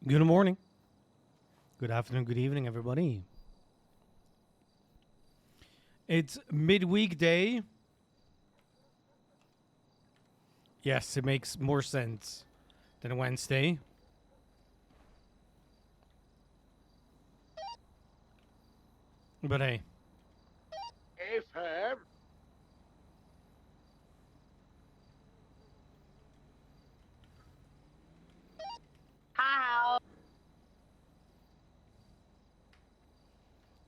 Good morning. Good afternoon. Good evening, everybody. It's midweek day. Yes, it makes more sense than a Wednesday. But hey. Hey, fam. How?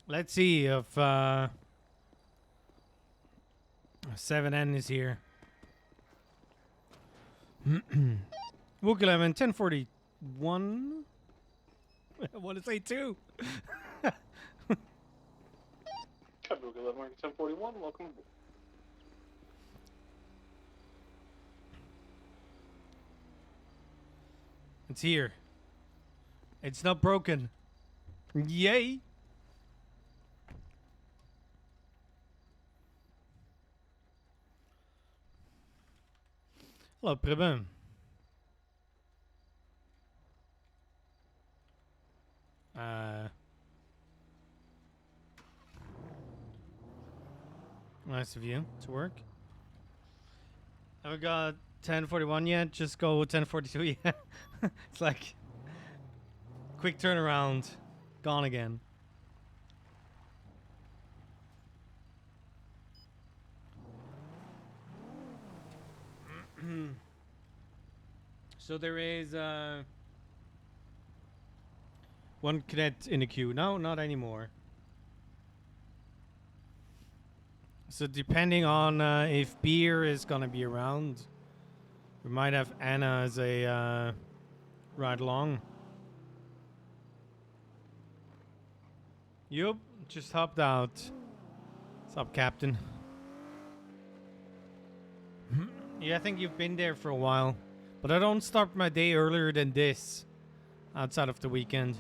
Let's see if 7N is here. Wook 11, 1041. I want to say 2. Wook 11, 1041. Welcome. It's here. It's not broken. Yay. Hello, Preben. Nice of you to work. Haven't got 1041 yet. Just go 1042. Yeah. It's like quick turnaround. Gone again. So there is one cadet in the queue. No, not anymore. So depending on if beer is gonna be around, we might have Anna as a ride along. Yup, just hopped out. What's up, Captain? Yeah, I think you've been there for a while. But I don't start my day earlier than this. Outside of the weekend.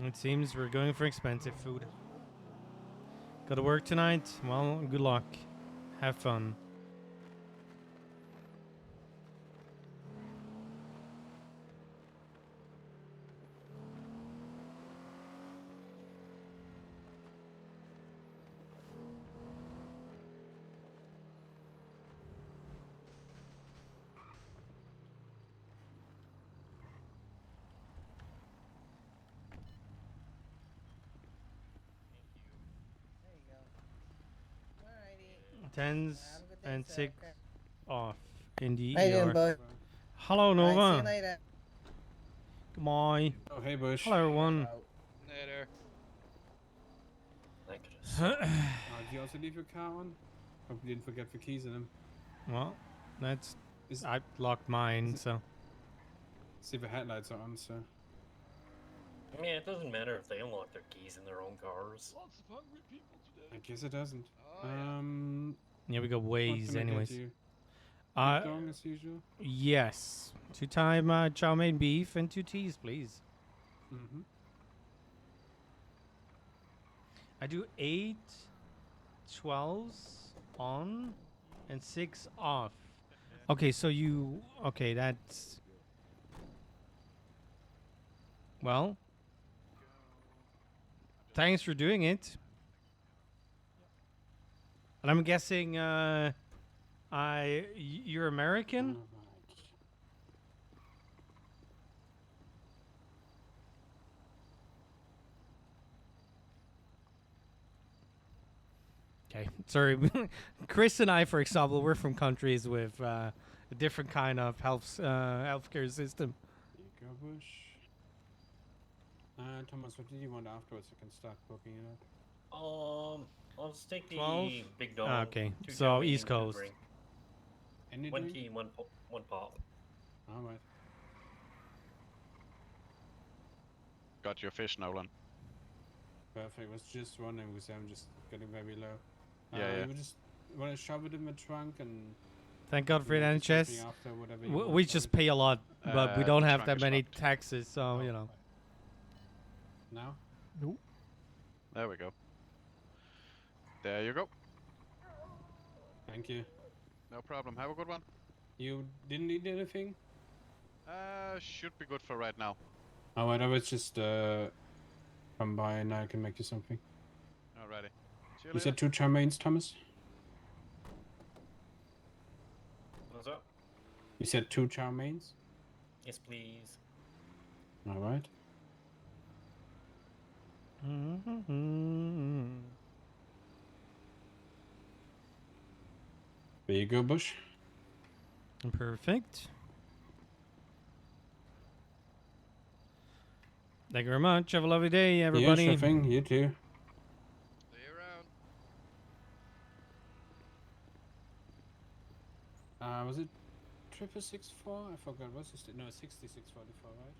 It seems we're going for expensive food. Gotta work tonight? Well, good luck. Have fun. Tens and 6 off in the How you doing, ER. bud? Hello, All right, see Nova. you later. Goodbye. Oh, hey, Bush. Hello, everyone. Later. Did you also leave your car on? Hope you didn't forget the keys in them. Well, that's... I locked mine, so... See if the headlights are on, so... I mean, it doesn't matter if they unlock their keys in their own cars. Lots of hungry people today. I guess it doesn't. Oh, Yeah, we got what Waze can I get anyways. you? Keep going as usual? Yes. 2-time chow mein beef and 2 teas, please. Mm-hmm. I do 8 12s on and 6 off. Okay, so you... Okay, that's... Well... Thanks for doing it. And I'm guessing, you're American? Okay, sorry. Chris and I, for example, we're from countries with a different kind of healthcare system. There you go, Bush. Thomas, what did you want afterwards? I can start booking it up. I'll just take the 12? big dog. Okay, 2 so chow mein, East 2 Coast. drink. Any 1 drink? tea, 1 pop. Alright. got your fish, Nolan. Perfect. Was just wondering because I'm just getting very low. Yeah. You just want to shove it in the trunk and... Thank God for you know, the just something NHS. after, whatever you We want, just right? pay a lot, but we don't The have trunk that is many locked. taxes, so, you know. Now? There we go. There you go. Thank you. No problem. Have a good one. You didn't need anything? Should be good for right now. Alright, I was just come by and I can make you something. Alrighty. See you You later. said 2 chow mains, Thomas? What's up? You said 2 chow mains? Yes, please. Alright. There you go, Bush. Perfect. Thank you very much. Have a lovely day, everybody. Yeah, sure thing. You too. See you around. Was it 664? I forgot. What's this? No, 6644, right?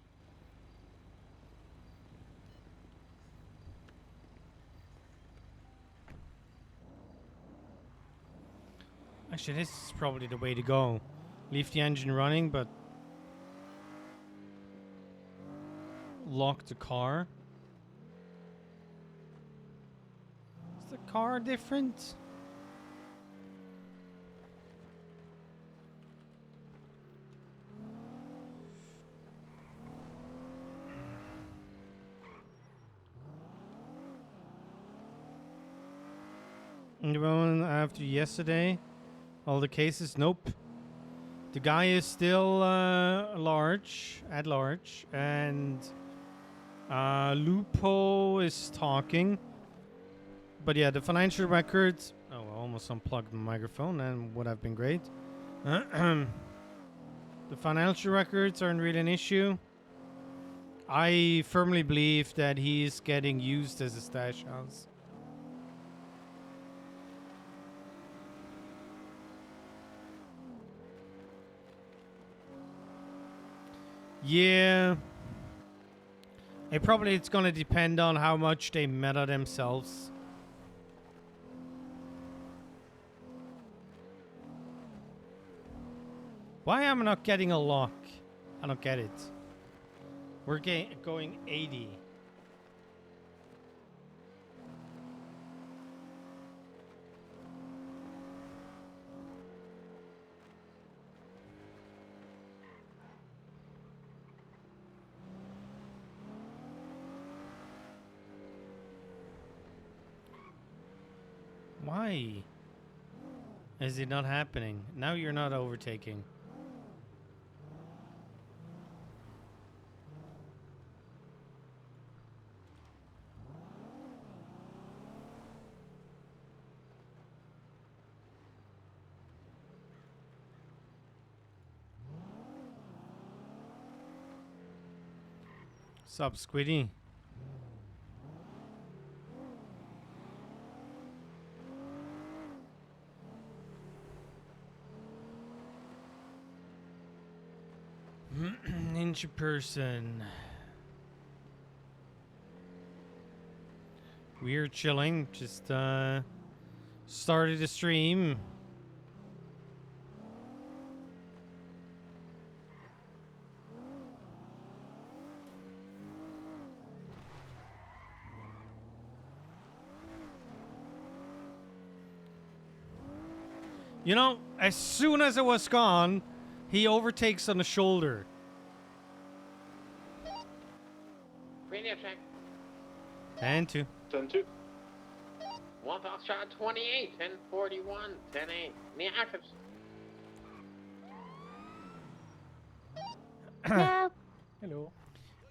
Actually, this is probably the way to go. Leave the engine running, but lock the car. Is the car different? And the one after yesterday, all the cases, nope. The guy is still at large, and Lupo is talking. But yeah, the financial records. Oh, I almost unplugged my microphone, and would have been great. The financial records aren't really an issue. I firmly believe that he is getting used as a stash house. Yeah. It's gonna depend on how much they meta themselves. Why am I not getting a lock? I don't get it. We're going 80. Why is it not happening? Now you're not overtaking. Sup, Squiddy? Ninja person. We're chilling. Just started the stream. You know, as soon as it was gone, he overtakes on the shoulder. Radio check. And 2. 10-2. 1 Foxtrot 28, 1041, 10-8. Near actives. No. Hello.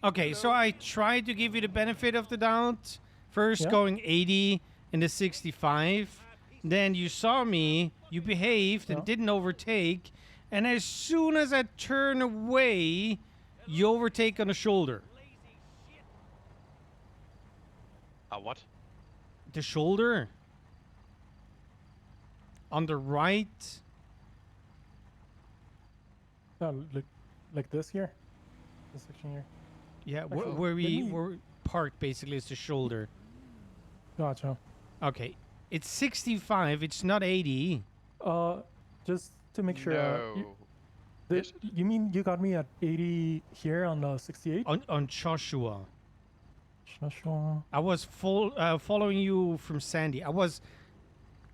Okay, so I tried to give you the benefit of the doubt. First Yeah. going 80 in the 65. Then you saw me, you behaved and Yeah. didn't overtake. And as soon as I turn away, you overtake on the shoulder. What? The shoulder? On the right? Like this here? This section here? Yeah, Actually, where let we me- were parked basically is the shoulder. Gotcha. Okay, it's 65, it's not 80. Just to make sure. No. Is it? You mean you got me at 80 here on the 68? On Joshua. Sure. I was following you from Sandy. I was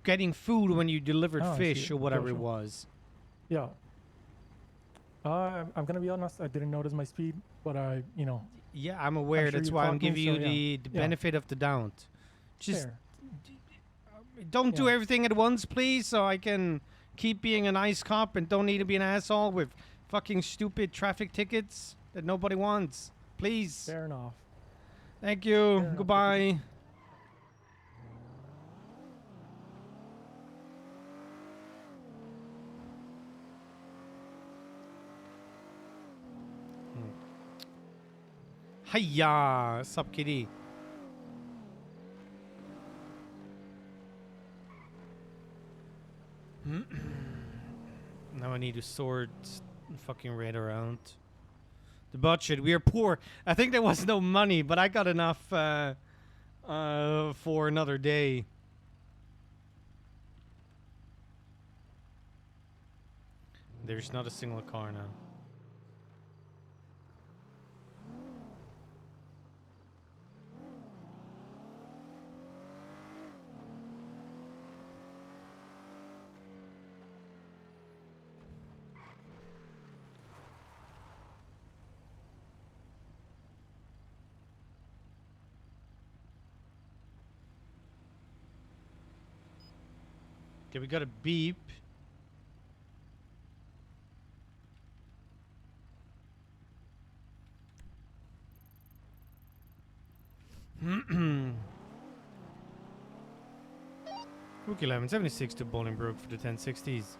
getting food when you delivered Oh, I fish see. or whatever Sure, it sure. was. Yeah. I'm gonna be honest. I didn't notice my speed, but you know, Yeah, I'm aware. sure That's you why I'm clocked me, giving so you yeah. the Yeah. benefit of the doubt. Just fair. don't do Yeah. everything at once, please, so I can keep being a nice cop and don't need to be an asshole with fucking stupid traffic tickets that nobody wants. Please. Fair enough. Thank you. Fair enough, Goodbye. Hiya, sup kitty. Now I need to sort fucking raid around. The budget, we are poor. I think there was no money, but I got enough for another day. There's not a single car now. Okay, we got a beep. Rook 1176 to Bolingbroke for the 1060s.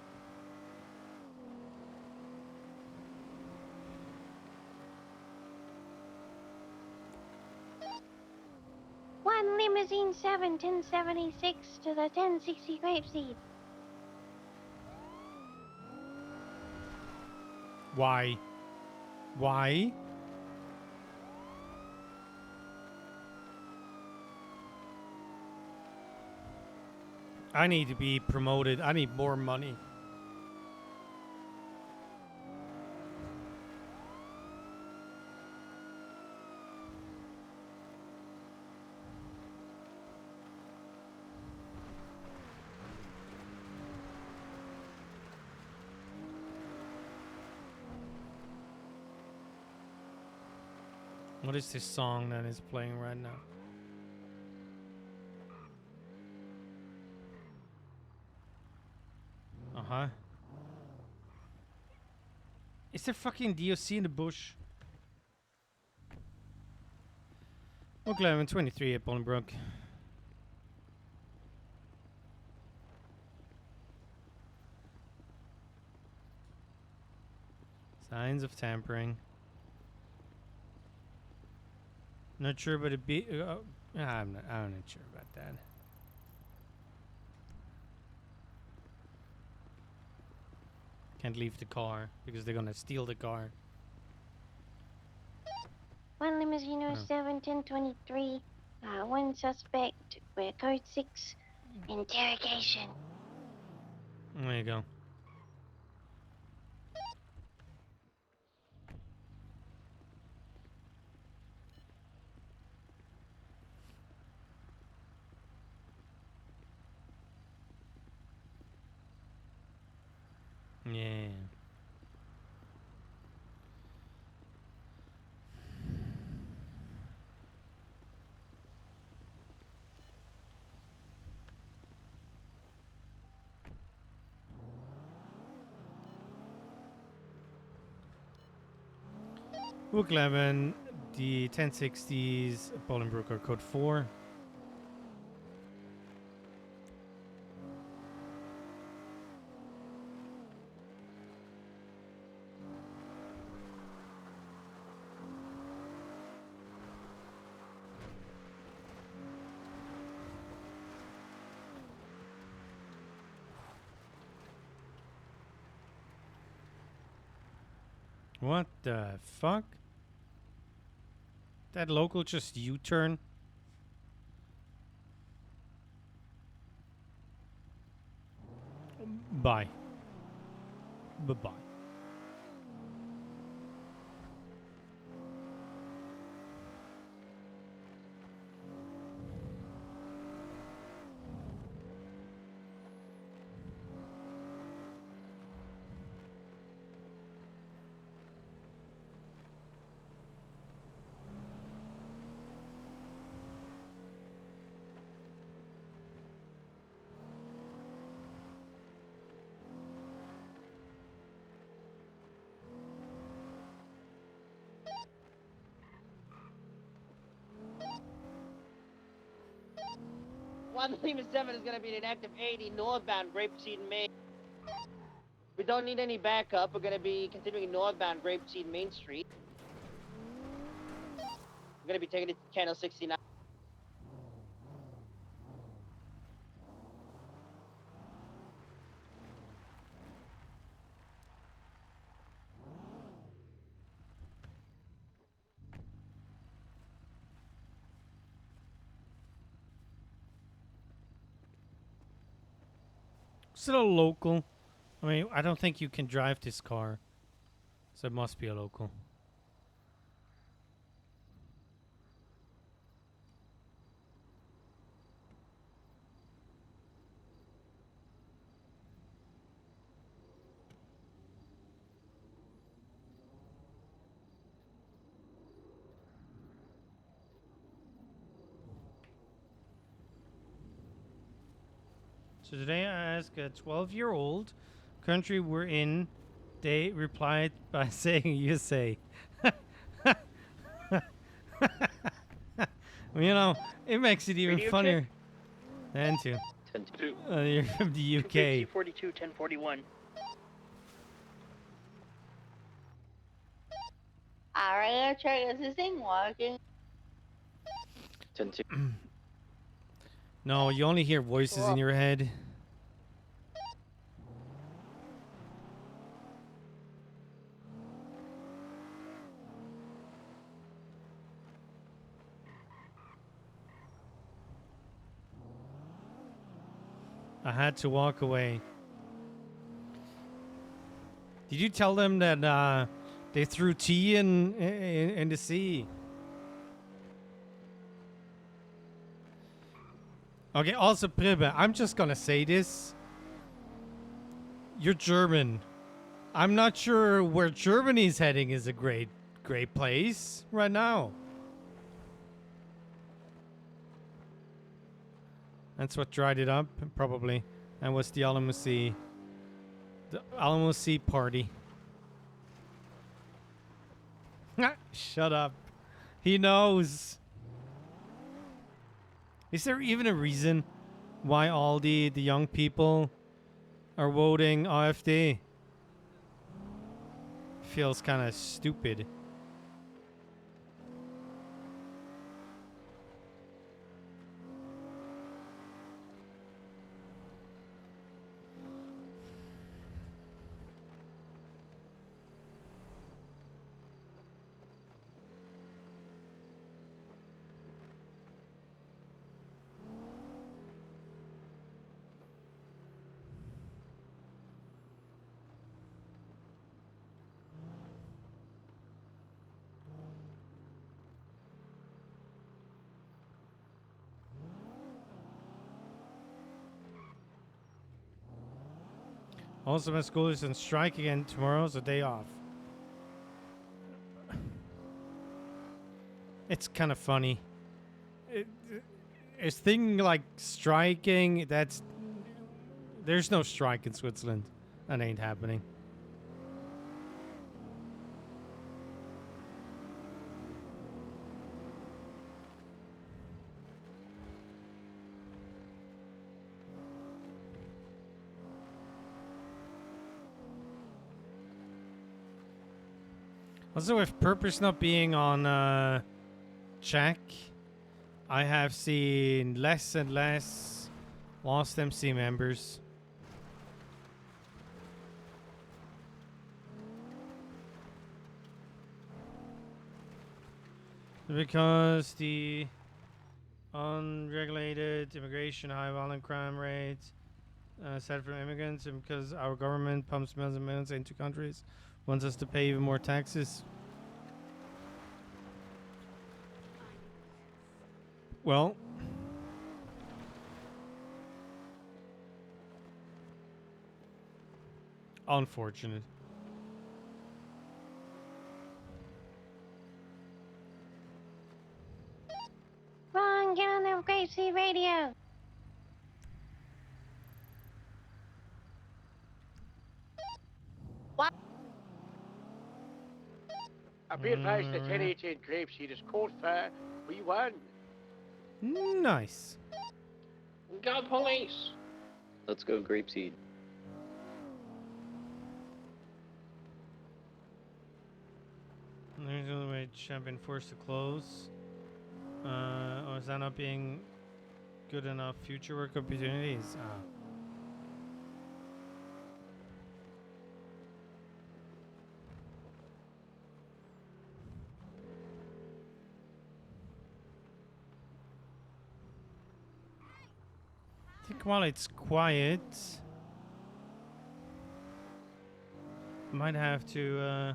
One limousine 7 1076 to the 1060 grapeseed. Why? Why? I need to be promoted. I need more money. What is this song that is playing right now? Uh-huh. Is there fucking DOC in the bush? Rook 1123 at Bolingbroke. Signs of tampering. Not sure, but it be. I'm not sure about that. Can't leave the car because they're gonna steal the car. One limousine Oh. 07 1023. One suspect with code 6. Interrogation. There you go. Yeah. Rook 11, the 1060s, Bolingbroke are code 4. What the fuck? That local just U-turn? Bye. Bye-bye. 1 Lima 7 is gonna be an active 80 northbound Grapeseed Main. We don't need any backup. We're gonna be continuing northbound Grapeseed Main Street. We're gonna be taking it to channel 69. Is it a local? I mean, I don't think you can drive this car, so it must be a local. So today I asked a 12-year-old country we're in. They replied by saying USA. Well, you know, it makes it even Radio funnier. Than to. 10-2. You're from the UK. 42, 1041. Alright, check. Is this thing working? 10-2. No, you only hear voices in your head. I had to walk away. Did you tell them that they threw tea in the sea? Okay, also Pribbe, I'm just gonna say this. You're German. I'm not sure where Germany's heading is a great place right now. That's what dried it up, probably. And was the Alamo Sea party. Shut up. He knows. Is there even a reason why all the young people are voting AfD? Feels kind of stupid. Also, my school is on strike again tomorrow, so day off. It's kind of funny. It's thing like striking. There's no strike in Switzerland. That ain't happening. Also, with Purpose not being on check, I have seen less and less Lost MC members. Because the unregulated immigration, high violent crime rates set from immigrants, and because our government pumps millions and millions into countries, wants us to pay even more taxes. Well, unfortunate. Ron, get on the Grape Seed Radio. What? I'll be advised that 1018 Grapeseed is code for we won. Nice. Go police! Let's go grapeseed. There's the only way I've been forced to close. Or is that not being good enough future work opportunities? Ah. I think while it's quiet, might have to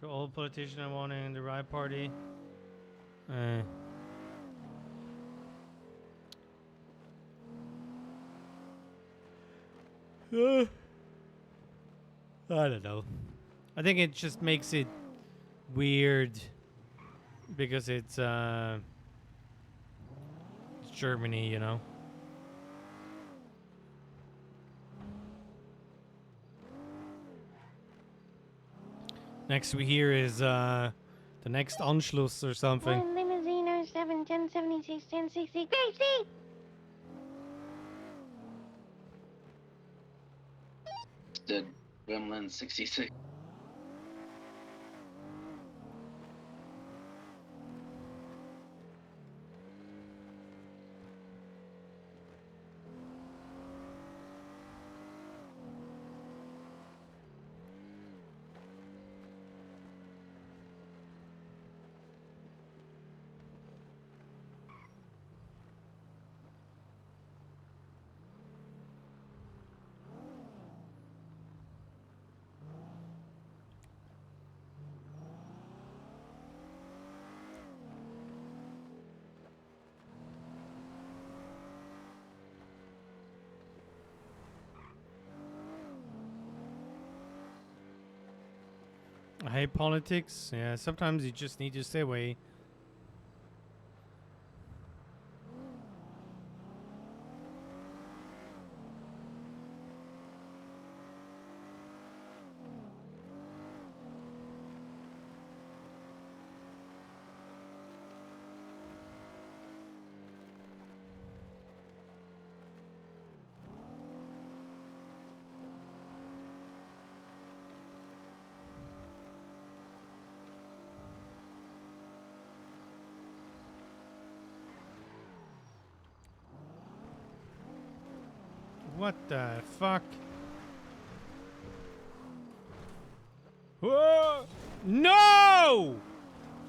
all politicians I want in the right party. I don't know. I think it just makes it weird because it's Germany, you know. Next we hear is the next Anschluss or something. One limousine 07 1076 1060. Gracie! Did Wimlin 66. I hate politics. Yeah, sometimes you just need to stay away. What the fuck? Whoa! No!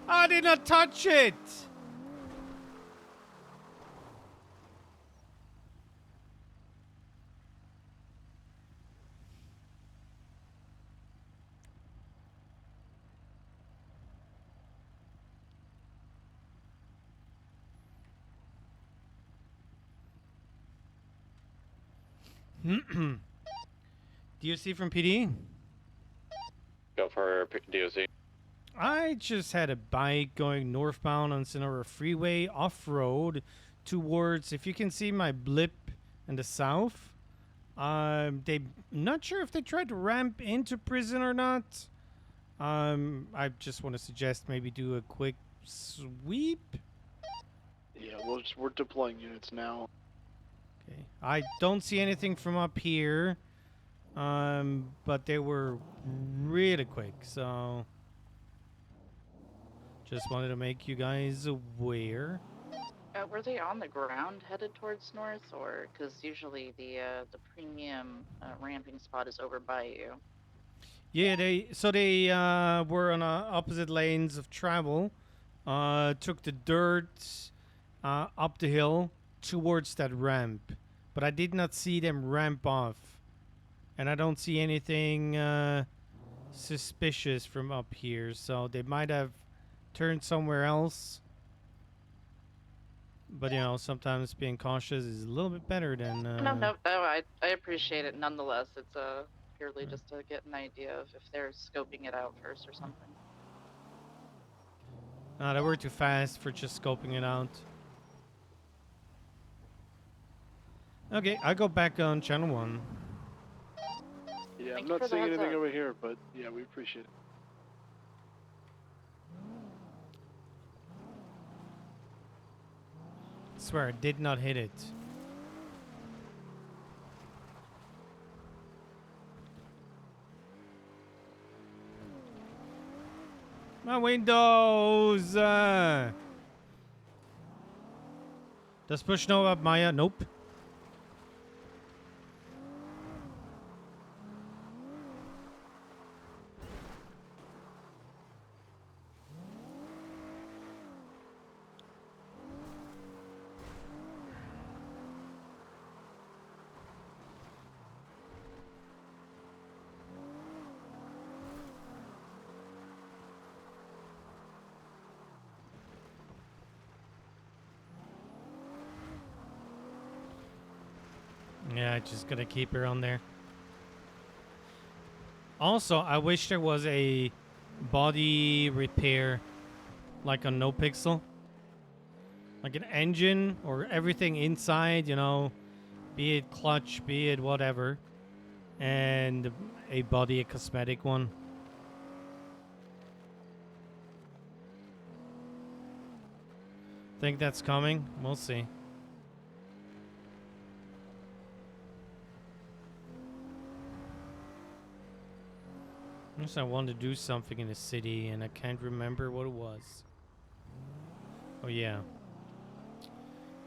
I did not touch it! DOC from PD? Go for DOC. I just had a bike going northbound on Sonora Freeway off-road towards, if you can see my blip in the south. They not sure if they tried to ramp into prison or not. I just want to suggest maybe do a quick sweep. Yeah, we're deploying units now. Okay. I don't see anything from up here. But they were really quick, so just wanted to make you guys aware. Were they on the ground headed towards north, or because usually the premium ramping spot is over by you? Yeah, they were on opposite lanes of travel. Took the dirt up the hill towards that ramp, but I did not see them ramp off, and I don't see anything suspicious from up here. So they might have turned somewhere else. But you know, sometimes being cautious is a little bit better than. No, I appreciate it nonetheless. It's purely just to get an idea of if they're scoping it out first or something. They were too fast for just scoping it out. Okay, I go back on channel 1. Yeah, Thank I'm you not for the seeing heads anything up. over here, but yeah, we appreciate it. Swear, I did not hit it. My windows! Does push know about Maya? Nope. Yeah, just gonna keep her on there. Also, I wish there was a body repair, like on No Pixel. Like an engine or everything inside, you know, be it clutch, be it whatever. And a body, a cosmetic one. Think that's coming? We'll see. Just I wanted to do something in the city and I can't remember what it was. Oh yeah.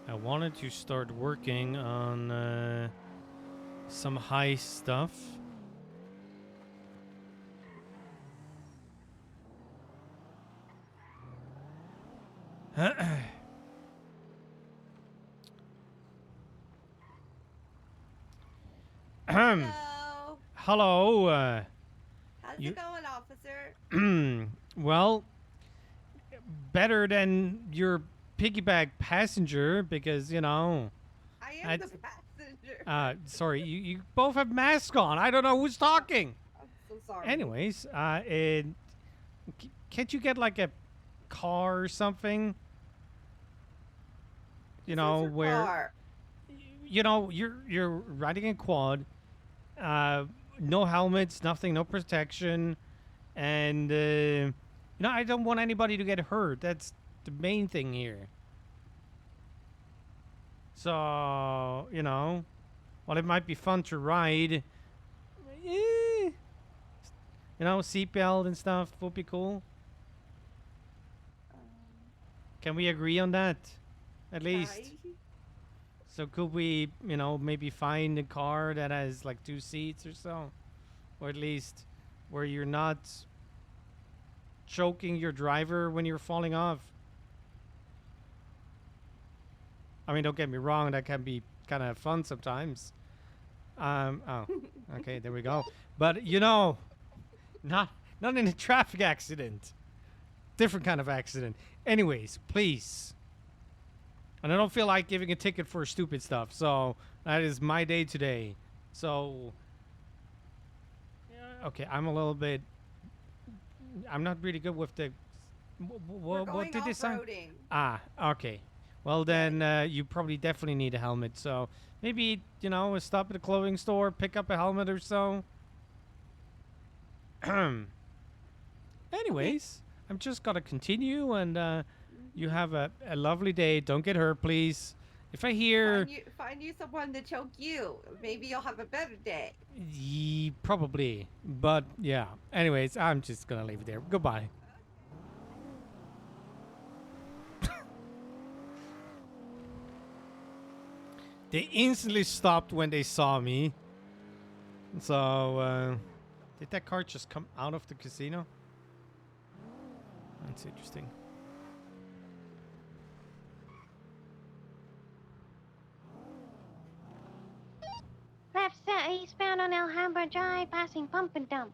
I wanted to start working on some high stuff. Hello. Hello. How's you- it going, officer? Well, better than your piggyback passenger because, you know. I am the passenger. Sorry, you both have masks on. I don't know who's talking. I'm so sorry. Anyways, can't you get like a car or something? You know, where Car. you know you're riding a quad, no helmets, nothing, no protection, and you know I don't want anybody to get hurt. That's the main thing here. So you know, while it might be fun to ride, you know, seatbelt and stuff would be cool. Can we agree on that? At least. Hi. So could we, you know, maybe find a car that has like 2 seats or so? Or at least where you're not choking your driver when you're falling off. I mean, don't get me wrong, that can be kind of fun sometimes. Oh, okay, there we go. But, you know, not in a traffic accident. Different kind of accident. Anyways, please. And I don't feel like giving a ticket for stupid stuff. So that is my day today. So, okay, I'm a little bit. I'm not really good with the. What did they say? Off-roading. Ah, okay. Well then, you probably definitely need a helmet. So maybe you know, stop at a clothing store, pick up a helmet or so. Anyways, I'm just gonna continue and. You have a lovely day. Don't get hurt, please. If I hear... Find you someone to choke you. Maybe you'll have a better day. Probably. But, yeah. Anyways, I'm just going to leave it there. Goodbye. They instantly stopped when they saw me. So, did that car just come out of the casino? That's interesting. Left set eastbound on Alhambra Drive, passing Pump and Dump.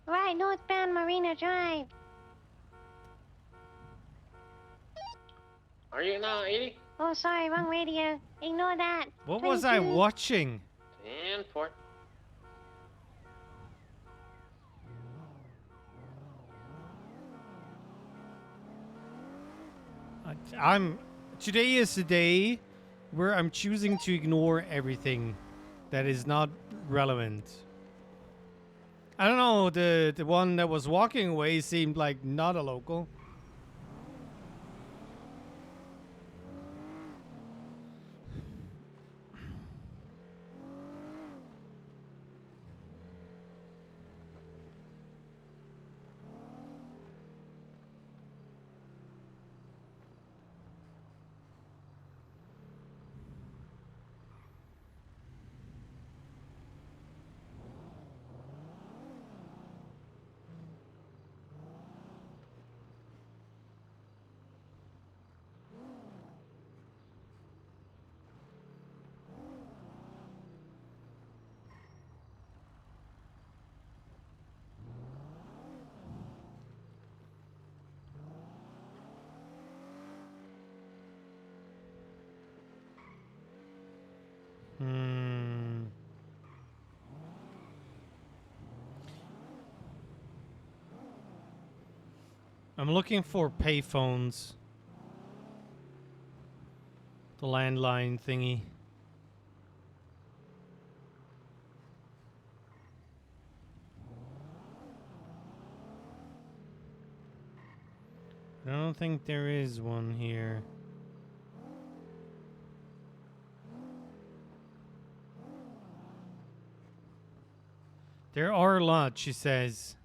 Right, northbound Marina Drive. Are you now 80? Oh, sorry, wrong radio. Ignore that. What was I 22. watching? 10-4. Today is the day where I'm choosing to ignore everything that is not relevant. I don't know. The one that was walking away seemed like not a local. Hmm. I'm looking for payphones. The landline thingy. I don't think there is one here. There are a lot, she says.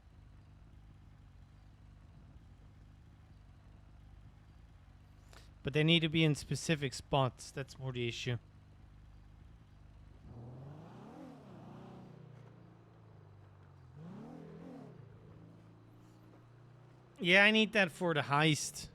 But they need to be in specific spots. That's more the issue. Yeah, I need that for the heist.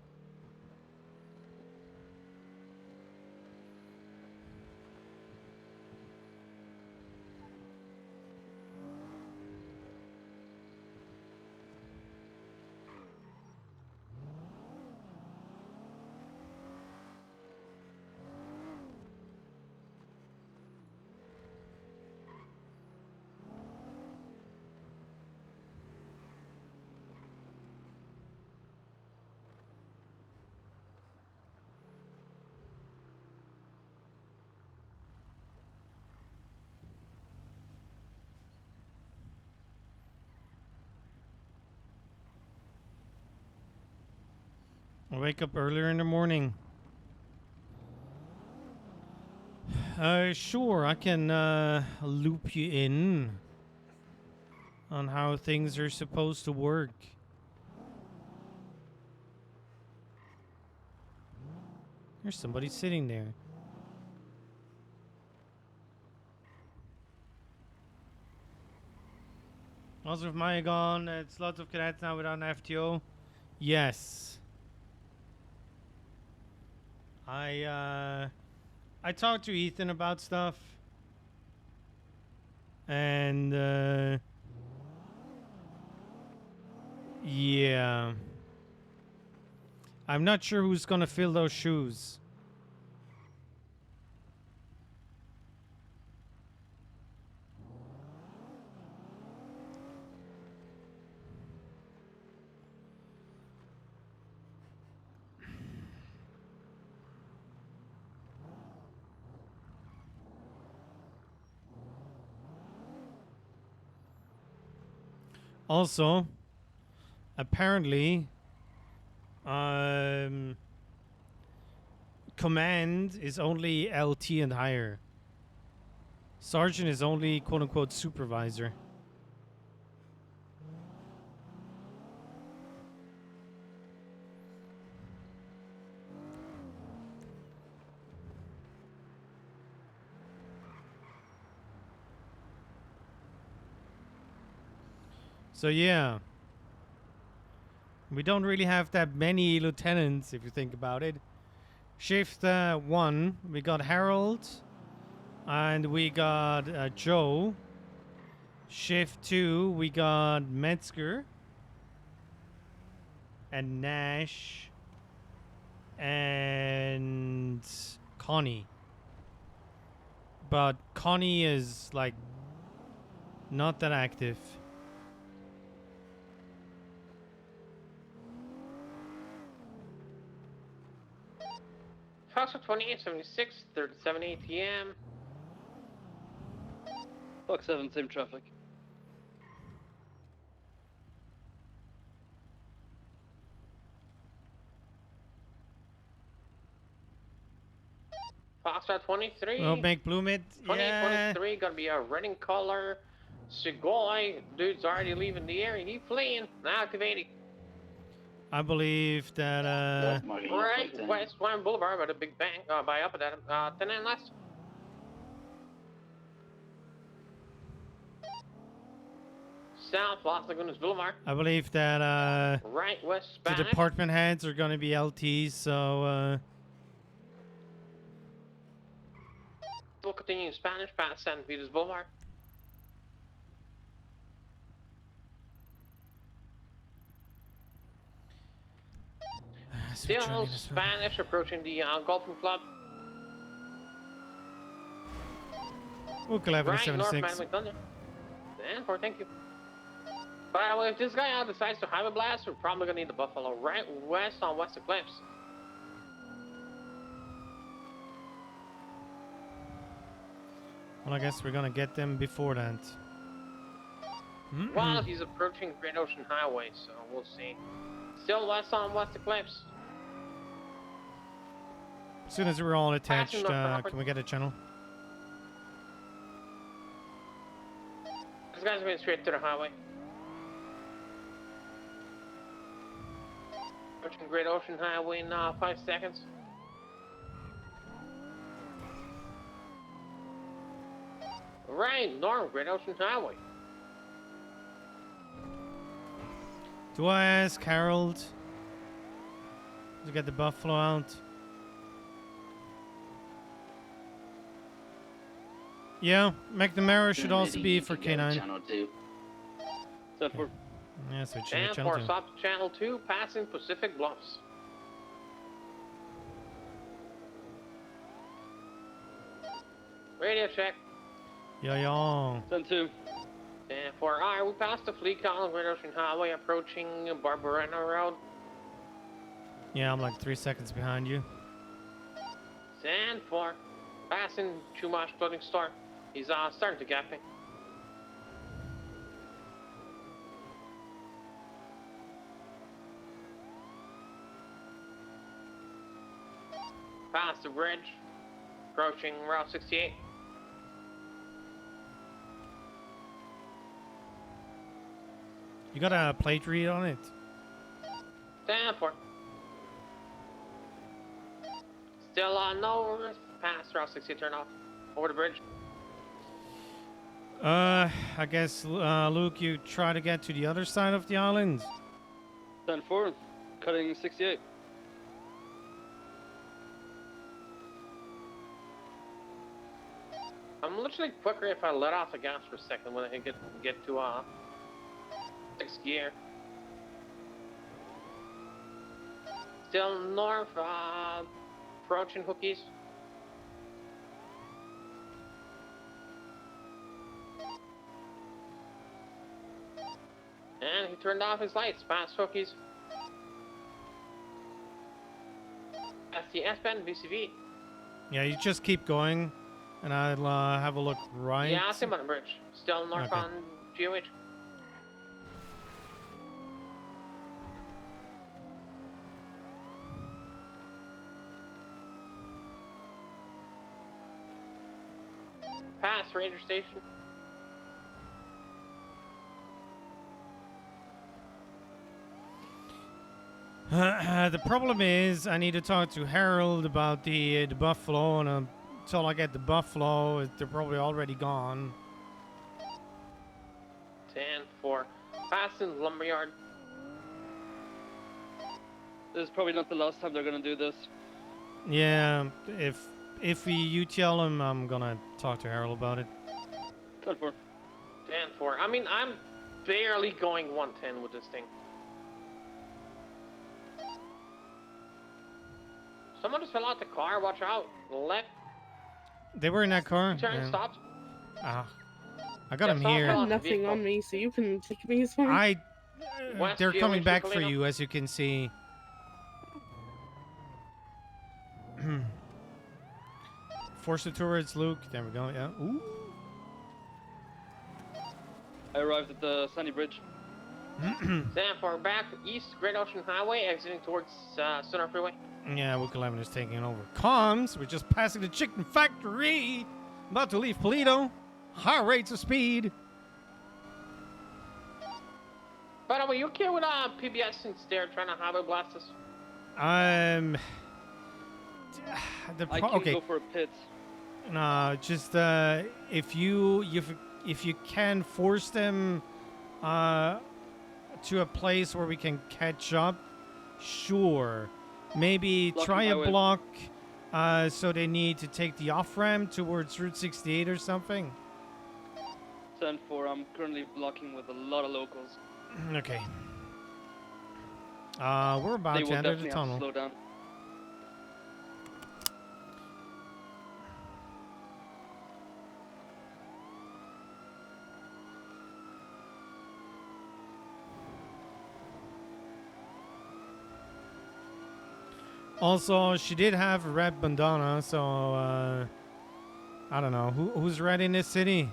I wake up earlier in the morning. Sure, I can loop you in on how things are supposed to work. There's somebody sitting there. Also, with Maya gone, it's lots of cadets now without an FTO. Yes. I talked to Ethan about stuff. And yeah. I'm not sure who's gonna fill those shoes. Also, apparently, command is only LT and higher. Sergeant is only quote unquote supervisor. So yeah. We don't really have that many lieutenants if you think about it. Shift 1, we got Harold. And we got Joe. Shift 2, we got Metzger. And Nash. And Connie. But Connie is like not that active. Foxtrot 2876, 37 ATM. Fuck 7, same traffic. Foxtrot 23. We'll make blue mid. 28, Yeah. 23, gonna be a red in color. Segoy, dude's already leaving the area. He fleeing. Now activating. I believe that Right, West One Boulevard by the Big Bang. By up at that. 10 and last. South Los Lagunas Boulevard. I believe that Right, West the Spanish. department heads are gonna be LTs, so We'll continue in Spanish past San Vitas Boulevard. Still Spanish approaching the golfing club. we'll collect Right, north 76. Madam Thunder. And for thank you. By the way, if this guy decides to highway blast, we're probably gonna need the Buffalo right west on West Eclipse. Well, I guess we're gonna get them before that. While he's approaching Great Ocean Highway, so we'll see. Still west on West Eclipse. As soon as we're all attached, Passing North can we get a channel? This guy's going straight to the highway. Approaching Great Ocean Highway in 5 seconds. Right, north Great Ocean Highway. Do I ask Harold to get the Buffalo out? Yeah, McNamara should also be for K9. Channel 2. Yeah, switch to And channel for 2. stop to channel 2, passing Pacific Bluffs. Radio check. Yo. Send 2. And for R, we passed the Fleet Column Great Ocean Highway, approaching Barbarena Road. Yeah, I'm like 3 seconds behind you. And 4, passing Chumash Clothing Store. He's starting to gap me. Past the bridge, approaching Route 68. You got a plate read on it? Stand for. Still no past Route 68 turn off. Over the bridge. I guess, Luke, you try to get to the other side of the island. 10-4, cutting 68. I'm literally quicker if I let off the gas for a second when I get to 6th gear. Still north, approaching Hookies. And he turned off his lights past Hookies. That's the S-Bend VCV. Yeah, you just keep going, and I'll have a look right. Yeah, same on the bridge. Still north Okay. on GOH. Pass Ranger Station. The problem is, I need to talk to Harold about the Buffalo, and until I get the Buffalo, they're probably already gone. 10-4. Passing Lumberyard. This is probably not the last time they're gonna do this. Yeah, if you tell him, I'm gonna talk to Harold about it. 10-4. 10-4. I mean, I'm barely going 110 with this thing. Someone just fell out the car. Watch out. Left. They were in that car. Turn and- stopped. Ah, I got Yeah, him stop, here. fell I out have the nothing vehicle. on me, so you can take me as well. West They're GOH coming back for Colino. you, as you can see. Force the turrets, Luke. There we go. Yeah. Ooh. I arrived at the Sunny Bridge. 10 4 back east, Great Ocean Highway, exiting towards Center Freeway. Yeah, Wook 11 is taking over comms. We're just passing the chicken factory. About to leave Polito. High rates of speed. By the way, you okay with PBS since they're trying to highway blast us? I can okay. go for a pit. No, just if you can force them to a place where we can catch up, sure. Maybe Blocking try a highway. block so they need to take the off ramp towards Route 68 or something. 10-4, I'm currently blocking with a lot of locals. Okay. We're about They to will enter definitely the have to tunnel. slow down. Also, she did have a red bandana, so I don't know who's red in this city.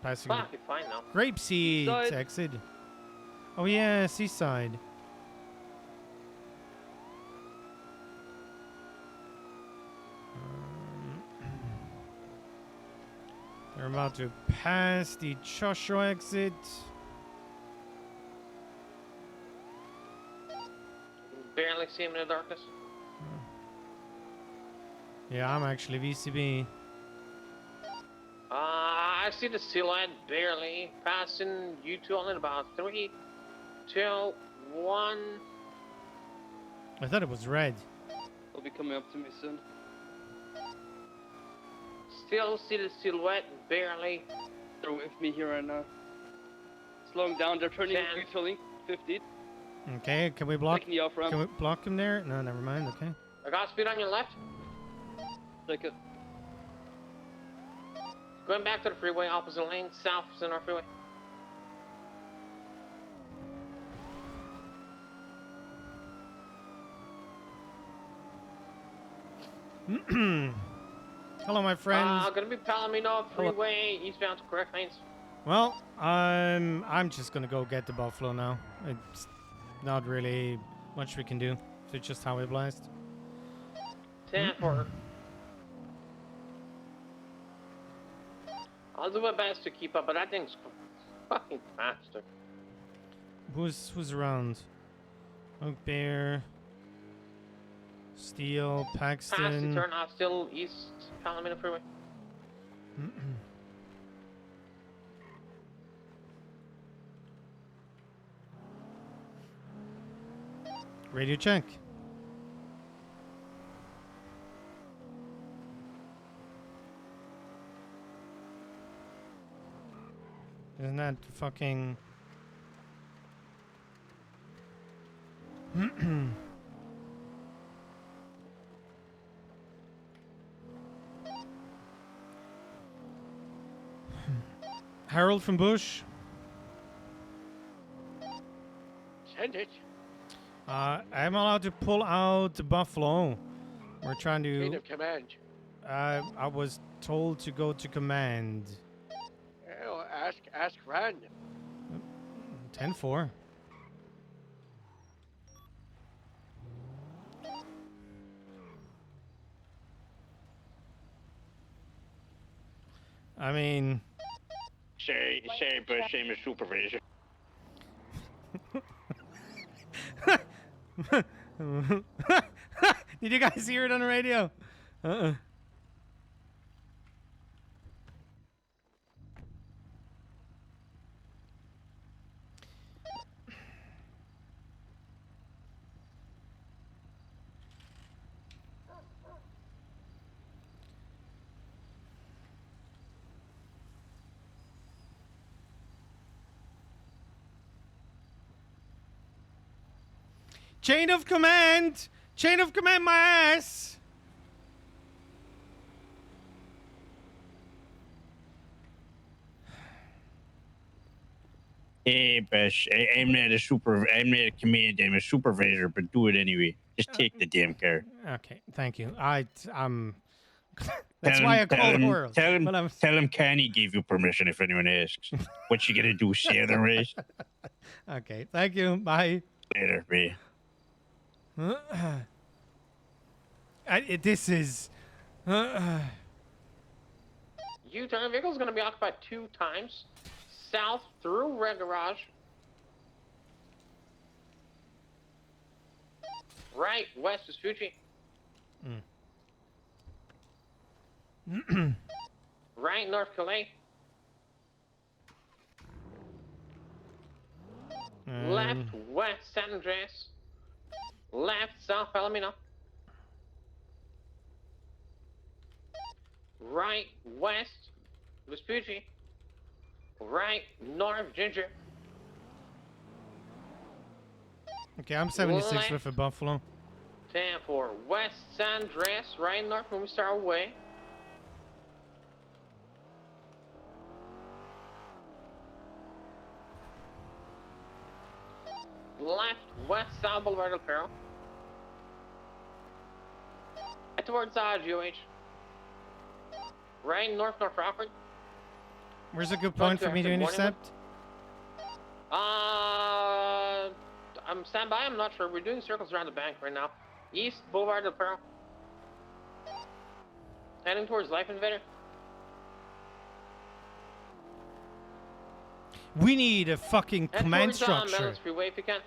Passing Fuck, you're fine now. Grapeseed Seaside. exit. Oh yeah, Seaside. They're about to pass the Chosho exit. Barely see him in the darkness. Yeah, I'm actually VCB. I see the silhouette barely passing you two on in about 3, 2, 1. I thought it was red. They'll be coming up to me soon. Still see the silhouette barely. They're with me here right now. Slowing down, they're turning 10. neutrally. 50. Okay, can we block? Taking the off ramp. Can we block him there? No, never mind. Okay. I got speed on your left. Take it. Going back to the freeway, opposite lane, south Center Freeway. Hello, my friends. Gonna be Palomino Freeway, eastbound to correct lanes. Well, I'm just gonna go get the buffalo now. It's not really much we can do. So it's just highway blast. 10 4. I'll do my best to keep up, but that thing's fucking faster. Who's around? Oak Bear, Steel, Past the Paxton. turn off, still east Palomino Freeway. Radio check. Isn't that fucking... Harold from Bush. Send it. I'm allowed to pull out the buffalo. We're trying Chain to... of command. I was told to go to command. Oh, ask Rand. 10-4. I mean... Say, but same as supervision. Did you guys hear it on the radio? Chain of command! Chain of command, my ass! Hey, Besh, I'm not a command, I'm a supervisor, but do it anyway. Just take the damn car. Okay, thank you. I'm That's why I call the world. Tell him, But I'm... tell him Kenny gave you permission if anyone asks. What you gonna do, share the race? Okay, thank you. Bye. Later, B. This is... U-turn vehicle is going to be occupied 2 times. South through Red Garage. Right, west is Fuji. Right, North Calais. Left, west, San Andreas. Left, South Palomino. Right, west, Vespucci. Right, north, Ginger. Okay, I'm 76 Left. with a Buffalo. 10 for west, San Andreas. Right, north when we start our way. Left, west, South Boulevard del Perro. Head towards GOH. Right, north, North Rockford. Where's a good point for me to intercept? I'm standby. I'm not sure. We're doing circles around the bank right now. East Boulevard del Perro. Heading towards Life Invader. We need a fucking Head command towards, structure. Melons Freeway if you can.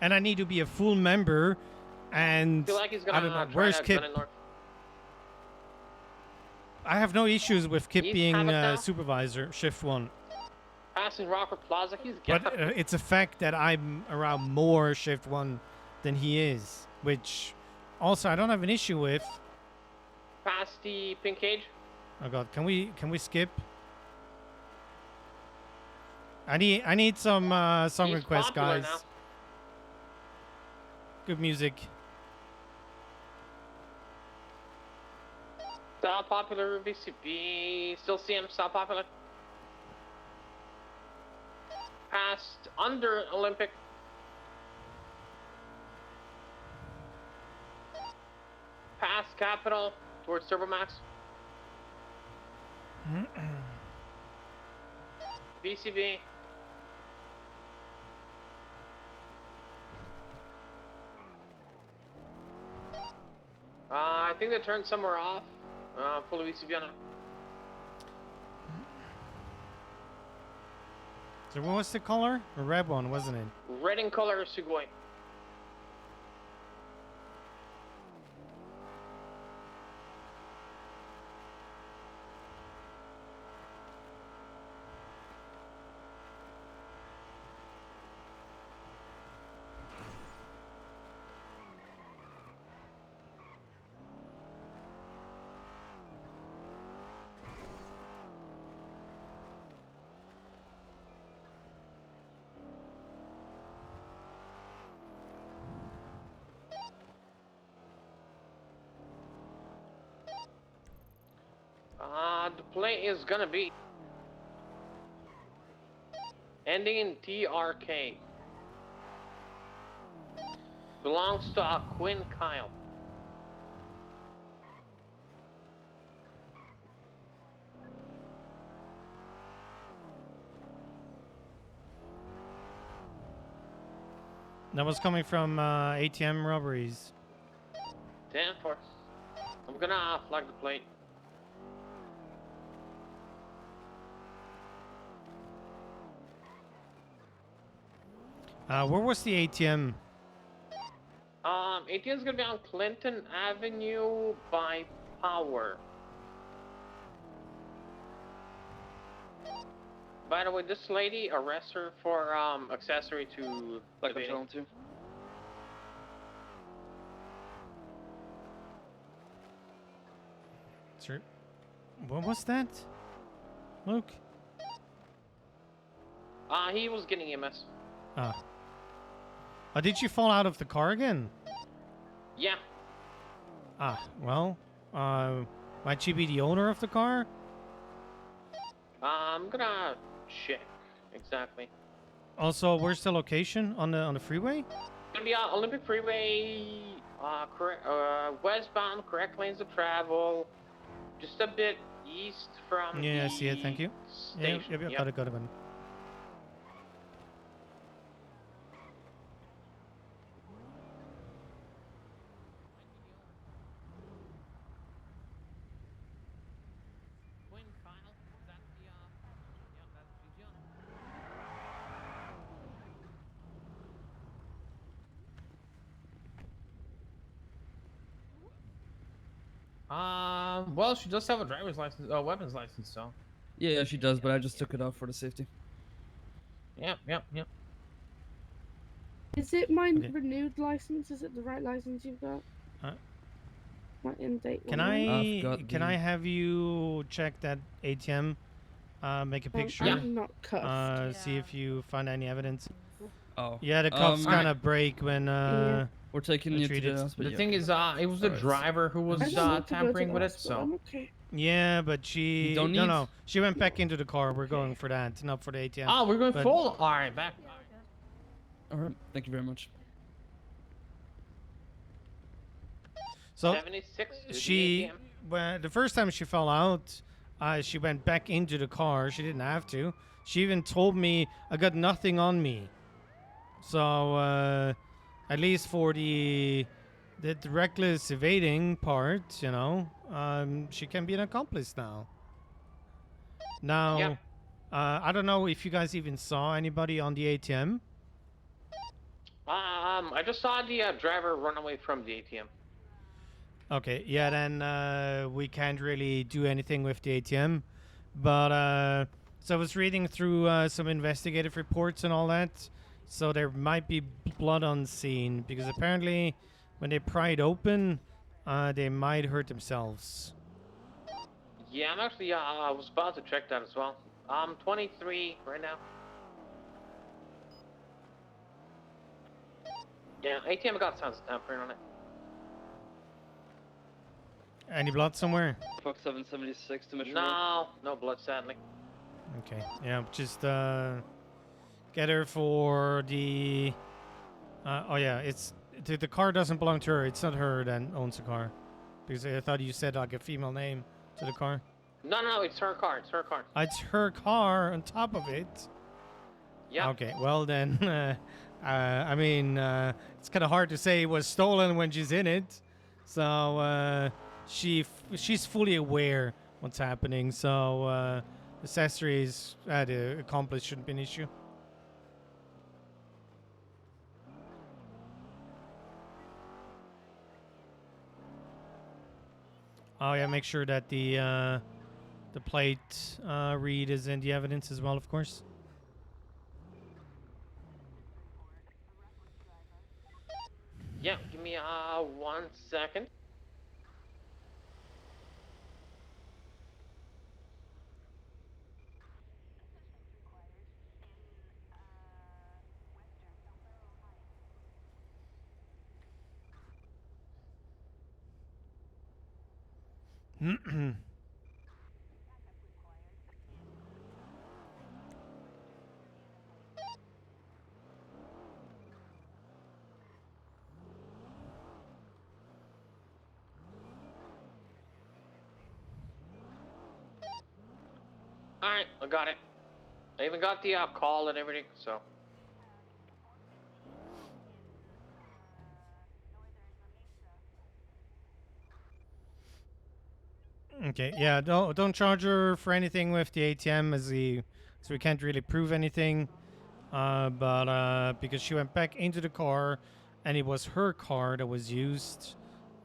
And I need to be a full member. And Feel like he's I don't gonna know. try Where's to Kip? gun it north. I have no issues with Kip East being Havoc now. supervisor, shift 1. Passing Rockford Plaza. He's But getting it's a fact that I'm around more shift 1 than he is. Which also I don't have an issue with. past the pink cage. Oh god, can we skip? I need some song He's requests, popular guys. now. Good music. South Popular VCB. Still see him. South Popular. Past under Olympic. Past Capital towards Turbomax. VCB. I think they turned somewhere off. Full VCB on it. So what was the color? A red one, wasn't it? Red in color Sugoi. The play is gonna be ending in TRK. Belongs to Quinn Kyle. That was coming from ATM robberies. 10-4. I'm gonna flag the plate. Where was the ATM? ATM is gonna be on Clinton Avenue by Power. By the way, this lady, arrest her for accessory to Like evading. I'm trying to. Sure. What was that? Luke? He was getting EMS. Ah. Oh, did you fall out of the car again? Yeah. Ah, well, might she be the owner of the car? I'm gonna check exactly. Also, where's the location on the freeway? Gonna be on Olympic Freeway, correct, westbound, correct lanes of travel. Just a bit east from Yeah, I the see it. Thank you. Yeah, station. yep, got it, got it. Well, she does have a driver's license, weapons license, so. Yeah, she does, but I just took it off for the safety. Yep. Is it my Okay. renewed license? Is it the right license you've got? My in-date one. Can right? I have you check that ATM? Make a picture. I'm not cuffed. See if you find any evidence. Oh. Yeah, the cuffs kind of break when we're taking you to treated. the hospital. The thing is, it was the driver who was tampering with it, so. Okay. Yeah, but she don't no need- no she went back into the car. We're going for that, not for the ATM. Oh, we're going But- full. All right, back. All right, thank you very much. So 76 to the she, ATM. well, the first time she fell out, she went back into the car. She didn't have to. She even told me I got nothing on me. So at least for the reckless evading part, you know, she can be an accomplice now. Now, Yeah. I don't know if you guys even saw anybody on the ATM. I just saw the driver run away from the ATM. Okay, yeah, then we can't really do anything with the ATM. But so I was reading through some investigative reports and all that. So there might be blood on scene because apparently when they pry it open, they might hurt themselves. Yeah, I'm actually, I was about to check that as well. I'm 23 right now. Yeah, ATM got signs of tampering on it. Any blood somewhere? Fox 776 to Mission Road. No blood, sadly. Okay, yeah, just get her for the. Oh yeah, it's the car doesn't belong to her. It's not her that owns the car, because I thought you said like a female name to the car. No, it's her car. It's her car. It's her car on top of it. Yeah. Okay, well then, I mean, it's kind of hard to say it was stolen when she's in it. So she's fully aware what's happening. So accessories, the accomplice shouldn't be an issue. Oh yeah, make sure that the plate read is in the evidence as well, of course. Yeah, give me 1 second. Alright, I got it. I even got the call and everything, so. Okay, yeah, don't charge her for anything with the ATM as so we can't really prove anything. But because she went back into the car, and it was her car that was used,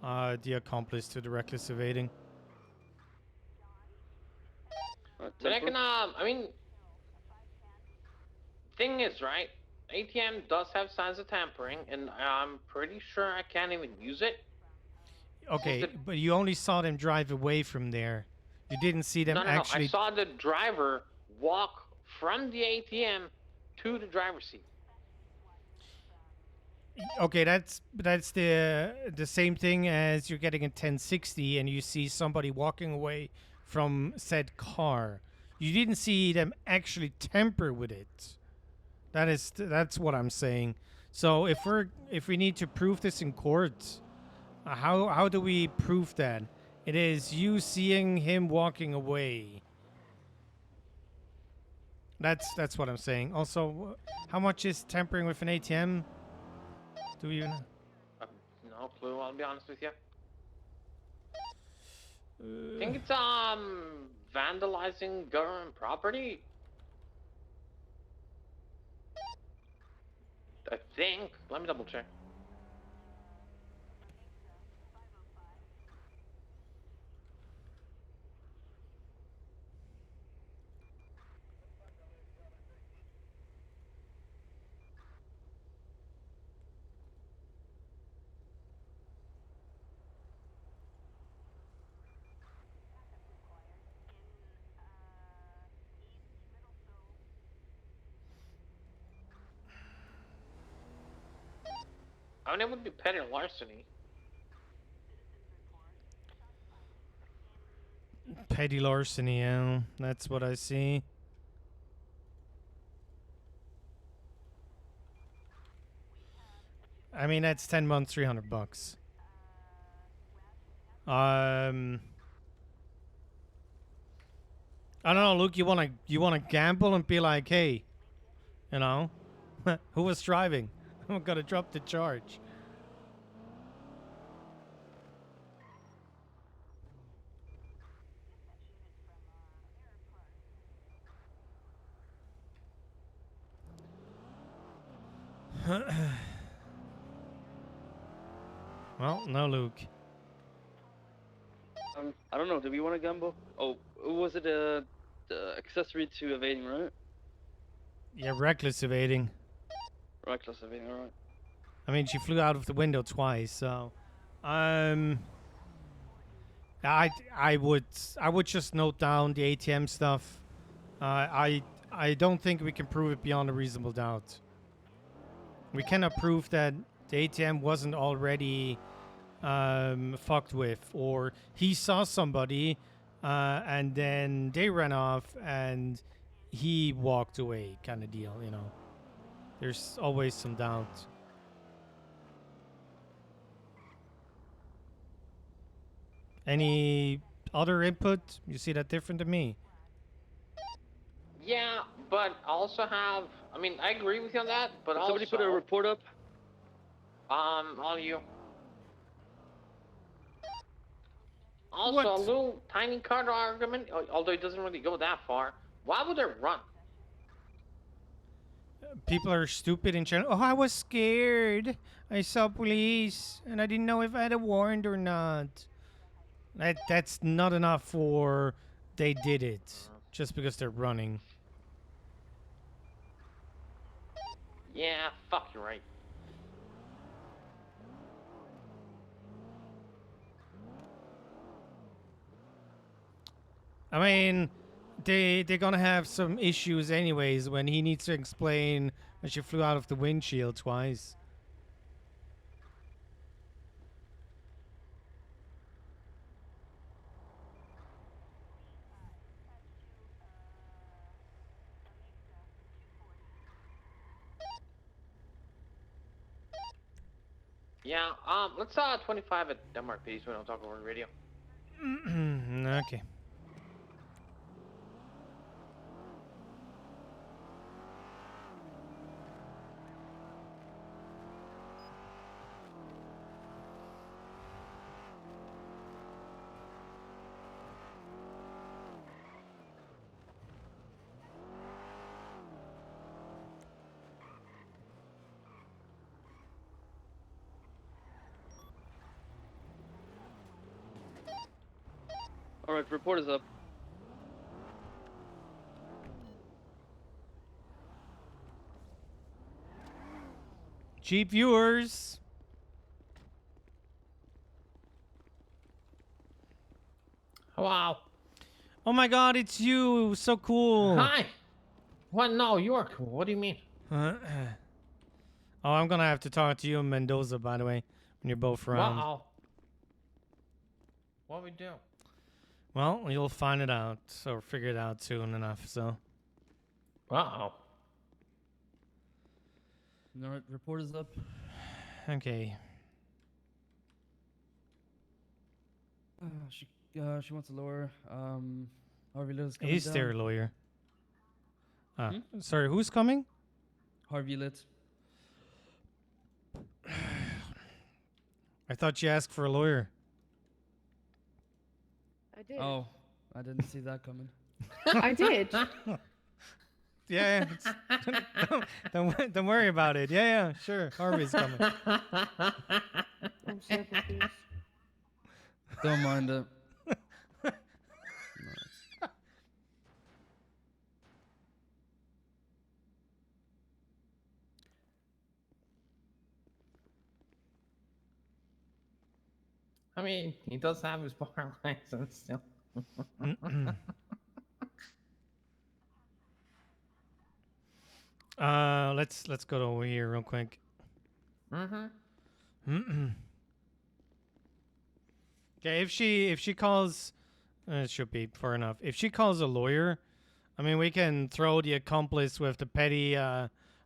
the accomplice to the reckless evading. But I mean, thing is, right? ATM does have signs of tampering, and I'm pretty sure I can't even use it. Okay, but you only saw them drive away from there. You didn't see them No, actually. I saw the driver walk from the ATM to the driver's seat. Okay, that's the same thing as you're getting a 1060 and you see somebody walking away from said car. You didn't see them actually tamper with it. That's what I'm saying. So if we need to prove this in court, how do we prove that? It is you seeing him walking away. That's what I'm saying. Also, how much is tampering with an ATM? Do you know? No clue, I'll be honest with you. I think it's vandalizing government property. I think. Let me double check. I mean, it would be petty larceny. Petty larceny, yeah. That's what I see. I mean, that's 10 months, $300. I don't know, Luke. You wanna gamble and be like, hey, you know, who was driving? I'm gonna drop the charge. Well, no, Luke. I don't know. Do we want to gamble? Oh, was it a accessory to evading, right? Yeah, reckless evading. Reckless evading, all right. I mean, she flew out of the window twice, so, I would just note down the ATM stuff. I don't think we can prove it beyond a reasonable doubt. We cannot prove that the ATM wasn't already fucked with, or he saw somebody and then they ran off and he walked away, kind of deal. You know, there's always some doubt. Any other input? You see that different to me? Yeah, but I also have. I mean, I agree with you on that, but also. Somebody put a report up. All you. Also, What? a little tiny card argument, although it doesn't really go that far. Why would they run? People are stupid in general. Oh, I was scared. I saw police and I didn't know if I had a warrant or not. That's not enough for they did it just because they're running. Yeah, fuck, you're right. I mean, they're gonna have some issues anyways when he needs to explain that she flew out of the windshield twice. Yeah, let's 25 at Denmark, please. We don't talk over the radio. Okay. All right, report is up. Cheap viewers. Wow. Oh my god, it's you. So cool. Hi. What? No, you are cool. What do you mean? Oh, I'm gonna have to talk to you in Mendoza, by the way, when you're both around. Wow. What we do? Well, you'll find it out, or figure it out soon enough, so. Uh-oh. All right, report is up. Okay. She wants a lawyer. Harvey Litt is coming Is down. there a lawyer? Sorry, who's coming? Harvey Litt. I thought you asked for a lawyer. I did. Oh, I didn't see that coming. I did. Yeah, don't worry about it. Yeah, sure. Harvey's coming. I'm so confused. Don't mind it. I mean, he does have his bar license still. Let's go over here real quick. Okay, if she calls, it should be far enough. If she calls a lawyer, I mean, we can throw the accomplice with the petty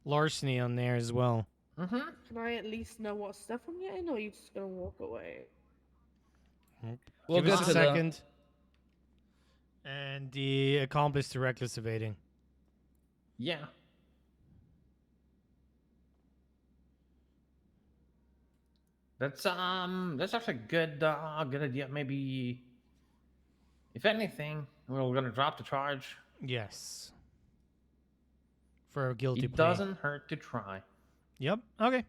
larceny on there as well. Can I at least know what stuff I'm getting, or are you just gonna walk away? We'll Give us get a to that. second. And the accomplice to reckless evading. Yeah. That's actually a good idea. Maybe, if anything, we're gonna drop the charge. Yes. For a guilty It plea. doesn't hurt to try. Yep. Okay.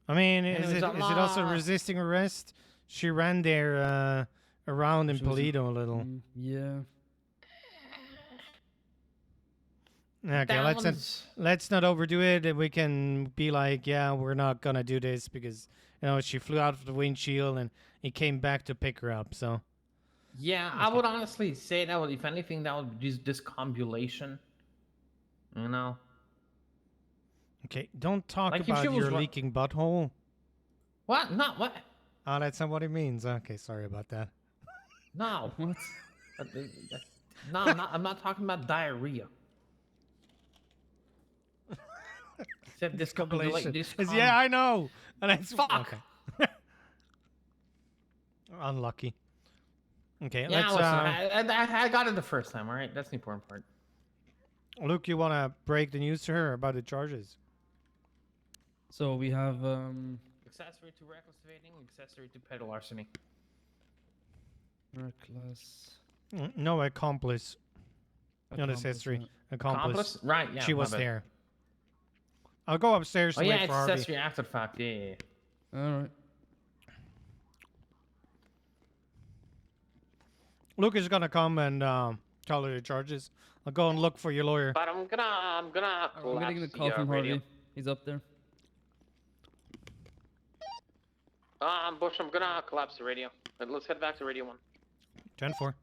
I mean, is Anyways, it also Allah. resisting arrest? She ran there around in She was in- Polito a little. Yeah. Okay, That one's- let's not overdo it. And we can be like, yeah, we're not gonna do this because she flew out of the windshield and he came back to pick her up. So Yeah, I would honestly say that would, if anything, that would be discombulation. You know. okay, don't talk Like if about she was your ru- leaking butthole. What? Not what? Oh, that's not what it means. Okay, sorry about that. No. What? No, I'm not talking about diarrhea. Said Discombulation. discombulation. Yeah, I know. And that's Fuck. okay. Unlucky. Okay, Yeah, let's. listen, I got it the first time. All right, that's the important part. Luke, you want to break the news to her about the charges? So we have Accessory to reckless evading, accessory to petty larceny. reckless. No, accomplice. Not Accomplice, accessory. yeah. Accomplice. Right, yeah, She my was bad. there. I'll go upstairs Oh to yeah, wait it's for Harvey. accessory after the fact. Yeah. All right. Luke is gonna come and call her the charges. I'll go and look for your lawyer. But I'm gonna I'm getting the call from radio. Harvey. He's up there. Bush, I'm gonna collapse the radio. Let's head back to radio 1. 10-4.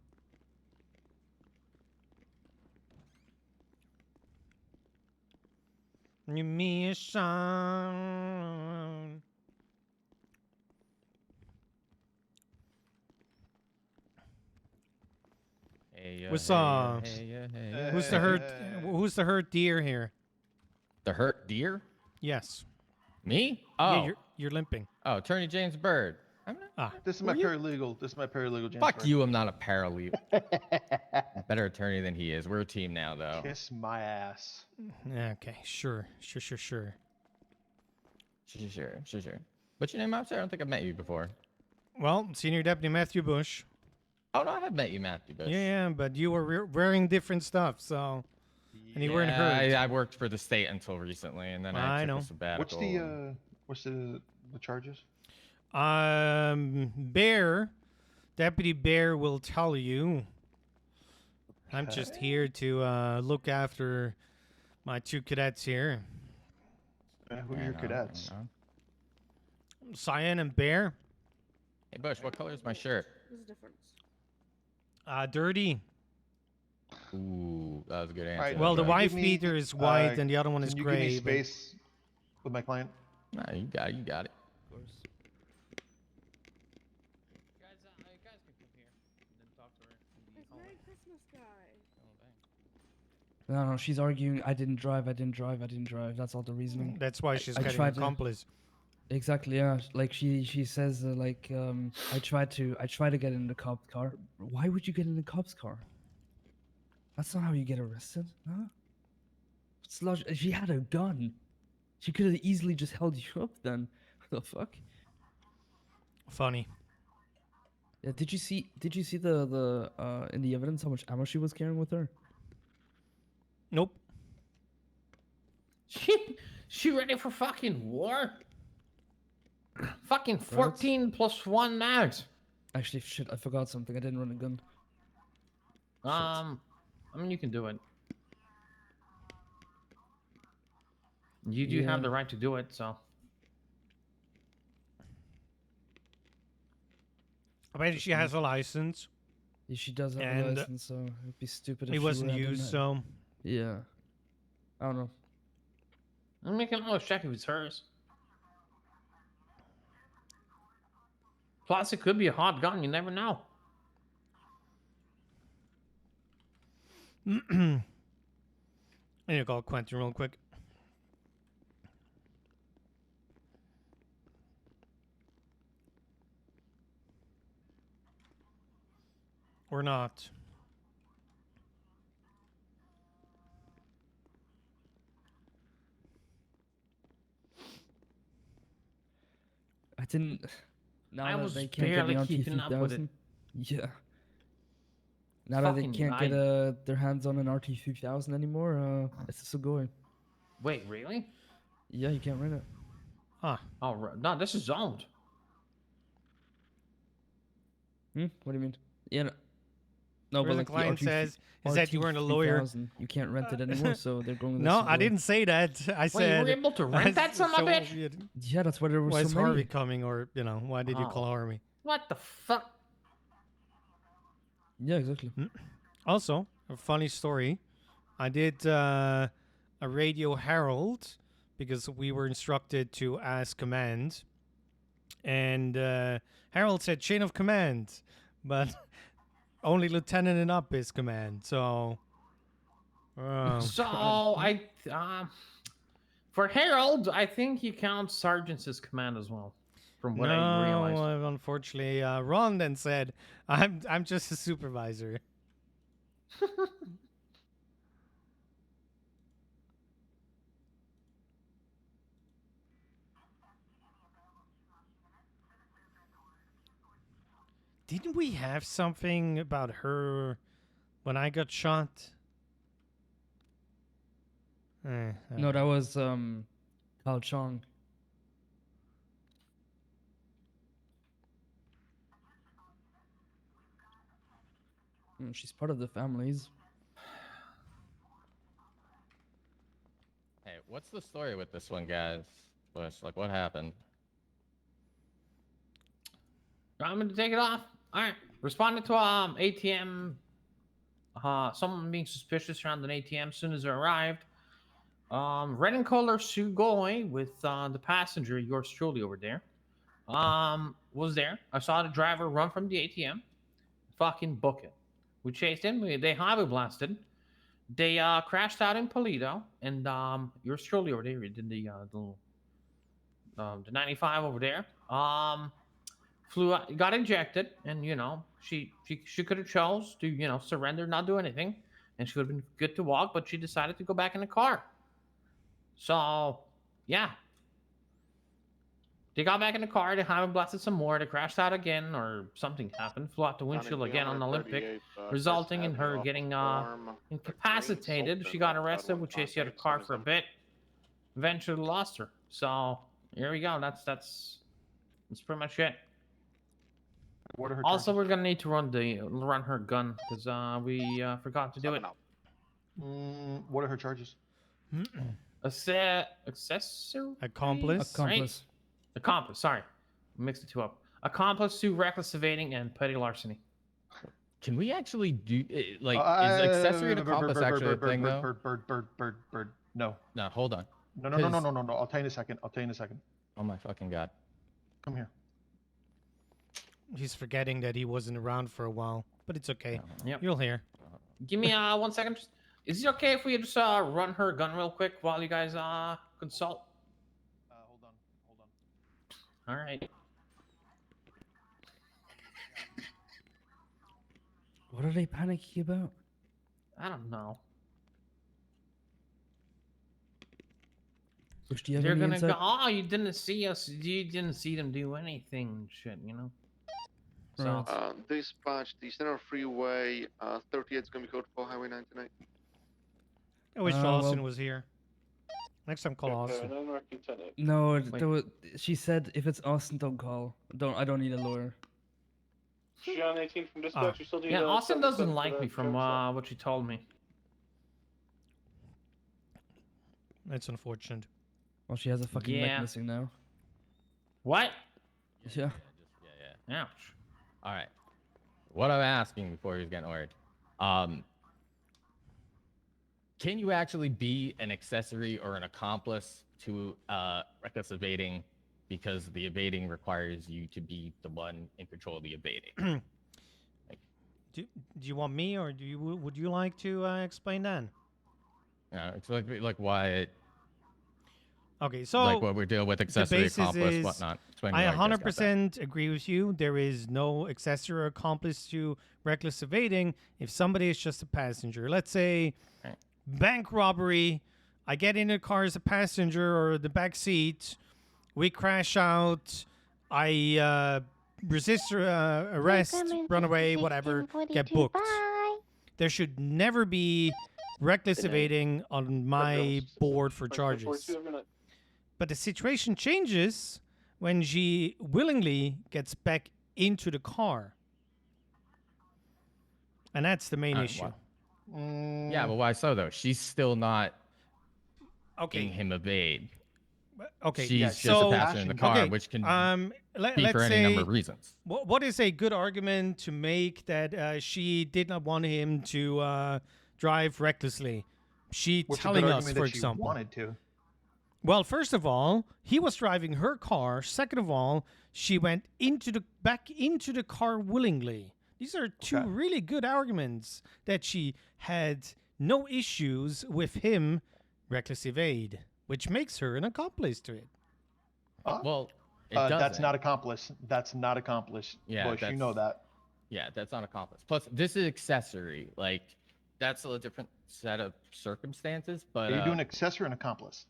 Give me a song. Hey, What's hey, up? hey. Who's the hurt? Who's the hurt deer here? The hurt deer? Yes. Me? Yeah, Oh. you're limping. Oh, Attorney James Bird. This is my paralegal. This is my paralegal, James. Fuck Bird. you, I'm not a paralegal. Better attorney than he is. We're a team now, though. Kiss my ass. Okay, sure. Sure. What's your name, officer? I don't think I've met you before. Well, Senior Deputy Matthew Bush. Oh, no, I have met you, Matthew Bush. Yeah, but you were wearing different stuff, so. And you weren't hurt. I worked for the state until recently, and then I took know. a sabbatical. What's the charges? Bear, Deputy Bear will tell you. I'm just here to look after my two cadets here. Who are your cadets? Cyan and Bear. Hey, Bush, what color is my shirt? There's a difference. Dirty. Ooh, that was a good answer. Alright, Well, the can you wife give me, beater is white and the other one is can you gray. Give me space with my client. Nah, you got it. Of course. Guys can come here and then talk to her. It's Merry Christmas, guy. No, she's arguing. I didn't drive. That's all the reasoning. That's why she's I getting tried an to- accomplice. Exactly, yeah. Like she says like I tried to get in the cop's car. Why would you get in the cop's car? That's not how you get arrested, huh? She had a gun. She could have easily just held you up then. What the fuck? Funny. Yeah, did you see the in the evidence how much ammo she was carrying with her? Nope. She ready for fucking war? Fucking 14 plus 1 mags. Actually, shit, I forgot something. I didn't run a gun. I mean, you can do it. You do have Yeah. the right to do it, so. I bet she has a license. Yeah, she does have a And, license, so it'd be stupid if it she wasn't ran in used, that. so. Yeah. I don't know. I'm making always check if it's hers. Plus, it could be a hot gun. You never know. I need to call Quentin real quick. Or not. I didn't. Now I that was they can't get barely the keeping up with it. RT3000. Yeah. Now that they Fucking can't get their hands on an RT3000 anymore, it's just a going. Wait, really? Yeah, you can't rent it. Huh. Oh, no, this is zoned. What do you mean? Yeah. No, Where but the like client the says is that you weren't a lawyer. RT3000, you can't rent it anymore, so they're going. With No, this I didn't say that. I said. you were able to rent that son of a bitch? Yeah, that's why there was Why so is many. Harvey coming, or why did you Oh. call Harvey? What the fuck? Yeah, exactly. Also, a funny story. I did a radio herald because we were instructed to ask command, and Harold said chain of command, but only lieutenant and up is command. So, So for Harold, I think you count sergeants as command as well, from what I realized. No, unfortunately, Ron then said, "I'm just a supervisor." Didn't we have something about her when I got shot? No, that was Cao Chong. She's part of the families. Hey, what's the story with this one, guys? Bush, like, what happened? I'm gonna take it off. All right. Responded to ATM. Someone being suspicious around an ATM as soon as it arrived. Red and color Sugoi with the passenger, yours truly over there. Was there. I saw the driver run from the ATM. Fucking book it. We chased him. They highway blasted. They crashed out in Polito, and yours truly over there. We did the 95 over there. Flew out, got ejected, and she could have chose to surrender, not do anything, and she would have been good to walk, but she decided to go back in the car. So yeah, they got back in the car. They highway blasted some more. They crashed out again, or something happened. Flew out the windshield again on Olympic, resulting in her getting incapacitated. She got arrested. We chased the other car for a bit. Eventually lost her. So here we go. That's pretty much it. What are her Also, we're gonna need to run her gun because we forgot to do it. What are her charges? Accessory? Accomplice. Right? Accomplice. Sorry, mixed the two up. Accomplice to reckless evading and petty larceny. Can we actually do like is accessory to accomplice actually a thing though? Bird. No. No, hold on. No. I'll tell you in a second. Oh my fucking god. Come here. He's forgetting that he wasn't around for a while, but it's okay. Yep. You'll hear. Give me 1 second. Is it okay if we just run her gun real quick while you guys consult? Hold on. All right. What are they panicking about? I don't know. Bush, do you have They're any gonna insight? go. Oh, you didn't see us. You didn't see them do anything, and shit. You know. So. Right. Dispatch, the Center Freeway 38 is going to be code for Highway 99. I wish well- Austin was here. Next time, call Austin. No, she said if it's Austin, don't call. I don't need a lawyer. John 18 from dispatch, you still need Yeah, a Austin 77 doesn't for like that me from traffic what she told me. That's unfortunate. Well, she has a fucking leg Yeah. missing now. What? Yeah. Yeah. Ouch. All right. What I'm asking before he was getting worried, can you actually be an accessory or an accomplice to reckless evading, because the evading requires you to be the one in control of the evading? Do you want me, or would you like to explain that? Yeah, it's like why it. Okay, so like what we're dealing with, accessory, the basis accomplice, is, whatnot. Explain I why you guys got that. 100% agree with you. There is no accessory or accomplice to reckless evading if somebody is just a passenger. Let's say bank robbery. I get in a car as a passenger or the back seat. We crash out. I resist arrest, run away, whatever, get booked. There should never be reckless evading on my board for charges. But the situation changes when she willingly gets back into the car. And that's the main issue. Yeah, but why so though? She's still not making him evade. Okay, She's just a passenger in the car, which can be for any number of reasons. What is a good argument to make that she did not want him to drive recklessly? She What's a telling good us, argument for that she example. wanted to? Well, first of all, he was driving her car. Second of all, she went back into the car willingly. These are two really good arguments that she had no issues with him reckless evade, which makes her an accomplice to it. Well, that's not accomplice. That's not accomplice. Yeah, Bush, you know that. Yeah, that's not accomplice. Plus, this is accessory. Like, that's a different set of circumstances. But Are you doing accessory and accomplice?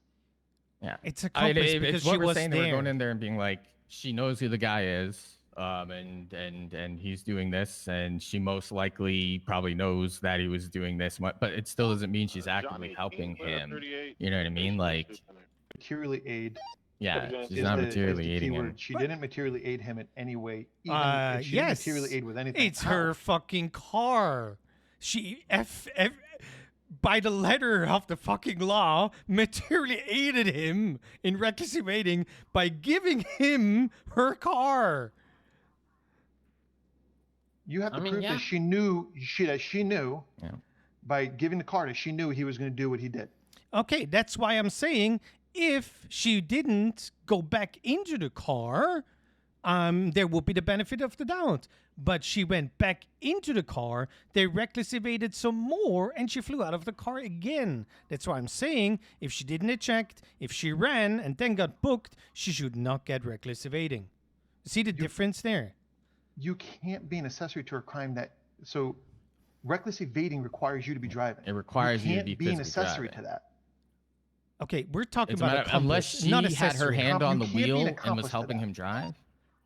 Yeah, it's accomplice because it's what she we're was saying there. That we're going in there and being like, she knows who the guy is, and he's doing this, and she most likely probably knows that he was doing this, but it still doesn't mean she's actively helping him. You know what I mean? Like, materially aid. Yeah, she's not materially aiding him. She didn't materially aid him in any way. Even if she yes, didn't materially aid with anything. It's her fucking car. She by the letter of the fucking law, materially aided him in reckless evading by giving him her car. You have to prove that she knew by giving the car that she knew he was going to do what he did. Okay, that's why I'm saying if she didn't go back into the car, there will be the benefit of the doubt. But she went back into the car, they reckless evaded some more, and she flew out of the car again. That's why I'm saying if she didn't eject, if she ran and then got booked, she should not get reckless evading. See the difference there? You can't be an accessory to a crime so reckless evading requires you to be driving. It requires you to be an accessory to that. Okay, we're talking It's about matter, unless accomplice, she not had her accessory. hand on the You can't be wheel an and was accomplice to helping that. him drive.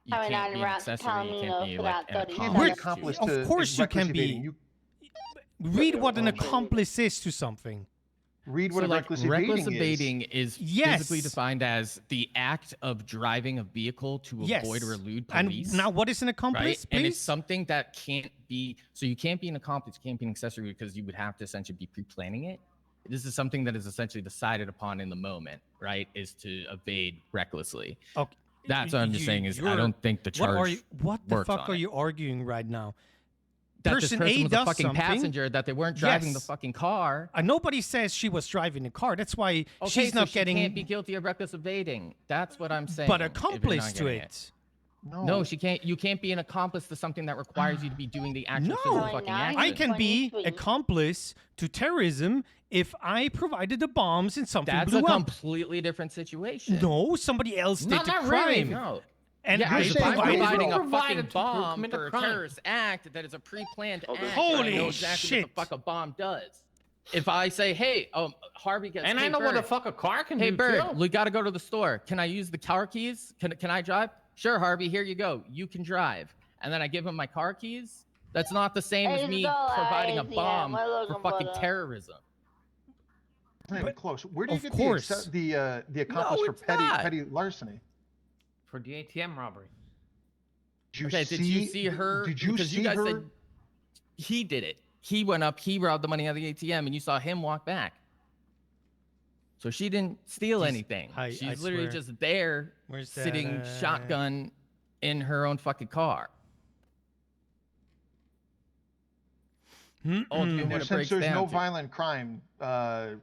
You Sorry, can't not be an around to accessory. tell You me can't no be for like that an 30 We're accomplice. accomplice Of to course you reckless can be. evading. Read what an accomplice is to something. Read So what like reckless evading is Yes. physically defined as the act of driving a vehicle to avoid or elude police. And now what is an accomplice, right? please? And it's something that can't be. So you can't be an accomplice, you can't be an accessory because you would have to essentially be pre-planning it. This is something that is essentially decided upon in the moment, right? Is to evade recklessly. Okay. That's what I'm just saying is I don't think the charge What the works fuck on are it. you arguing right now? That this person A was a does fucking something. passenger, that they weren't driving the Yes. fucking car. Nobody says she was driving the car. That's why Okay, she's so not she getting. can't be guilty of reckless evading. That's what I'm saying. But if you're accomplice not to getting it. No, she can't. You can't be an accomplice to something that requires you to be doing the actual physical No, fucking action. I can be accomplice to terrorism if I provided the bombs and something That's blew a up. completely different situation. No, somebody else did No, the not crime. really. No. And yeah, I if I'm provided- providing a provided fucking to bomb commit a for a crime. terrorist act that is a pre-planned act, Holy I know exactly shit. what the fuck a bomb does. If I say, hey, Harvey gets, And hey, I know what the Bird, fuck a car can hey, do Bird, too. we gotta go to the store. Can I use the car keys? Can I drive? Sure, Harvey, here you go. You can drive. And then I give him my car keys. That's not the same as me providing a bomb for fucking terrorism. It's not even close. Where do you Of get course. the accomplice for it's not. petty larceny? For the ATM robbery. Did you see her? Did you because see you guys her? said he did it. He went up, he robbed the money out of the ATM, and you saw him walk back. So she didn't steal anything. She's literally swear. just there, Where's sitting that, shotgun in her own fucking car. Oh, dude, when it Since breaks there's down no to- violent crime, we're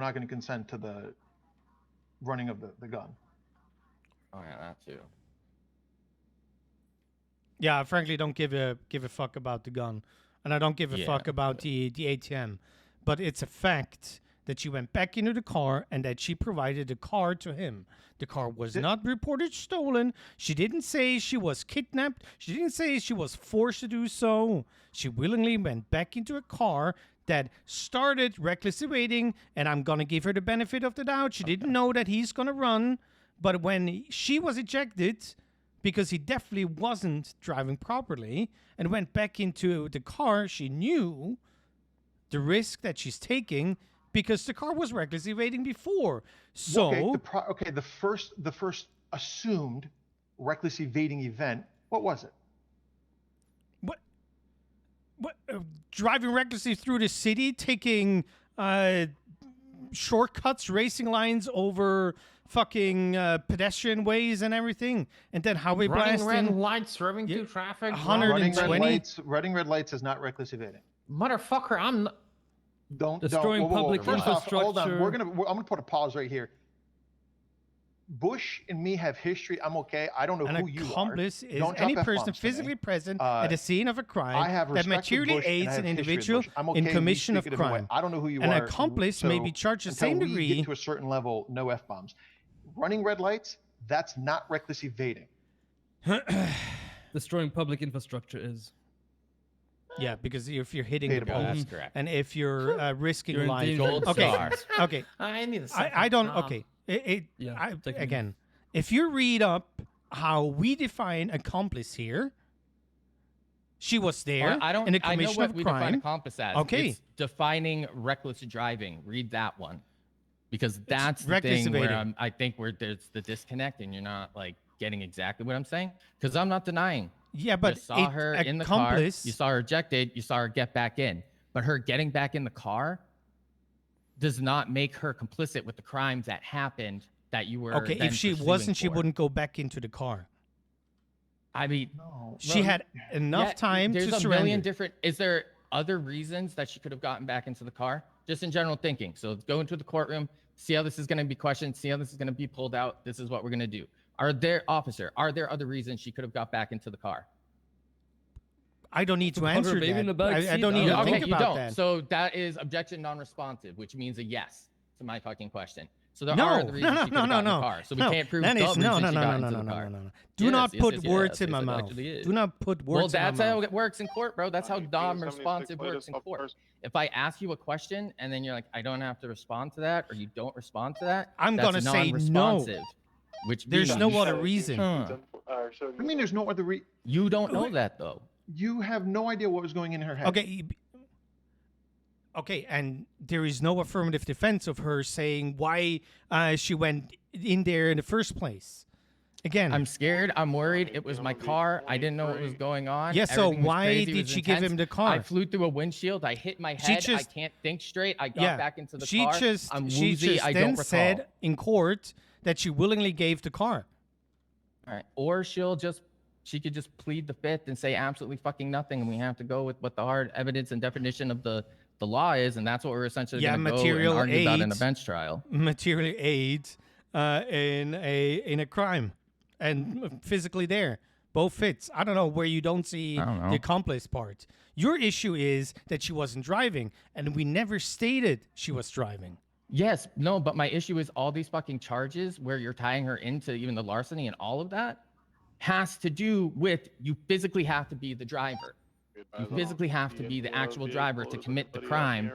not going to consent to the running of the gun. Oh yeah, that too. Yeah, I frankly don't give a fuck about the gun, and I don't give a Yeah, fuck about the ATM. But it's a fact that she went back into the car and that she provided the car to him. The car was not reported stolen. She didn't say she was kidnapped. She didn't say she was forced to do so. She willingly went back into a car that started reckless evading, and I'm gonna give her the benefit of the doubt. She didn't know that he's gonna run, but when she was ejected, because he definitely wasn't driving properly, and went back into the car, she knew the risk that she's taking because the car was reckless evading before. So the first assumed reckless evading event. What was it? What driving recklessly through the city, taking shortcuts, racing lines over fucking pedestrian ways and everything, and then highway Running blasting. red lights, swerving through traffic. 120. Running red lights is not reckless evading. Motherfucker, I'm not... Destroying whoa, whoa, whoa. public First off, hold on. infrastructure. I'm gonna put a pause right here. Bush and me have history. I'm okay. I don't know An who you are. accomplice is Don't any drop person F-bombs to me. physically present at the scene of a crime I have that respect for materially Bush and I aids have an history with individual Bush. I'm in okay, we commission of speak a different way. crime. I don't know who you An are. accomplice may be charged the until same we degree. get to a certain level, no F-bombs. Running red lights, that's not reckless evading. Destroying public infrastructure is. Yeah, because if you're hitting Data the points. post, That's correct. and if you're risking You're life, endangering okay, stars. okay. I need a I second. don't. Okay, Yeah, take it again, if you read up how we define accomplice here, she was there I don't. in the I know commission what of we define crime. accomplice as. Okay. It's defining reckless driving. Read that one, because that's the reckless thing where evading. I think where there's the disconnect, and you're not like getting exactly what I'm saying. Because I'm not denying. Yeah, but you saw her in the car. accomplice. You saw her ejected. You saw her get back in. But her getting back in the car does not make her complicit with the crimes that happened that you were. Okay, then if she pursuing wasn't, she for. wouldn't go back into the car. I mean, She had enough time there's to a surrender. million different. Is there other reasons that she could have gotten back into the car? Just in general thinking. So go into the courtroom, see how this is going to be questioned, see how this is going to be pulled out. This is what we're going to do. Are there other reasons she could have got back into the car? I don't need to Put her answer baby in the that. back I seat, don't need though. to Okay, think you about don't. that. So that is objection non-responsive, which means a yes to my fucking question. So there No, are other reasons no, she could no, have no, gotten in no. the car. So we No, can't prove that the is- reason no, she no, got no, into no, the no, car. no, no. Do Yes, not yes, put yes, words yes, in my yes, it mouth. actually is. Do not put words Well, in that's my how mouth. it works in court, bro. That's how 76 non-responsive works latest in up court. first. If I ask you a question and then you're like, I don't have to respond to that, or you don't respond to that, I'm that's gonna say no. non-responsive, which There's means, no other reason. Huh. I mean, there's no other You don't know that though. You have no idea what was going in her head. Okay, and there is no affirmative defense of her saying why she went in there in the first place. Again, I'm scared. I'm worried. It was my car. I didn't know what was going on. Yeah, so Everything was why crazy. It did was she give intense. him the car? I flew through a windshield. I hit my She head. I just- can't think straight. I got yeah, back into the she car. just I'm she woozy. just I then don't recall. said in court that she willingly gave the car. All right. Or she could just plead the fifth and say absolutely fucking nothing, and we have to go with what the hard evidence and definition of the law is, and that's what we're essentially going to go and material argue about in a aids- bench trial. Materially aids in a crime and physically there. Both fits. I don't know where you don't see I don't know. the accomplice part. Your issue is that she wasn't driving, and we never stated she was driving. Yes, no, but my issue is all these fucking charges where you're tying her into even the larceny and all of that has to do with you physically have to be the driver. You physically have to be the actual driver to commit the crime,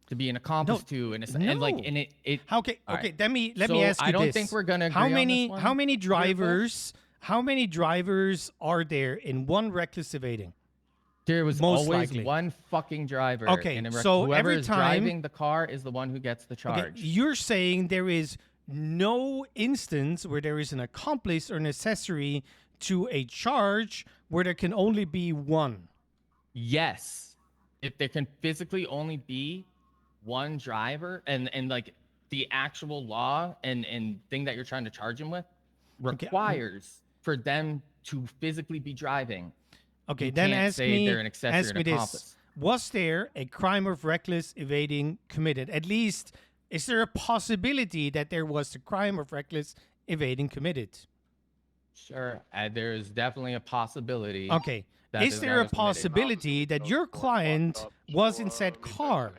to be an accomplice to, and like, and it. Okay, all okay. right. Let me So ask you I don't this. think we're gonna agree how on many this one. how many Three of us? drivers how many drivers are there in one reckless evading? There was Most always likely. one fucking driver. Okay, and so whoever every is time- driving the car is the one who gets the charge. Okay, you're saying there is no instance where there is an accomplice or an accessory to a charge where there can only be one. Yes, if there can physically only be one driver, and like the actual law and thing that you're trying to charge him with requires for them to physically be driving. Okay, You then can't ask say me, they're an accessory ask and me accomplice. this. Was there a crime of reckless evading committed? At least, is there a possibility that there was a crime of reckless evading committed? Sure, there is definitely a possibility. Okay. that Is this there guy a was committed. possibility that your client was in said car?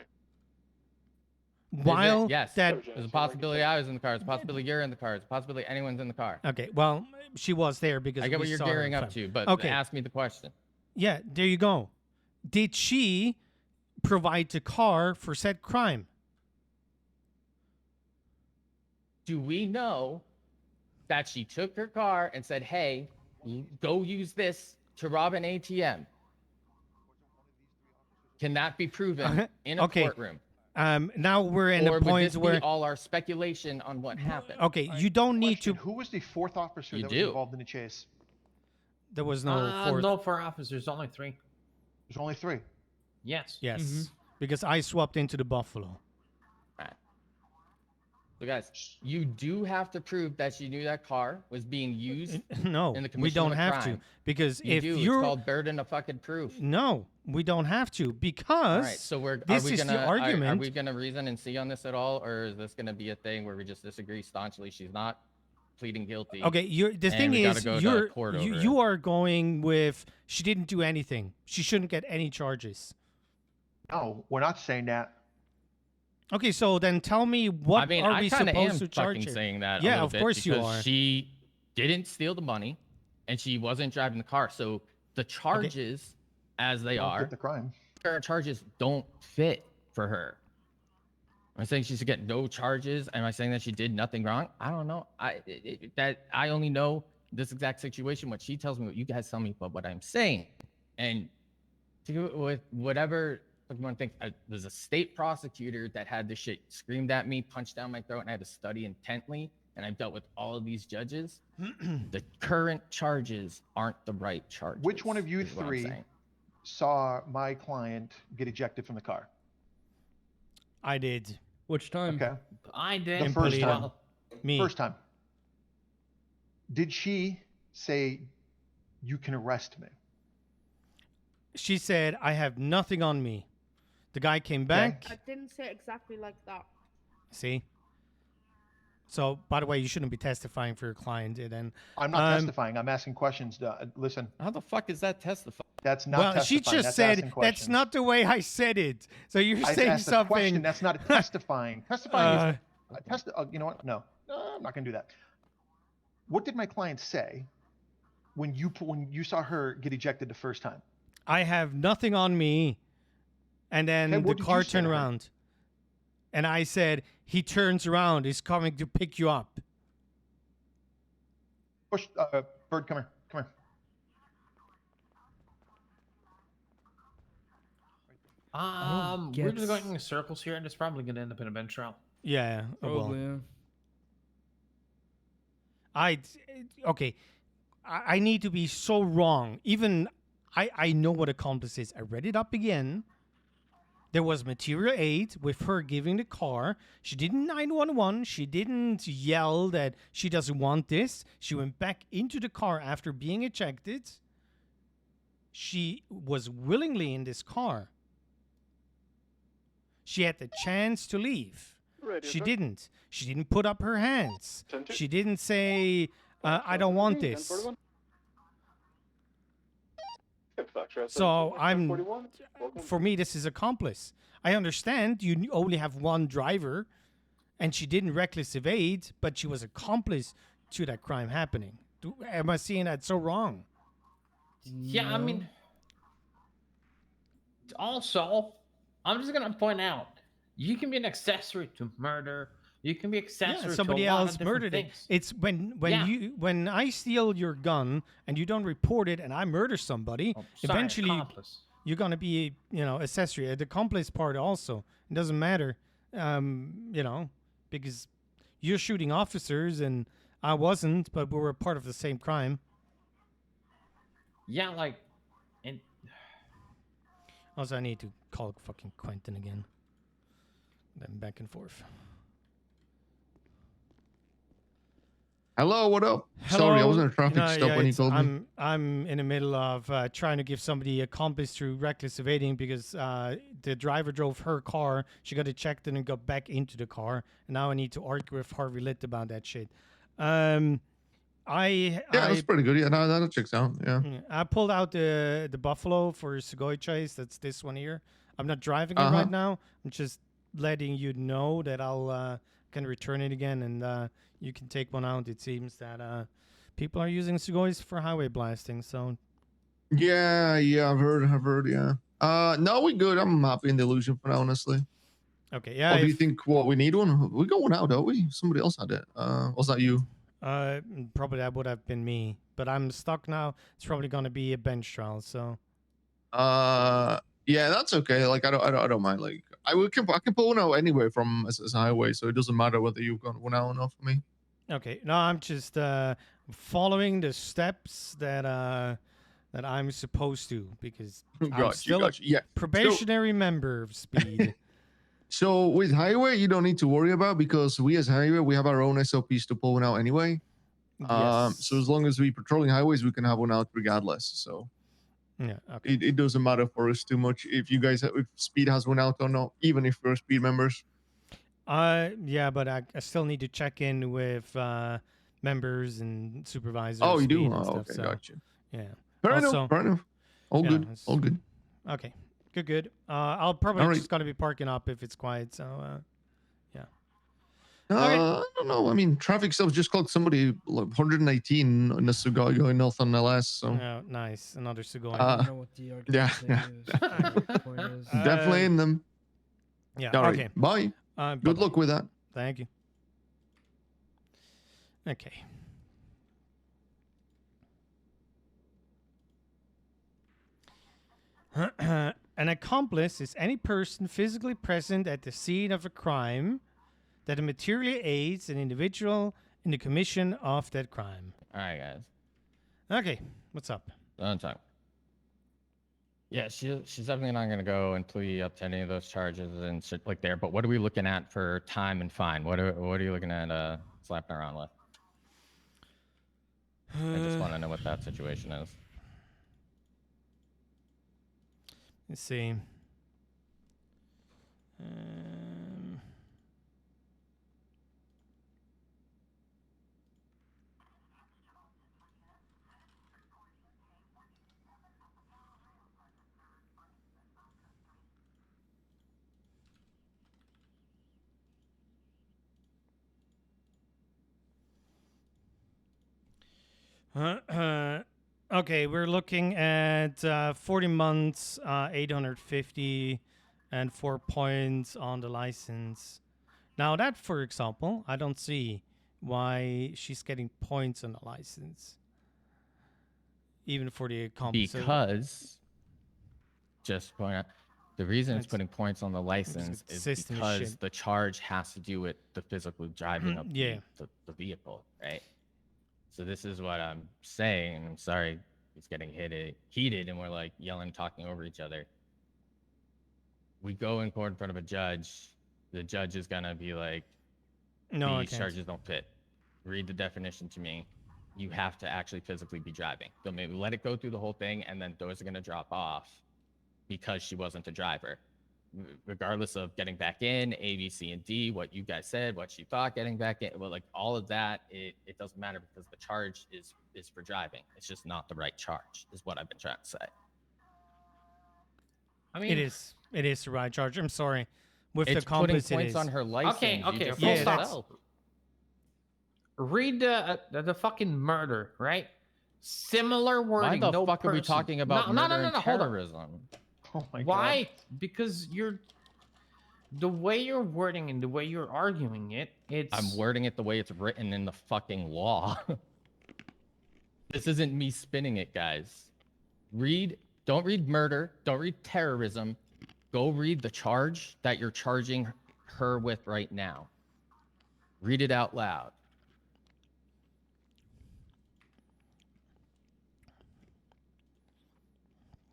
There's While yes, that there's a possibility I was in the car. There's a possibility you're in the car. There's a possibility anyone's in the car. Okay, well, she was there because I get we what you're saw her gearing in up front. to, but okay. ask me the question. Yeah, there you go. Did she provide the car for said crime? Do we know that she took her car and said, "Hey, go use this to rob an ATM"? Can that be proven in a Okay. courtroom? Now we're in Or a would point this where be all our speculation on what happened? okay, you don't need to. Who was the fourth officer You that do. was involved in the chase? There was no fourth. No 4 officers, only 3. There's only 3. Yes. Yes, because I swapped into the Buffalo. So guys, you do have to prove that she knew that car was being used. No, in the we commission don't of a have to crime. because You if do. you're It's called burden of fucking proof. no, we don't have to because All right, so this are we is gonna the argument. Are we gonna reason and see on this at all, or is this gonna be a thing where we just disagree staunchly? She's not pleading guilty. Okay, the and thing we gotta is, go to you're court you, over you it. are going with she didn't do anything. She shouldn't get any charges. No, we're not saying that. Okay, so then tell me what I mean, are I we kind of am supposed to charge fucking her? saying that. a Yeah, little of bit course you because are. She didn't steal the money, and she wasn't driving the car. So the charges, as they Don't are, fit the crime. current charges don't fit for her. Am I saying she should get no charges? Am I saying that she did nothing wrong? I don't know. I only know this exact situation. What she tells me, what you guys tell me, but what I'm saying, and to go with whatever you want to think. There's a state prosecutor that had this shit screamed at me, punched down my throat, and I had to study intently. And I've dealt with all of these judges. The current charges aren't the right charges. Which one of you is what I'm 3 saying. saw my client get ejected from the car? I did. Which time? Okay. I did. The first time. Well, Me. First time. Did she say, "You can arrest me"? She said, "I have nothing on me." The guy came back. I didn't say it exactly like that. See. So, by the way, you shouldn't be testifying for your client. Then I'm not testifying. I'm asking questions. Listen. How the fuck is that testifying? That's not well, testifying. she just That's said asking that's questions. not the way I said it. So you're I saying asked a something. question. That's not testifying. Testifying is you know what? No, I'm not gonna do that. What did my client say when you saw her get ejected the first time? I have nothing on me. And then Okay, the what did you car say turned to her? around. And I said, he turns around. He's coming to pick you up. Push, Bird, come here. Come here. we're just going in circles here, and it's probably going to end up in a bench trial. Yeah. Probably, well, yeah. Okay. I need to be so wrong. Even I know what accomplice is. I read it up again. There was material aid with her giving the car. She didn't 911. She didn't yell that she doesn't want this. She went back into the car after being ejected. She was willingly in this car. She had the chance to leave. She didn't. She didn't put up her hands. She didn't say, I don't want this. So for me, this is accomplice. I understand you only have one driver and she didn't reckless evade, but she was accomplice to that crime happening. Am I seeing that so wrong? Yeah, I mean, also, I'm just gonna point out, you can be an accessory to murder. You can be accessory Yeah, somebody to a lot else of different murdered things. it. It's when Yeah. when I steal your gun and you don't report it and I murder somebody, Sorry, eventually accomplice. you're gonna be accessory, the accomplice part also. It doesn't matter, because you're shooting officers and I wasn't, but we were part of the same crime. Yeah, like, and Also, I need to call fucking Quentin again. Then back and forth. Hello, what up? Hello? Sorry, I was in a traffic No, stop yeah, when you it's- called me. I'm in the middle of trying to give somebody accomplice through reckless evading because the driver drove her car. She got ejected and got back into the car. And now I need to argue with Harvey Litt about that shit. Yeah, that's pretty good. Yeah, no, that checks out. Yeah. I pulled out the Buffalo for Sugoi Chase. That's this one here. I'm not driving it right now. I'm just letting you know that I'll can return it again and you can take one out. It seems that people are using Sugois for highway blasting. So Yeah, I've heard, yeah. No, we good. I'm happy in the illusion for now, honestly. okay, yeah. Oh, do you think what we need one? We got one out, don't we? Somebody else had it. Was that you? Probably that would have been me, but I'm stuck now. It's probably gonna be a bench trial. So Yeah, that's okay. Like I don't mind. Like I can pull one out anyway from as a highway, so it doesn't matter whether you've got one out or not for me. okay, no, I'm just following the steps that I'm supposed to because I'm Gotcha, still gotcha. Yeah. probationary member of Speed. So with highway, you don't need to worry about because we as highway we have our own SOPs to pull one out anyway. Yes. So as long as we patrolling highways, we can have one out regardless. So Yeah. Okay. it doesn't matter for us too much if you guys if Speed has one out or not, even if we're Speed members. Yeah, but I still need to check in with members and supervisors. Oh, you Speed do? and Oh, stuff, okay, so, gotcha. Yeah. Fair Also, enough. Fair enough. All yeah, good. it's- All good. Okay. Good. I'll probably All right. just gonna be parking up if it's quiet. So yeah. I don't know. I mean, traffic stops just caught somebody like 118 in the Sugoi going north on LS. So Oh, nice. Another Sugoi. I don't know what the yeah, argument is. definitely in them. Yeah. All right. Okay. Bye. Good luck with that. Thank you. Okay. An accomplice is any person physically present at the scene of a crime that materially aids an individual in the commission of that crime. All right, guys. Okay, what's up? Don't talk. Yeah, she's definitely not gonna go and plea up to any of those charges and shit like there. But what are we looking at for time and fine? What are you looking at slapping around with? I just want to know what that situation is. Let's see. Okay, we're looking at 40 months, 850, and 4 points on the license. Now that, for example, I don't see why she's getting points on the license, even for the accomplice. Because, just point out, the reason it's putting points on the license is system because shit. the charge has to do with the physical driving of Yeah. the vehicle, right? So this is what I'm saying. I'm sorry, it's getting heated, and we're like yelling, talking over each other. We go in court in front of a judge. The judge is gonna be like, No, I these can't. charges don't fit. Read the definition to me. You have to actually physically be driving. They'll maybe let it go through the whole thing, and then those are gonna drop off because she wasn't a driver. Regardless of getting back in, A, B, C, and D, what you guys said, what she thought getting back in, well, like all of that, it doesn't matter because the charge is for driving. It's just not the right charge, is what I've been trying to say. I mean, it is the right charge. I'm sorry, with the It's putting compass it points is. on her license. Okay, You okay, just full said stop. yourself. Read the fucking murder, right? Similar Why wording. the no fuck are we person. talking about no, murder no, no, and no, hold on. terrorism? Oh my Why? god. Because the way you're wording and the way you're arguing it, it's I'm wording it the way it's written in the fucking law. This isn't me spinning it, guys. Don't read murder, don't read terrorism. Go read the charge that you're charging her with right now. Read it out loud.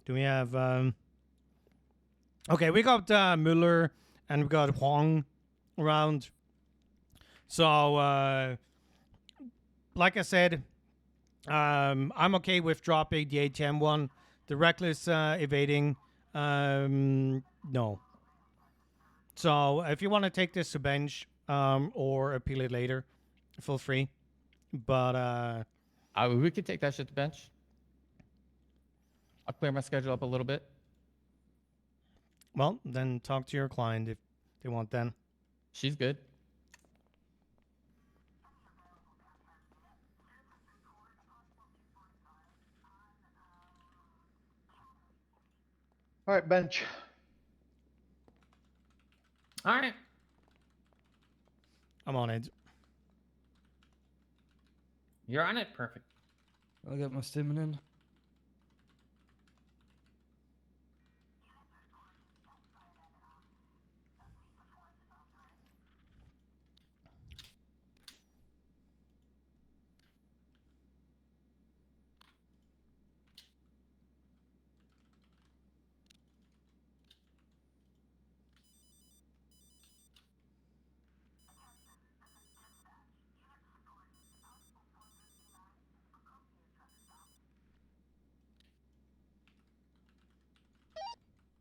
Do we have okay, we got Mueller and we got Huang around. So like I said, I'm okay with dropping the ATM one. The reckless evading, no. So if you want to take this to bench or appeal it later, feel free. But We could take that shit to bench. I'll clear my schedule up a little bit. well, then talk to your client if they want then. She's good. All right, bench. all right. I'm on it. You're on it. Perfect. I'll get my stimming in.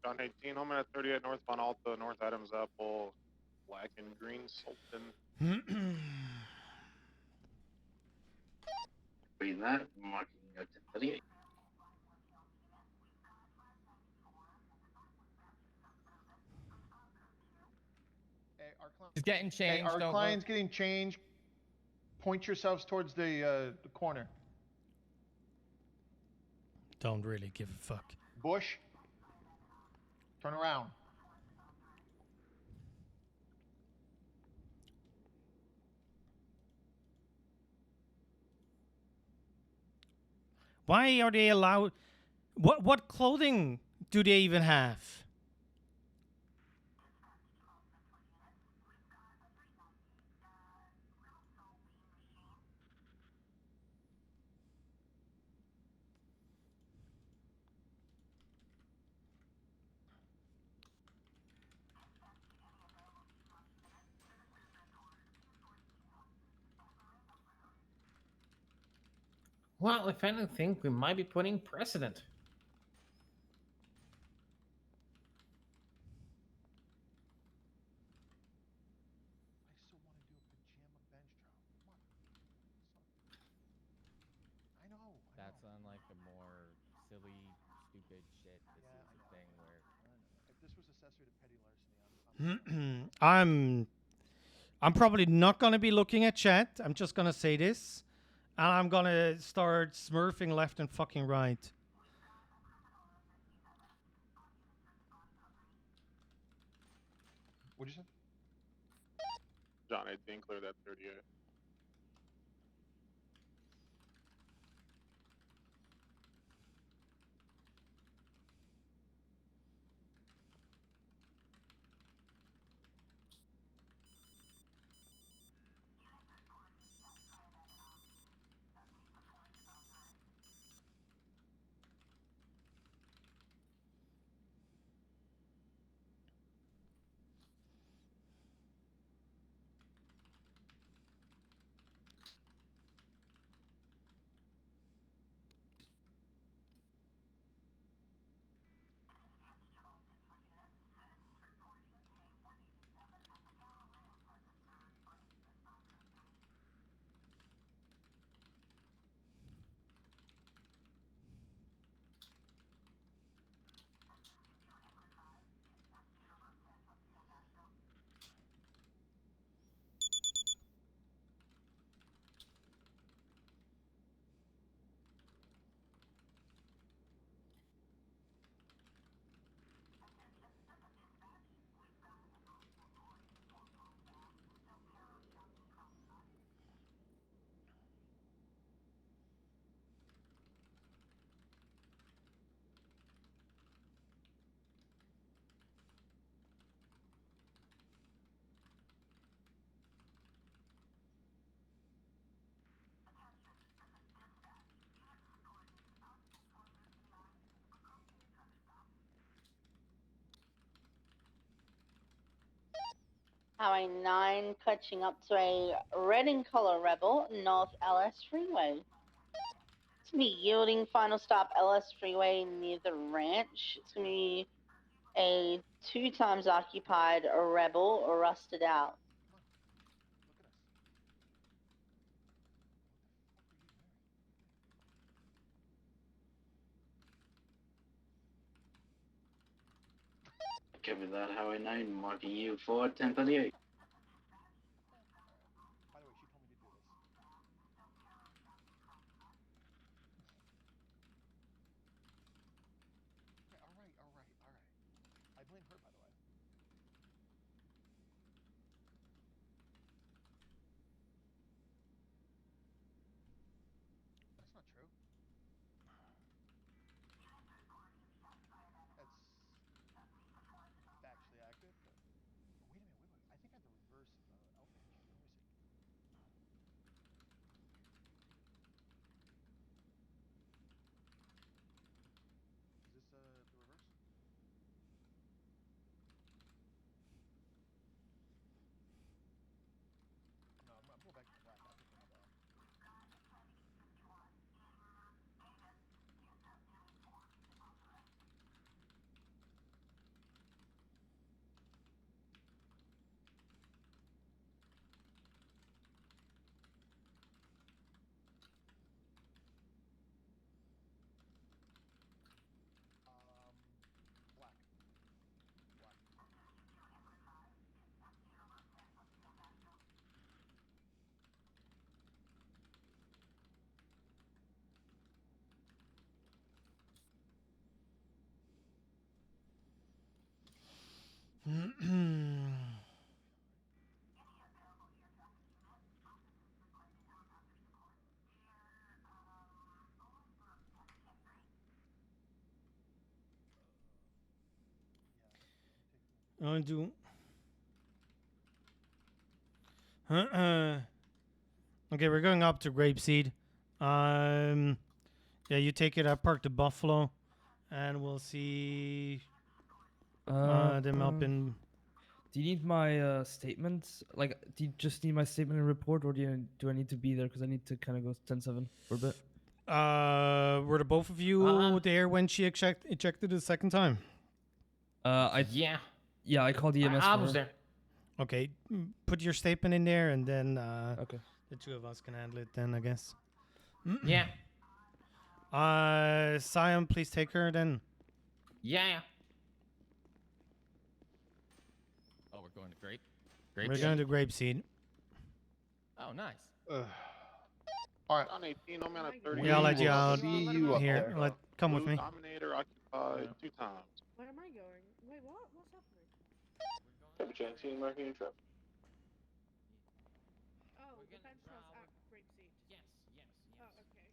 John 18, home at 38 northbound Alta, North Adams Apple, black and green Sultan. Reading that, marking out to 38. He's getting changed. Hey, our don't client's look. getting changed. Point yourselves towards the corner. Don't really give a fuck. Bush. Turn around. Why are they allowed? What clothing do they even have? Well, if anything, we might be putting precedent. That's on like the more silly, stupid shit. This is a thing where If this was accessory to petty larceny, I'm probably not gonna be looking at chat. I'm just gonna say this, and I'm gonna start smurfing left and fucking right. What'd you say? John 18, clear that 38. Highway 9 catching up to a red in color Rebel, North LS Freeway. It's going to be yielding final stop LS Freeway near the ranch. It's going to be a 2 times occupied Rebel rusted out. Copy that, Highway 9, marking you for 1038. By the way, she told me to do this. Okay, all right. I blame her, by the way. That's not true. That's factually accurate, but wait a minute. I think I had the reverse outrage. Let me see. Is this the reverse? No, I'm going back to the black. I think I have that. Black. Black. I want to do. Okay, we're going up to Grapeseed. Yeah, you take it. I park the Buffalo, and we'll see them up in. Do you need my statement? Like, do you just need my statement and report, or do I need to be there? Because I need to kind of go 10-7 for a bit. Were the both of you there when she ejected the second time? Yeah, I called EMS. I for was her. there. Okay, put your statement in there, and then Okay. the two of us can handle it. Then I guess. Yeah. Sion, please take her then. Yeah. Oh, we're going to Grape? We're going to Grapeseed. Oh, nice. All right. On 18, I'm at 30. Yeah, I'll let you out. See you up Here, there. come with Blue me. Dominator occupied 2 times. Where am I going? Wait, what? What's happening? Copy, Chancey, marking your trip. Oh, the fence house at Grapeseed. Yes. Oh, okay.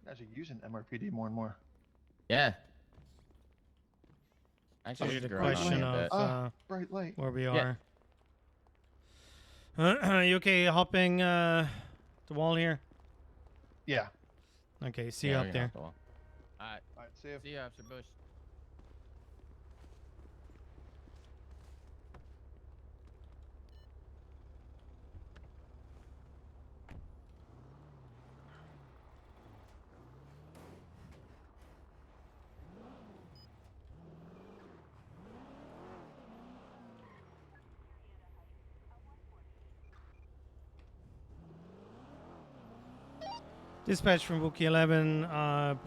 You guys are using MRPD more and more. Yeah. Actually, Just it's a growing on question me a bit. of bright light. where we Yeah. are. You okay hopping the wall here? Yeah. Okay, see you Yeah, up we can there. hop the wall. Alright. All right. See you. See you after Bush. Dispatch from Wookie 11,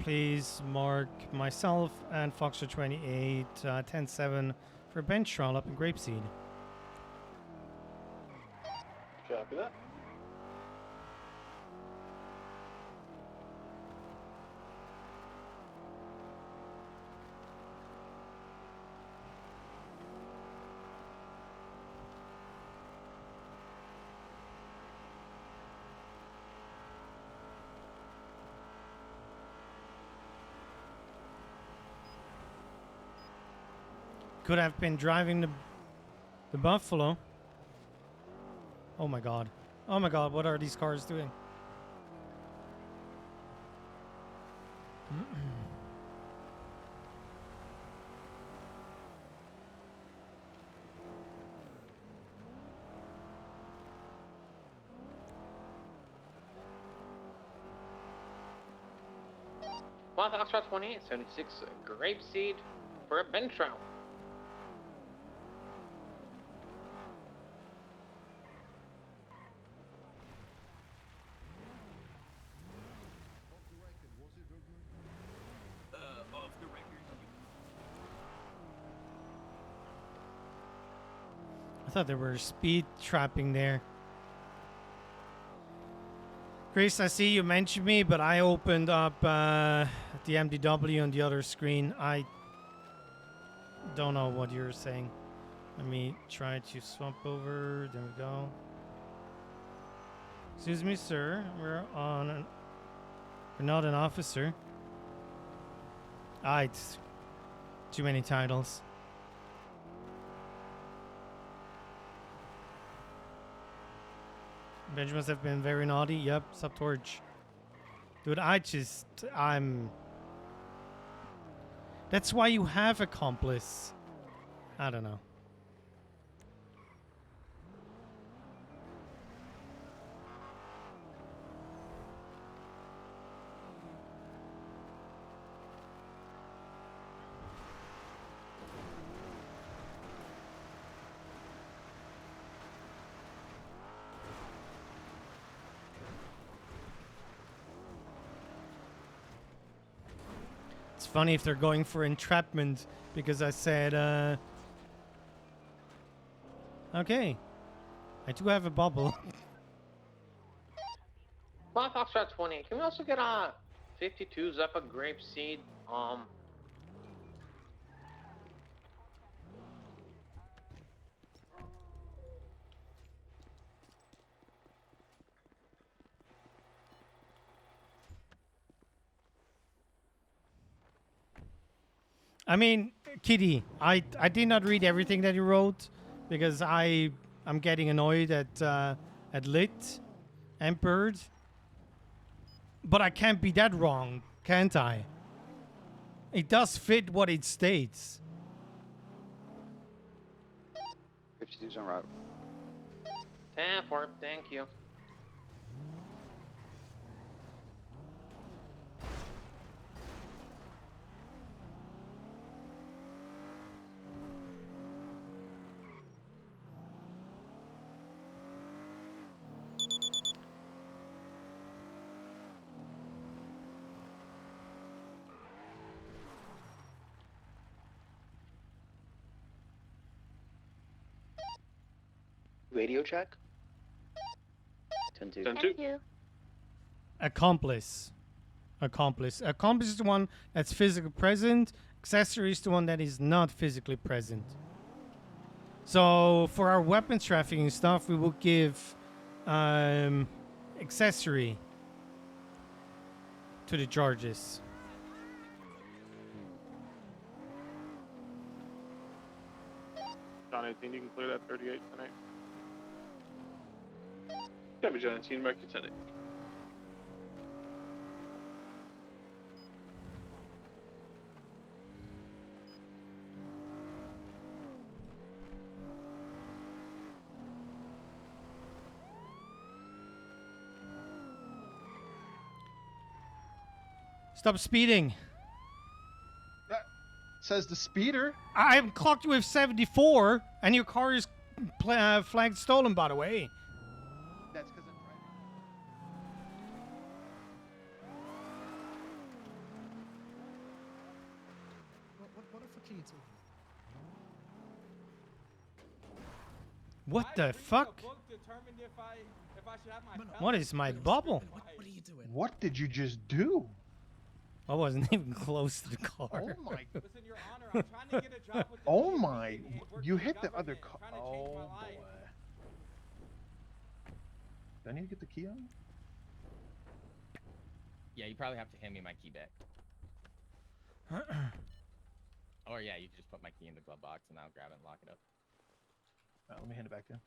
please mark myself and Foxtrot 28, 10-7 for bench trial up in Grapeseed. Copy that. Could have been driving the Buffalo. Oh my god. Oh my god, what are these cars doing? 1 Foxtrot 28, 76 grapeseed for a bench trout. I thought they were speed trapping there. Chris, I see you mentioned me, but I opened up the MDW on the other screen. I don't know what you're saying. Let me try to swap over. There we go. Excuse me, sir. We're not an officer. It's too many titles. Benjamins have been very naughty. Yep, subtorch. Dude, I'm... That's why you have accomplice. I don't know. It's funny if they're going for entrapment because I said, okay, I do have a bubble. 1 Foxtrot 28. Can we also get 52s up a grapeseed? I mean, Kitty, I did not read everything that you wrote because I'm getting annoyed at Lit and Bird. But I can't be that wrong, can't I? It does fit what it states. 52's en route. 10-4, thank you. Radio check. 10-2. 10-2. Accomplice. Accomplice is the one that's physically present. Accessory is the one that is not physically present. So for our weapons trafficking stuff, we will give accessory to the charges. John 18, you can clear that 38 tonight. Copy, John 18, mark lieutenant. Stop speeding. That says the speeder. I'm clocked with 74, and your car is flagged stolen, by the way. That's because I'm driving. What the fuck are you talking What the fuck? What is my bubble? What are you doing? What did you just do? I wasn't even close to the car. Oh my! Listen, Your Honor, I'm trying to get a job with the oh my! You hit the other car. Oh boy! Do I need to get the key on? Yeah, you probably have to hand me my key back. Or yeah, you can just put my key in the glove box and I'll grab it and lock it up. Let me hand it back to you.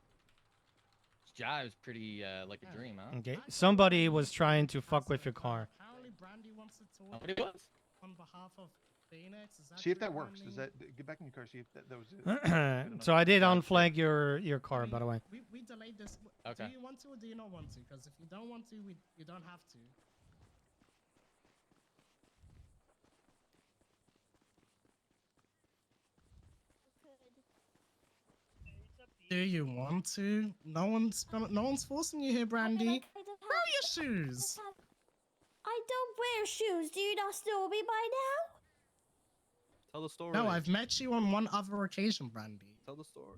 This job is pretty like a dream, huh? Okay, somebody was trying to fuck with your car. Apparently Brandy wants to talk Nobody was. on behalf of Phoenix. Is that See if that true, works. Brandy? Does that get back in your car? See if that was it. So I did unflag your car, by the way. We delayed this. Okay. Do you want to or do you not want to? Because if you don't want to, you don't have to. Do you want to? No one's forcing you here, Brandy. Where are your shoes? I don't wear shoes. Do you not know me by now? Tell the story. No, I've met you on one other occasion, Brandy. Tell the story.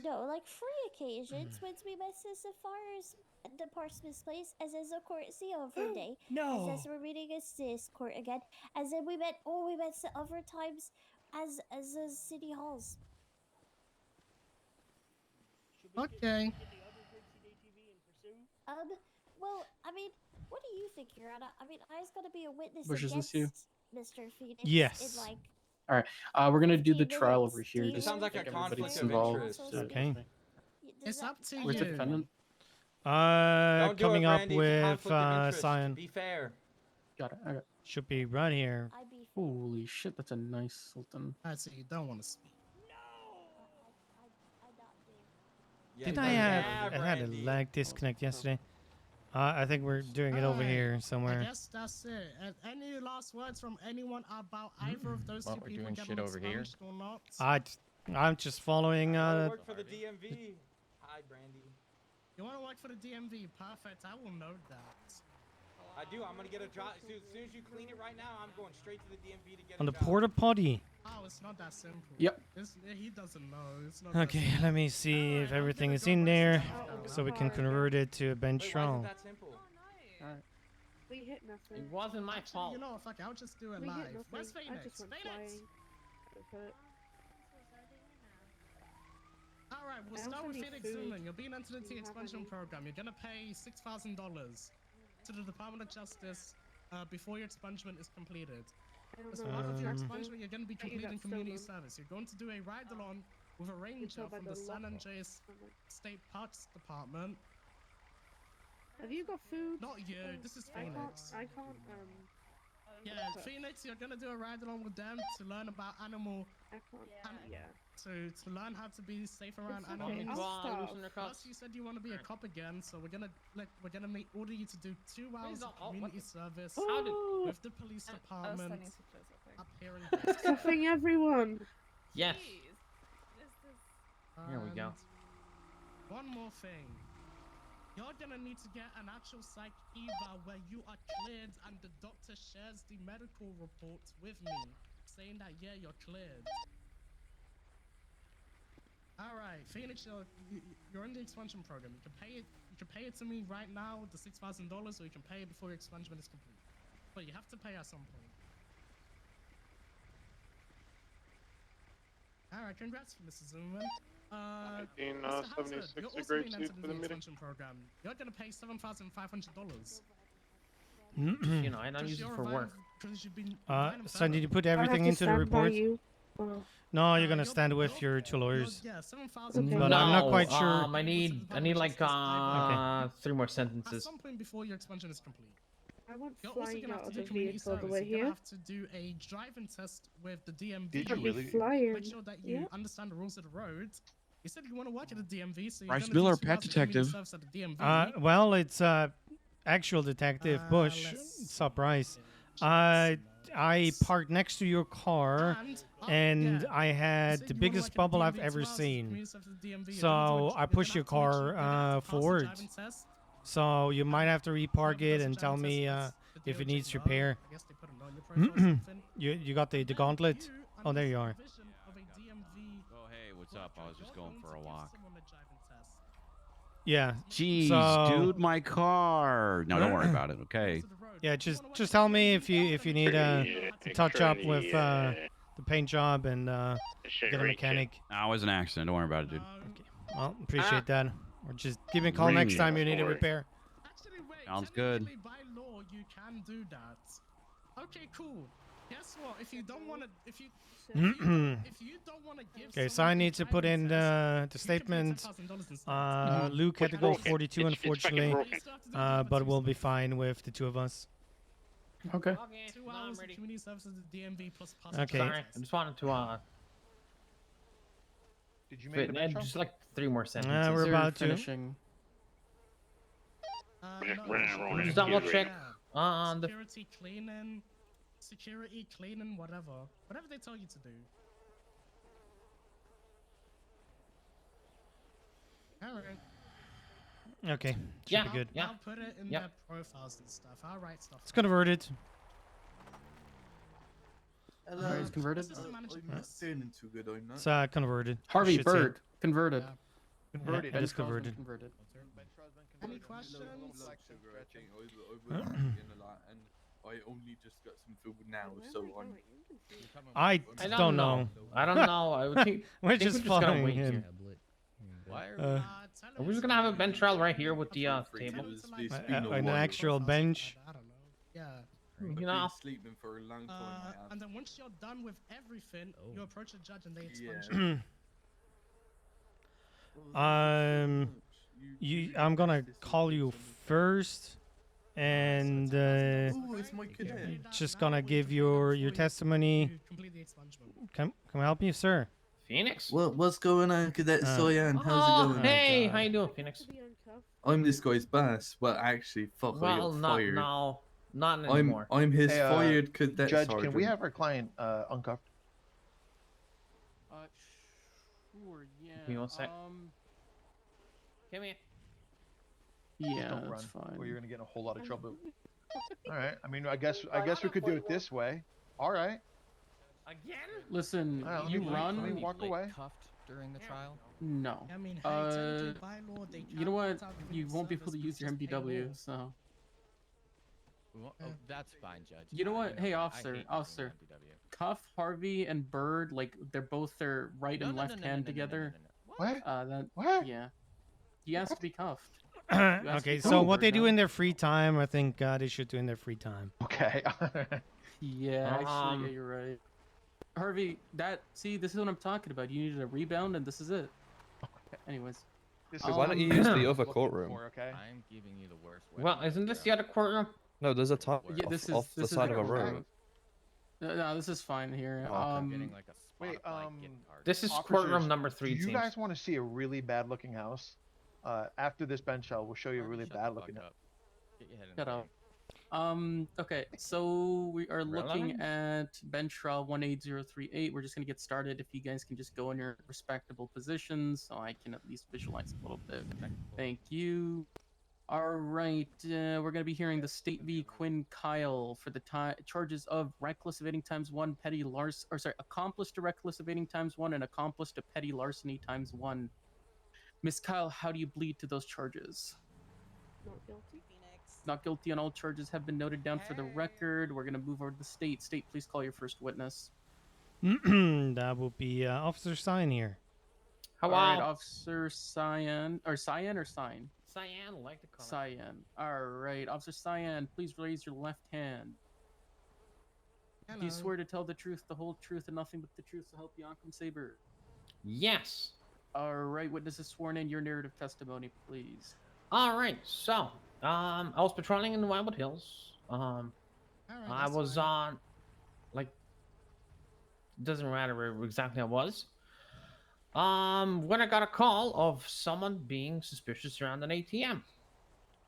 No, like 3 occasions when we met as far as the Parson's place, as a courtesy over day. No. As we're meeting as this court again. As then we met other times as a city halls. Okay. Well, I mean, what do you think, Your Honor? I mean, I was gonna be a witness Bush, is against this you? Mr. Phoenix. Yes. In like All right. We're gonna do the 15 trial minutes. over here. Do you Just sounds like like a everybody's conflict of involved. interest. Okay. It's up to Where's the you. defendant? Don't do Coming it, up Brandy. It's a with conflict of interest. Cyan. Be fair. Got it. Okay. Should be right here. Holy shit, that's a nice Sultan. I see. You don't want to speak. Yeah, Didn't you I better- have? Yeah, I had a Brandy. lag disconnect yesterday. I think we're doing it over Alright, here I somewhere. guess that's it. Any last words from anyone about either of those Well, two we're people doing getting shit over here. expunged or not? I'm just following. I work for the DMV. Hi, Brandy. You want to work for the DMV? Perfect. I will note that. I do. I'm gonna get a job. As soon as you clean it right now, I'm going straight to the DMV to get On a the job. porta potty. Oh, it's not that simple. Yep. He doesn't know. It's not that Okay, simple. let me see if everything is in there, so we can convert it to a bench Wait, why is trial. it that simple? We hit nothing. It wasn't my fault. You know what? Fuck, I'll just do it We hit live. nothing. Where's I Phoenix? just went Phoenix! flying. That's it. Alright, we'll I start also with need Phoenix food. Zimmerman. You're being entered into Do the you have expansion any? program. You're gonna pay $6,000 to the Department of Justice before your expungement is completed. I don't As know. part of your Um, expungement, you're going to be I think completing that's community stolen. service. You're going to do a ride-along with a ranger not by from the the San lock. Andreas State Parks Department. Have you got food? Not you. This is I can't. Phoenix. Yeah, Okay. Phoenix, you're gonna do a ride along with them to learn about animal. I can't. Yeah. To learn how to be safe around It's animals. okay, I'll start. Plus, you said you want to be a cop again, so we're gonna order you to do 2 hours of community service with the police department up here in It's cuffing everyone. Yes. Here we go. One more thing. You're gonna need to get an actual psych eval where you are cleared and the doctor shares the medical report with me, saying that yeah, you're cleared. Alright, Phoenix, you're in the expansion program. You can pay it to me right now, the $6,000, or you can pay it before your expungement is complete. But you have to pay at some point. Alright, congrats, Mrs. Zimmerman. Mr. Hansford, 1976, you're a also great being seat entered for into the the meeting. expansion program. You're gonna pay $7,500. You know, I don't use it for work. Because you've been Son, did you put I have everything to into the stand by report? you. Oh. No, you're gonna stand with your 2 lawyers. Yeah, 7,000. But I'm not quite sure. I need like 3 more At sentences. some point before your expansion is complete. I want You're also flying gonna out have of to the do community vehicle the service. way You're gonna here. have to do a driving test with the DMV. Did you I'd be really? flying. Make sure that you Yeah. understand the rules of the road. You said you want to work at the DMV, so you're Bryce gonna Miller, do 2 pet hours of community detective. service at the DMV. Well, it's actual detective Bush. Surprise. I parked next to your car, and I had the biggest bubble I've ever seen. So I pushed your car forward. So you might have to repark it and tell me if it needs repair. You got the gauntlet? Oh, there you are. Oh, hey, what's up? I was just going for a walk. Yeah. Jeez, so, dude, my car. No, don't worry about it. Okay. Yeah, just tell me if you need to touch up with the paint job and get a mechanic. No, it was an accident. Don't worry about it, dude. Well, appreciate that. Or just give me a call next time you need a repair. Sounds good. By law, you can do that. Okay, cool. Guess what? If you don't want to, if you don't want to give. Okay, so I need to put in the statement. Luke had to go 42, unfortunately, but we'll be fine with the 2 of us. Okay. 2 hours of community service at the DMV plus Okay. Sorry, I just wanted to Did you make fit, the bench just like 3 more sentences. We're about to. finishing. Just double check on the security cleaning, whatever they tell you to do. Alright. Okay, should Yeah, be good. yeah. I'll put it in Yep. their profiles and stuff. I'll write stuff. It's converted. Alright, it's converted. Assistant manager, I'm not yes. feeling too good. I'm not. It's converted. Harvey Should say. Bird converted. Converted. Yeah, it is Bench trial's been converted. converted. Any questions? Blood sugar, I think. I was eating a lot, and I only just got some food now, so I'm. I don't know. I don't know. I would think We're think just we're just gonna following wait him. here. Why Uh, Are we just gonna have a bench trial right here with the table? An actual bench. I don't know. Yeah. I've You know. been sleeping for a long time. I have. And then once you're done with everything, you approach the judge and they expunge Yeah. you. I'm gonna call you first, and Oh, it's my cadet. just gonna give your testimony. Complete the expungement. Can I help you, sir? Phoenix? What's going on, Cadet Soyan? How's it going? Hey, how you doing, Phoenix? I'm this guy's boss, but actually, fuck, I Well, got not fired. now. Not anymore. I'm his Hey, fired cadet Judge, sergeant. can we have our client uncuffed? Sure, yeah. Give me one sec. Come here. Yeah, Don't that's run, fine. or you're gonna get in a whole lot of trouble. All right. I mean, I guess we could do it this way. All right. Again? Listen, Well, you let me- run. let me walk away. Cuffed during the trial? No. I mean, hey, technically by law, they You know what? can't out giving You won't be able to service, use your it's just pay MBW, law. so. Oh, that's fine, Judge. You know what? Hey, I officer, hate officer. using MPW. Cuff Harvey and Bird, like they're both their right and left hand together. What? That. What? Yeah. He has to be cuffed. has to Okay, be so cuffed, what they Bird, do no? in their free time, I think they should do in their free time. Okay. Yeah, actually, yeah, you're right. Harvey, see, this is what I'm talking about. You needed a rebound, and this is it. Anyways. This Wait, why don't you use the other courtroom? Okay. I'm giving you the worst way. Well, isn't this the other courtroom? No, there's a top Yeah, this off is the this side is of a the room. No, this is fine here. Oh, okay. Getting like a Wait, This is officers, courtroom number 3. Do you teams. guys want to see a really bad looking house? After this bench trial, we'll show you a really bad looking house. Get your head in Shut the up. Okay, so we are looking Relevant? at bench trial 18038. We're just gonna get started. If you guys can just go in your respectable positions, so I can at least visualize a little bit. Thank you. All right, we're gonna be hearing the State v. Quinn Kyle for the charges of reckless evading ×1, petty larceny, or sorry, accomplice to reckless evading ×1, and accomplice to petty larceny ×1. Miss Kyle, how do you bleed to those charges? Not guilty. Not guilty on all charges have been noted down for the record. We're gonna move over to the state. State, please call your first witness. That will be Officer Stein here. All right, Officer Cyan, or Cyan or Sign? Cyan, like to call it. Cyan. All right, Officer Cyan, please raise your left hand. Do you Hello. swear to tell the truth, the whole truth, and nothing but the truth to help Yankum Saber? Yes. All right, witness is sworn in. Your narrative testimony, please. All right, so I was patrolling in the Wildwood Hills. I was on, like, doesn't matter where exactly I was. When I got a call of someone being suspicious around an ATM.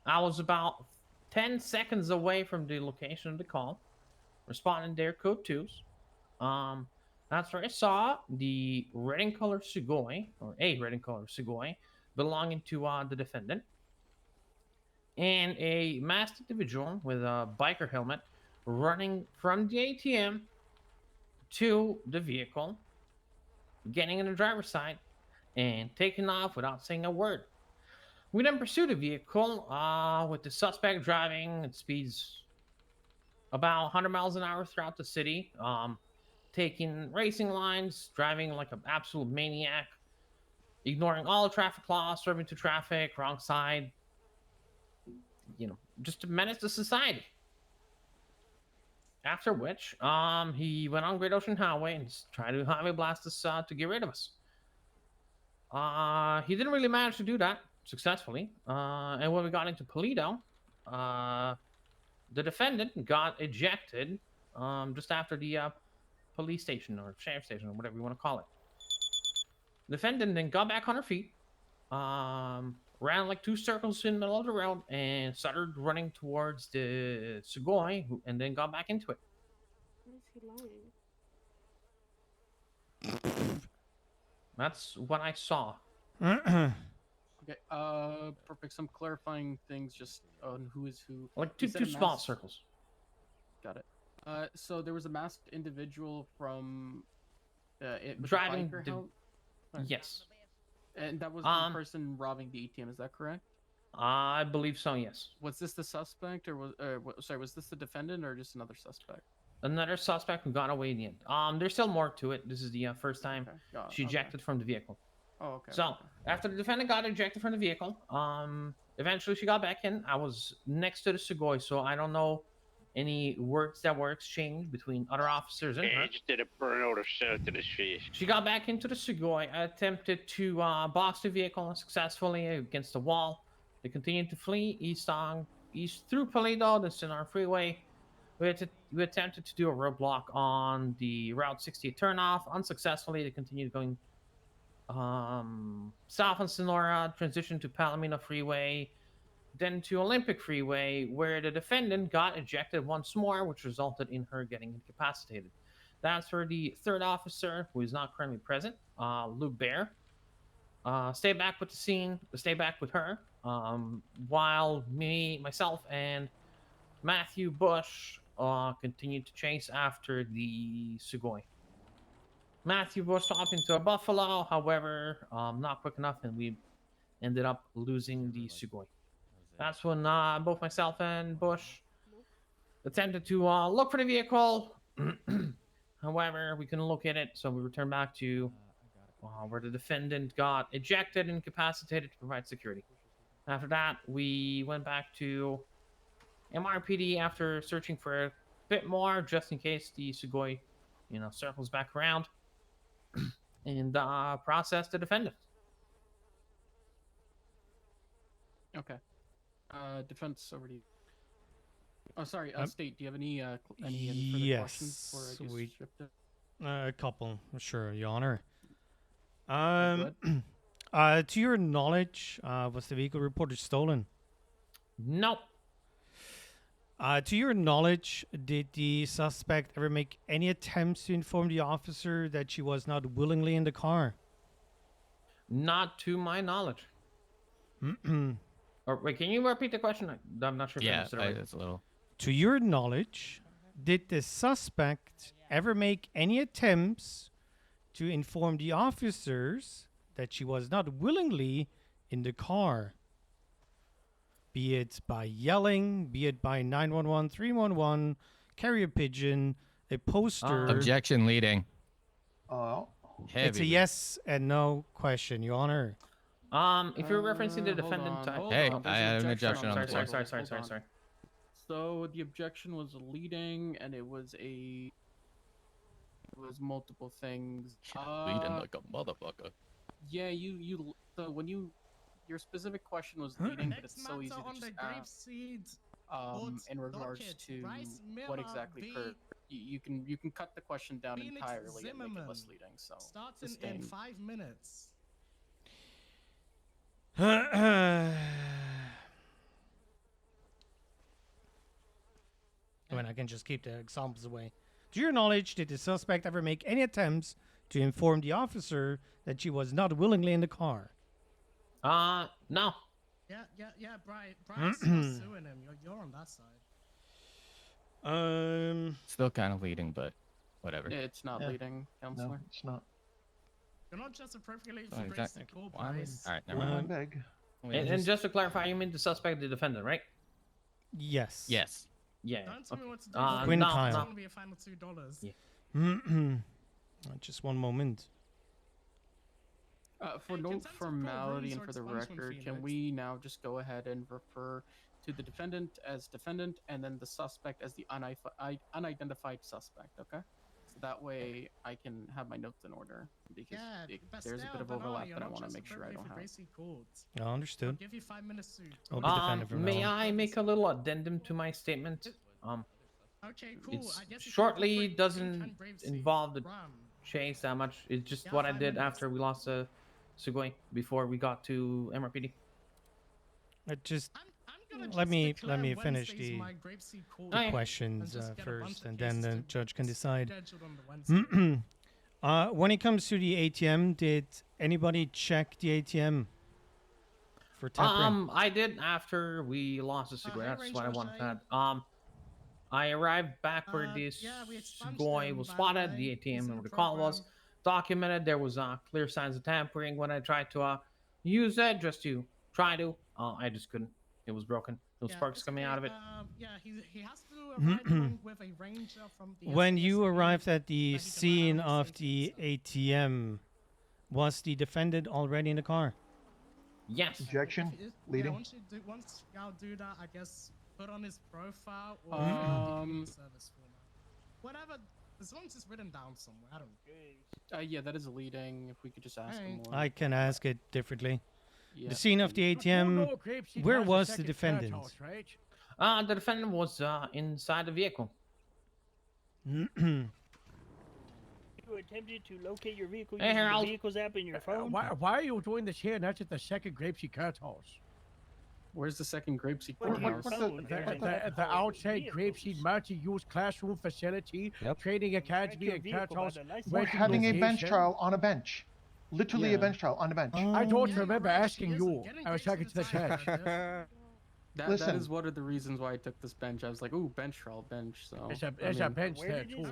I was about 10 seconds away from the location of the call, responding to their code 2s. That's where I saw the red and color Sugoi, or a red and color Sugoi, belonging to the defendant, and a masked individual with a biker helmet running from the ATM to the vehicle, getting in the driver's side, and taking off without saying a word. We then pursued the vehicle with the suspect driving at speeds about 100 miles an hour throughout the city, taking racing lines, driving like an absolute maniac, ignoring all the traffic laws, swerving to traffic, wrong side, just a menace to society. After which, he went on Great Ocean Highway and tried to highway blast us to get rid of us. He didn't really manage to do that successfully. And when we got into Polito, the defendant got ejected just after the police station or sheriff station or whatever you want to call it. The defendant then got back on her feet, ran like 2 circles in the middle of the road, and started running towards the Sugoi, and then got back into it. Why is he lying? That's what I saw. Okay. Perfect. Some clarifying things just on who is who. Like You two said a small masked- circles. Got it. So there was a masked individual from with the Driving biker the- helmet? Alright. Yes. And that was the person robbing the ATM. Is that correct? I believe so. Yes. Was this the suspect, or was this the defendant, or just another suspect? Another suspect who got away in the end. There's still more to it. This is the first time got it, she okay. ejected from the vehicle. Oh, okay. So after the defendant got ejected from the vehicle, eventually she got back in. I was next to the Sugoi, so I don't know any words that were exchanged between other officers and her. Hey, just did a burnout of shit to the street. She got back into the Sugoi, attempted to box the vehicle successfully against the wall. They continued to flee east through Paleto, the Sennar Freeway. We attempted to do a roadblock on the Route 60 turnoff. Unsuccessfully, they continued going south on Sonora, transitioned to Palomino Freeway, then to Olympic Freeway, where the defendant got ejected once more, which resulted in her getting incapacitated. That's where the third officer, who is not currently present, Luke Bear, stayed back with the scene, stayed back with her, while myself, and Matthew Bush continued to chase after the Sugoi. Matthew Bush hopped into a Buffalo, however, not quick enough, and we ended up losing the Sugoi. That's when both myself and Bush attempted to look for the vehicle. However, we couldn't locate it, so we returned back to where the defendant got ejected and incapacitated to provide security. After that, we went back to MRPD after searching for a bit more, just in case the Sugoi, circles back around, and processed the defendant. Okay. Defense, over to you. Oh, sorry. State, do you have any further questions before I just shift it? A couple, sure, Your Honor. Go To your knowledge, was the vehicle reported stolen? No. To your knowledge, did the suspect ever make any attempts to inform the officer that she was not willingly in the car? Not to my knowledge. Or wait, can you repeat the question? I'm not sure if I Yeah, understood it right. it's a little. To your knowledge, did the suspect ever make any attempts to inform the officers that she was not willingly in the car? Be it by yelling, be it by 911, 311, carrier pigeon, a poster. Objection leading. Oh. It's a yes and no question, Your Honor. If you're referencing the defendant, Hey, I have an objection on the floor. Sorry. So the objection was leading, and it was multiple things. Leading like a motherfucker. Yeah, so when your specific question was leading, but it's so easy to just ask. In regards to what exactly occurred, you can cut the question down Phoenix entirely and make Zimmerman. it less leading. So Starting in 5 minutes. I mean, I can just keep the examples away. To your knowledge, did the suspect ever make any attempts to inform the officer that she was not willingly in the car? No. Yeah, Bryce, you're suing him. You're on that side. Still kind of leading, but whatever. It's not leading, counselor. No, it's not. You're not just appropriately Oh, for exactly. cool, Why would- Bryce. All right, never mind. Beg. And just to clarify, you mean the suspect, the defendant, right? Yes. Yes. Yeah. Don't tell me what to do. Quinn It's Kyle. gonna be a final $2. Yeah. Just one moment. For no formality and for the record, can we now just go ahead and refer to the defendant as defendant and then the suspect as the unidentified suspect, okay? So that way I can have my notes in order because there's a bit of overlap that I want to make sure I don't have. I understood. I'll give you 5 minutes to. I'll be defended from May now on. I make a little addendum to my statement? Okay, cool. It's I guess you shortly can doesn't Brave involve the Ram. chase that much. It's just Yeah, what I 5 did minutes. after we lost Sugoi before we got to MRPD. Let me finish Wednesday's the my Grapeseed call questions and just get a bunch first, of and then the cases judge can decide. scheduled on the Wednesday. When it comes to the ATM, did anybody check the ATM? for tampering? I did after we lost the cigarette. That's what I wanted to add. I arrived back where this Sugoi was spotted. The ATM, where the call was documented. There was clear signs of tampering when I tried to use it just to try to. I just couldn't. It was broken. There was sparks coming out of it. Yeah, he has to arrive along with a ranger from the When SAS you unit arrived at the that he can ride scene on of safely, the ATM, was the defendant already in the car? Yes. Objection. Yeah, Leading. once y'all do that, I guess put on his profile or service format. Whatever, as long as it's written down somewhere. I don't. Yeah, that is leading. If we could just ask him more. I can ask it differently. Yeah, The scene of the ATM, where was the defendant? The defendant was inside the vehicle. You attempted to locate your vehicle Hey, using Harold. the vehicles app in your phone. Why are you doing this here? That's at the second Grapesy Courthouse. Where's the second Grapesy What Courthouse? The outside Grapeseed multi-use classroom facility, training academy, and courthouse. We're having a bench trial on a bench. Literally a bench trial on a bench. I don't remember asking you. I was talking to the judge. That is one of the reasons why I took this bench. I was like, ooh, bench trial, bench. So There's a bench there too.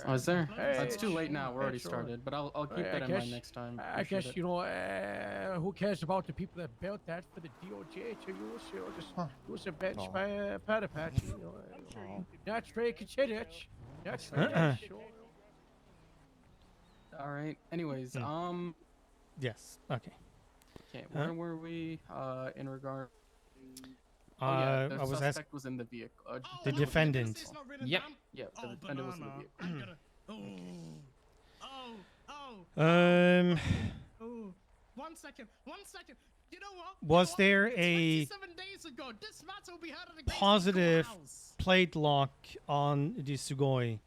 Oh, is there? Hey, It's too late now. We're already sure. started, but I'll keep that in mind next time. I Appreciate guess it. you know who cares about the people that built that for the DOJ to use? You know, just use a bench by a powder patch. You know, not straight considered. Not straight. All right. Anyways, Yes. Okay. Okay, where were we? In regard. The I was suspect ask- was in the vehicle. The defendant. Yep. Yep. The defendant was in the vehicle. One second. You know what? Was there a 27 days ago, this matter will be heard at the positive plate lock on the Sugoi?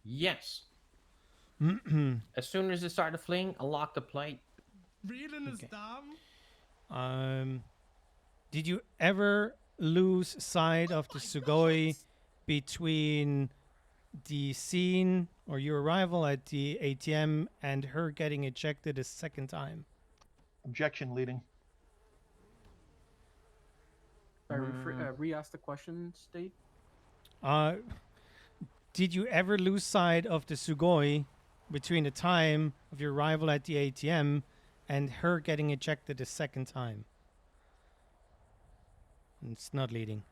Yes. As soon as it started fleeing, I locked the plate. Reeling is dumb. Did you ever lose sight of the Sugoi between the scene or your arrival at the ATM and her getting ejected a second time? Objection. Leading. Sorry, re-ask the question, State. Did you ever lose sight of the Sugoi between the time of your arrival at the ATM and her getting ejected a second time? It's not leading.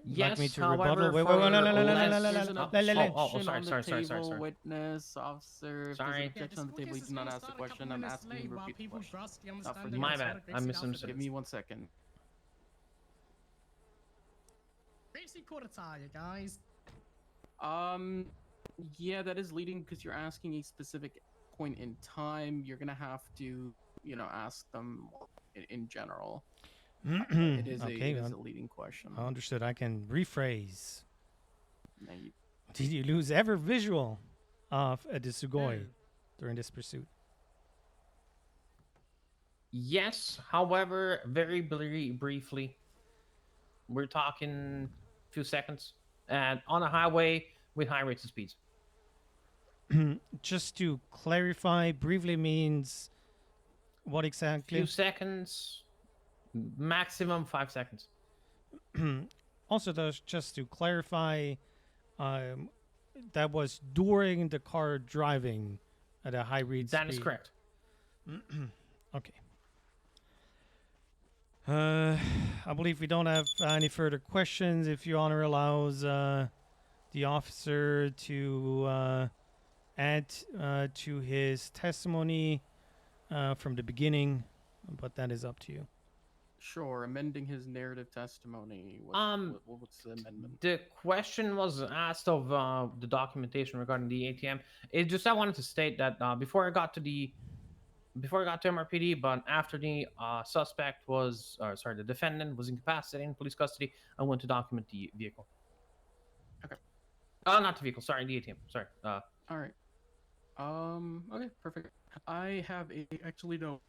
Yes, like me to however, rebuttal? Wait, for no, There's an sorry. Sorry. Witness, officer. If there's an Sorry. objection on the table, you do not ask the question. I'm asking you to repeat the question. Not for the My answer. bad. I misunderstood. Give me 1 second. Gracie quarter tire, guys. Yeah, that is leading because you're asking a specific point in time. You're gonna have to, ask them in general. It is a leading question. I understood. I can rephrase. Now you- Did you lose ever visual of the Sugoi during this pursuit? Yes, however, very briefly. We're talking a few seconds. And on a highway with high rates of speeds. Just to clarify, briefly means what exactly? Few seconds, maximum 5 seconds. Also, just to clarify, that was during the car driving at a high rate speed. That is correct. Okay. I believe we don't have any further questions. If Your Honor allows the officer to add to his testimony from the beginning, but that is up to you. Sure, amending his narrative testimony. What's the amendment? The question was asked of the documentation regarding the ATM. It just I wanted to state that before I got to MRPD, but after the the defendant was incapacitated in police custody, I went to document the vehicle. Okay. Not the vehicle. Sorry, the ATM. Sorry. All right. Okay, perfect. I have actually no.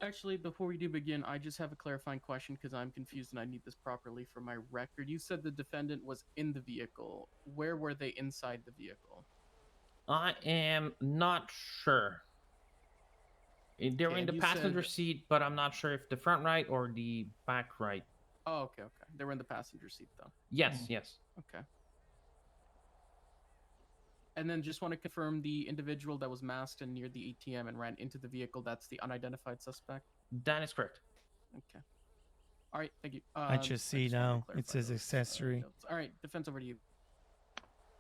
Actually, before we do begin, I just have a clarifying question because I'm confused and I need this properly for my record. You said the defendant was in the vehicle. Where were they inside the vehicle? I am not sure. They're Okay, in the and you passenger said- seat, but I'm not sure if the front right or the back right. Oh, okay, okay. They were in the passenger seat though. Yes, yes. Okay. And then just want to confirm the individual that was masked and near the ATM and ran into the vehicle. That's the unidentified suspect. That is correct. Okay. All right. Thank you. I just see just wanted to now. It clarify says those, accessory. notes. All right. Defense over to you.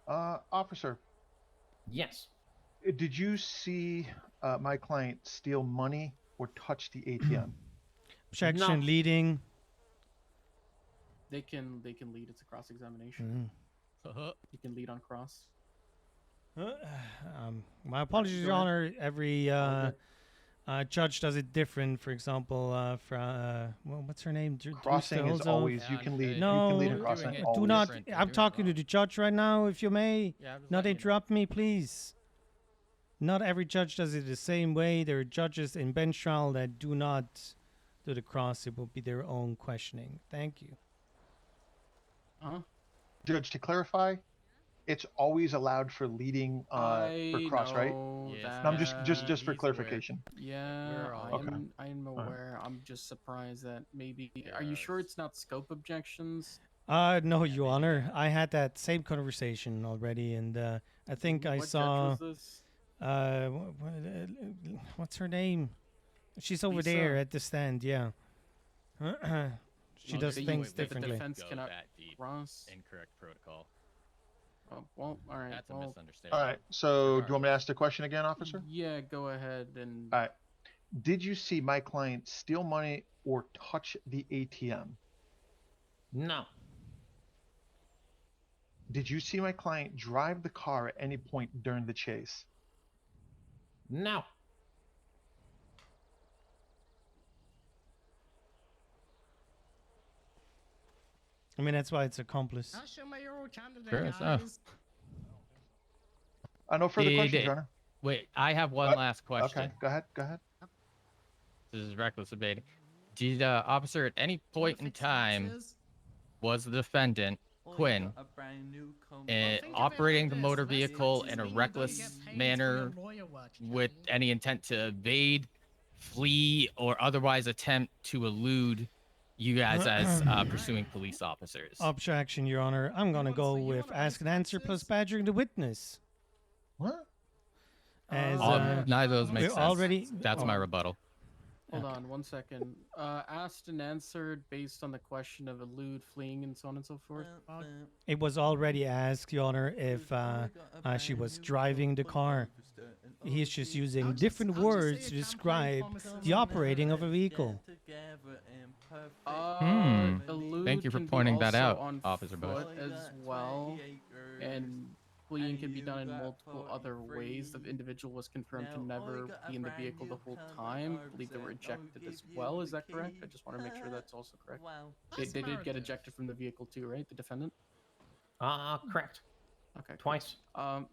Officer, Yes. did you see my client steal money or touch the ATM? Objection leading. They can lead. It's a cross examination. You can lead on cross. My apologies, Your Go ahead. Honor. Every judge does it different. For example, well, what's her name? Crossing is always you can lead. No, you can lead in crossing. do Always. not. I'm talking to the judge right now. If you may, not interrupt me, please. Not every judge does it the same way. There are judges in bench trial that do not do the cross. It will be their own questioning. Thank you. Judge, to clarify, it's always allowed for leading for cross, right? know No, I'm just for clarification. Yeah, Okay. I'm aware. I'm just surprised that maybe. Are you sure it's not scope objections? No, Your Honor. I had that same conversation already, and I think I What judge saw. was this? What's her name? She's over Lisa? there at the stand. Yeah. She does the- things the differently. defense Go cannot that deep. cross. Incorrect protocol. Oh, well, all right. That's a well, misunderstanding. All right. So, do you want me to ask the question again, officer? Yeah, go ahead and. All right. Did you see my client steal money or touch the ATM? No. Did you see my client drive the car at any point during the chase? No. I mean, that's why it's accomplice. That's your mayoral candidate, Sure, so. guys. No further Did questions, it- Your Honor. Wait, I have one last question. Okay, go ahead. Go ahead. This is reckless debating. Did officer at any point in time was the defendant Quinn operating the motor vehicle in a reckless manner with any intent to evade, flee, or otherwise attempt to elude you guys as pursuing police officers? Objection, Your Honor. I'm gonna go with ask and answer plus badgering the witness. What? As Neither of those make we're sense. already. That's my rebuttal. Hold on 1 second. Asked and answered based on the question of elude, fleeing, and so on and so forth. It was already asked, Your Honor, if she was driving the car. He's just using different words to describe the operating of a vehicle. Elude Thank you for can be pointing that also out, on Officer Bush. foot as well, and fleeing can be done in multiple other ways. The individual was confirmed to never be in the vehicle the whole time. I believe they were ejected as well. Is that correct? I just want to make sure that's also correct. They did get ejected from the vehicle too, right? The defendant. Correct. Okay. Twice.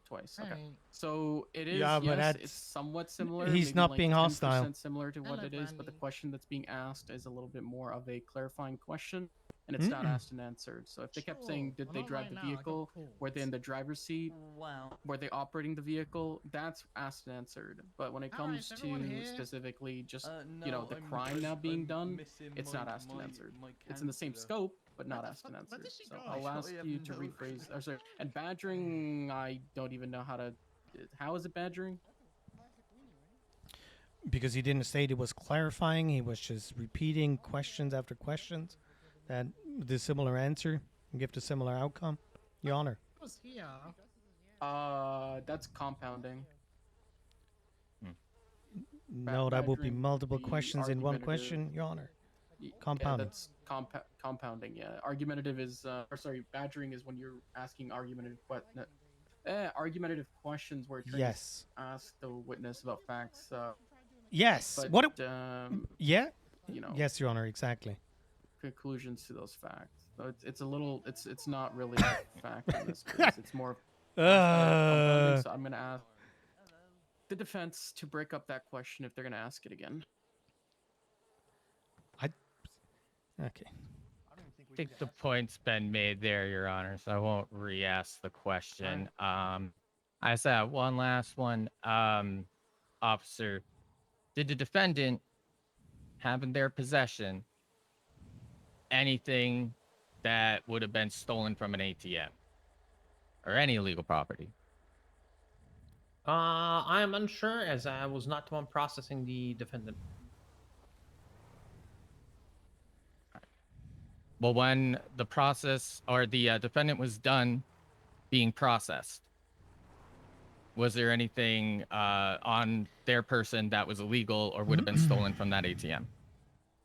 Twice. Okay. So it is. Yeah, but yes, that's- it's somewhat similar. he's maybe not like being 10% hostile. Similar to what it is, but the question that's being asked is a little bit more of a clarifying question, and it's not asked and answered. So if they kept saying, "Did they drive the vehicle? Were they in the driver's seat? Were they operating the vehicle?" That's asked and answered. But when it comes to specifically just the crime now being done, it's not asked and answered. It's in the same scope, but not asked and answered. So I'll ask you to rephrase. Or sorry, and badgering, I don't even know how to. How is it badgering? Because he didn't state it was clarifying, he was just repeating questions after questions that the similar answer and give the similar outcome. Your Honor. Was here. That's compounding. No, that would be badgering multiple would be questions in one argumentative. question, Your Honor. Yeah, Compounding. that's compounding. Yeah, argumentative is, or sorry, badgering is when you're asking argumentative argumentative questions where you're trying Yes. to ask the witness about facts. Yes. But, What? yeah. Yes, Your Honor. Exactly. Conclusions to those facts. So it's a little. It's not really a fact in this case. It's more. Compounding, so I'm gonna ask the defense to break up that question if they're gonna ask it again. Okay. I think the point's been made there, Your Honor, so I won't re-ask the question. I just have one last one. Officer, did the defendant have in their possession anything that would have been stolen from an ATM or any illegal property? I am unsure as I was not the one processing the defendant. Well, when the process or the defendant was done being processed, was there anything on their person that was illegal or would have been stolen from that ATM?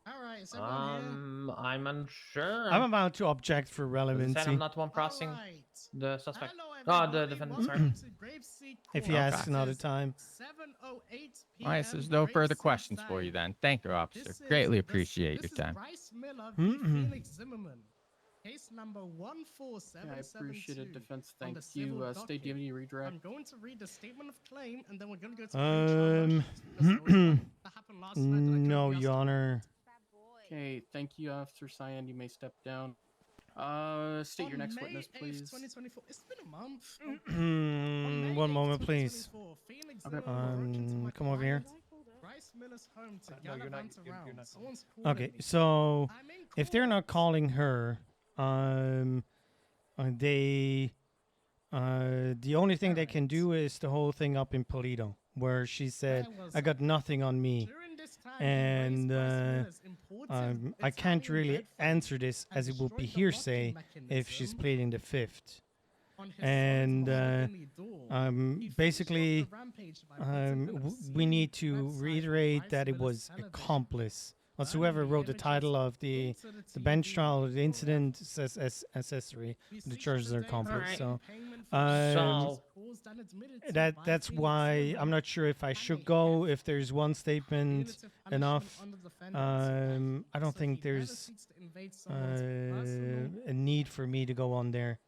Alright, is everyone here? I'm unsure. I'm about to object for As I relevancy. said, I'm not the one processing the suspect. Hello, Oh, the defendant, sorry. If he asks another time. 7:08 p.m. All right, so there's no further questions for you then. Thank you, officer. This is- Greatly this- appreciate this your time. Is Bryce Miller v. Phoenix Zimmerman. Case number 14772. Yeah, I appreciate it, defense. on Thank the you. civil State, do you have any redirect? I'm going to read the statement of claim, and then we're going to go to HR motions, because there was one that happened last night that I couldn't No, be asked Your to Honor. Okay, thank you, Officer Cyan. You may step down. State your On next May witness, 8th, please. 2024. It's been a month. One moment, please. Phoenix Okay. Zimmerman broke into my Come over here. Bryce Miller's home to No, you're not- gallivant you're around. not Someone's calling Okay, me. so I'm in if they're court. not calling her, they, the only thing they can do is the whole thing up in Polito, where she said, "I got nothing on me," During this time, he and raised Bryce Miller's important I can't Italian really red flag answer this and as it would be destroyed the hearsay locking if she's mechanism pleading the fifth. on his And son's mahogany door. He finished off basically, the rampage by putting an we obscene need to website for reiterate Bryce that it Miller's was television, accomplice. That's burning whoever wrote the images title of the into the bench TV trial, the forever. incident says as accessory. He The seeks charges are today to accomplice. obtain So payment for damages So- caused and admitted to by that's Phoenix why Zimmerman I'm not sure if I and should a go. half If there's one statement punitive enough, punishment on the defendant's life. I don't So think he never there's seeks to invade someone's personal a need for me to go on there.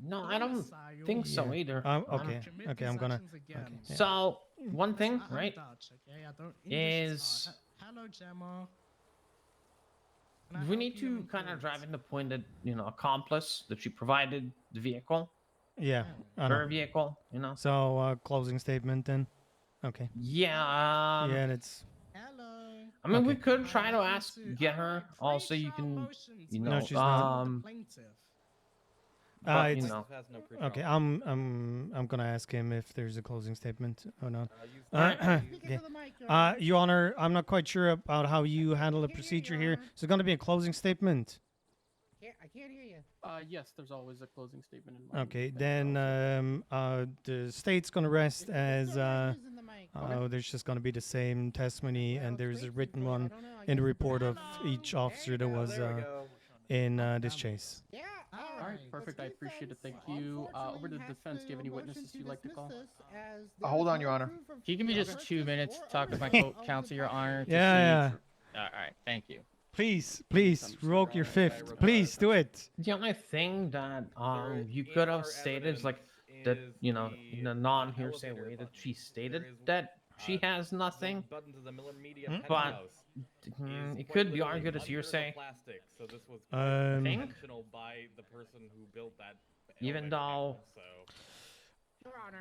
No, I don't domicile think so Yeah. either. Okay, commit okay, these I'm gonna. actions again. Okay, yeah. So, one thing, I'm right, Dutch, okay? I don't English is hard. Hello, Gemma. Can I we help need you to in kind of court? drive in the point that, accomplice, that she provided the vehicle, Yeah, I her know. vehicle, So closing statement then. Okay. Yeah, Yeah, that's. Hello. I mean, we Okay. could try to Welcome ask, to- get her, Alright, also you pre-trial can, motions. you We're know, No, she's not. the plaintiff. but, It's, Has no pre-trial. okay, I'm gonna ask him if there's a closing statement or not. Okay. Your Honor, I'm not quite sure about how you handle the procedure here. Is there gonna be a closing statement? I can't hear you. Yes, there's always a closing statement in mind. Okay, then the state's gonna rest as there's just gonna be the same testimony, and there's a written one in the report of each officer that was in this chase. Yeah. All right, perfect. I appreciate it. Thank you. Over to the defense. Do you have any witnesses you'd like to call? Hold on, Your Honor. Can you give me just 2 minutes to talk with my co-counsel, Your Honor? to Yeah, see- All right, thank you. Please, revoke your fifth. Please do it. the only thing that, you could have stated is like, that, in a non-hearsay way, that she stated that she has nothing, but it could be argued as hearsay. So this was Um, intentional by the person who built that. Even though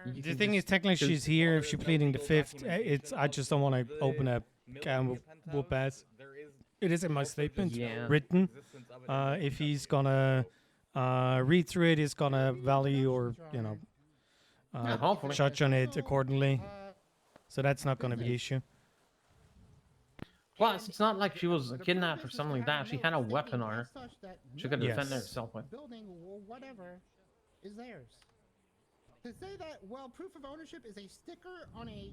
The thing is, technically, she's here. If she's pleading the fifth, it's. I just don't want to open a can whoop ass. It is in my statement, written. If he's gonna read through it, he's gonna value or hopefully. judge on it accordingly. So that's not gonna be issue. Plus, it's not like she was kidnapped or something like that. She had a weapon on her. She could defend Yes. herself with. Building or whatever is theirs. To say that, well, proof of ownership is a sticker on an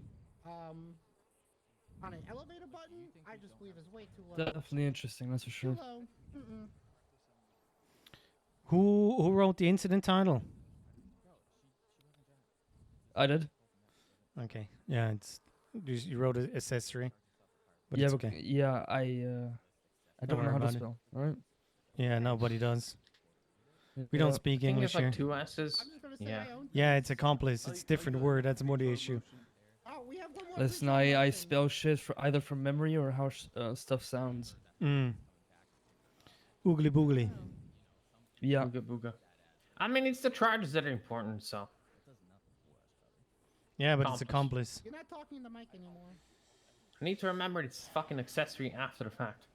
elevator button, I just believe is way too low. Definitely interesting, that's for Too sure. low. Mm-mm. Who wrote the incident title? I did. Okay, yeah, it's you wrote an accessory, but Yeah, it's but- okay. yeah, I don't know worry how to about it. spell. Alright. Yeah, nobody does. We don't speak I think English it's like here. 2 S's. Yeah. Yeah, it's accomplice. It's a different word. That's more the issue. Listen, I spell shit either from memory or how stuff sounds. Mm. Oogly boogly. Yeah. Booga booga. I mean, it's the charges that are important, so. Yeah, but it's accomplice. You're not talking to the mic anymore. I need to remember it's fucking accessory after the fact.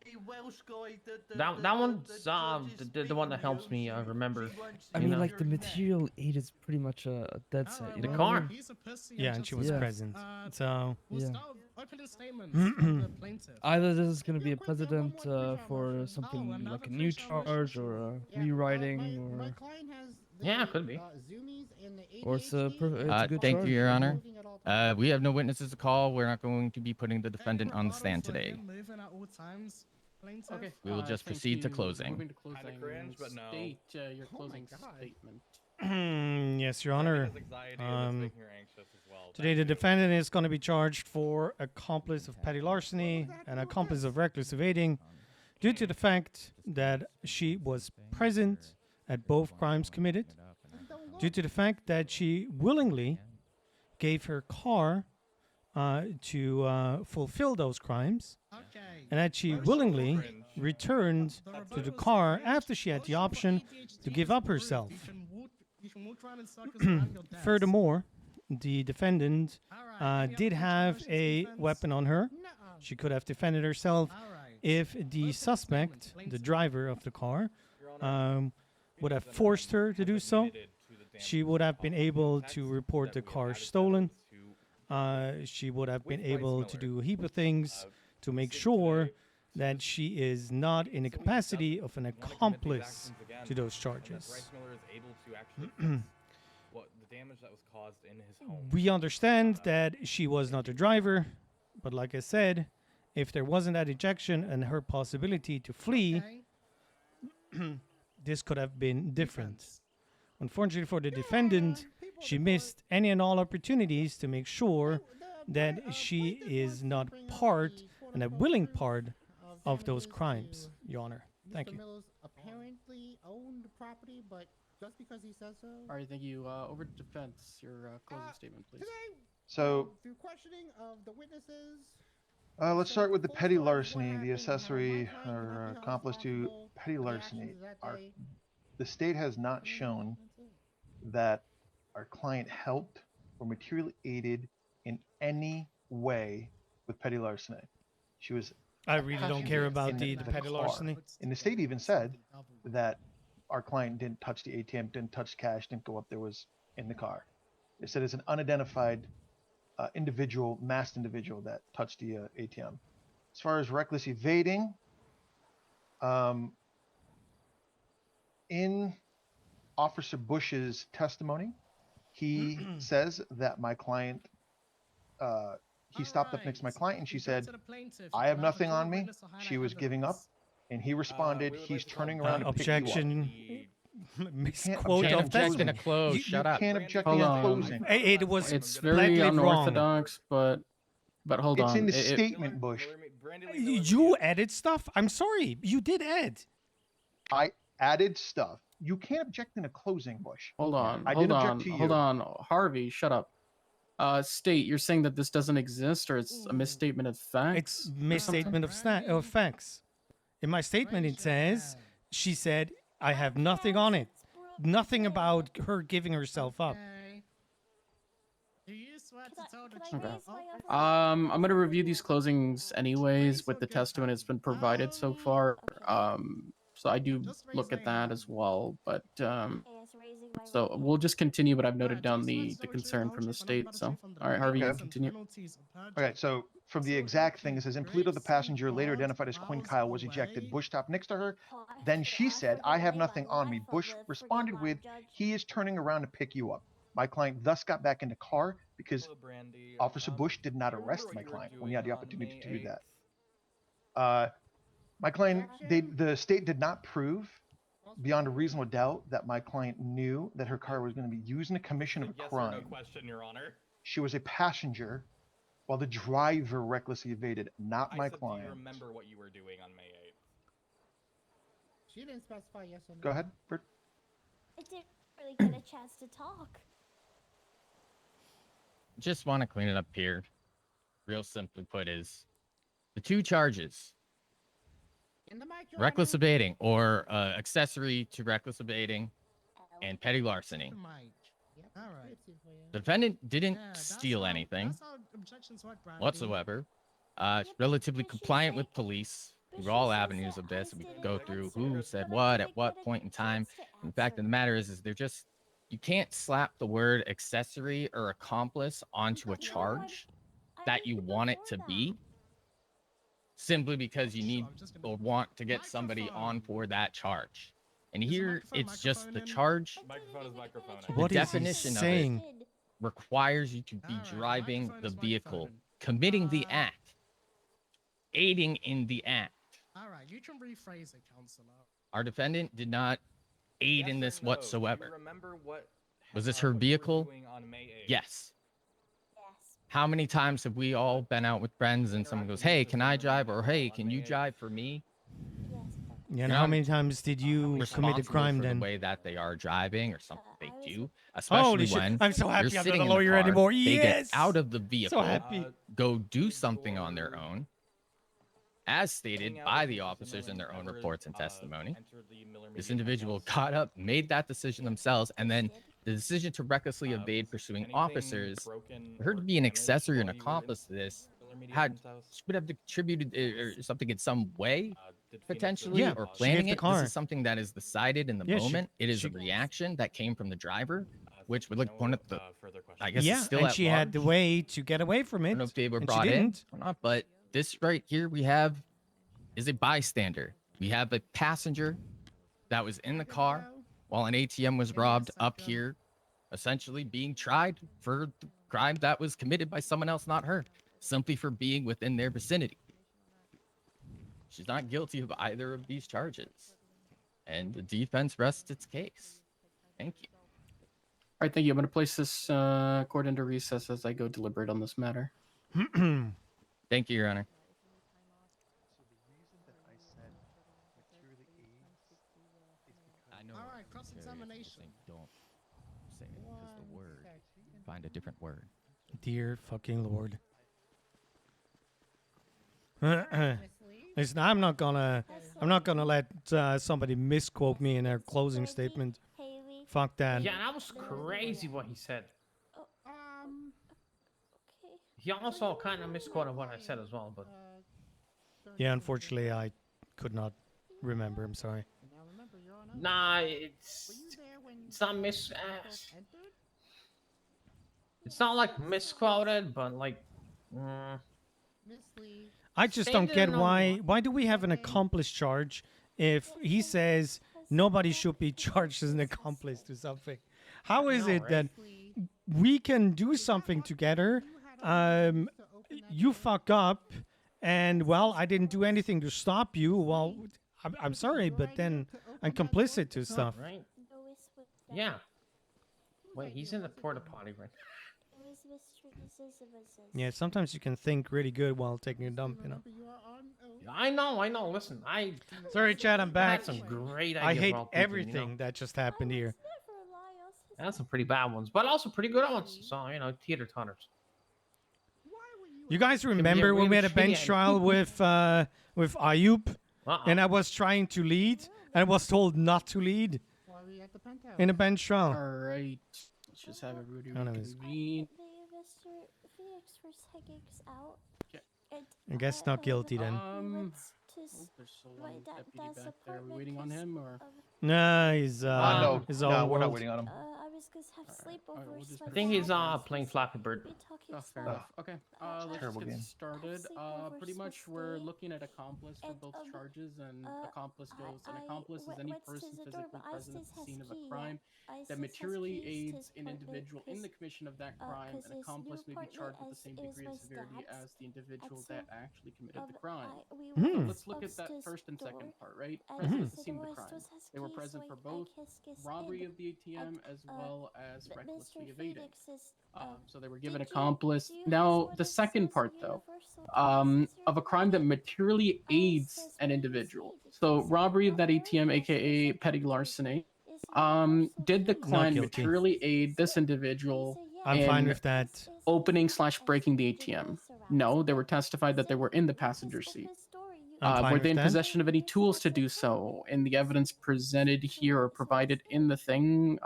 Hey, Welsh guy, That one's the one that helps me remember. I you mean, know? like the material aid is pretty much a dead set. You The know car. What I mean? He's a pussy. Yeah, and she was Yeah. present. So We'll Yeah. start with opening statements from the plaintiff. Either this is going to be a precedent for something like a new charge or a rewriting, My or client has Yeah, could be. zoomies and the or it's a good Thank charge. you, Your Honor. We have no witnesses to call. We're not going to be putting the defendant on the stand today. Moving at all times. Plaintiff. Okay. We will just thank proceed to you. closing. Moving to closing. cringe, but no. State your Oh my closing God. statement. Yes, Your Honor. Anxiety and it's making her anxious as well. Today, the defendant is going to be charged for accomplice of petty larceny and accomplice of reckless evading due to the fact that she was present at both crimes committed, due to the fact that she willingly gave her car to fulfill those crimes, and that she willingly returned to the car after she had the option to give up herself. You can walk around in circles around your desk. Furthermore, the defendant did have a weapon on her. She could have defended herself if the suspect, the driver of the car, would have forced her to do so. She would have been able to report the car stolen. She would have been able to do a heap of things to make sure that she is not in the capacity of an accomplice to those charges. Bryce Miller is able to actually fix what the damage that was caused in his home. We understand that she was not the driver, but like I said, if there wasn't that ejection and her possibility to flee, this could have been different. Unfortunately for the defendant, she missed any and all opportunities to make sure that she is not part and a willing part of those crimes, Your Honor. Thank you. Mills apparently owned the property, but just because he says so. All right, thank you. Over to defense, your closing statement, please. So, Through questioning of the witnesses. let's start with the petty larceny, the accessory or accomplice to petty larceny. The state has not shown that our client helped or materially aided in any way with petty larceny. She was. I really don't care about the petty car. larceny. And the state even said that our client didn't touch the ATM, didn't touch cash, didn't go up there, was in the car. They said it's an unidentified individual, masked individual that touched the ATM. As far as reckless evading, in Officer Bush's testimony, he says that my client, he stopped up next to my client and she said, I have nothing on me. She was giving up. And he responded, he's turning around to objection. Misquote of objection to close. You Shut up. can't object Hold to on. closing. It was It's very blatantly wrong. unorthodox, but hold on. It's in the statement, Bush. You added stuff? I'm sorry. You did add. I added stuff. You can't object in a closing, Bush. Hold on. I hold didn't on. object to you. Hold on. Harvey, shut up. State, you're saying that this doesn't exist, or it's a misstatement of facts? It's misstatement of facts. In my statement, it says, she said, I have nothing on it. Nothing about her giving herself up. Do you swear to tell the Okay. truth? I'm gonna review these closings anyways with the testimony that's been provided so far. So I do look at that as well, but so we'll just continue. But I've noted down the concern from the state. So all right, Harvey, you can continue. Okay, so from the exact thing, it says, in Polito, the passenger, later identified as Quinn Kyle, was ejected. Bush stopped next to her. Then she said, I have nothing on me. Bush responded with, he is turning around to pick you up. My client thus got back in the car because Officer Bush did not arrest my client when he had the opportunity to do that. My client, the state did not prove beyond a reasonable doubt that my client knew that her car was going to be used in the commission of a crime. Yes or no question, Your Honor. She was a passenger while the driver recklessly evaded, not my client. Do you remember what you were doing on May 8th? She didn't specify yes or no. Go ahead, Bert. I didn't really get a chance to talk. Just want to clean it up here. Real simply put is the two charges. In the mic, Your Reckless Honor. evading or accessory to reckless evading and petty larceny. All right. The defendant didn't Yeah, that's steal how- anything That's how objections work, Brandy. whatsoever. Relatively compliant with police through all avenues of this. We could go through who said what at what point in time. And the fact of the matter is they're just, you can't slap the word accessory or accomplice onto a charge that you want it to be simply because you need or want to get somebody on for that charge. And here it's just the charge. Microphone is microphone. The What is he definition of saying? it requires you to be driving the vehicle, committing the act, aiding in the act. All right, you can rephrase it, Counselor. Our defendant did not aid in this whatsoever. Remember what? Was this her vehicle? Doing on May 8th? Yes. How many times have we all been out with friends and someone goes, "Hey, can I drive?" or "Hey, can you drive for me?" Yeah, and how many times did you commit a Responsible crime for then? the way that they are driving or something they do, Holy especially shit, when I'm so happy you're I'm sitting not a in the lawyer car, anymore. They Yes! get out of the vehicle, happy. go do something on their own, as stated by the officers in their own reports and testimony. This individual got up, made that decision themselves, and then the decision to recklessly evade pursuing officers, for her to be an accessory and accomplice to this, she would have contributed or something in some way, potentially, Yeah, or she gave planning the it. car. This is something that is decided in the Yeah, she- moment. It is she- a reaction that came from the driver, which would look one of the, I guess, Yeah, it's still and at she had the large. way to get away from I it. don't know if they were and brought she in didn't. or not, but this right here we have is a bystander. We have a passenger that was in the car while an ATM was robbed up here, essentially being tried for the crime that was committed by someone else, not her, simply for being within their vicinity. She's not guilty of either of these charges, and the defense rests its case. Thank you. All right, thank you. I'm going to place this court into recess as I go deliberate on this matter. Thank you, Your Honor. I know. All right, cross-examination. Don't say it because the word. Find a different word. Dear fucking Lord. Listen, I'm not gonna let somebody misquote me in their closing statement. Fuck that. Yeah, that was crazy what he said. He also kind of misquoted what I said as well, but Yeah, unfortunately, I could not remember. I'm sorry. nah, it's not it's not like misquoted, but like. I just Say don't the get number. why do we have an accomplice charge if he says nobody should be charged as an accomplice to something? How is it that we can do something together? You fuck up, and well, I didn't do anything to stop you. Well, I'm sorry, but then I'm complicit to stuff. Right? Yeah. Wait, he's in the porta potty right Yeah, sometimes you can think really good while taking a dump, you know. now. I know. Listen, Sorry, Chad, I'm back. had some great ideas I hate while pooping, everything you know? that just happened here. That's some pretty bad ones, but also pretty good ones. So teeter totters. You guys be a remember when we really had a bench shitty trial with Ayub, Uh-uh. and I was trying to lead, and I was told not to lead in a bench trial. All right. Let's just have everybody I don't know, it's- reconvene. I guess not guilty then. There's still one deputy back there. Are we waiting on him or? No, he's no, his no, own we're not world. waiting on him. I was gonna have sleepovers. I think he's playing Flappy Bird. Oh, fair enough. Okay, let's Terrible just get game. started. Pretty much we're looking at accomplice for both charges, and accomplice goes. An accomplice is any person physically present at the scene of a crime that materially aids an individual in the commission of that crime. An accomplice may be charged with the same degree of severity as the individual that actually committed the crime. So let's look at that first and second part, right? Present at the scene of the crime. They were present for both robbery of the ATM as well as recklessly evading. So they were given accomplice. Now, the second part, though, of a crime that materially aids an individual. So robbery of that ATM, aka petty larceny. Did the client guilty. materially aid this individual? I'm fine in with that. Opening/breaking the ATM. No, they were testified that they were in the passenger seat. I'm fine were with they in that. possession of any tools to do so? And the evidence presented here or provided in the thing,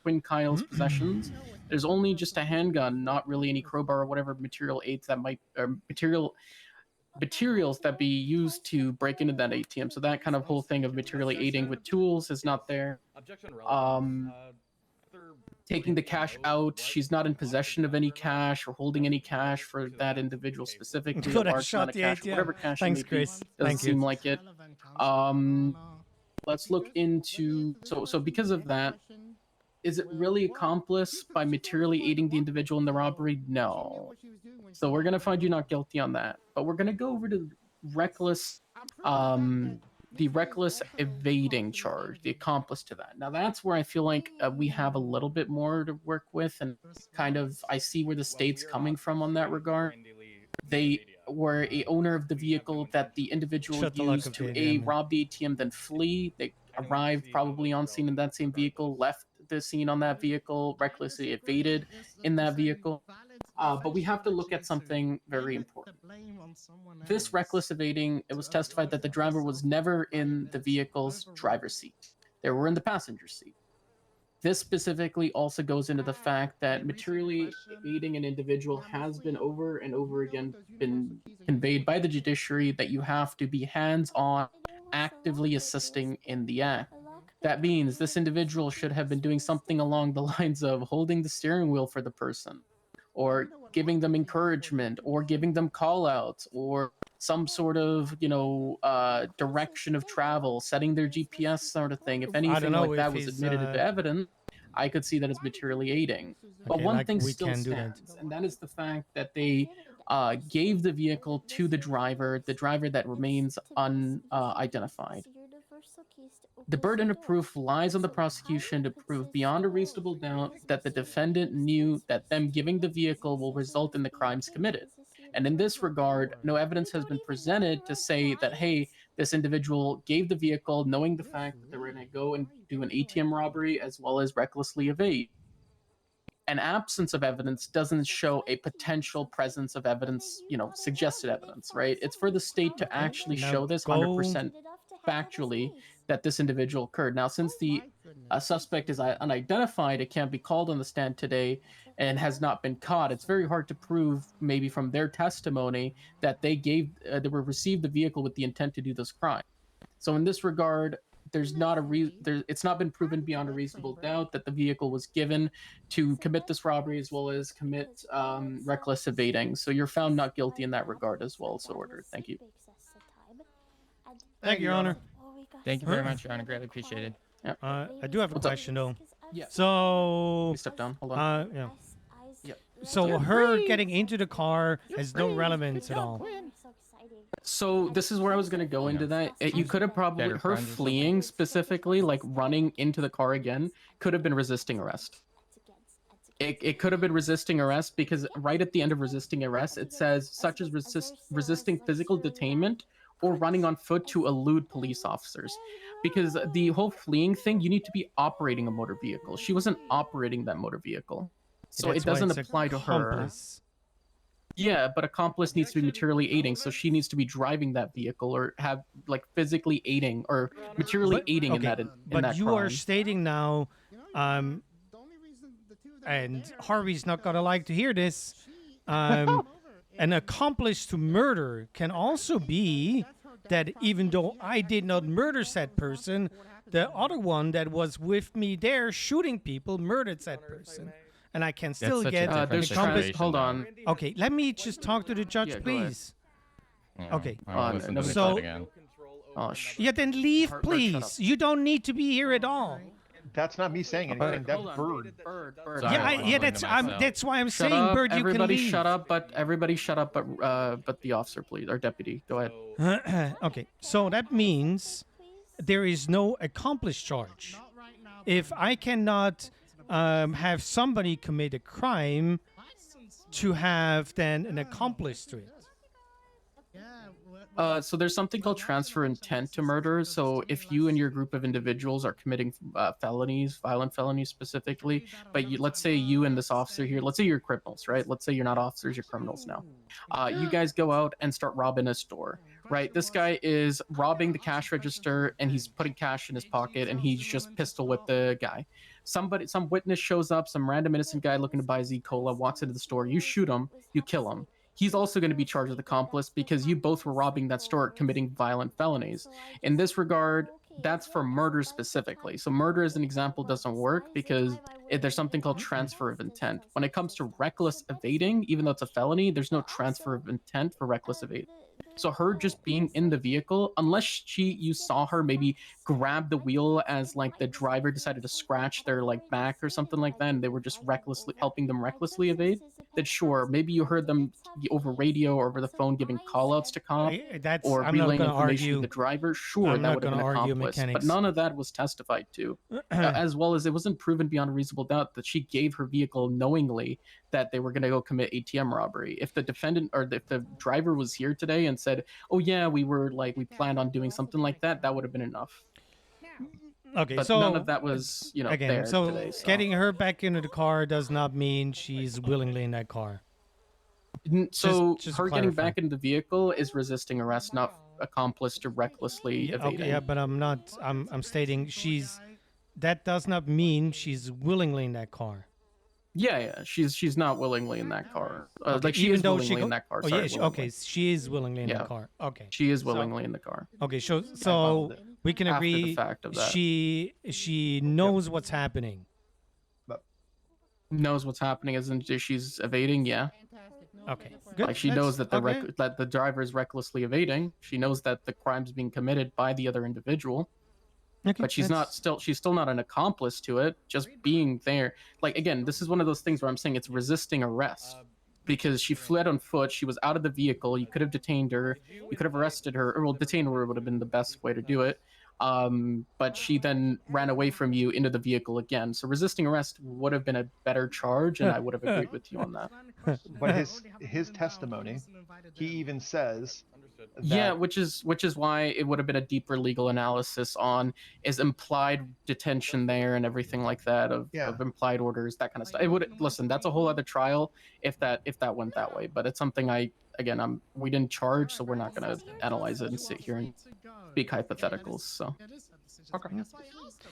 Quinn Kyle's possessions, there's only just a handgun, not really any crowbar or whatever material aids that might, or materials that be used to break into that ATM. So that kind of whole thing of materially aiding with tools is not there. Taking the cash out, she's not in possession of any cash or holding any cash for that individual specifically. Good, a I large shot amount of the cash, ATM. or whatever cash Thanks, it may be. Chris. Doesn't Thank you. seem like it. Let's look into so because of that, is it really accomplice by materially aiding the individual in the robbery? No. So we're gonna find you not guilty on that. But we're gonna go over to reckless the reckless evading charge, the accomplice to that. Now that's where I feel like we have a little bit more to work with, and kind of I see where the state's coming from on that regard. They were a owner of the vehicle that the individual Shut the luck used up, to David, rob the ATM, then flee. They arrived probably on scene in that same vehicle, left the scene on that vehicle, recklessly evaded in that vehicle. But we have to look at something very important. This reckless evading, it was testified that the driver was never in the vehicle's driver's seat. They were in the passenger seat. This specifically also goes into the fact that materially aiding an individual has been over and over again been conveyed by the judiciary that you have to be hands-on, actively assisting in the act. That means this individual should have been doing something along the lines of holding the steering wheel for the person, or giving them encouragement, or giving them call-outs, or some sort of, direction of travel, setting their GPS sort of thing. If anything know like if that was he's, admitted into evidence, I could see that as materially aiding. But Okay, one like, thing we still can do that. stands, and that is the fact that they gave the vehicle to the driver that remains unidentified. The burden of proof lies on the prosecution to prove beyond a reasonable doubt that the defendant knew that them giving the vehicle will result in the crimes committed. And in this regard, no evidence has been presented to say that, hey, this individual gave the vehicle knowing the fact that they were going to go and do an ATM robbery as well as recklessly evade. An absence of evidence doesn't show a potential presence of evidence, suggested evidence, right? It's for the state to actually Now show this go- 100% factually that this individual occurred. Now, since the suspect is unidentified, it can't be called on the stand today and has not been caught. It's very hard to prove, maybe from their testimony, that they received the vehicle with the intent to do this crime. So in this regard, there's not it's not been proven beyond a reasonable doubt that the vehicle was given to commit this robbery as well as commit reckless evading. So you're found not guilty in that regard as well. So ordered. Thank you. Thank you, Your Honor. Thank you very much, Your Honor. Greatly appreciated. Yeah. I do have a What's up? question though. Yeah. So. Let me step down. Hold on. Yeah. Yep. So You're her free. getting into the car has no relevance at all. So this is where I was going to go into that. You could have probably, Better her friends or fleeing specifically, like running into the car again, could have been resisting arrest. It could have been resisting arrest because right at the end of resisting arrest, it says such as resisting physical detainment or running on foot to elude police officers. Because the whole fleeing thing, you need to be operating a motor vehicle. She wasn't operating that motor vehicle. So That's it doesn't why it's apply to her. accomplice. Yeah, but accomplice needs to be materially aiding, so she needs to be driving that vehicle or have like physically aiding or materially aiding in that but that you crime. are stating now, and Harvey's not gonna like to hear this. An accomplice to murder can also be that even though I did not murder said person, the other one that was with me there shooting people murdered said person. And I can still such a get different an accomplice. situation, Hold though. on. Okay, let me just talk to the judge, Yeah, go ahead. please. Yeah, Okay. I'll listen to the So- clip again. Oh, Yeah, then leave, Bert, shut up. please. You don't need to be here at all. That's not me saying anything. That's Bird. Bird. Sorry, Yeah, I'm mumbling to myself. that's why I'm Shut saying, up, Bird, you can everybody leave. shut up, but everybody shut up, but the officer, please, or deputy, go ahead. Okay, so that means there is no accomplice charge. If I cannot have somebody commit a crime to have then an accomplice to it. So there's something called transfer intent to murder. So if you and your group of individuals are committing felonies, violent felonies specifically, but let's say you and this officer here, let's say you're criminals, right? Let's say you're not officers, you're criminals now. You guys go out and start robbing a store. right? This guy is robbing the cash register and he's putting cash in his pocket and he's just pistol whipped the guy. Some witness shows up, some random innocent guy looking to buy Z-Cola walks into the store. You shoot him, you kill him. He's also going to be charged with accomplice because you both were robbing that store committing violent felonies. In this regard, that's for murder specifically. So murder as an example doesn't work because there's something called transfer of intent. When it comes to reckless evading, even though it's a felony, there's no transfer of intent for reckless evading. So her just being in the vehicle, unless you saw her maybe grab the wheel as like the driver decided to scratch their like back or something like that, and they were just recklessly helping them recklessly evade, then sure, maybe you heard them over radio or over the phone giving callouts to cop or I'm not relaying gonna information to argue. the driver. Sure, I'm that not would have been gonna argue accomplice, but mechanics. none of that was testified to, as well as it wasn't proven beyond a reasonable doubt that she gave her vehicle knowingly that they were going to go commit ATM robbery. If the defendant or if the driver was here today and said, "Oh yeah, we planned on doing something like that," that would have been enough. Okay, But so none of that was, again, there so today. So. getting her back into the car does not mean she's willingly in that car. So just her getting clarify. back into the vehicle is resisting arrest, not accomplice to recklessly evading. Okay, yeah, but I'm not. I'm stating she's. That does not mean she's willingly in that car. Yeah, she's not willingly in that car. Okay, Like she even is though willingly she in that car. Oh sorry, yeah, she, willingly. okay, she is willingly in Yeah. the car. Okay, She is So- willingly in the car. Okay, so we can After the agree. fact of that. She knows what's happening. Knows what's happening, isn't she's evading? Yeah. Okay, good. Like she knows that okay. that the driver is recklessly evading. She knows that the crime's being committed by the other individual. Okay, But she's still not an accomplice to it. Just being there. Like again, this is one of those things where I'm saying it's resisting arrest. Because she fled on foot, she was out of the vehicle. You could have detained her, you could have arrested her, or well, detained her would have been the best way to do it. But she then ran away from you into the vehicle again. So resisting arrest would have been a better charge, and I would have agreed with you on that. But his testimony, he even says that, Yeah, which is why it would have been a deeper legal analysis on is implied detention there and everything like that of implied orders, that kind of stuff. It would listen. That's a whole other trial if that went that way. But it's something we didn't charge, so we're not gonna analyze it and sit here and speak hypotheticals. So.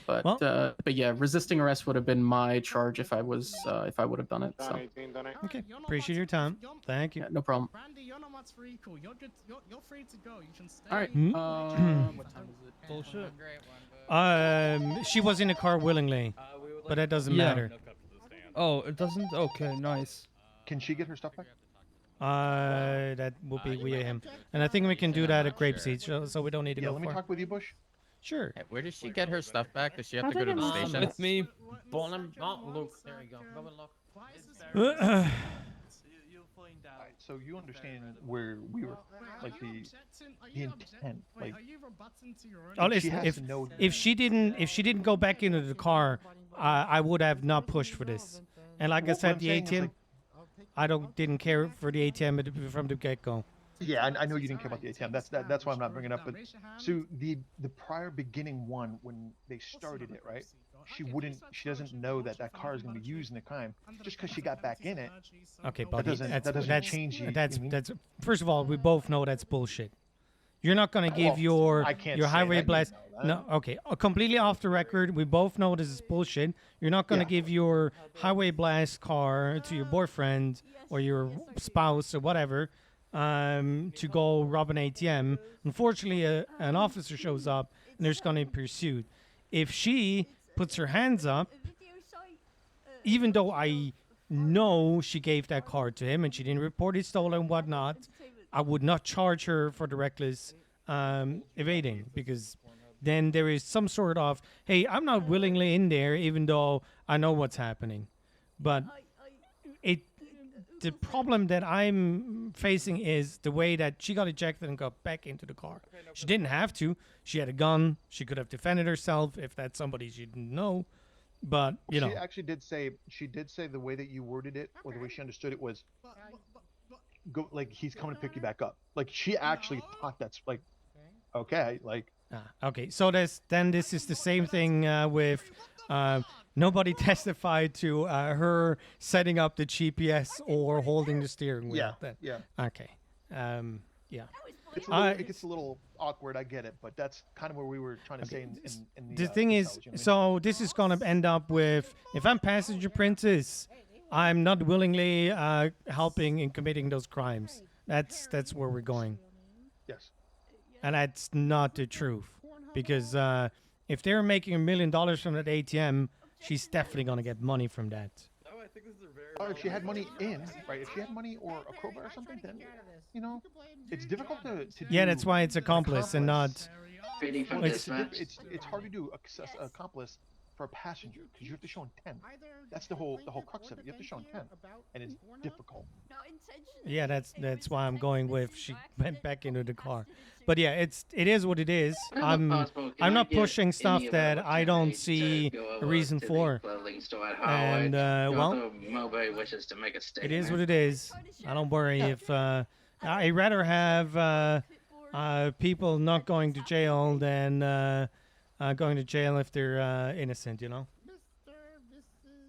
But yeah, resisting arrest would have been my charge if I would have done it. So. Okay, appreciate your time. Thank you. Yeah, no problem. Brandy, you're not much free. Cool. You're free to go. You can stay. All right. Hmm? What time is it? Bullshit. She was in the car willingly, but that doesn't Yeah. matter. Oh, it doesn't? Okay, nice. Can she get her stuff back? That will be via him, and I think we can do that at Grape Seeds, so we don't need to Yeah, go let me far. talk with you, Bush. Sure. Where does she get her stuff back? Does she have I to go to don't the know. station? With me. Look, there you go. Go and look. So you understand where we were, like the intent, like Oh, she listen, has to know. if she didn't go back into the car, I would have not pushed for this. And like I What said, I'm the saying is, ATM, like- I didn't care for the ATM from the get go. Yeah, I know you didn't care about the ATM. That's why I'm not bringing it up. But so the prior beginning one, when they started it, right? She doesn't know that car is going to be used in the crime. Just because she got back in it. Okay, that buddy, doesn't change you. that's first of all, we both know that's bullshit. You're not gonna give your I can't your say highway that, you blast. know that. No, okay, completely off the record. We both know this is bullshit. You're not gonna give your highway blast car to your boyfriend or your spouse or whatever to go rob an ATM. Unfortunately, an officer shows up and there's gonna be pursuit. If she puts her hands up, even though I know she gave that car to him and she didn't report it stolen and whatnot, I would not charge her for the reckless evading, because then there is some sort of, hey, I'm not willingly in there even though I know what's happening. But the problem that I'm facing is the way that she got ejected and got back into the car. She didn't have to. She had a gun. She could have defended herself if that's somebody she didn't know. But, you know. She actually did say the way that you worded it, or the way she understood it was, go, like, he's coming to pick you back up. Like, she actually thought that's like, okay, like. Okay, so this is the same thing with nobody testified to her setting up the GPS or holding the steering wheel. Yeah. Okay. Yeah. it gets a little awkward. I get it, but that's kind of where we were trying to say in the. The thing is, cells, you know what I mean? so this is gonna end up with if I'm passenger princess, I'm not willingly helping in committing those crimes. That's where we're going. Yes. And that's not the truth, because if they're making $1 million from that ATM, she's definitely gonna get money from that. Or if she had money right? If she had money or a crowbar or something, then you know, it's difficult to Yeah, do that's why it's accomplice and not. Well, It's, it's hard to do accomplice for a passenger because you have to show intent. That's the whole crux of it. You have to show intent, and it's difficult. yeah, that's why I'm going with she went back into the car. But yeah, it is what it is. I'm not pushing stuff that I don't see a reason for. And well, Nobody wishes to make a statement. it is what it is. I don't worry if I rather have people not going to jail than going to jail if they're innocent. You know.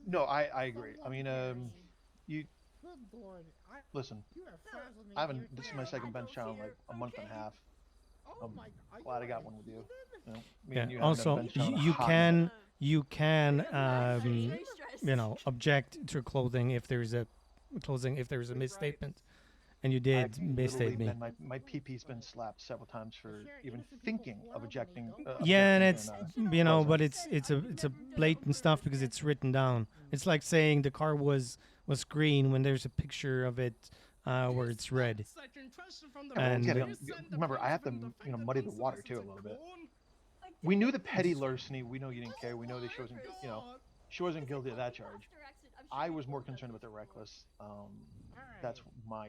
No, I agree. I mean, you listen. I haven't. This is my second bench challenge in like a month and a half. I'm glad I got one with you. You know, me and you haven't done a Also, bench challenge in a you hot can minute. you can you know, object to clothing if there's a misstatement, and you did misstate me. Man, my PP's been slapped several times for even thinking of ejecting. Yeah, and objecting it's in, you know, closing. but it's a blatant stuff because it's written down. It's like saying the car was green when there's a picture of it where it's red. And remember, I have to muddy the water too a little bit. We knew the petty larceny. We know you didn't care. We know that she wasn't guilty of that charge. I was more concerned with the reckless. That's my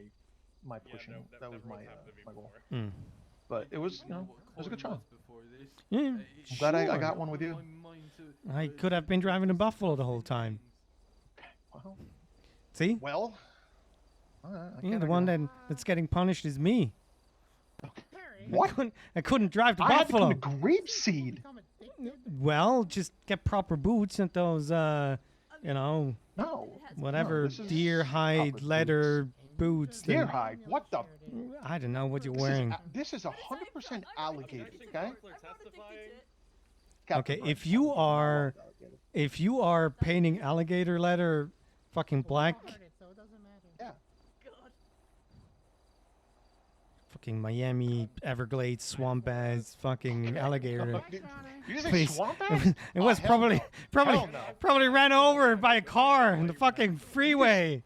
pushing. That was my goal. Mm. But it was it was a good try. Yeah, I'm glad I sure. got one with you. I could have been driving to Buffalo the whole time. Well, See? Well, I Yeah, can't the one argue. that's getting punished is me. What? I couldn't drive to I had to Buffalo. come to Grapeseed. Well, just get proper boots and those, you know, whatever this is deer hide proper leather boots. that- Deer hide. What the? I don't know what you're wearing. This is 100% alligator. Okay. Okay, if you are painting alligator leather, fucking black. Yeah. Fucking Miami Everglades swamp ass fucking alligator. You say Please. swamp ass? It was Oh, hell probably no. probably Hell no. probably ran over by a car in the fucking freeway.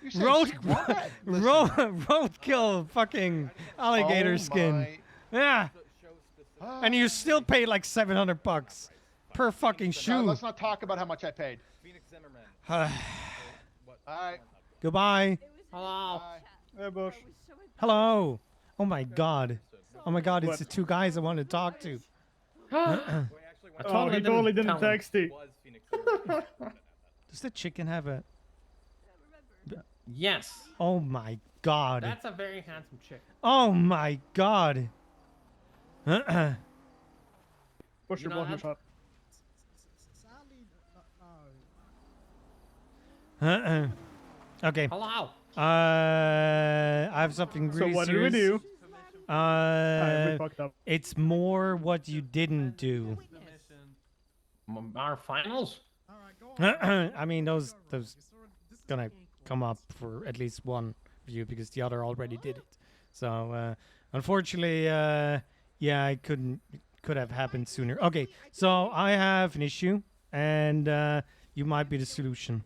You say Road swamp ass? roadkill fucking alligator Oh skin. Yeah. And you still paid like $700 per fucking shoe. Let's not talk about how much I paid. All right. Goodbye. Hello. Hey, Bush. Hello. Oh my god. Oh my god, it's the two guys I want to talk to. Oh, he totally didn't text you. Does the chicken have a... Yes. Oh my god. That's a very handsome chick. Oh my god. Push You your know, button I'm- shot. Okay. Hello. I have something So really what did we serious. do? we Uh, fucked up. it's more what you didn't do. Our finals. I mean, those gonna come up for at least one of you because the other already did it. So unfortunately, yeah, I could have happened sooner. Okay, so I have an issue, and you might be the solution.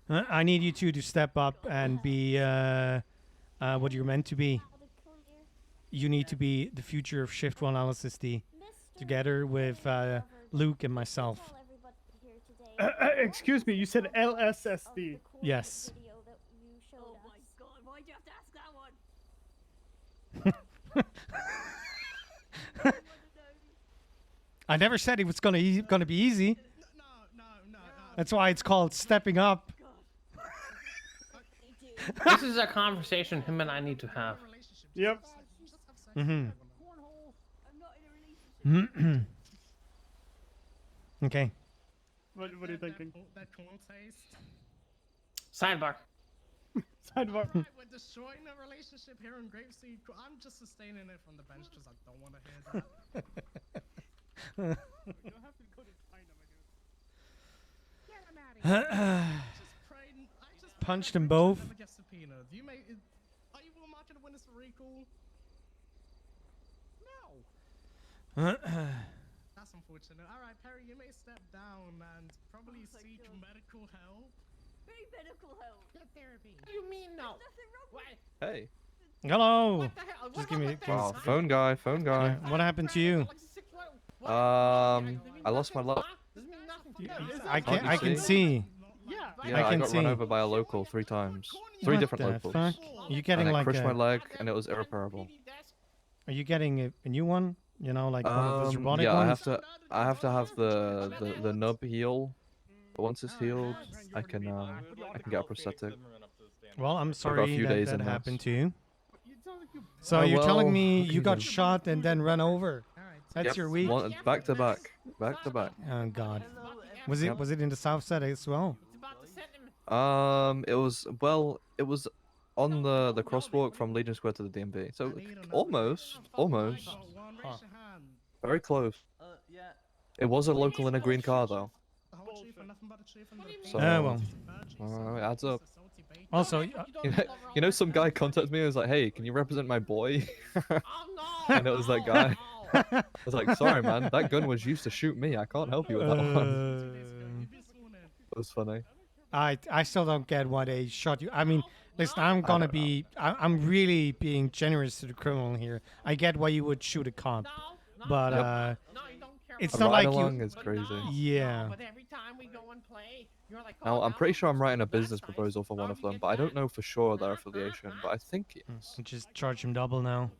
I need you two to step up and be what you're meant to be. You need to be the future of Shift 1 Analysis D, together with Luke and myself. Excuse me, you said LSSD. Yes. Oh my god, why'd you have to ask that one? I never said it was gonna be easy. That's why it's called stepping up. This is a conversation him and I need to have. Yep. Mm-hmm. Okay. What are you thinking? That corn taste. Sidebar. Sidewalk. Alright, we're destroying a relationship here in Grapeseed. I'm just sustaining it from the bench because I don't want to hear that. You don't have to go to China, my dude. Get him out of here. I just Punched them both. never get subpoenaed. Are you Will Market to win this for recall? No. That's unfortunate. Alright, Perry, you may step down and probably seek medical help. Medical help. Get therapy. What do you mean no? What? Hey. Hello. the hell? Just give me. Wow, phone guy, phone guy. What happened to you? I lost my luck. I can see. Yeah, I I can got see. run over by a local 3 times. 3 What different the locals. fuck? You getting and I like crushed a- my leg, and it was irreparable. Are you getting a new one? You know, like one of those robotic yeah, ones? I have to have the nub heal. But once it's healed, I can get a prosthetic. Well, I'm I've got a sorry few that days that in this. happened to you. So Oh, you're telling well, me what can you you got do? shot and then run over? That's Yep, your week. back to back, back to back. Oh God. Was Yep. it in the south side as well? It was on the crosswalk from Legion Square to the DMV. So almost, very close. It was a local in a green car though. So, well. it adds up. Also, you know, some guy contacted me and was like, "Hey, can you represent my boy?" And it was that guy. I was like, "Sorry, man, that gun was used to shoot me. I can't help you with that one." It was funny. I still don't get why they shot you. I mean, listen, I'm gonna be. I'm really being generous to the criminal here. I get why you would shoot a cop, but it's A not like ride-along you. is crazy. Yeah. Now, I'm pretty sure I'm writing a business proposal for one of them, but I don't know for sure their affiliation. But I think it's. Just charge him double now.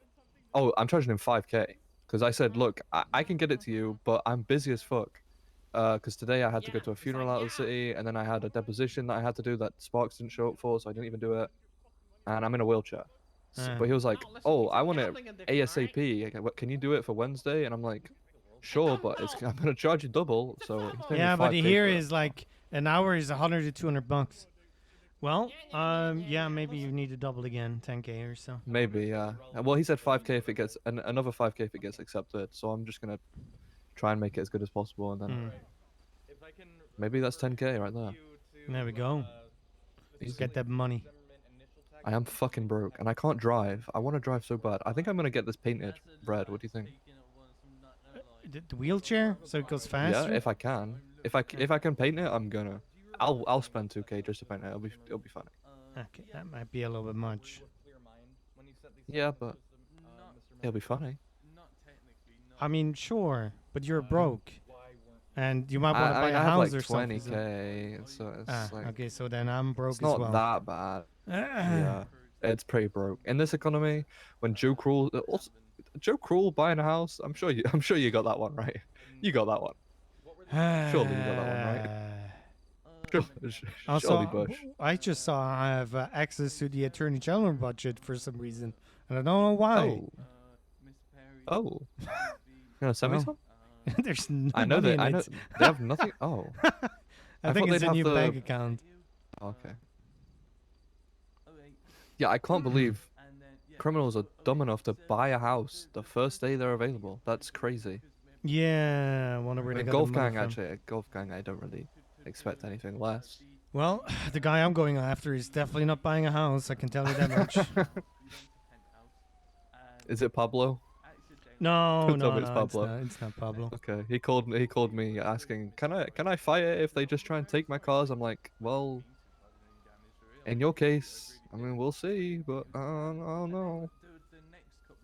Oh, I'm charging him 5K because I said, look, I can get it to you, but I'm busy as fuck. Because today I had to go to a funeral out of the city, and then I had a deposition that I had to do that Sparks didn't show up for, so I didn't even do it. And I'm in a wheelchair. But he was like, "Oh, I want it ASAP. Can you do it for Wednesday?" And I'm like, "Sure, but I'm gonna charge you double." So he's paying me Yeah, but 5K here for it. is like an hour is 100 to 200 bucks. Well, yeah, maybe you need to double again, 10K or so. Maybe, yeah. Well, he said 5K if it gets another 5K if it gets accepted. So I'm just gonna try and make it as good as possible, and then maybe that's 10K right there. There we go. Easy. Get that money. I am fucking broke, and I can't drive. I want to drive so bad. I think I'm gonna get this painted red. What do you think? The wheelchair, so it goes faster. Yeah, if I can. If I can paint it, I'm gonna. I'll spend 2K just to paint it. It'll be funny. Okay, that might be a little bit much. Yeah, but it'll be funny. I mean, sure, but you're broke, and you might want to I buy mean, a I have house like or something. 20K, so it's like. Okay, so then I'm broke It's as not well. that bad. Yeah, it's pretty broke in this economy. When Joe Cruel, Joe Cruel buying a house, I'm sure you got that one right. You got that one. Surely you got that one right. Also, Surely Bush. I just saw I have access to the Attorney General budget for some reason, and I don't know why. Oh. You gonna send me Well, some? There's no I know money that. in I know it. they have nothing. Oh. I think thought it's they'd a have new the- bank account. Okay. Yeah, I can't believe criminals are dumb enough to buy a house the first day they're available. That's crazy. Yeah, I wonder where they And got golf the money gang from. actually, a golf gang. I don't really expect anything less. Well, the guy I'm going after is definitely not buying a house. I can tell you that much. Is it Pablo? No, Don't tell no, me it's no, Pablo. it's not Pablo. Okay, he called me asking, can I fight it if they just try and take my cars? I'm like, well, in your case, I mean, we'll see, but I don't know.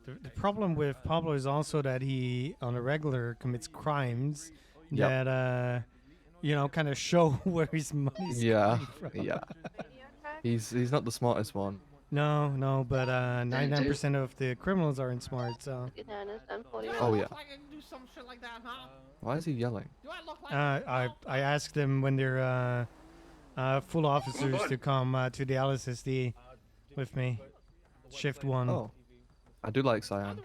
The problem with Pablo is also that he, on a regular, commits crimes Yep. that, you know, kind of show where his money's Yeah, coming from. yeah. He's not the smartest one. No, but 99% of the criminals aren't smart, so. Oh yeah. Why is he yelling? I asked them when they're full officers to come to the LSSD with me. Shift 1. Oh, I do like Cyan.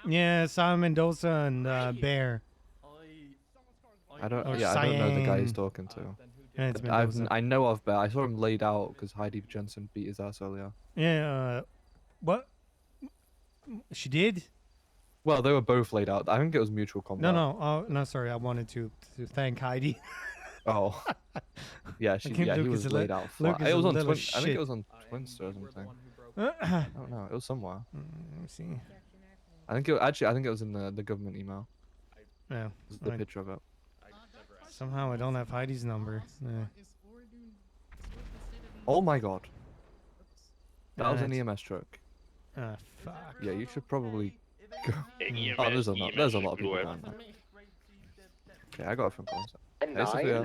Yeah, Sam Mendoza and Bear. I don't. Or Yeah, I don't know the guy he's Cyan. talking to. Yeah, it's Mendoza. I know of, but I saw him laid out because Heidi Jensen beat his ass earlier. Yeah. What? She did? Well, they were both laid out. I think it was mutual combat. No. Oh no, sorry. I wanted to thank Heidi. Oh. Yeah, I think he Luke was is a laid out Luke flat. is It a was on little Twin. I think shit. it was on Twinster or something. I don't know. It was somewhere. Let me see. I think it was in the government email. Yeah. The picture of it. Somehow I don't have Heidi's number. Yeah. Oh my god. That was an That's- EMS truck. Ah, fuck. Yeah, you should probably go. EMS, Oh, there's a lot. There's a lot of people EMS. down there. Okay, I got a phone call. Hey, Nine. Sophia.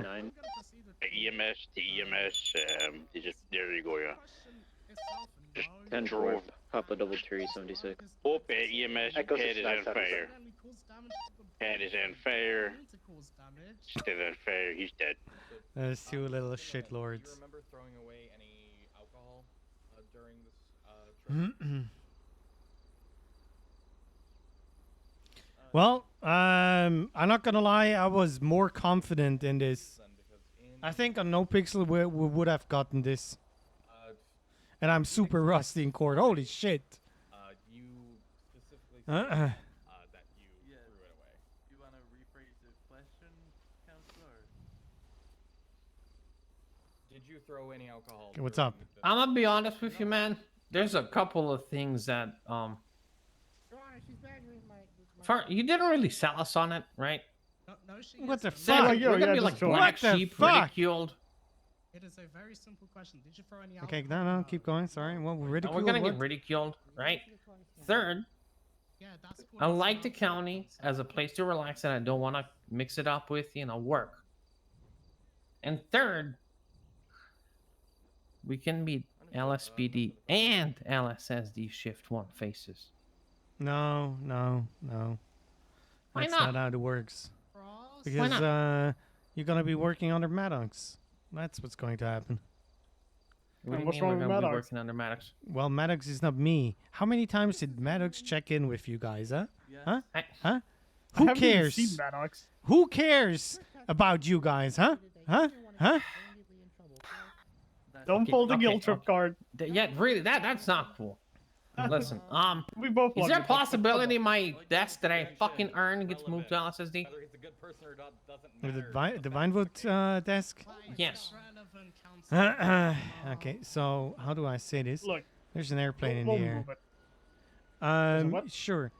EMS to EMS. They just there you go, yeah. Just 10-4, Papa Double 376. Hope EMS Echo head is 69, on fire. Head is on fire. Still on fire. He's dead. Those two little shit lords. remember throwing away any alcohol during this trip? Well, I'm not gonna lie. I was more confident in this. I think on No Pixel we would have gotten this. And I'm super rusty in court. Holy shit. You specifically said that you threw it away. You want to rephrase the question, Counselor? Did you throw any alcohol? Okay, what's up? I'm gonna be honest with you, man. There's a couple of things that you didn't really sell us on it, right? What the Then fuck? we're gonna be like black What the sheep, fuck? ridiculed. It is a very simple question. Did you throw any Okay, no, keep going. Sorry. Well, ridicule. We're gonna what? get ridiculed, right? Third, I like the county as a place to relax, and I don't want to mix it up with work. And third, we can be LSPD and LSSD Shift 1 faces. No. Why That's not? not how it works. Why Because not? you're gonna be working under Maddox. That's what's going to happen. What do you what's mean wrong we're with gonna be Maddox? working under Maddox? Well, Maddox is not me. How many times did Maddox check in with you guys, huh? Huh? Huh? Who haven't even cares? seen Maddox. Who cares about you guys, huh? Huh? Huh? Don't pull the guilt trip card. Yeah, really, that's not cool. Listen, We both is love there a you, but- possibility my desk that I fucking earn gets moved to LSSD? With the Vinewood desk? Yes. Okay, so how do I say this? Look, there's an airplane in we'll the air. move it. There's a what? Sure.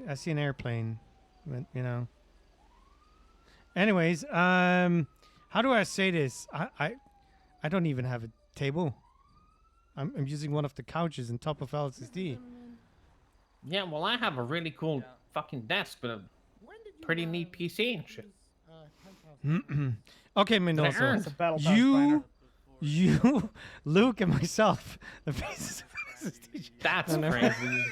I see an airplane, but Anyways, how do I say this? I don't even have a table. I'm using one of the couches on top of LSSD. Yeah, well, I have a really cool fucking desk with a pretty neat PC and shit. Okay, Mendoza. You, Luke, and myself, the faces of LSSD. That's I know. crazy.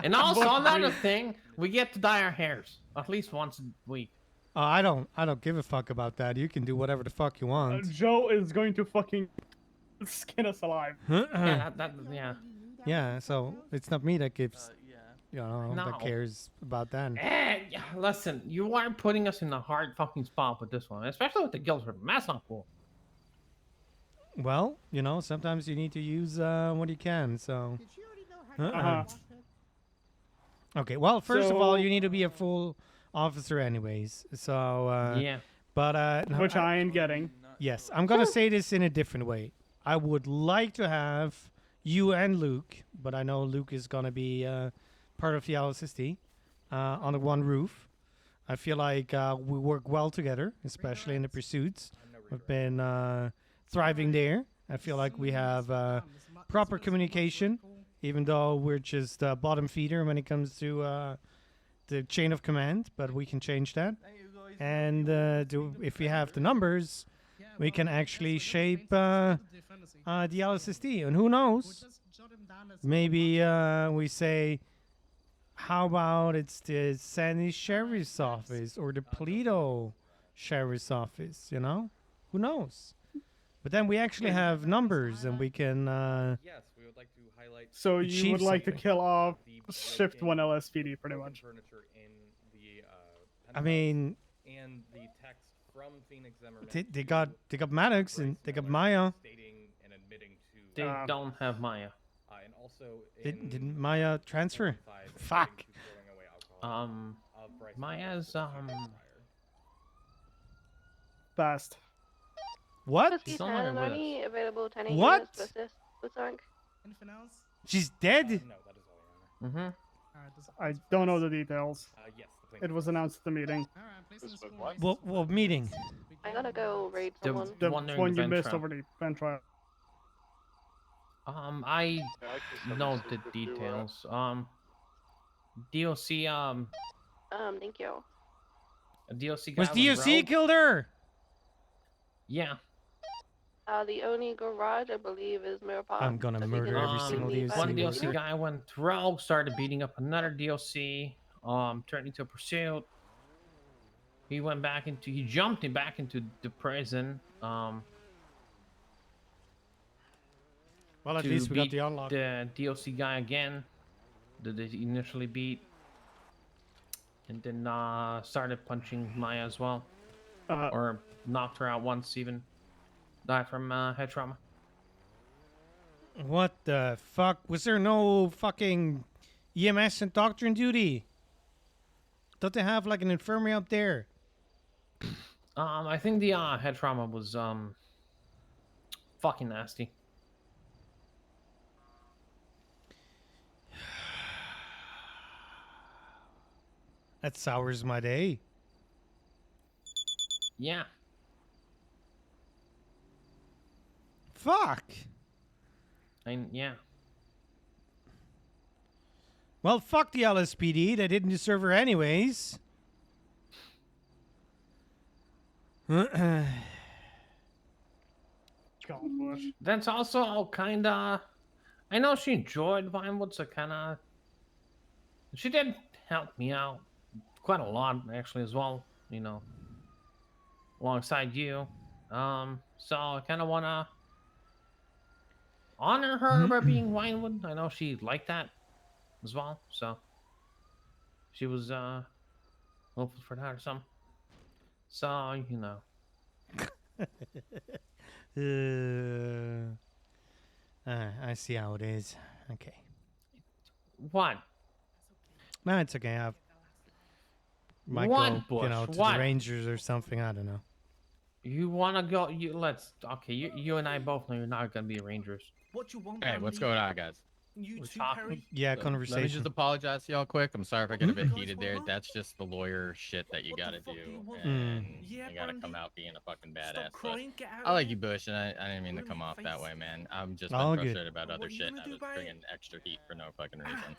And also, another thing, we get to dye our hairs at least once a week. Oh, I don't give a fuck about that. You can do whatever the fuck you want. Joe is going to fucking skin us alive. Yeah. Yeah, so it's not me that gives, No. that cares about that. Yeah, listen, you are putting us in a hard fucking spot with this one, especially with the guilt trip. That's not cool. Well, sometimes you need to use what you can, so. Okay, well, first of all, you need to be a full officer anyways, so. Yeah. But, no, Which I ain't getting. Yes, I'm going to say this in a different way. I would like to have you and Luke, but I know Luke is going to be part of the LSSD on the one roof. I feel like we work well together, especially in the pursuits. We've been thriving there. I feel like we have proper communication, even though we're just bottom feeder when it comes to the chain of command, but we can change that. And if we have the numbers, we can actually shape the LSSD. And who knows? Maybe we say, how about it's the Sandy Sheriff's Office or the Paleto Sheriff's Office, Who knows? But then we actually have numbers and we can Yes, we would like to highlight. So you achieve would like to something. kill off Shift 1 LSPD, pretty much. Furniture in the I mean, and the text from Phoenix Zimmerman. They got Maddox and they got Maya. Stating and admitting to. They don't have Maya. And also Didn't Maya transfer? Fuck. Maya's Fast. What? He's no longer with us. Only available 10 What? units versus Butzark. Anything else? She's dead. No, that is all, Your Honor. Mm-hmm. I don't know the details. Yes, the It was announced at the meeting. What meeting? I gotta go raid The someone. The one during one the you vent missed trial. over the vent trial. I know the details. DOC, Thank you. a DOC guy Was went DOC rogue. killed her? Yeah. The only garage I believe is Mirapod. I'm gonna murder every single DOC. One DOC guy went rogue, started beating up another DOC, turned into a pursuit. He jumped back into the prison. Well, at to least we got beat the unlock. the DOC guy again that they initially beat, and then started punching Maya as well, or knocked her out once even. Died from head trauma. What the fuck? Was there no fucking EMS and doctor on duty? Don't they have like an infirmary up there? I think the head trauma was fucking nasty. That sours my day. Yeah. Fuck. Yeah. Well, fuck the LSPD. They didn't deserve her anyways. That's also kinda. I know she enjoyed Vinewood, so kinda. She did help me out quite a lot, actually, as well. You know, alongside you. So I kind of wanna honor her by being Vinewood. I know she liked that as well, so she was hopeful for that or something. So you know. I see how it is. Okay. What? No, it's okay. I might What, go, you know, Bush? to What? the Rangers or something. I don't know. You wanna go? Okay. You and I both know you're not gonna be Rangers. What you want? Hey, what's going on, guys? You We're too, talking. Harry? Yeah, Let me conversation. just apologize to y'all quick. I'm sorry if I get a bit heated there. That's just the lawyer shit that you gotta do. And Yeah, you gotta come Brandy. out being a fucking badass. Stop But crying, get out I like of you, here. Bush, and I didn't mean to come off that way, man. I'm just All been good. frustrated about other What are you shit. gonna I do was about bringing extra heat for no fucking reason.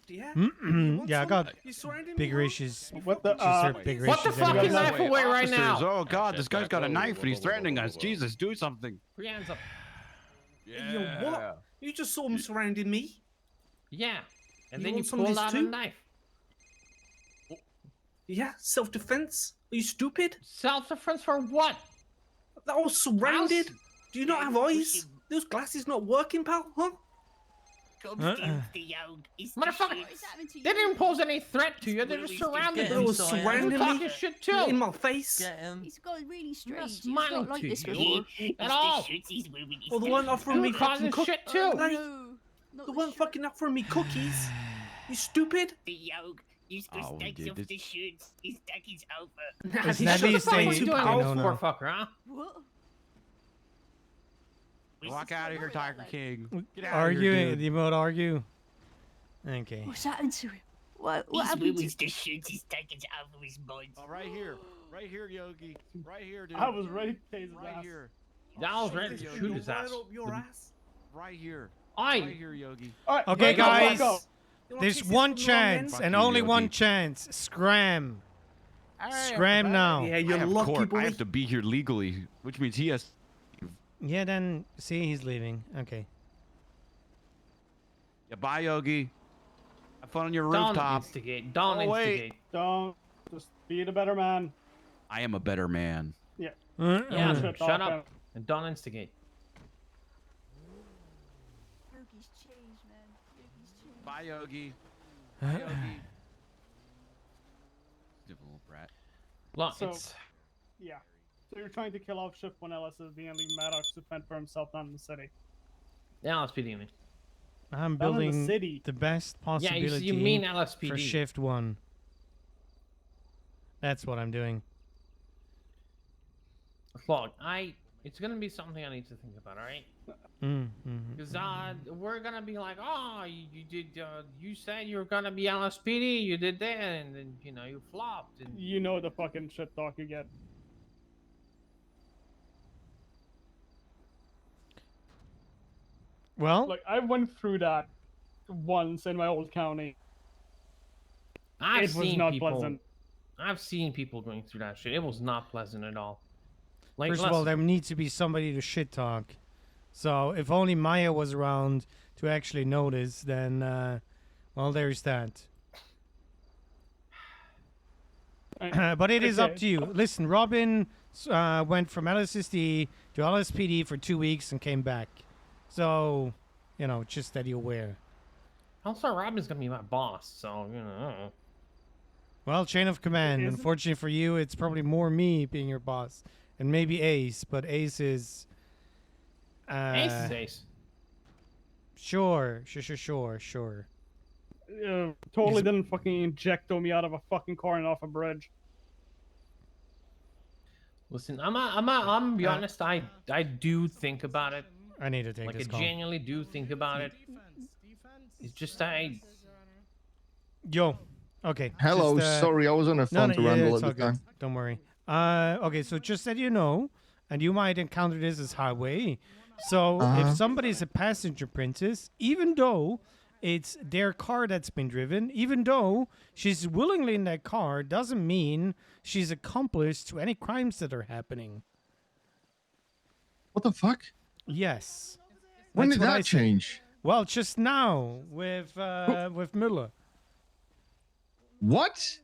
Yeah? Yeah, I got You surrounding bigger me, huh? issues. What the? She served bigger What the issues fuck anyways. is knife away right now? Oh god, shit, this guy's got a whoa, knife and he's whoa, threatening whoa, us. whoa. Jesus, do something. Put your hands up. Yo, what? You just saw him surrounding me? Yeah. And You then you want some of pulled this out a too? knife. Yeah, self-defense? Are you stupid? Self-defense for what? I was surrounded. Do you not have eyes? Those glasses not working, pal? Huh? Motherfucker, they didn't pose any threat to you. They just surrounded They you. were surrounding You're me. talking shit too. In my face. He's got really strange. not He's smiling not like to this you. before. At all. Well, they weren't offering me You're fucking causing shit too. They weren't fucking offering me cookies. You stupid. Oh, we did this. Nah, Listen, this at shit's least way they- too they powerful. know Poor now. fucker, huh? What? Walk out of here, Tiger King. Get out Argue, of here, the emote argue. Okay. What's happened to him? What happened to the shit he's taking out of his mind. Oh, right here, Yogi. Right here, dude. I was ready to tase his Right ass. here. I was ready to shoot his ass. Right here. Aye. Right here, Yogi. All right, Okay, break up, guys. let's go. There's one chance Fuck and you, only Yogi. one chance. Scram. Scram now. Yeah, I you're have lucky, court. boy. I have to be here legally, which means he has. Yeah, then see, he's leaving. Okay. Yeah, bye, Yogi. Have fun on your Don't rooftop. instigate. Don't Oh, wait. instigate. Don't. Just be the better man. I am a better man. Yeah. Yeah, Shut shut up. up and don't instigate. Yogi's changed, man. Yogi's changed. Bye, Yogi. Bye, Yogi. You little brat. Look, So- it's Yeah. So you're trying to kill off Shift 1 LSSD and leave Maddox to fend for himself down in the city. Yeah, LSPD. Man. I'm Down in the building city. the best Yeah, possibility you mean for LSPD. Shift 1. That's what I'm doing. Look, it's gonna be something I need to think about, all right? Because we're gonna be like, oh, you did, you said you were gonna be LSPD, you did that, and then you flopped. And You know the fucking shit talk you get. Well, like I went through that once in my old county. I've It was seen not people. pleasant. I've seen people going through that shit. It was not pleasant at all. Like, first of all, there needs to be somebody to shit talk. So if only Maya was around to actually notice, then, well, there's that. But it is up to you. Listen, Robin went from LSSD to LSPD for 2 weeks and came back. So, just that you're aware. Also, Robin's gonna be my boss, so Well, chain of command. Is it? Unfortunately for you, it's probably more me being your boss, and maybe Ace. But Ace is. Ace is Ace. Sure. Totally didn't fucking ejecto me out of a fucking car and off a bridge. Listen, I'm be honest. I do think about it. I need to take like this I call. genuinely do think about it. It's just Yo. Okay. Hello, just, sorry, I was on a phone to Randall it's at all the good. time. Don't worry. Okay, so just that you know, and you might encounter this as highway. So if somebody's a passenger princess, even though it's their car that's been driven, even though she's willingly in that car, doesn't mean she's accomplice to any crimes that are happening. What the fuck? Yes. When That's did what I that said. change? Well, just now with Müller. What?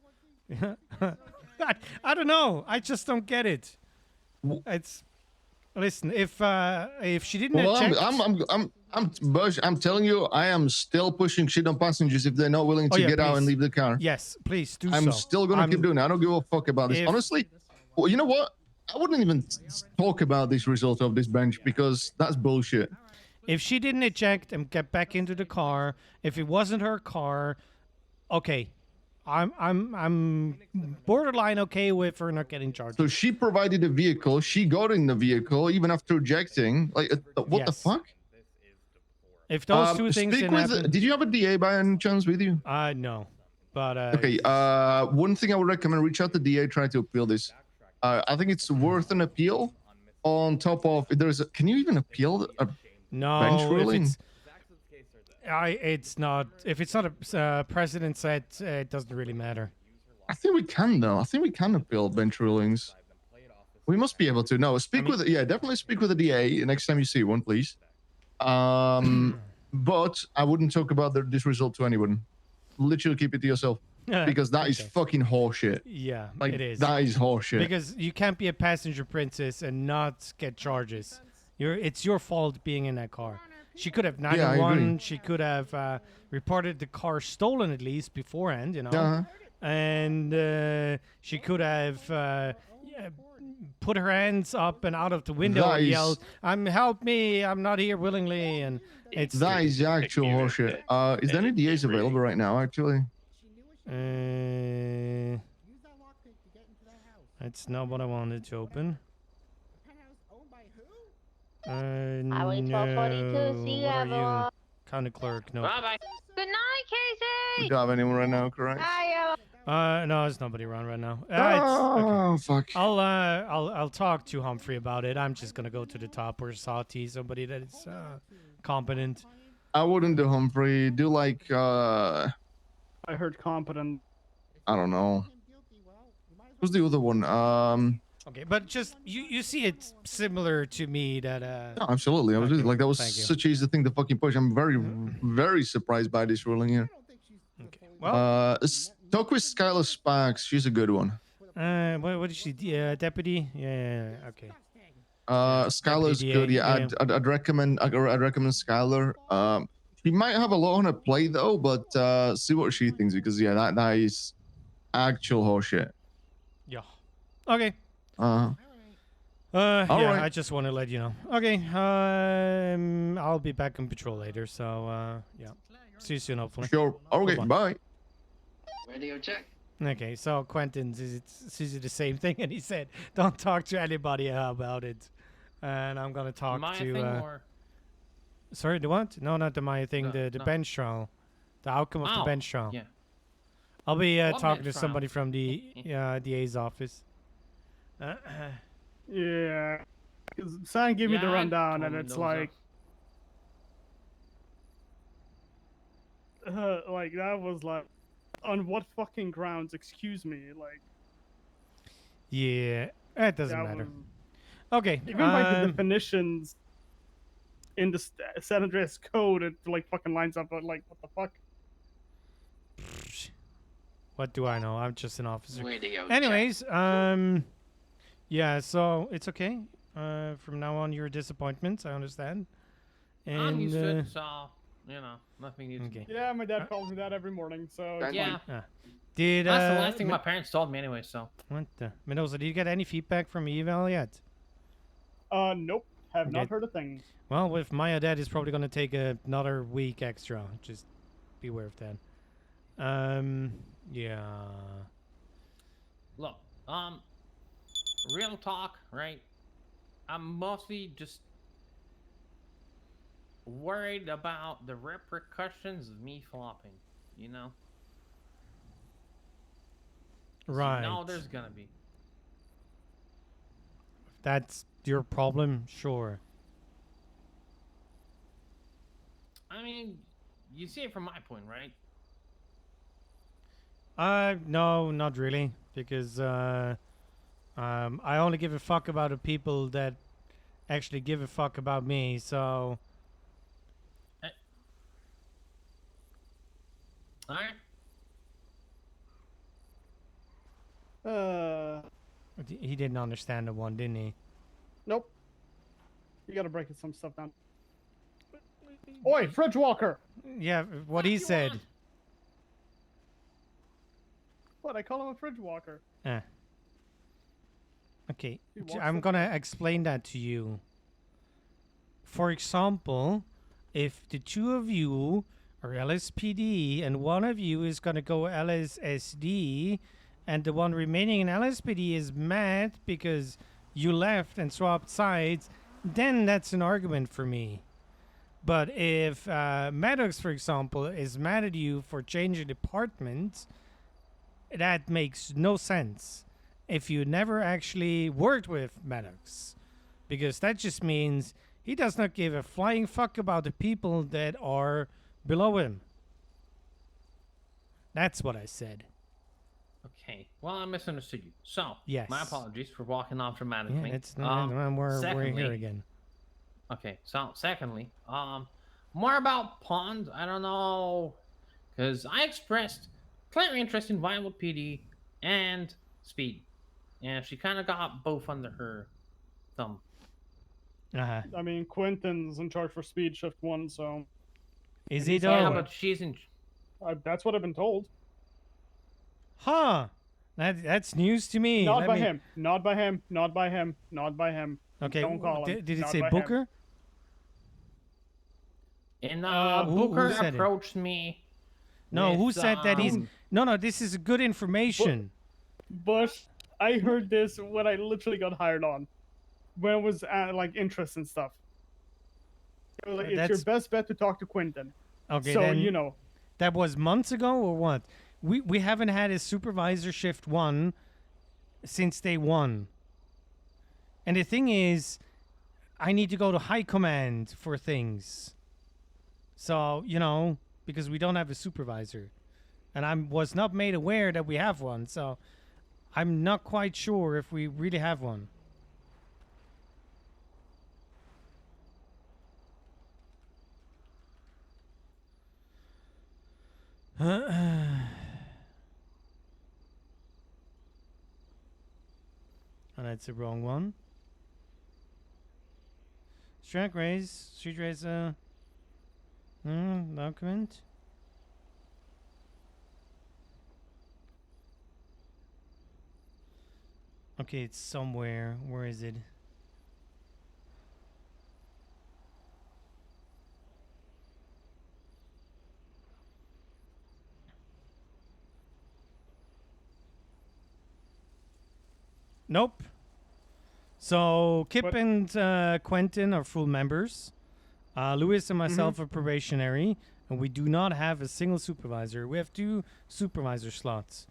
I don't know. I just don't get it. It's listen. If she didn't Well, eject, I'm telling you, I am still pushing shit on passengers if they're not willing to get out and please. leave the car. Yes, please do I'm so. still gonna keep doing it. I don't give a fuck about this. If- Honestly, well, you know what? I wouldn't even talk about this result of this bench because that's bullshit. If she didn't eject and get back into the car, if it wasn't her car, okay, I'm borderline okay with her not getting charged. So she provided a vehicle. She got in the vehicle even after ejecting. Like, what the Yes. fuck? If those two things speak didn't with. happen, Did you have a DA by any chance with you? no, but Okay. One thing I would recommend: reach out to DA, try to appeal this. I think it's worth an appeal. On top of, if there's, can you even appeal a bench no, ruling? it's not. If it's not a precedent set, it doesn't really matter. I think we can though. I think we can appeal bench rulings. We must be able to. No, speak with. Yeah, definitely speak with the DA next time you see one, please. But I wouldn't talk about this result to anyone. Literally keep it to yourself. Because that is fucking horseshit. Yeah, like, it is. That is horseshit. Because you can't be a passenger princess and not get charges. It's your fault being in that car. She could have 911. She could have reported the car stolen at least beforehand, and she could have put her hands up and out of the window and yelled, help me, I'm not here willingly. And that is actual horseshit. Is there any DAs available right now, actually? That's not what I wanted to open. Highway No. 1242, see you, What are Evelyn. you? County clerk, no. Bye-bye. Good night, Casey. We don't have anyone right now, correct? Hi, Evelyn. No, there's nobody around right now. Oh, fuck. I'll talk to Humphrey about it. I'm just gonna go to the top or Sati, somebody that is competent. I wouldn't do Humphrey. Do like I heard competent. I don't know. Who's the other one? Okay, but just you see it similar to me that No, absolutely. I was just, like that was Thank you. such easy thing to fucking push. I'm very surprised by this ruling here. Well, talk with Skylar Sparks. She's a good one. what is she? Deputy? Yeah, okay. Skylar's DA, good. Yeah, yeah. I'd recommend Skylar. She might have a lot on her plate though, but see what she thinks because yeah, that is actual horseshit. Yeah. Okay. All yeah, right. I just want to let you know. Okay, I'll be back on patrol later, so, yeah. See you soon, hopefully. Sure. Okay, Bye-bye. bye. Radio check. Okay, so Quentin sees it the same thing, and he said, "Don't talk to anybody about it." And I'm gonna talk Maya to. thing or Sorry, the what? No, not the Maya thing. No, the no. bench trial, the outcome of the Oh, bench trial. yeah. I'll be What talking to bench trial? somebody from the DA's office. Yeah. Because Sam gave me the Yeah, I rundown, and told it's Mendoza. like that was like, on what fucking grounds? Excuse me, like. Yeah, it doesn't that matter. was- Okay. Even by the definitions in the San Andreas code, it like fucking lines up. But like, what the fuck? What do I know? I'm just an officer. Radio check. Anyways, yeah. So it's okay. From now on, you're a disappointment. I understand. And I'm used to it, so you know, nothing needs. okay. Yeah, my dad calls me that every morning. So it's Yeah. fine. Did That's the last thing my parents told me anyway. So. What the Mendoza? Did you get any feedback from eval yet? Nope. Have Okay. not heard a thing. Well, with Maya dead, it's probably going to take another week extra. Just beware of that. Yeah. Look, real talk, right? I'm mostly just worried about the repercussions of me flopping, you know? Right. No, there's gonna be. That's your problem, sure. I mean, you see it from my point, right? No, not really, because I only give a fuck about the people that actually give a fuck about me. So. All right. He didn't understand the one, didn't he? Nope. You gotta break some stuff down. Oi, Fridge Walker! Yeah, what he said. What? I call him a Fridge Walker. Okay, He walks I'm up- gonna explain that to you. For example, if the two of you are LSPD and one of you is gonna go LSSD, and the one remaining in LSPD is mad because you left and swapped sides, then that's an argument for me. But if Maddox, for example, is mad at you for changing department, that makes no sense if you never actually worked with Maddox. Because that just means he does not give a flying fuck about the people that are below him. That's what I said. Okay. Well, I misunderstood you. So, Yes. my apologies for walking off dramatically. Yeah, it's we're secondly- here again. Okay, so secondly, more about Pond. I don't know, because I expressed clear interest in Vinewood PD and Speed, and she kind of got both under her thumb. Uh-huh. I mean, Quentin's in charge for Speed Shift 1, so. Is and he he's though? out Yeah, of it. but she's in. That's what I've been told. Huh. That's news to me. Not Let by me- him. Not by him. Not by him. Not by him. Okay, Don't call him. did it Not say by him. Booker? And who Booker said it? approached me. No, who with, said that he's... um, No, this is good information. But I heard this when I literally got hired on. When it was like interest and stuff. It was like, it's your That's- best bet to talk to Quentin. Okay, so then you know. that was months ago or what? We haven't had a supervisor shift 1 since day 1. And the thing is, I need to go to high command for things. So, you know, because we don't have a supervisor. And I was not made aware that we have one, so I'm not quite sure if we really have one. Oh, that's the wrong one. Street race, document. Okay, it's somewhere. Where is it? Nope. So Kip and Quentin are full members. Lewis and myself are probationary, and we do not have a single supervisor. We have 2 supervisor slots.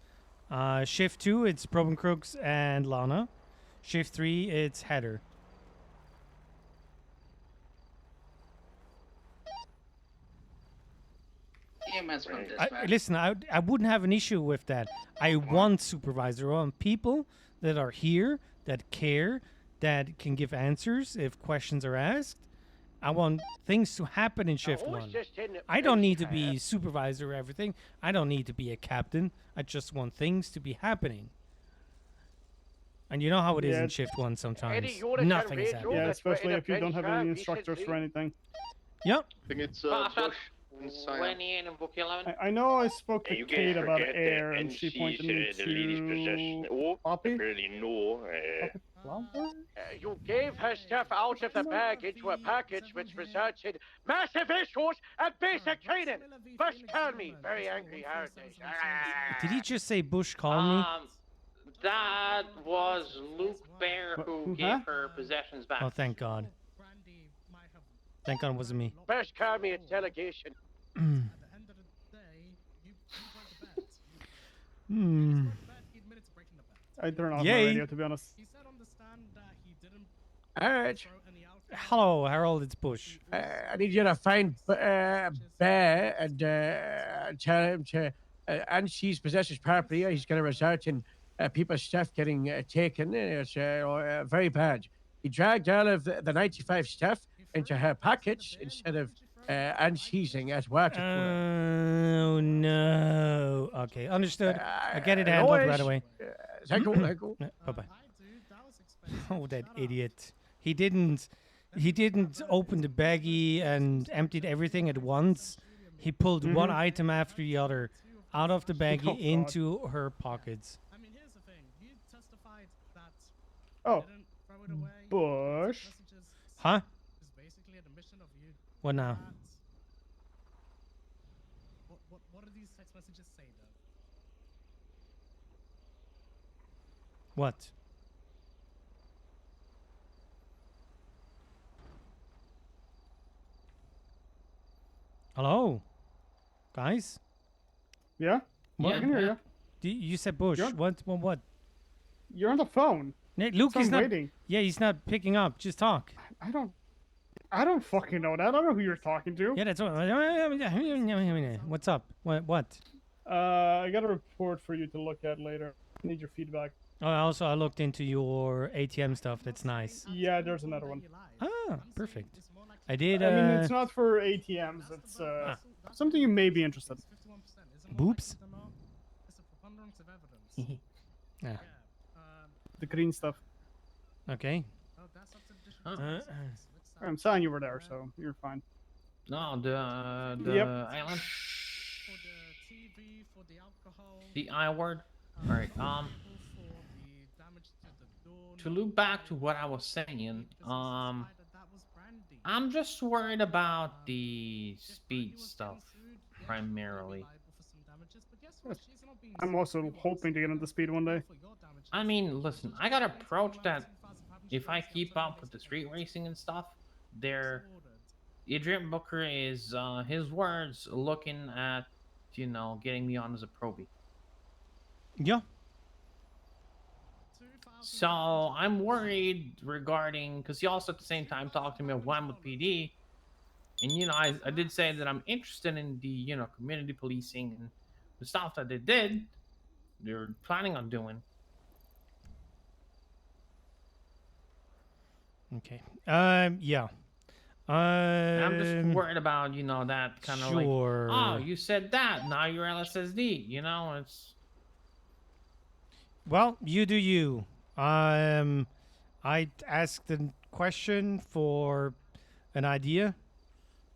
Shift 2, it's Proben Crooks and Lana. Shift 3, it's Heather. EMS from dispatch. Listen, I wouldn't have an issue with that. I want supervisor. I want people that are here, that care, that can give answers if questions are asked. I want things to happen in shift 1. I don't need to be supervisor or everything. I don't need to be a captain. I just want things to be happening. And you know how it is in shift 1 sometimes. Nothing is happening. Yeah, especially if you don't have any instructors for anything. Yep. I think it's Bush inside. I know I spoke to Kate about air, and she pointed me to Poppy. You gave her stuff out of the bag into a package which resulted massive issues and basic training. Bush called me very angry heritage. Did he just say Bush called me? That was Luke Bear who gave her possessions back. Oh, thank God. Thank God it wasn't me. Bush called me its delegation. I turned off my radio, to be honest. Alright. Hello, Harold, it's Bush. I need you to find Bear and tell him to unseize possessor's property. He's going to result in people's stuff getting taken. It's very bad. He dragged all of the 95 stuff into her pockets instead of unseizing at water cooler. Oh, no. Okay, understood. I get it handled right away. Thank you. Bye-bye. Oh, that idiot. He didn't open the baggie and emptied everything at once. He pulled one item after the other out of the baggie into her pockets. Oh, Bush. Huh? What now? What do these text messages say, though? What? Hello? Guys? Yeah? What? I can hear you. You said Bush. What? You're on the phone. Luke is not waiting. Yeah, he's not picking up. Just talk. I don't fucking know that. I don't know who you're talking to. Yeah, that's what. What's up? What? I got a report for you to look at later. I need your feedback. Oh, also I looked into your ATM stuff. That's nice. Yeah, there's another one. Ah, perfect. I did. I mean, it's not for ATMs. It's something you may be interested in. Boobs? Yeah. The green stuff. Okay. I'm saying you were there, so you're fine. No, the island. The I word. All right. To loop back to what I was saying, I'm just worried about the speed stuff primarily. I'm also hoping to get into speed one day. I mean, listen, I got approached that if I keep up with the street racing and stuff, Adrian Booker is, his words, looking at, getting me on as a probie. Yeah. So I'm worried regarding, because he also at the same time talked to me of Wildwood PD, and I did say that I'm interested in the community policing and the stuff that they're planning on doing. Okay. Yeah. I'm just worried about that kind of sure. like, oh, you said that, now you're LSSD. It's. Well, you do you. I asked a question for an idea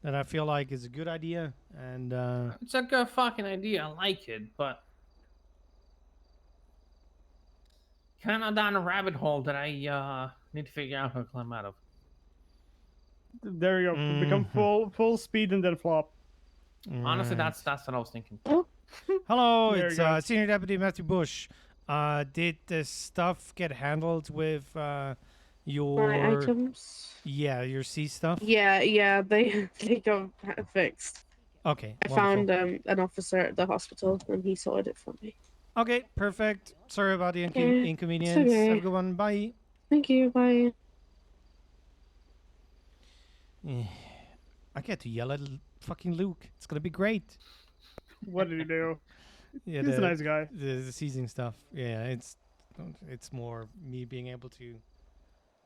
that I feel like is a good idea, and it's a good fucking idea. I like it, but kind of down a rabbit hole that I need to figure out how to climb out of. There you go. Become full speed and then flop. Honestly, that's what I was thinking. Hello, There it's you go. Senior Deputy Matthew Bush. Did the stuff get handled with My your items. yeah, your C stuff? Yeah, they they got fixed. Okay, I wonderful. found an officer at the hospital and he sorted it for me. Okay, perfect. Sorry about the Okay, it's inconvenience. okay. Have a good one. Bye. Thank you. Bye. I get to yell at fucking Luke. It's gonna be great. What did he do? Yeah, He's a nice guy. The seizing stuff. Yeah, it's more me being able to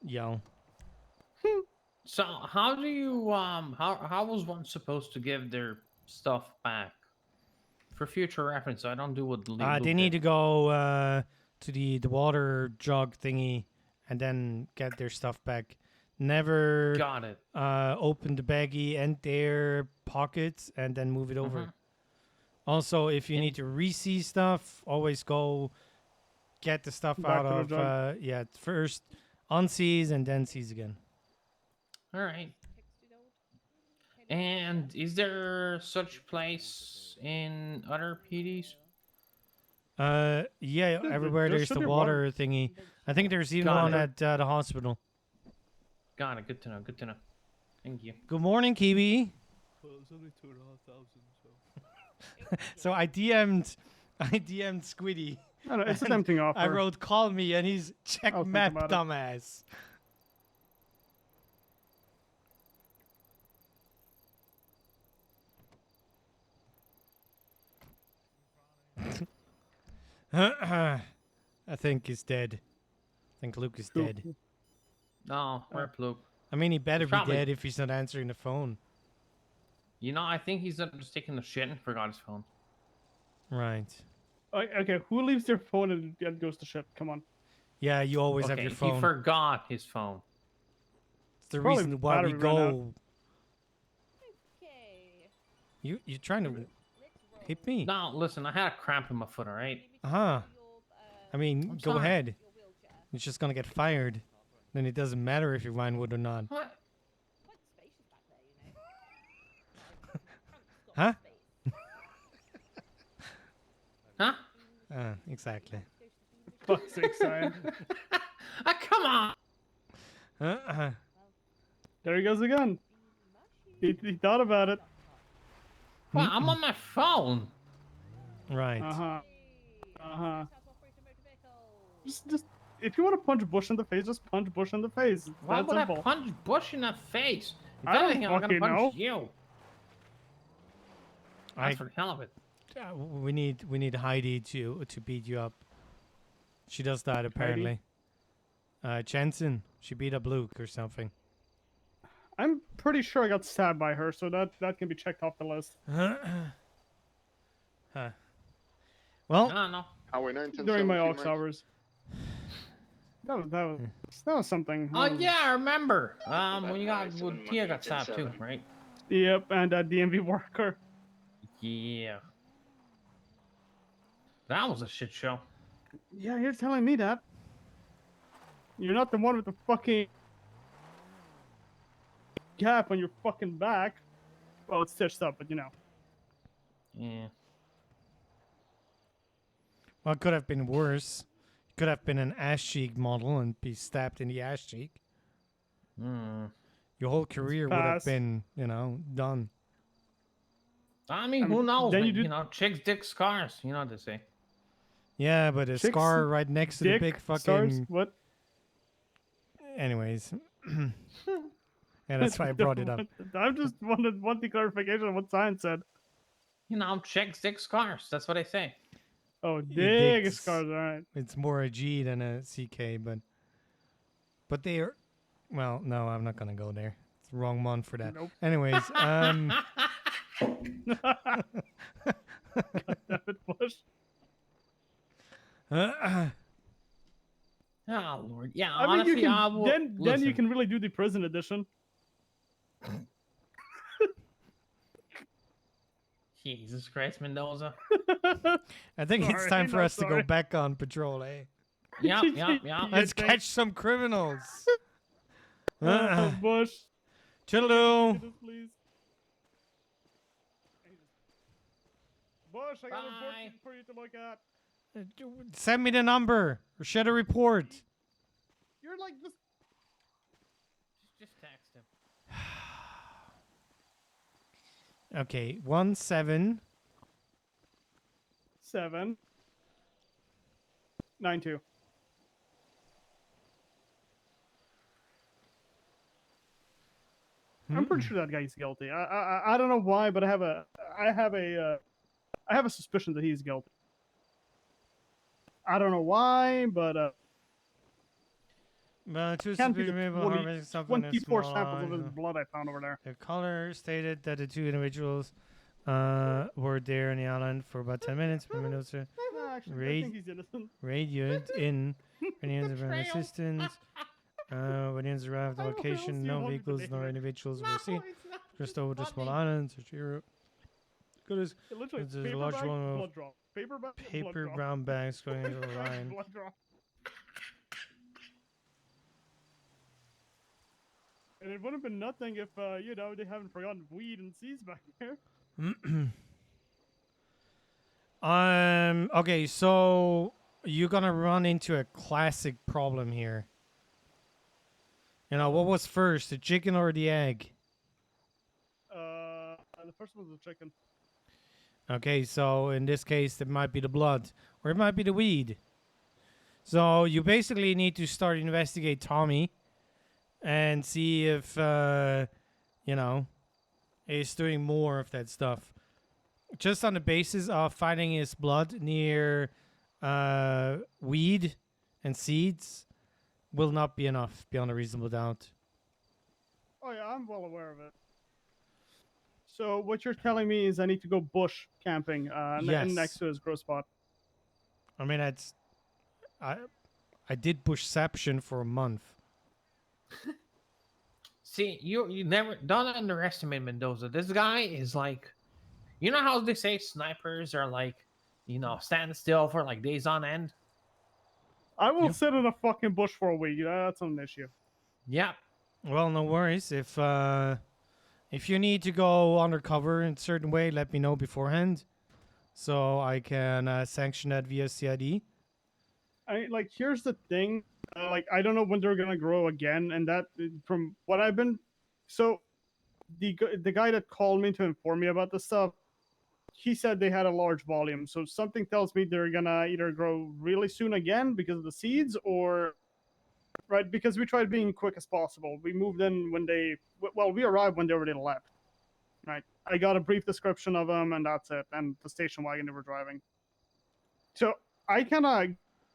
yell. So how do you how was one supposed to give their stuff back? For future reference, I don't do what the They need to go to the water jug thingy and then get their stuff back. Never Got it. Open the baggie and their pockets and then move it over. Mhm. Also, if you need to re-see stuff, always go get the stuff Back out to the of jug. first unseize and then seize again. All right. And is there such place in other PDs? Yeah, everywhere there there's should the be water one. thingy. I think there's even Got one it. at the hospital. Got it. Good to know. Good to know. Thank you. Good morning, Kiwi. Well, it's only 2,500, so. So I DM'd Squiddy. No, no, it's a and tempting offer. I wrote call me and he's check I'll think map about it. dumbass. I think he's dead. I think Luke is dead. No, rip Luke. I mean, he better He's be probably- dead if he's not answering the phone. You know, I think he's just taking the shit and forgot his phone. Right. Okay, who leaves their phone and goes to shit? Come on. Yeah, you always have Okay, your phone. he forgot his phone. It's the Probably reason why we battery ran out. go. You're trying to hit me. No, listen, I had a cramp in my foot, alright? Uh-huh. I mean, I'm go sorry. ahead. It's just gonna get fired. Then it doesn't matter if you find wood or not. What? Huh? Huh? Exactly. Fuck's sake, Ryan. Come on! There he goes again. He thought about it. Well, I'm on my phone. Right. Uh-huh. Just if you want to punch Bush in the face, just punch Bush in the face. It's Why that would simple. I punch Bush in the face? If I don't anything, I'm gonna fucking punch know. you. That's for the hell of it. We need Heidi to beat you up. She does that apparently. Jensen, she beat up Luke or something. I'm pretty sure I got stabbed by her, so that can be checked off the list. Huh. Well, no. Highway 910 During my 17 aux miles. hours. That was something. Oh yeah, I remember. When you got when Tia got stabbed too, right? Yep, and a DMV worker. Yeah. That was a shit show. Yeah, you're telling me that. You're not the one with the fucking cap on your fucking back. Well, it's stitched up, but you know. Yeah. Well, it could have been worse. It could have been an ass cheek model and be stabbed in the ass cheek. Your whole career would have Pass. been, done. I mean, who knows? then man? you do- You know, chicks, dick, scars. You know what they say. Yeah, but a Chicks, scar right next to the dick, big fucking. stars, what? Anyways. Yeah, that's why I brought it up. I just wanted the clarification of what science said. You know, chicks, dick, scars. That's what I say. Oh, It- dig it's- scars, alright. It's more a G than a CK, but they are. Well, no, I'm not gonna go there. It's the wrong month for that. Nope. Anyways, God damn it, Bush. Oh Lord, yeah. I mean, honestly, you can I will, then you listen. can really do the prison edition. Jesus Christ, Mendoza. I think it's Sorry, time for no, us to go sorry. back on patrol, eh? Yep. Let's catch some criminals. Bush. Toodaloo. Please. Bush, I got a report for you to look at. Send me the number or shed a report. You're like this. Just text him. Okay, 17. 792. I'm pretty sure that guy's guilty. I don't know why, but I have a suspicion that he's guilty. I don't know why, but Two can't be the suspicious people 20 harvesting something in a 24 small samples of his island. blood I found over there. The caller stated that the two individuals were there on the island for about 10 minutes. No, actually, I think he's innocent. Radioed in for news of assistance. When news arrived at the location, no vehicles nor individuals were seen. Just over the small island, search Europe. Good as Literally, there's a paper large bag, one of blood drop. Paper bag, blood paper drop. brown bags going into the line. Blood drop. And it would have been nothing if, you know, they haven't forgotten weed and seeds back there. Okay, so you're gonna run into a classic problem here. You know, what was first, the chicken or the egg? The first one was the chicken. Okay, so in this case, it might be the blood, or it might be the weed. So you basically need to start investigate Tommy, and see if you know, he's doing more of that stuff. Just on the basis of finding his blood near weed and seeds will not be enough beyond a reasonable doubt. Oh yeah, I'm well aware of it. So what you're telling me is I need to go bush camping Yes. next to his grow spot. I mean, I did bushception for a month. See, you never don't underestimate Mendoza. This guy is like, you know how they say snipers are like, you know, stand still for like days on end. I will sit in a fucking bush for a week. That's not an issue. Yeah. Well, no worries. If you need to go undercover in a certain way, let me know beforehand, so I can sanction that via CID. Like, here's the thing. Like, I don't know when they're gonna grow again, and that from what I've been. So, the guy that called me to inform me about this stuff, he said they had a large volume. So something tells me they're gonna either grow really soon again because of the seeds, or right, because we tried being quick as possible. We moved in when we arrived when they already left. Right, I got a brief description of them, and that's it, and the station wagon they were driving. So I kind of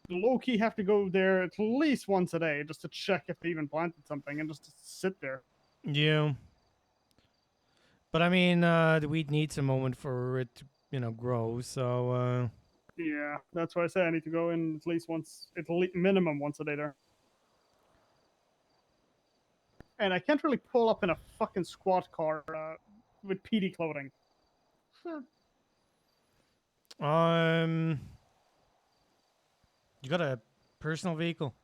low-key have to go there at least once a day just to check if they even planted something and just to sit there. Yeah. But I mean, the weed needs a moment for it to, you know, grow. So. Yeah, that's why I say I need to go in at least once, minimum once a day there. And I can't really pull up in a fucking squad car with PD clothing. You got a personal vehicle?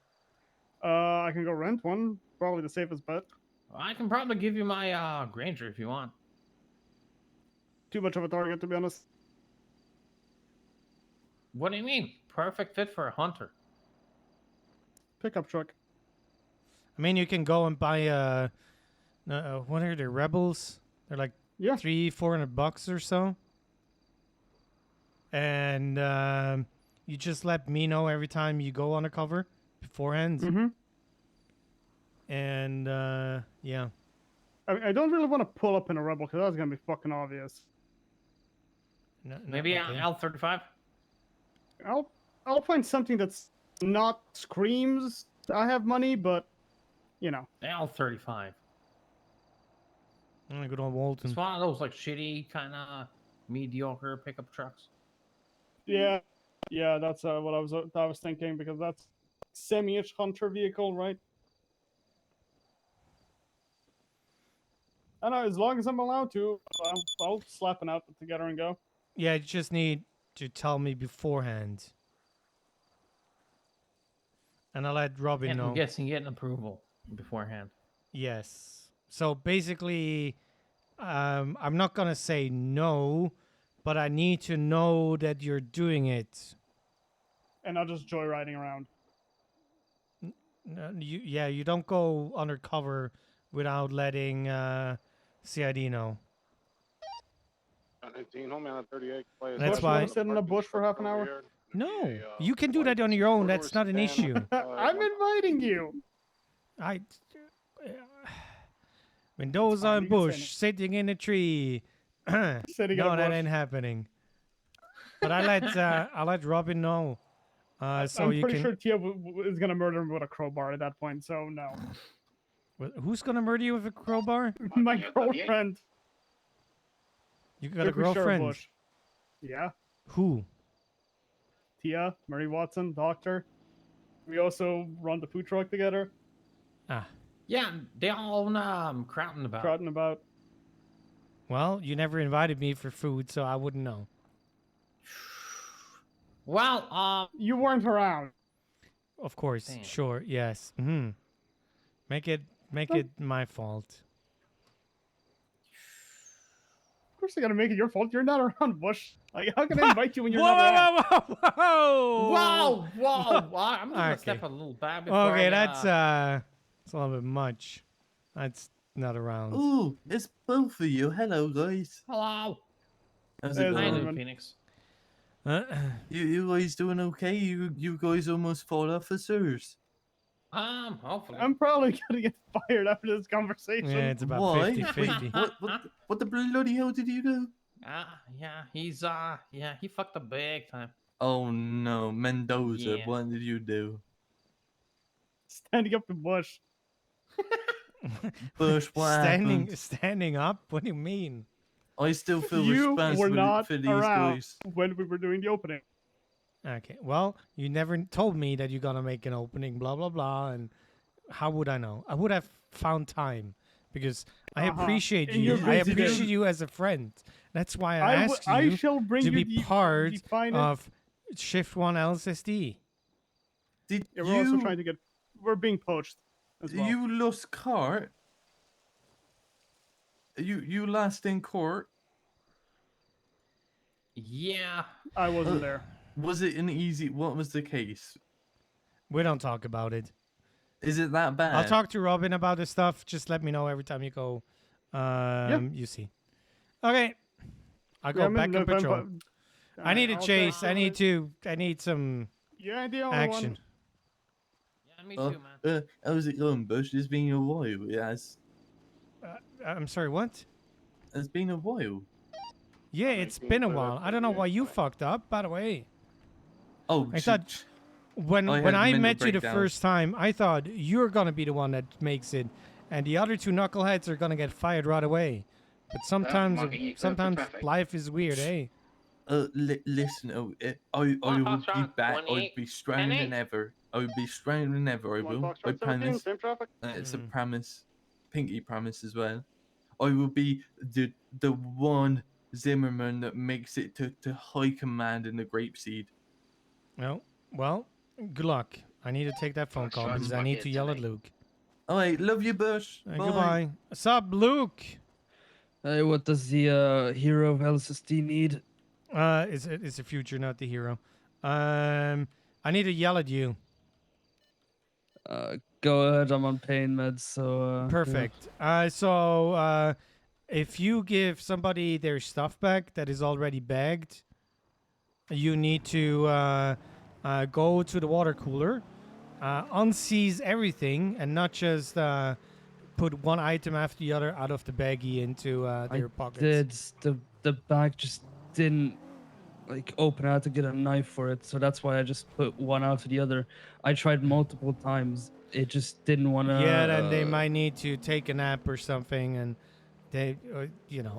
I can go rent one. Probably the safest bet. I can probably give you my Granger if you want. Too much of a target, to be honest. What do you mean? Perfect fit for a hunter. Pickup truck. I mean, you can go and buy what are they, Rebels? They're like $300-400 or so. And you just let me know every time you go undercover beforehand. Mm-hmm. And yeah. I don't really want to pull up in a Rebel because that's gonna be fucking obvious. No, Maybe okay. L35. I'll find something that's not screams I have money, but you know. L35. Good old Walton. It's one of those like shitty kind of mediocre pickup trucks. Yeah, that's what I was thinking, because that's semi-ish hunter vehicle, right? I know, as long as I'm allowed to, I'll slap an outfit together and go. Yeah, you just need to tell me beforehand. And I'll let Robin know. I'm guessing getting approval beforehand. Yes. So basically, I'm not going to say no, but I need to know that you're doing it. and not just joyriding around. You don't go undercover without letting CID know. Got 19, homie on 38. Players That's left why- on the Sit in a parking bush for half an over hour. here. No, you can do that on your own. That's not an issue. I'm inviting you. Mendoza and you can say Bush sitting in a tree. Sitting in No, a that bush. ain't happening. But I let Robin know. So I'm you pretty can. sure Tia is gonna murder him with a crowbar at that point. So no. Who's gonna murder you with a crowbar? My girlfriend. You got a If we share girlfriend? bush. Yeah. Who? Tia, Mary Watson, doctor. We also run the food truck together. Ah. Yeah, they all own Crowton about. Crowding about. Well, you never invited me for food, so I wouldn't know. Well, you weren't around. Of course, Damn. sure, yes. Make it my fault. Of course, I gotta make it your fault. You're not around, Bush. Like, how can I invite you when you're Whoa, not around? whoa! Whoa! I'm just gonna Okay. step a little back before Okay, I, that's it's a little bit much. That's not around. Ooh, it's both of you. Hello, guys. Hello. How's Hey, it How you going? doing, Phoenix? You guys doing okay? You guys almost fall officers. Hopefully. I'm probably gonna get fired after this conversation. Yeah, it's about Why? 50-50. What the bloody hell did you do? Yeah, he's he fucked up big time. Oh no, Mendoza, Yeah. what did you do? Standing up to Bush. Bush, what happened? Standing up? What do you mean? I still feel You responsible were not for these around guys. when we were doing the opening. Okay, well, you never told me that you're gonna make an opening, blah blah blah, and how would I know? I would have found time because I appreciate And you. you're I busy appreciate then. you as a friend. That's why I I w- asked I you shall bring to you be the part finest- of Shift 1 LSSD. Did Yeah, we're also trying to get. We're being poached as well. You lost cart? You last in court? Yeah. I wasn't there. Was it an easy? What was the case? We don't talk about it. Is it that bad? I'll talk to Robin about this stuff. Just let me know every time you go. You see. Okay. I'll go Yeah, I'm back in on November. patrol. I need a I'll chase. try I need some Yeah, the only action. Yeah, me too, man. How's it going, Bush? It's been a while. Yes. I'm sorry, what? It's been a while. Yeah, it's been a while. I don't know why you fucked up, by the way. Oh, I thought when I had I mental met you the breakdowns. first time, I thought you're gonna be the one that makes it, and the other two knuckleheads are gonna get fired right away. But sometimes, marking you clear for sometimes traffic. life is weird, eh? Listen, I will be Foxtrot, back. I'd 28, be stronger 10-8. than ever. I would be stronger than ever. I will. I promise. Same traffic. It's a promise. Pinky promise as well. I will be the one Zimmerman that makes it to high command in the Grapeseed. No. Well, good luck. I need to take that phone call because I need to yell at Luke. All right, love you, Bush. Bye. Goodbye. What's up, Luke? Hey, what does the hero of LSSD need? It's the future, not the hero. I need to yell at you. Go ahead. I'm on pain meds, so. Perfect. So if you give somebody their stuff back that is already bagged, you need to go to the water cooler, unseize everything, and not just put one item after the other out of the baggie into their pockets. The bag just didn't like open out to get a knife for it, so that's why I just put one after the other. I tried multiple times. It just didn't want to. Yeah, then they might need to take a nap or something, and they,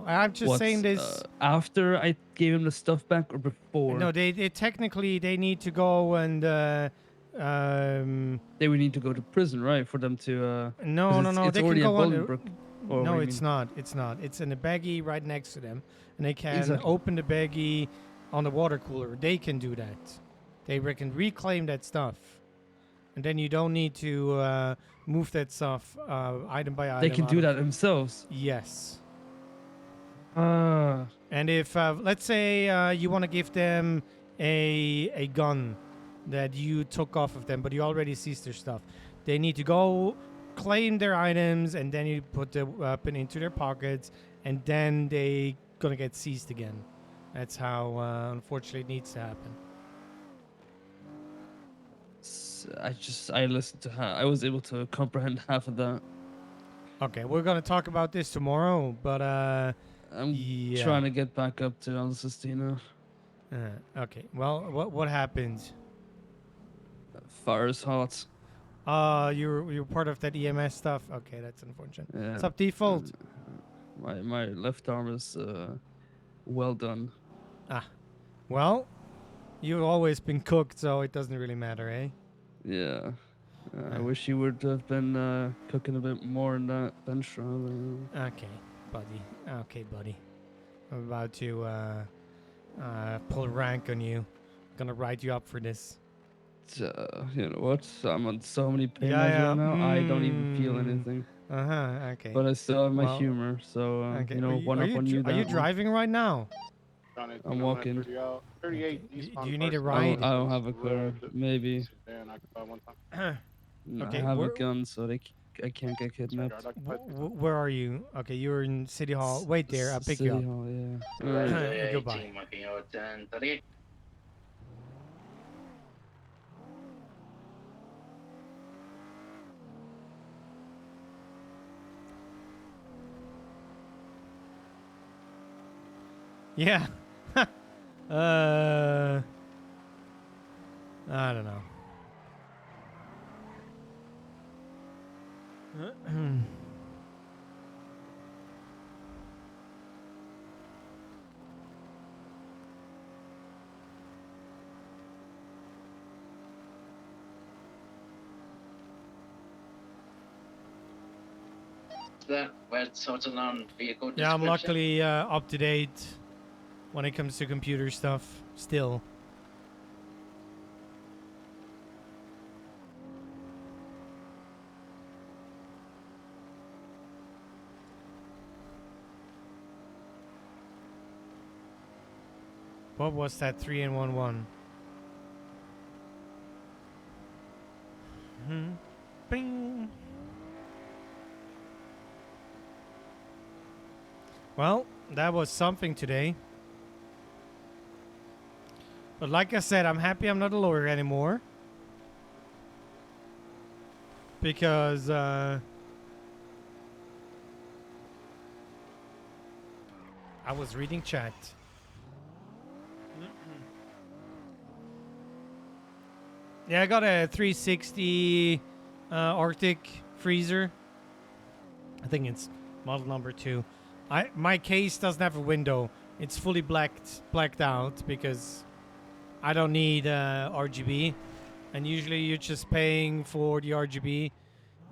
I'm just saying this. After I gave him the stuff back or before? No, they technically they need to go and. They would need to go to prison, right, for them to. No. It's They can already go at on. Bolingbroke. Or what No, do you it's mean? not. It's not. It's in a baggie right next to them, and they can Exactly. open the baggie on the water cooler. They can do that. They can reclaim that stuff, and then you don't need to move that stuff item by item. They can out do of- that themselves. Yes. Ah. And if let's say you want to give them a gun, that you took off of them, but you already seized their stuff. They need to go claim their items, and then you put the weapon into their pockets, and then they gonna get seized again. That's how, unfortunately, it needs to happen. I listened to I was able to comprehend half of that. Okay, we're gonna talk about this tomorrow, but I'm yeah. trying to get back up to El Sistino. Okay. Well, what happened? Fire's hot. You're part of that EMS stuff. Okay, that's unfortunate. Yeah. What's up, default? My left arm is well done. Ah, well, you've always been cooked, so it doesn't really matter, eh? Yeah. I wish you would have been cooking a bit more in that bench trial. Okay, buddy. Okay, buddy. I'm about to pull rank on you. Gonna write you up for this. You know what? I'm on so many pain Yeah, meds yeah. right now. I don't even feel anything. Okay. But I still have my Well, humor, so okay. you know, one are up you on you. Are you driving right now? I'm walking. 38 Do you need a I ride? don't have a car. Maybe. Okay, I have a gun, so I can't get kidnapped. Where are you? Okay, you're in City Hall. Wait there, I'll pick you up. City Hall, yeah. Goodbye. Yeah. I don't know. Yeah, I'm luckily up to date when it comes to computer stuff still. What was that 3-in-1-1? Bing. Well, that was something today. But like I said, I'm happy I'm not a lawyer anymore. Because, I was reading chat. Yeah, I got a 360 Arctic freezer. I think it's model number 2. My case doesn't have a window. It's fully blacked out because I don't need RGB. And usually you're just paying for the RGB.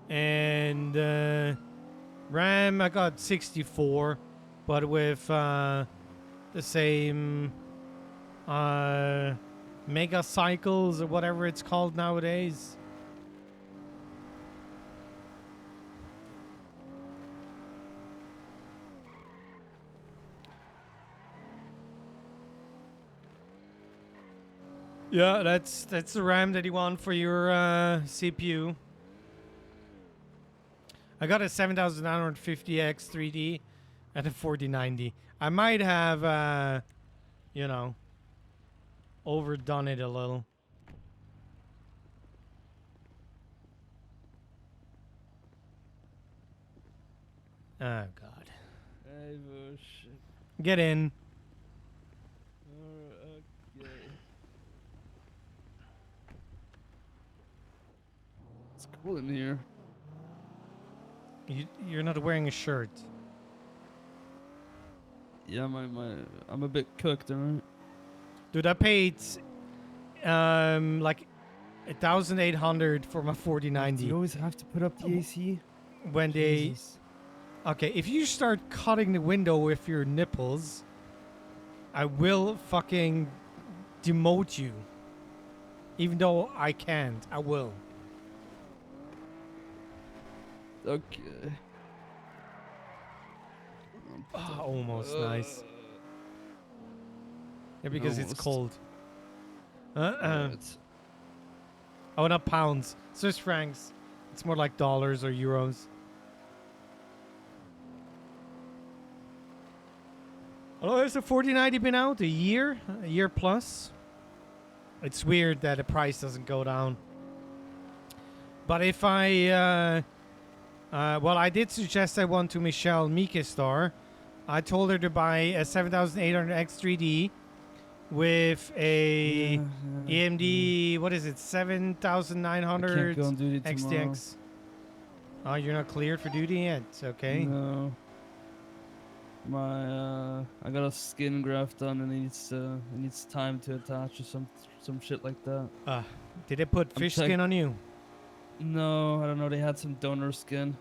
And RAM, I got 64, but with the same mega cycles or whatever it's called nowadays. Yeah, that's the RAM that you want for your CPU. I got a 7950X 3D and a 4090. I might have, you know, overdone it a little. Oh, God. Get in. Okay. It's cool in here. You're not wearing a shirt. Yeah, I'm a bit cooked, alright? Dude, I paid like 1,800 for my 4090. You always have to put up the AC when Jesus. Okay, if you start cutting the window with your nipples, I will fucking demote you. Even though I can't, I will. Okay. Oh, almost nice. Yeah, because it's Almost. cold. Oh, not pounds. Swiss francs. It's more like dollars or euros. Oh, has the 4090 been out? A year plus? It's weird that the price doesn't go down. But if I, well, I did suggest that one to Michelle Mikestar. I told her to buy a 7800 X3D with a AMD, what is it, 7900 go on duty tomorrow. XTX. Oh, you're not cleared for duty yet? Okay. No. My I got a skin graft done and it needs time to attach or some shit like that. Did they put fish skin on you? No, I don't know. They had some donor skin.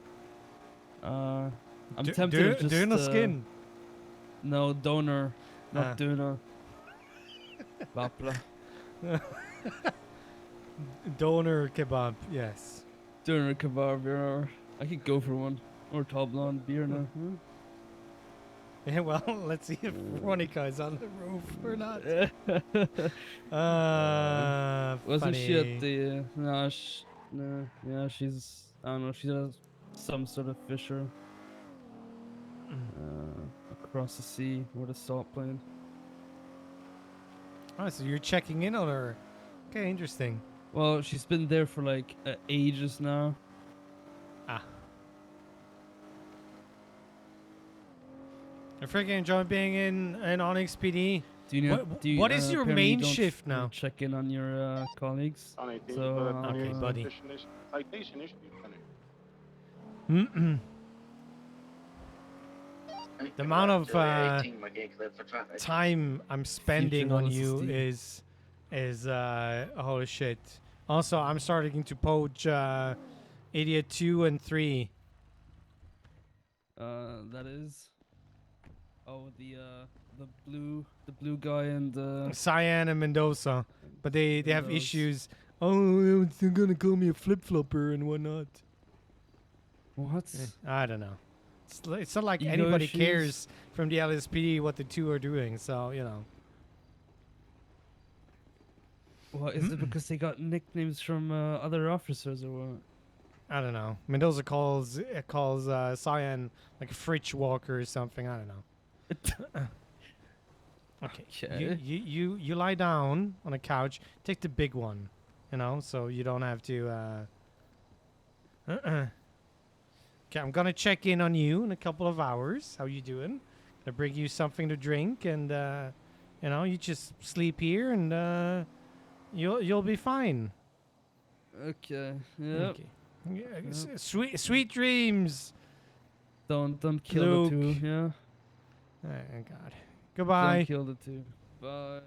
I'm Do- tempted do- to just donor skin? No, donor, not Ah. donor. Bapla. Donor kebab, yes. Donor kebab, yeah. I could go for one. Or tall blonde beer now. Yeah, well, let's see if Veronica is on the roof or not. Wasn't she funny. at the? No, no, yeah, she's. I don't know. She does some sort of fisher across the sea with a salt plane. Oh, so you're checking in on her. Okay, interesting. Well, she's been there for like ages now. Ah. I freaking enjoy being in Onyx PD. Do you know? What is your apparently main you don't shift now? Check in on your colleagues. On 18, So, okay, buddy. Citation issued. The amount of time I'm spending on you analysis is holy shit. Also, I'm starting to poach Idiot 2 and 3. That is. Oh, the blue guy and Cyan and Mendoza, but they have Mendoza. issues. Oh, they're gonna call me a flip flopper and whatnot. What? I don't know. It's not like Ego anybody issues? cares from the LSPD what the two are doing. So you know. Well, is it because they got nicknames from other officers or what? I don't know. Mendoza calls Cyan like a fridge walker or something. I don't know. Okay. You lie down on a couch. Take the big one, you know, so you don't have to. Okay, I'm gonna check in on you in a couple of hours. How you doing? Gonna bring you something to drink, and you know, you just sleep here, and you'll be fine. Okay. Yep. Okay. Sweet dreams. Don't kill Luke. the two. Yeah. Oh God. Goodbye. Don't kill the two. Bye.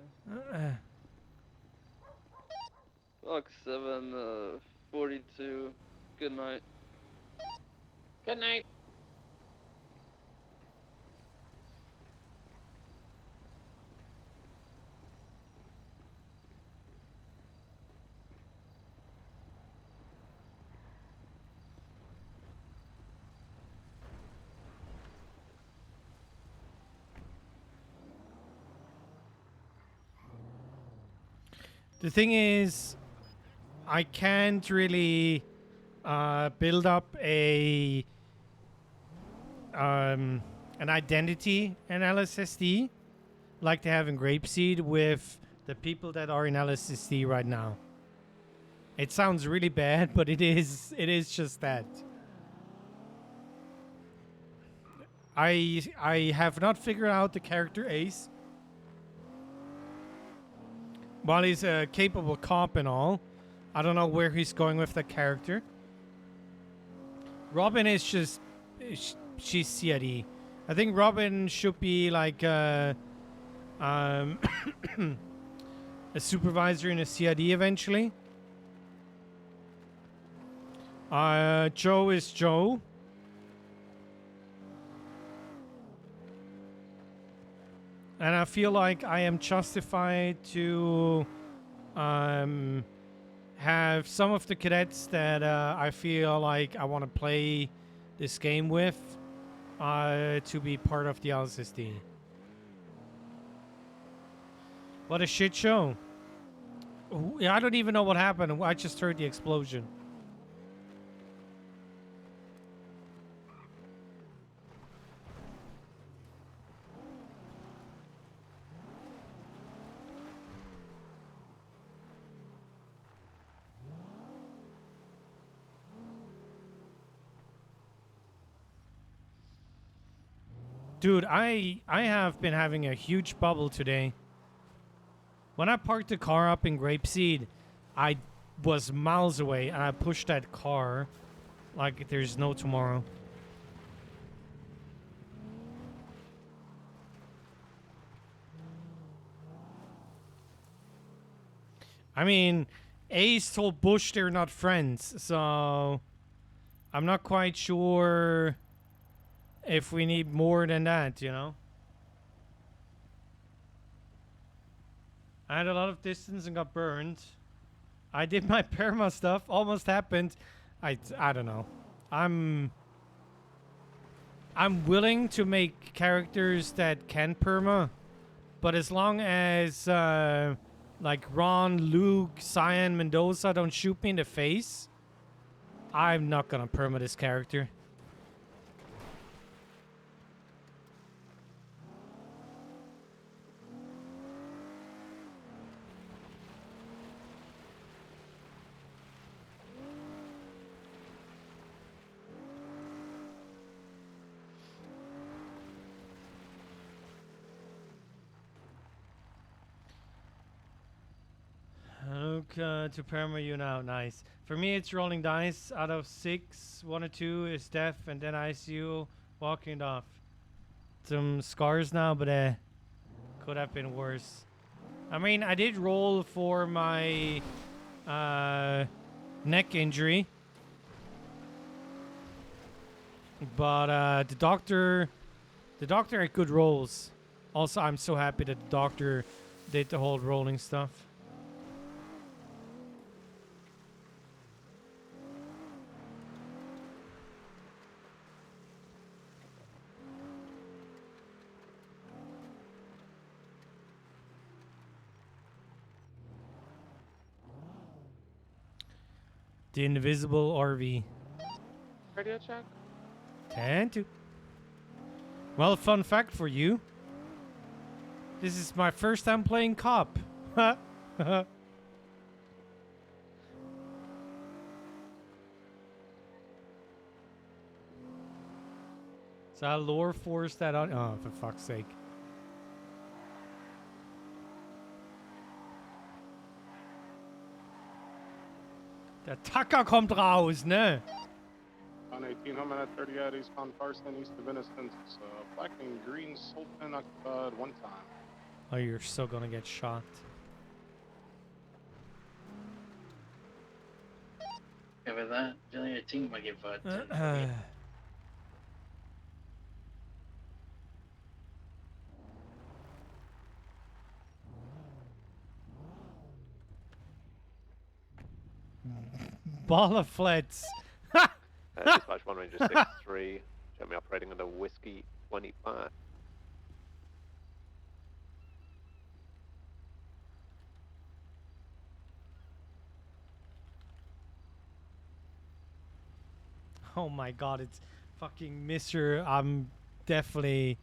Fox 742. Good night. Good night. The thing is, I can't really build up an identity in LSSD like they have in Grapeseed with the people that are in LSSD right now. It sounds really bad, but it is just that. I have not figured out the character Ace. While he's a capable cop and all, I don't know where he's going with the character. Robin is just... she's CID. I think Robin should be like a supervisor in a CID eventually. Joe is Joe. And I feel like I am justified to have some of the cadets that I feel like I want to play this game with to be part of the LSSD. What a shit show. Yeah, I don't even know what happened. I just heard the explosion. Dude, I have been having a huge bubble today. When I parked the car up in Grapeseed, I was miles away and I pushed that car like there's no tomorrow. I mean, Ace told Bush they're not friends, so I'm not quite sure if we need more than that, you know? I had a lot of distance and got burned. I did my perma stuff. Almost happened. I don't know. I'm willing to make characters that can perma, but as long as like Ron, Luke, Cyan, Mendoza don't shoot me in the face, I'm not gonna perma this character. Okay, to perma you now. Nice. For me, it's rolling dice. Out of 6, 1 or 2 is death, and then ICU, walking it off. Some scars now, but could have been worse. I mean, I did roll for my neck injury, but the doctor had good rolls. Also, I'm so happy that the doctor did the whole rolling stuff. The invisible RV. Radio check. 10-2. Well, fun fact for you. This is my first time playing cop. So I lore force that on. Oh, for fuck's sake. Der Tacker kommt raus, ne? On 18, home at 30 at eastbound Parson, east of Innocence. Black and green Sultan occupied 1 time. Oh, you're so gonna get shot. Yeah, with that, feeling your team might get VOD. Ball of flats. Dispatch 1 Ranger 63. Show me operating under Whiskey 25. Oh my god, it's fucking Mr. I'm definitely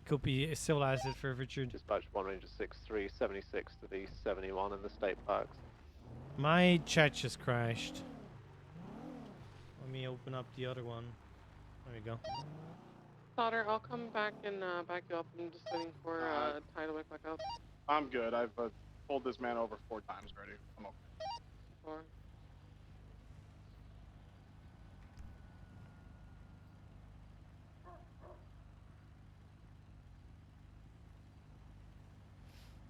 could be a civilized for Richard. Dispatch 1 Ranger 63, 76 to the 71 in the state parks. My chat just crashed. Let me open up the other one. There we go. Sauter, I'll come back and back you up. I'm just waiting for Ty to wake back up. I'm good. I've pulled this man over 4 times already. I'm okay. 4.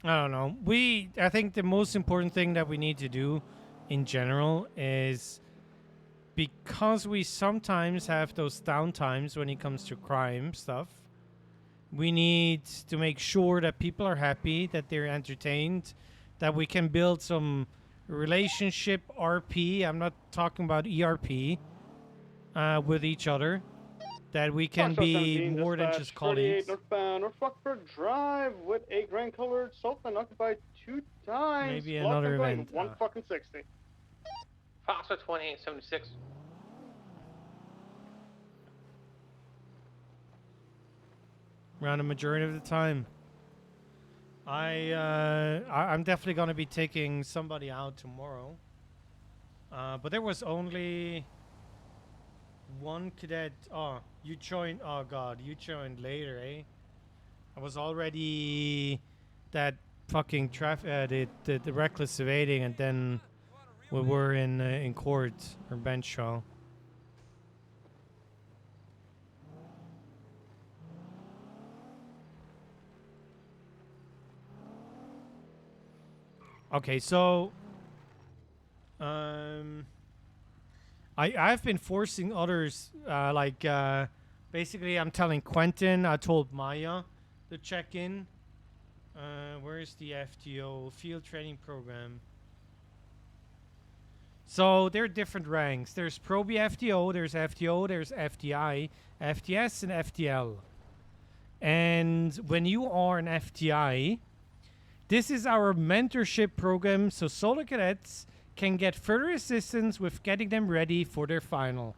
I don't know. I think the most important thing that we need to do in general is, because we sometimes have those downtimes when it comes to crime stuff, we need to make sure that people are happy, that they're entertained, that we can build some relationship RP. I'm not talking about ERP with each other. that we can Foxtrot be 17, more than dispatch, just 38 colleagues. northbound, North Rockford Drive with a grand colored Sultan occupied 2 times. Maybe Block another convoy event. 1 fucking 60. Foxtrot 2876. Around the majority of the time. I'm definitely gonna be taking somebody out tomorrow. But there was only one cadet. Oh, you joined. Oh God, you joined later, eh? I was already that fucking the reckless evading, and then we were in court or bench trial. Okay, so I've been forcing others basically I'm telling Quentin, I told Maya to check in. Where's the FTO field training program? So there are different ranks. There's Pro B FTO, there's FTI, FTS, and FTL. And when you are an FTI, this is our mentorship program, so solo cadets can get further assistance with getting them ready for their final.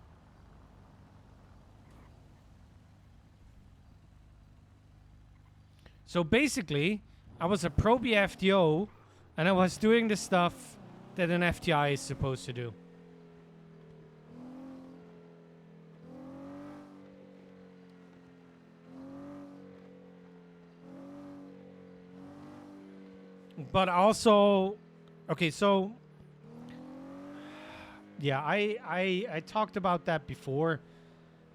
So basically, I was a Pro B FTO, and I was doing the stuff that an FTI is supposed to do. But also, okay, so yeah, I talked about that before.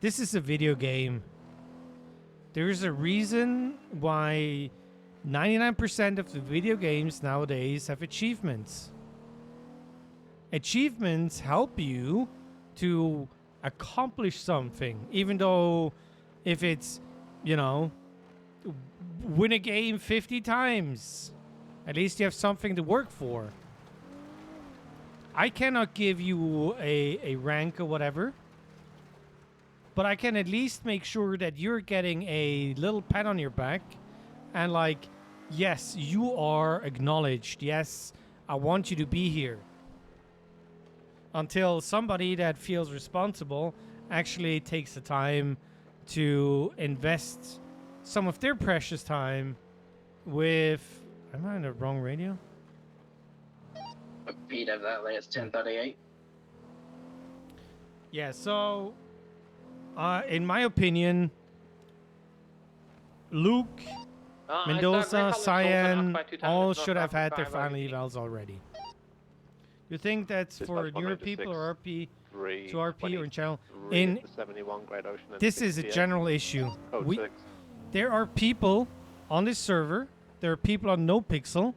This is a video game. There's a reason why 99% of the video games nowadays have achievements. Achievements help you to accomplish something, even though if it's, you know, win a game 50 times. At least you have something to work for. I cannot give you a rank or whatever, but I can at least make sure that you're getting a little pat on your back and like, yes, you are acknowledged. Yes, I want you to be here. Until somebody that feels responsible actually takes the time to invest some of their precious time with... Am I on the wrong radio? Repeat of that, it's 10:38. Yeah, so in my opinion, Luke, Mendoza, Cyan, all should have had their final evals already. You think that's for newer people or RP to RP or in channel? In 71 Great Ocean. this is a general issue. There are people on this server. There are people on NoPixel.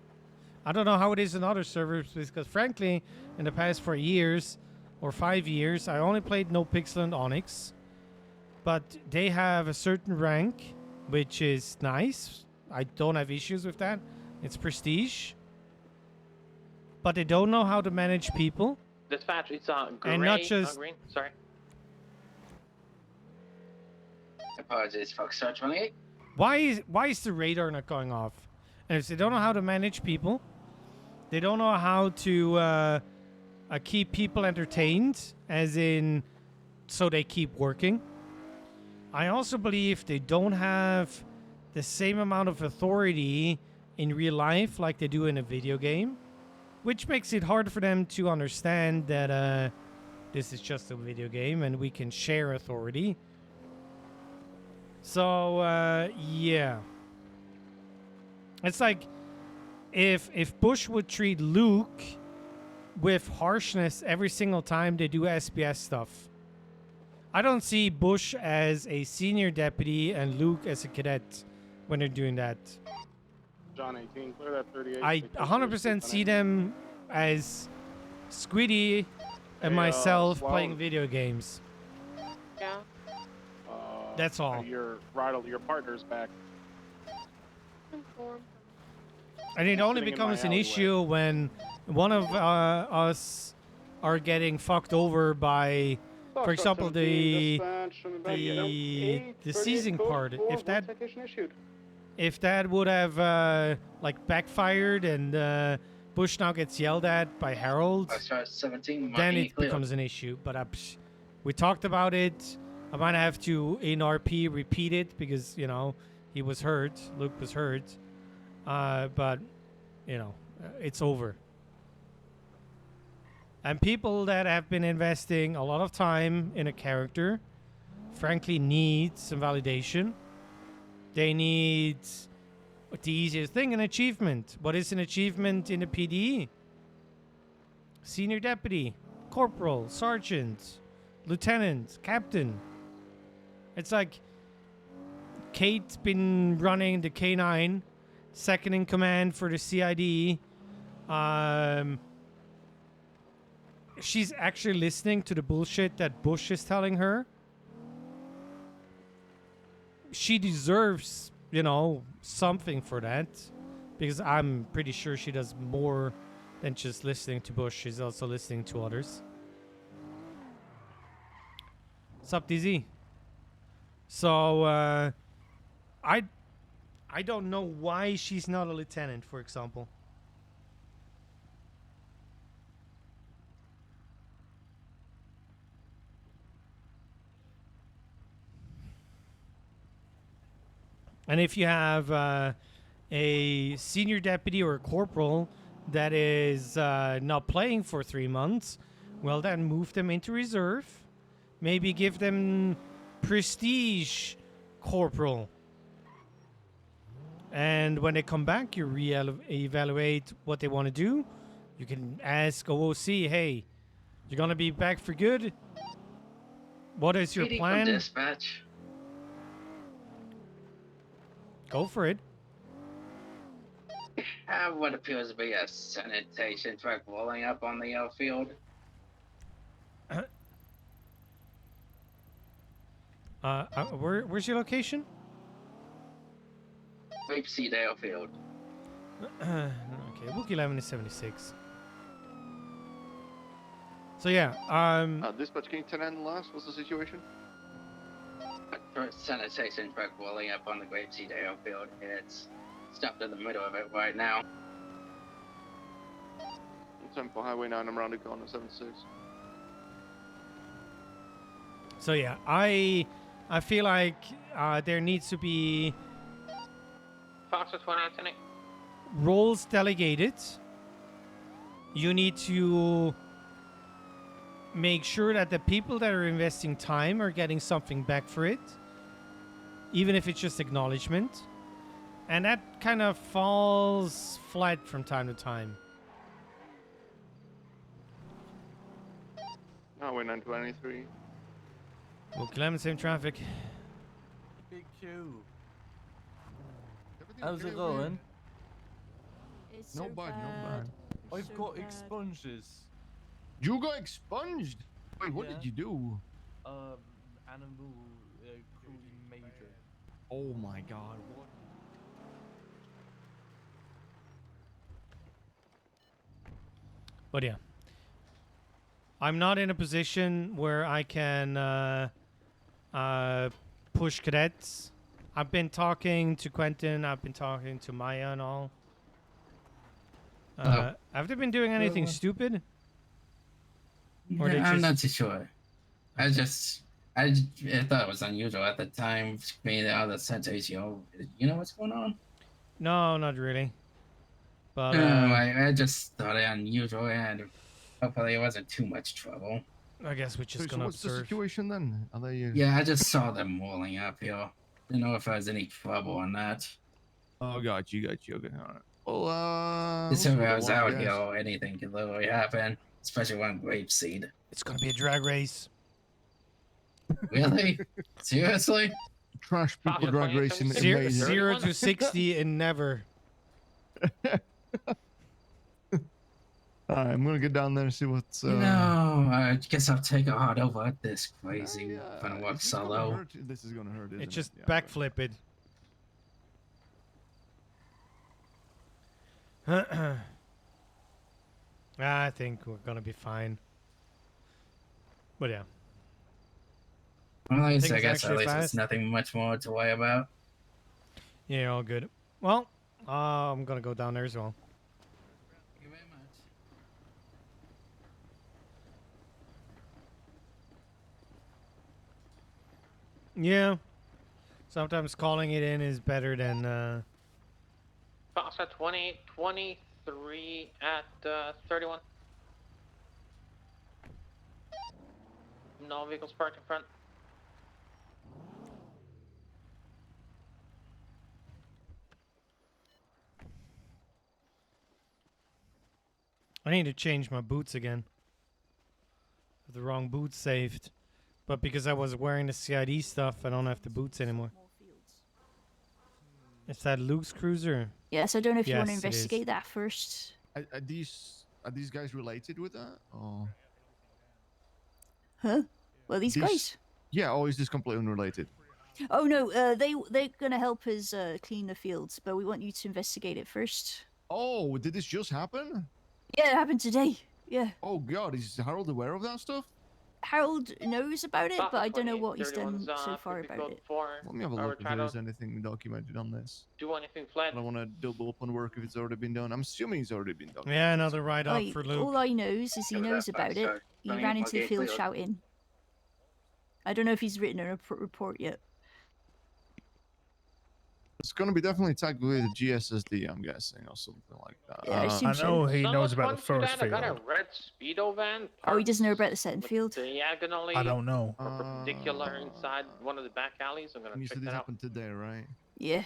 I don't know how it is in other servers because, frankly, in the past 4 years or 5 years, I only played NoPixel and Onyx. But they have a certain rank, which is nice. I don't have issues with that. It's prestige. But they don't know how to manage people. Dispatch, it's gray, and not just green. Sorry. Apologies, Foxtrot 28. Why is the radar not going off? And if they don't know how to manage people, they don't know how to keep people entertained, as in, so they keep working. I also believe they don't have the same amount of authority in real life like they do in a video game, which makes it hard for them to understand that this is just a video game and we can share authority. So, yeah. It's like if Bush would treat Luke with harshness every single time they do SBS stuff. I don't see Bush as a senior deputy and Luke as a cadet when they're doing that. John 18, clear that 38. I 100% see them as Squiddy and myself playing video games. Yeah. That's all. Your partner's back. And it only Sitting in becomes my an alleyway. issue when one of us are getting fucked over by for example, the seizing part, if that would have like backfired and Bush now gets yelled at by Harold, Start 17. then marking it clear. becomes an issue. But we talked about it. I might have to in RP repeat it because he was hurt. Luke was hurt, but it's over. And people that have been investing a lot of time in a character, frankly, need some validation. They need the easiest thing, an achievement. What is an achievement in the PD? Senior deputy, corporal, sergeant, lieutenant, captain. It's like Kate's been running the K9, second in command for the CID. She's actually listening to the bullshit that Bush is telling her. She deserves, something for that. Because I'm pretty sure she does more than just listening to Bush. She's also listening to others. What's up, DZ? So, I don't know why she's not a lieutenant, for example. And if you have a senior deputy or a corporal that is not playing for 3 months, well, then move them into reserve. Maybe give them prestige corporal. And when they come back, you evaluate what they want to do. You can ask OOC, hey, you're going to be back for good? What is your PD plan? From dispatch. Go for it. Have what appears to be a sanitation truck rolling up on the outfield. Where's your location? Grapeseed Airfield. Okay, Book 11 is 76. So yeah, Dispatch, can you 10 and last? What's the situation? Sanitation truck rolling up on the Grapeseed Airfield. It's stopped in the middle of it right now. Temple Highway 9, I'm around the corner, 76. So yeah, I feel like there needs to be Foxtrot 1 Anthony. roles delegated. You need to make sure that the people that are investing time are getting something back for it, even if it's just acknowledgement. And that kind of falls flat from time to time. Highway 923. Well, Clement, same traffic. Big Q. How's it going? It's No so bad, no bad. bad. I've got expunges. You got expunged? Wait, what Yeah. did you do? Animal cruelty major. Oh my god, what? But yeah, I'm not in a position where I can push cadets. I've been talking to Quentin. I've been talking to Maya and all. Have they been doing anything stupid? Or they I'm just- not too sure. I thought it was unusual at the time. Being out of the sanitation, you know what's going on? No, not really. But I just thought it unusual, and hopefully it wasn't too much trouble. I guess we're just So gonna what's the observe. situation then? Are they? Yeah, I just saw them rolling up here. Didn't know if there was any trouble on that. Oh, got you. Okay, alright. Well, This if I let's was go to out one, I here, guess. anything could literally happen, especially one grapeseed. It's gonna be a drag race. Really? Seriously? Trash people drag racing is Zero, amazing. 0 to 60 and never. Alright, I'm gonna get down there and see what's. You know, I guess I'll take a hard over at this crazy gonna work solo. This is gonna hurt. Isn't It just Yeah, backflip it. I think we're gonna be fine. But yeah. Well, I Things guess at actually least fast. it's nothing much more to worry about. Yeah, all good. Well, I'm gonna go down there as well. Thank you very much. Yeah. Sometimes calling it in is better than. Fox at 20, 23 at 31. No vehicles parked in front. I need to change my boots again. The wrong boots saved. But because I was wearing the CID stuff, I don't have the boots anymore. Is that Luke's cruiser? Yes, I don't know if you want to Yes, it is. investigate that first. Are these guys related with that? Or Huh? Well, these These- guys. yeah, or is this completely unrelated? Oh no, they're gonna help us clean the fields, but we want you to investigate it first. Oh, did this just happen? Yeah, it happened today. Yeah. Oh God, is Harold aware of that stuff? Harold knows about it, Fox but at I don't know 28, what he's done 31's, so far could be about code it. 4. Let me have a Or look if try there's to anything documented on this. do anything I fled. don't want to double up on work if it's already been done. I'm assuming it's already been done. Yeah, another write up Like, for Luke. all I knows is he knows about it. He ran into the field shouting. I don't know if he's written a report yet. It's going to be definitely tagged with GSSD, I'm guessing, or something like that. Yeah, I assume so. he knows about the Someone's first I got a field. red speedo van. Oh, he doesn't know about the second parked field? diagonally I don't know. or perpendicular inside one of the back alleys. I'm gonna And you check said this that out. happened today, right? Yeah.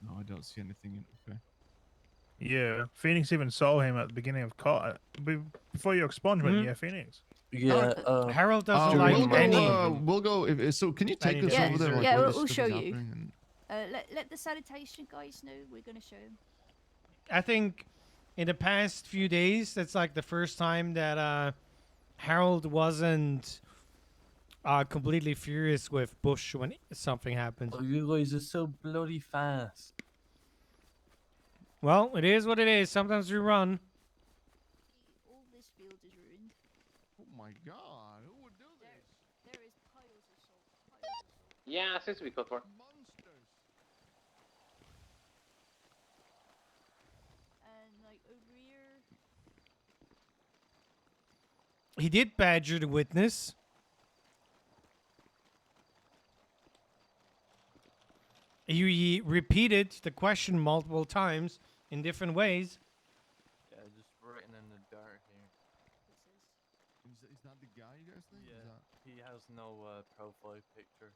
No, I don't see anything in okay. Yeah, Phoenix even saw him at the beginning of before your expungement. Hmm? Yeah, Phoenix. Harold doesn't like we'll go, any. we'll go. So can you take us Yeah, over there? Like, yeah, where we'll this stuff show is you. happening and- Let the sanitation guys know we're gonna show him. I think in the past few days, that's like the first time that Harold wasn't completely furious with Bush when something happened. Oh, you guys are so bloody fast. Well, it is what it is. Sometimes we run. All this field is ruined. Oh my God, who would do this? There is piles of salt. Piles of salt. Yeah, seems to be code 4. And like over here. He did badger the witness. He repeated the question multiple times in different ways. Yeah, just written in the dirt here. Is that the guy you guys think? Yeah, he has no profile picture.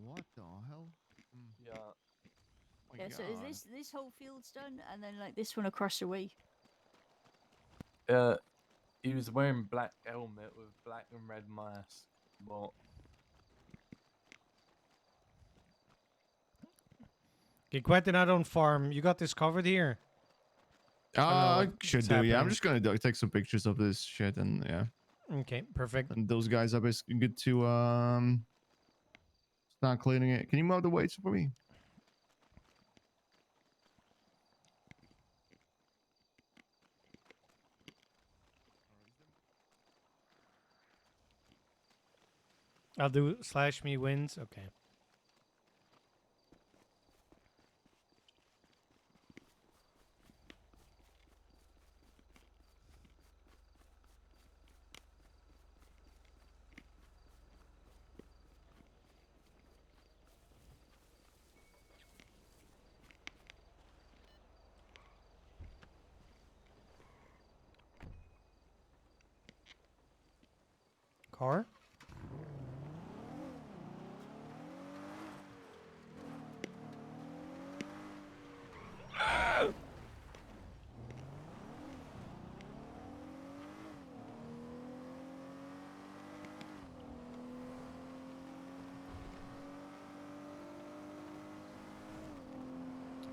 What the hell? Yeah. Oh my Yeah, so is God. this whole field's done, and then like this one across the way. He was wearing black helmet with black and red mask. But Okay, Quentin, I don't farm. You got this covered here. I should what's do. Yeah, I'm happening. just gonna take some pictures of this shit and yeah. Okay, perfect. And those guys are basically good to start cleaning it. Can you move the weights for me? I'll do /me wins. Okay. Car? I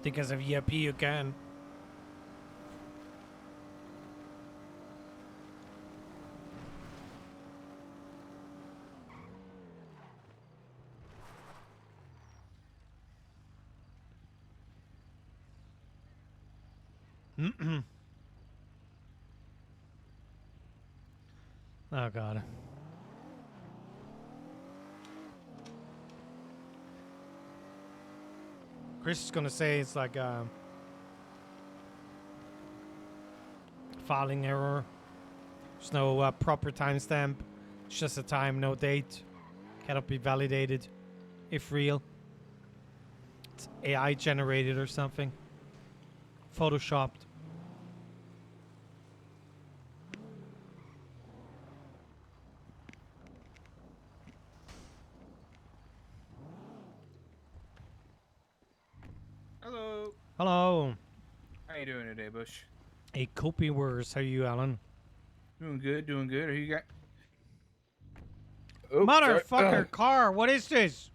think as a VIP you can. Oh god. Chris is gonna say it's like a filing error. There's no proper timestamp. It's just a time, no date. Cannot be validated, if real. It's AI generated or something. Photoshopped. Hello. Hello. How you doing today, Bush? A copy worse. How are you, Alan? Doing good, doing good. Who you got? Motherfucker car, what is this?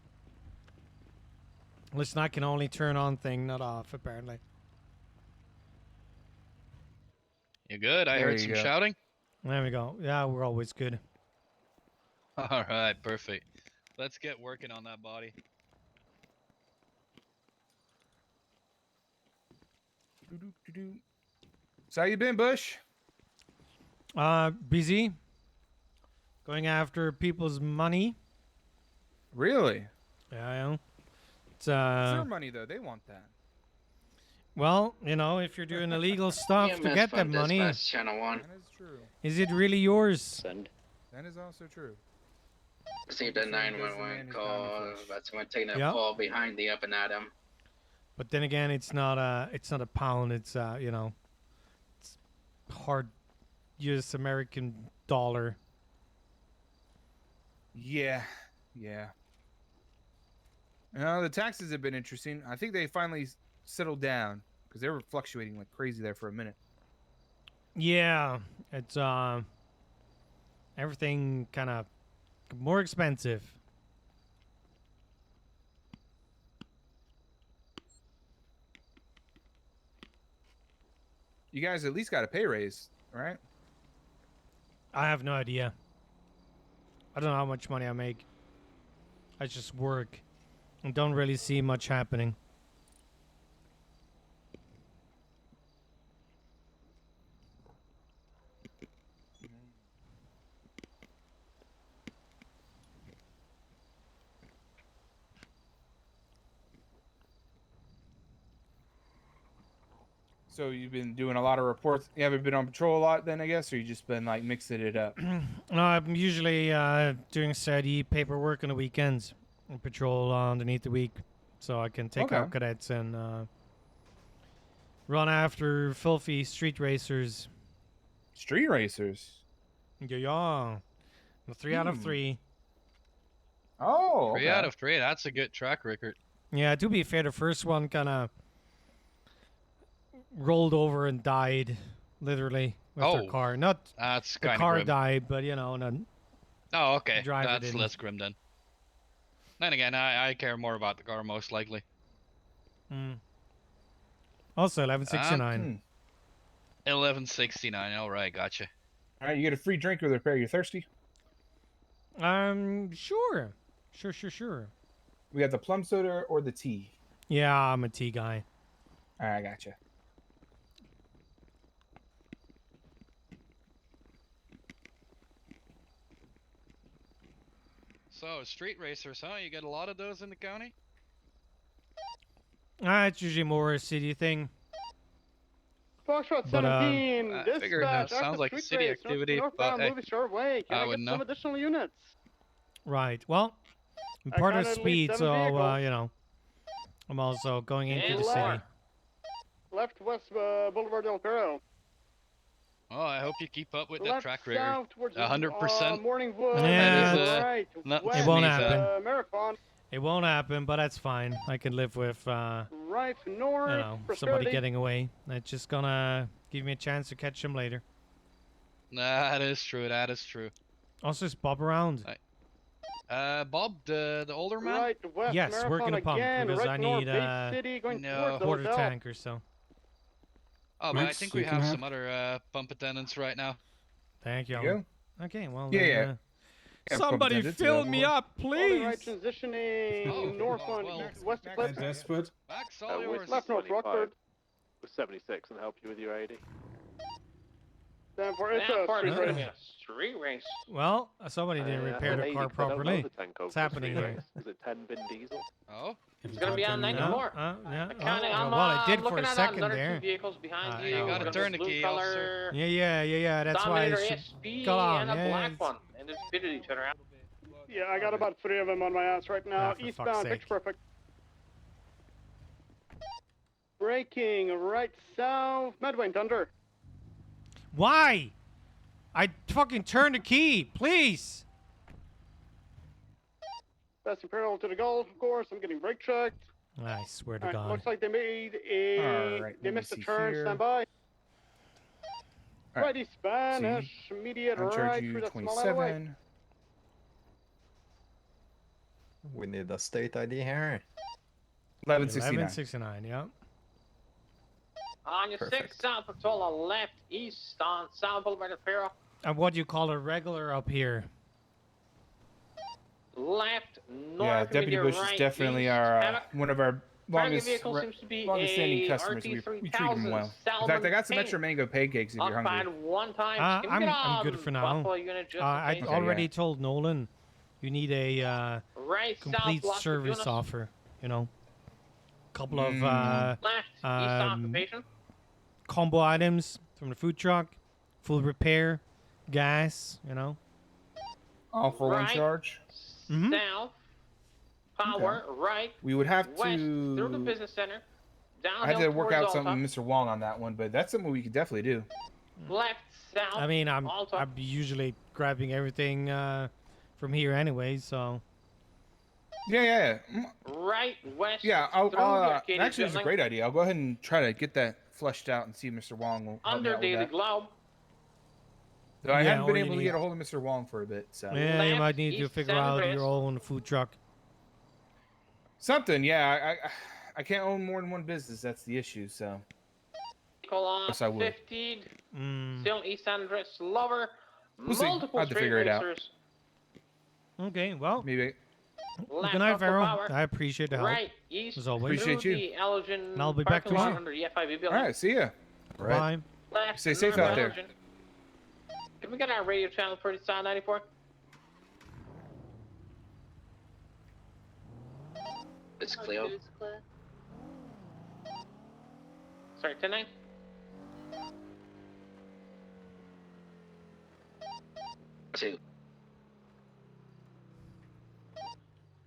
Listen, I can only turn on thing, not off, apparently. You good? I There heard you some go. shouting. There we go. Yeah, we're always good. All right, perfect. Let's get working on that body. So how you been, Bush? Busy. Going after people's money. Really? Yeah, I know. It's It's their money though. They want that. well, you know, if you're doing illegal stuff to get that money, Channel 1. That is true. is it really yours? That is also true. Received a 911 call about someone taking a Yep. fall behind the up and Adam. But then again, it's not a pound. It's you know, it's hard U.S. American dollar. Yeah, yeah. The taxes have been interesting. I think they finally settled down because they were fluctuating like crazy there for a minute. Yeah, it's everything kind of more expensive. You guys at least got a pay raise, right? I have no idea. I don't know how much money I make. I just work and don't really see much happening. So you've been doing a lot of reports. You haven't been on patrol a lot then, I guess, or you just been like mixing it up? No, I'm usually doing steady paperwork on the weekends and patrol underneath the week, so I can take out Okay. cadets and run after filthy street racers. Street racers? Yeah. 3 out of 3. Oh, 3 out of 3. That's a good track record. Yeah, to be fair, the first one kind of rolled over and died, literally, with their Oh, car. Not that's the kinda car grim. died, but you know, Oh, okay. driver That's didn't. less grim then. Then again, I care more about the car most likely. Also 1169. 1169. All right, gotcha. All right, you get a free drink with a repair. You thirsty? Sure. Sure. We got the plum soda or the tea. Yeah, I'm a tea guy. All right, I gotcha. So, street racers, huh? You get a lot of those in the county? It's usually more a city thing. Foxtrot But, 17, I figured that dispatch, sounds active like a street city race, activity, northbound, but, hey, movie short way. Can I I get wouldn't some know. additional units? Right. Well, I'm I part of counted at speed, least so 7 vehicles. you know, I'm also going into And the city. left. Left west Boulevard Del Perro. Oh, I hope you keep up with that Left track record. south towards 100%. Morningwood. Yeah, That is, right not west, it won't sneeze, happen. Marathon. It won't happen, but that's fine. I can live with, Right north. you know, somebody Prosperity. getting away. That's just gonna give me a chance to catch him later. That is true. That is true. Also, just bob around. Bob, the older man? Right west Yes, Marathon working a pump again, because right I north need Bay City, going no. towards the quarter hotel. tank or so. Oh, but I Max, think you we can have have- some other pump attendants right now. Thank you. Yeah. Alan. Okay, well, Yeah, then, yeah. Yeah, somebody pump attendants, fill yeah, me well. up, Only right please. transitioning north on west of Cliff. Desperate. Max, all yours. Left north Rockford. With 76 and help you with your 80. 10 for it's Now a for street it's race. gonna be a street race. Well, somebody didn't repair their car properly. What's happening here? Is it 10 bin diesel? Oh, It's gonna be on 94. yeah. Counting, Oh, I'm, well, it did I'm for looking a at second another there. two vehicles behind you. Yeah, you gotta We're turn gonna the blue key, officer. color Yeah. That's why Dominator I should SP got on. and a Yeah, black it's- one, and they pitted each other out. Yeah, I got about 3 of them on my ass right now. Ah, for fuck's Eastbound, sake. picture perfect. Braking right south, Medway Thunder. Why? I fucking turned the key, please. Best Imperial to the golf, of course. I'm getting brake checked. I swear to Alright, God. looks like they made a. Alright, they let me missed a see turn. here. Stand by. Alright, Righty Spanish, immediate I'll charge right you through that small alleyway. 27. We need a state ID here. 1169. 1169, yeah. On your 6 South Patola left, east on South Boulevard of Paro. And what do you call a regular up here? Left, north, Yeah, Deputy immediate Bush right, is definitely east, our Hammock. one of our longest vehicle seems to be longest standing a customers. We treat them well. In Salmon fact, I got some Pink. extra mango pancakes if you're hungry. Occupied one time. Can we get I'm on good for now. Buffalo unit just in I case? already told Nolan you need a Right, complete south, service Las offer. You know, couple of Left, east occupation. combo items from the food truck, full repair, gas. You know. All for one Right. charge. South, power, right, We would have west, through the to. business center, I downhill had to work towards out something Alta, with Mr. Wong on that one, but that's something we could definitely do. left, south, I mean, I'm Alta, usually grabbing everything from here anyway, so. Yeah. right, west, Yeah, through the Arcadia actually, it's a building, great idea. I'll go ahead and try to get that fleshed out and see if Mr. Wong will help me under out with Daily that. Globe, So I Yeah, haven't been or you able to need- get a hold of Mr. Wong for a bit, so. Yeah, you Left, might need to east, figure San out Andreas. your own food truck. Something, yeah. I can't own more than one business. That's the issue. So. Yes, I will. 50, Mm. still East Andres, lover, We'll see. I'll multiple have to street figure it out. racers, Okay, well. Maybe. left, Good night, up for Vero. power, I appreciate the help. right, east, as always. through Appreciate you. the Elgin And I'll be back parking lot tomorrow. under the FIB All building. right. See ya. Bye. Left, Stay safe north out there. Elgin. Can we get our radio channel for the Sound 94? It's Cleo. Sorry, 10-9? Two.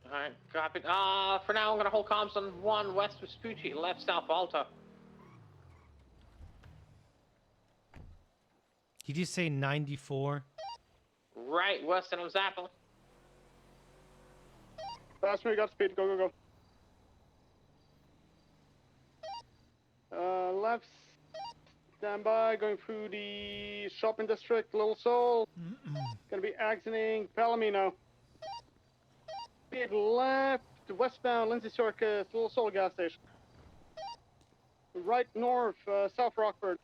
Alright, copy. For now, I'm gonna hold comms on 1 west of Vespucci, left south Alta. Did you say 94? Right west of Zappa. Faster, you got speed. Go. Left, stand by, going through the shopping district, Little Seoul. Gonna be exiting Palomino. Speed left, westbound, Lindsay Circus, Little Seoul gas station. Right north, South Rockford.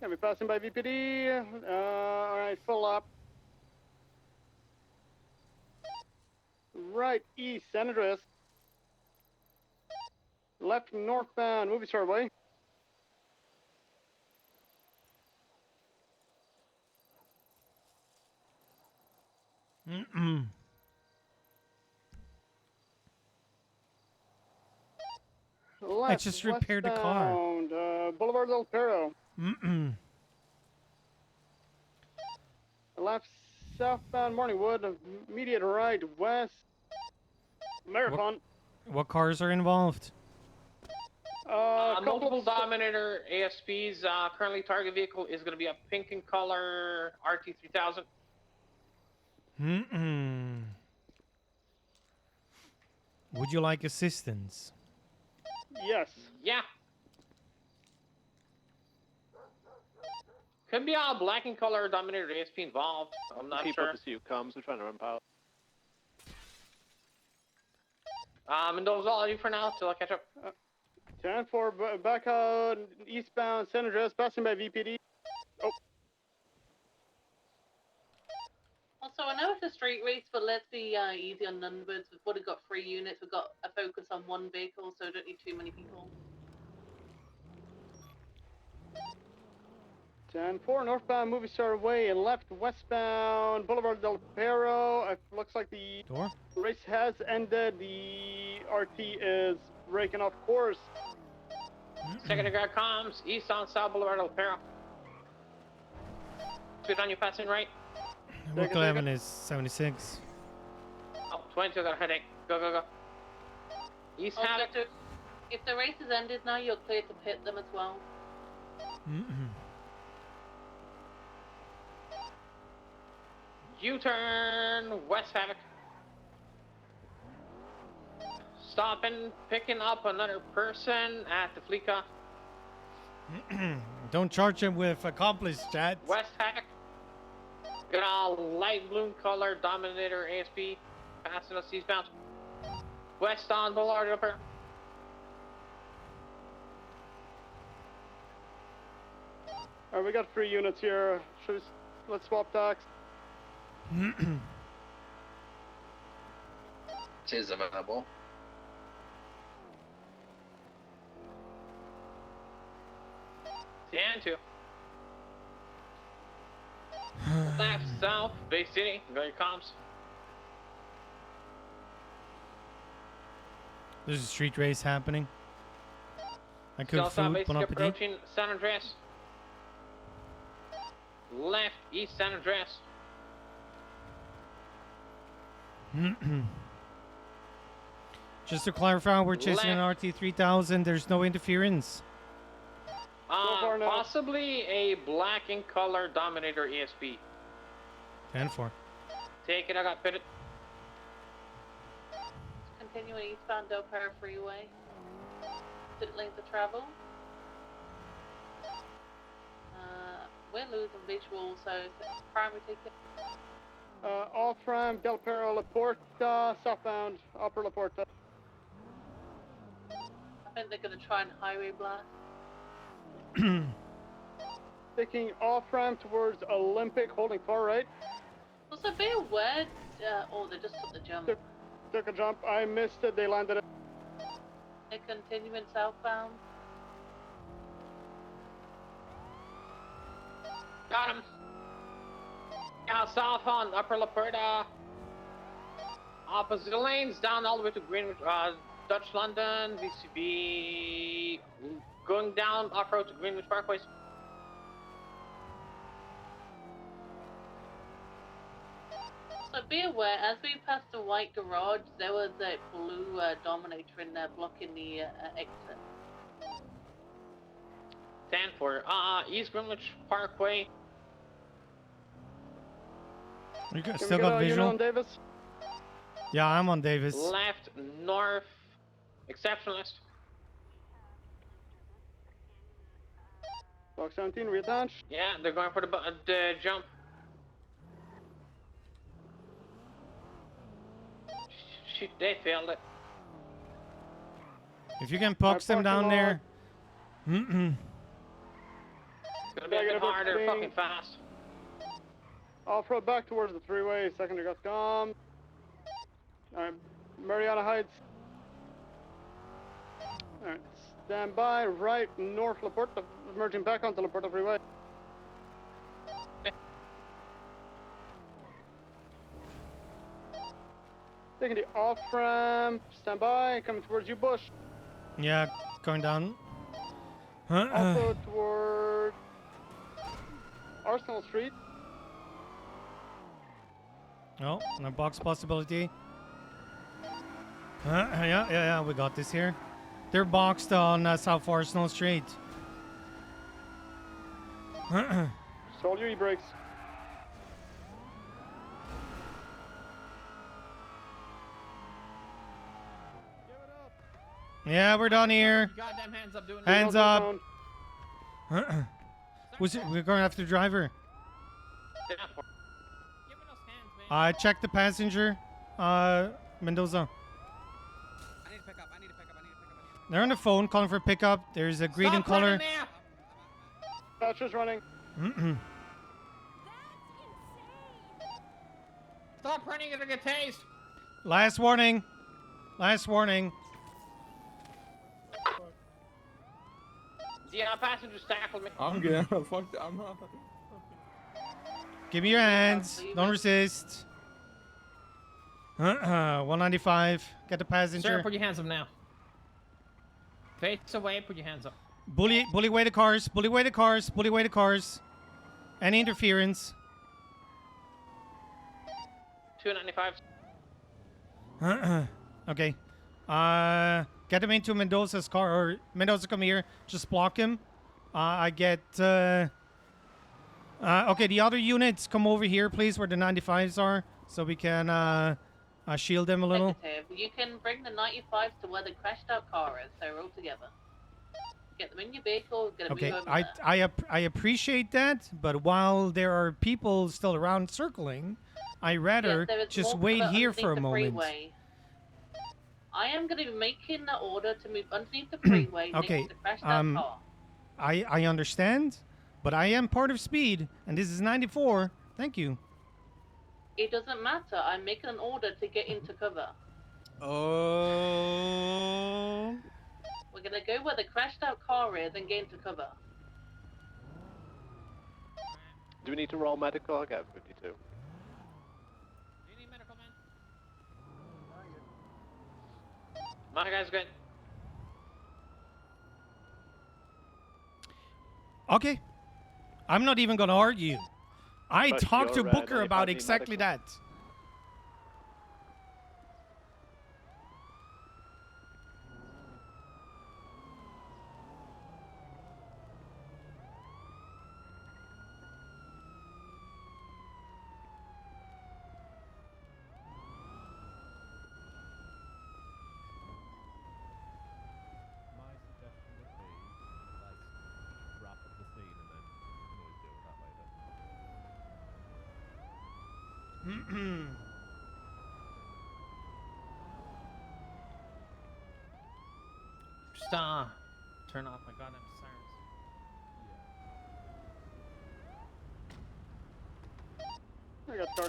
Gonna be passing by VPD. Alright, full up. Right east, San Andreas. Left northbound, movie star way. I just repaired the car. Westbound, Boulevard del Perro. Left southbound Morningwood, immediate right west. Marathon. What cars are involved? Multiple Dominator ASPs. Currently, target vehicle is going to be a pink in color RT3000. Would you like assistance? Yes. Yeah. Could be a black in color Dominator ASP involved. I'm not Keep sure. up to see who comes. We're trying to run power. And those all I do for now till I catch up. 10-4, back out eastbound San Andreas, passing by VPD. Oh. Also, I know it's a street race, but let's be easy on numbers. We've already got 3 units. We've got a focus on 1 vehicle, so we don't need too many people. 10-4, northbound Movie Star Way and left westbound Boulevard del Perro. It looks like the Door? race has ended. The RT is breaking off course. Secondary guard comms, east on South Boulevard del Perro. Speed on you passing right. Book 11 is 76. Oh, 22 got a headache. Go, go, go. East Also, Havoc. if the race has ended now, you're clear to pit them as well. U-turn, West Havoc. Stopping, picking up another person at the Fleeca. Don't charge him with accomplice, chat. West Havoc. Got a light blue color Dominator ASP. Passing us eastbound. West on Boulevard Upper. Alright, we got 3 units here. Let's swap tacks. It is available. And 2. Left, south, Bay City. Got your comms. There's a street race happening. I could South, south, Bay food, bon City appetit. approaching San Andreas. Left, east San Andreas. Just to clarify, we're chasing an RT3000. There's no interference. Possibly a black in color Dominator ESP. 10-4. Take it, I got pitted. Continuing eastbound Del Perro Freeway. Didn't length of travel. We're losing visual, so primary ticket. Off ramp Del Perro La Porta, southbound Upper La Porta. I think they're going to try and highway blast. Taking off ramp towards Olympic, holding far right. Was a bit wet. Oh, they just took the jump. Took a jump. I missed it. They landed it. They're continuing southbound. Got him. Now south on Upper La Porta. Opposite lanes down all the way to Greenwich, Dutch London, VCB. Going down off-road to Greenwich Parkways. So be aware, as we passed the white garage, there was a blue Dominator in there blocking the exit. 10-4. East Greenwich Parkway. You Can still we got get a unit visual? on Davis? Yeah, I'm on Davis. Left, north, exceptionalist. Box 17, reattach. Yeah, they're going for the jump. Shoot, they failed it. If you can box them down there. It's gonna be a bit harder, Thing. fucking fast. Off-road back towards the freeway. Secondary got gone. Alright, Mariana Heights. Alright, stand by. Right, north La Porta. Merging back onto La Porta Freeway. Taking the off-ramp. Stand by. Coming towards you, Bush. Yeah, going down. Also toward Arsenal Street. Oh, no box possibility. Yeah, we got this here. They're boxed on South Arsenal Street. Stall your e-brakes. Yeah, we're done here. Goddamn hands up doing Hands up. We're going after the driver. I checked the passenger. Mendoza. They're on the phone calling for pickup. There's a green in color. Thatcher's running. Stop running, it'll get tased. Last warning. Last warning. Yeah, passengers tackled me. I'm good. Fuck that. I'm not. Give me your hands. Don't resist. 195. Get the Sir, passenger. put your hands up now. Face away, put your hands up. Bully away the cars. Bully away the cars. Bully away the cars. Any interference. 295. Okay. Get him into Mendoza's car. Or Mendoza, come here. Just block him. I get... okay, the other units, come over here, please, where the 95s are. So we can shield them a little. Negative. You can bring the 95s to where the crashed out car is, so roll together. Get them in your vehicle, get them Okay, over there. I appreciate that, but while there are people still around circling, I rather Yes, there is just more wait cover here underneath for a the moment. freeway. I am going to be making the order to move underneath the freeway Okay, next to the crashed out car. I understand, but I am part of speed, and this is 94. Thank you. It doesn't matter. I'm making an order to get into cover. Oh. We're going to go where the crashed out car is and get into cover. Do we need to roll medical? I got 52. My guy's good. Okay. I'm not even gonna argue. I But talked to you're, Booker not about being exactly that. My suggestion would be, let's wrap up the scene and then we can always deal with that later. Just turn off my goddamn sirens. I got car.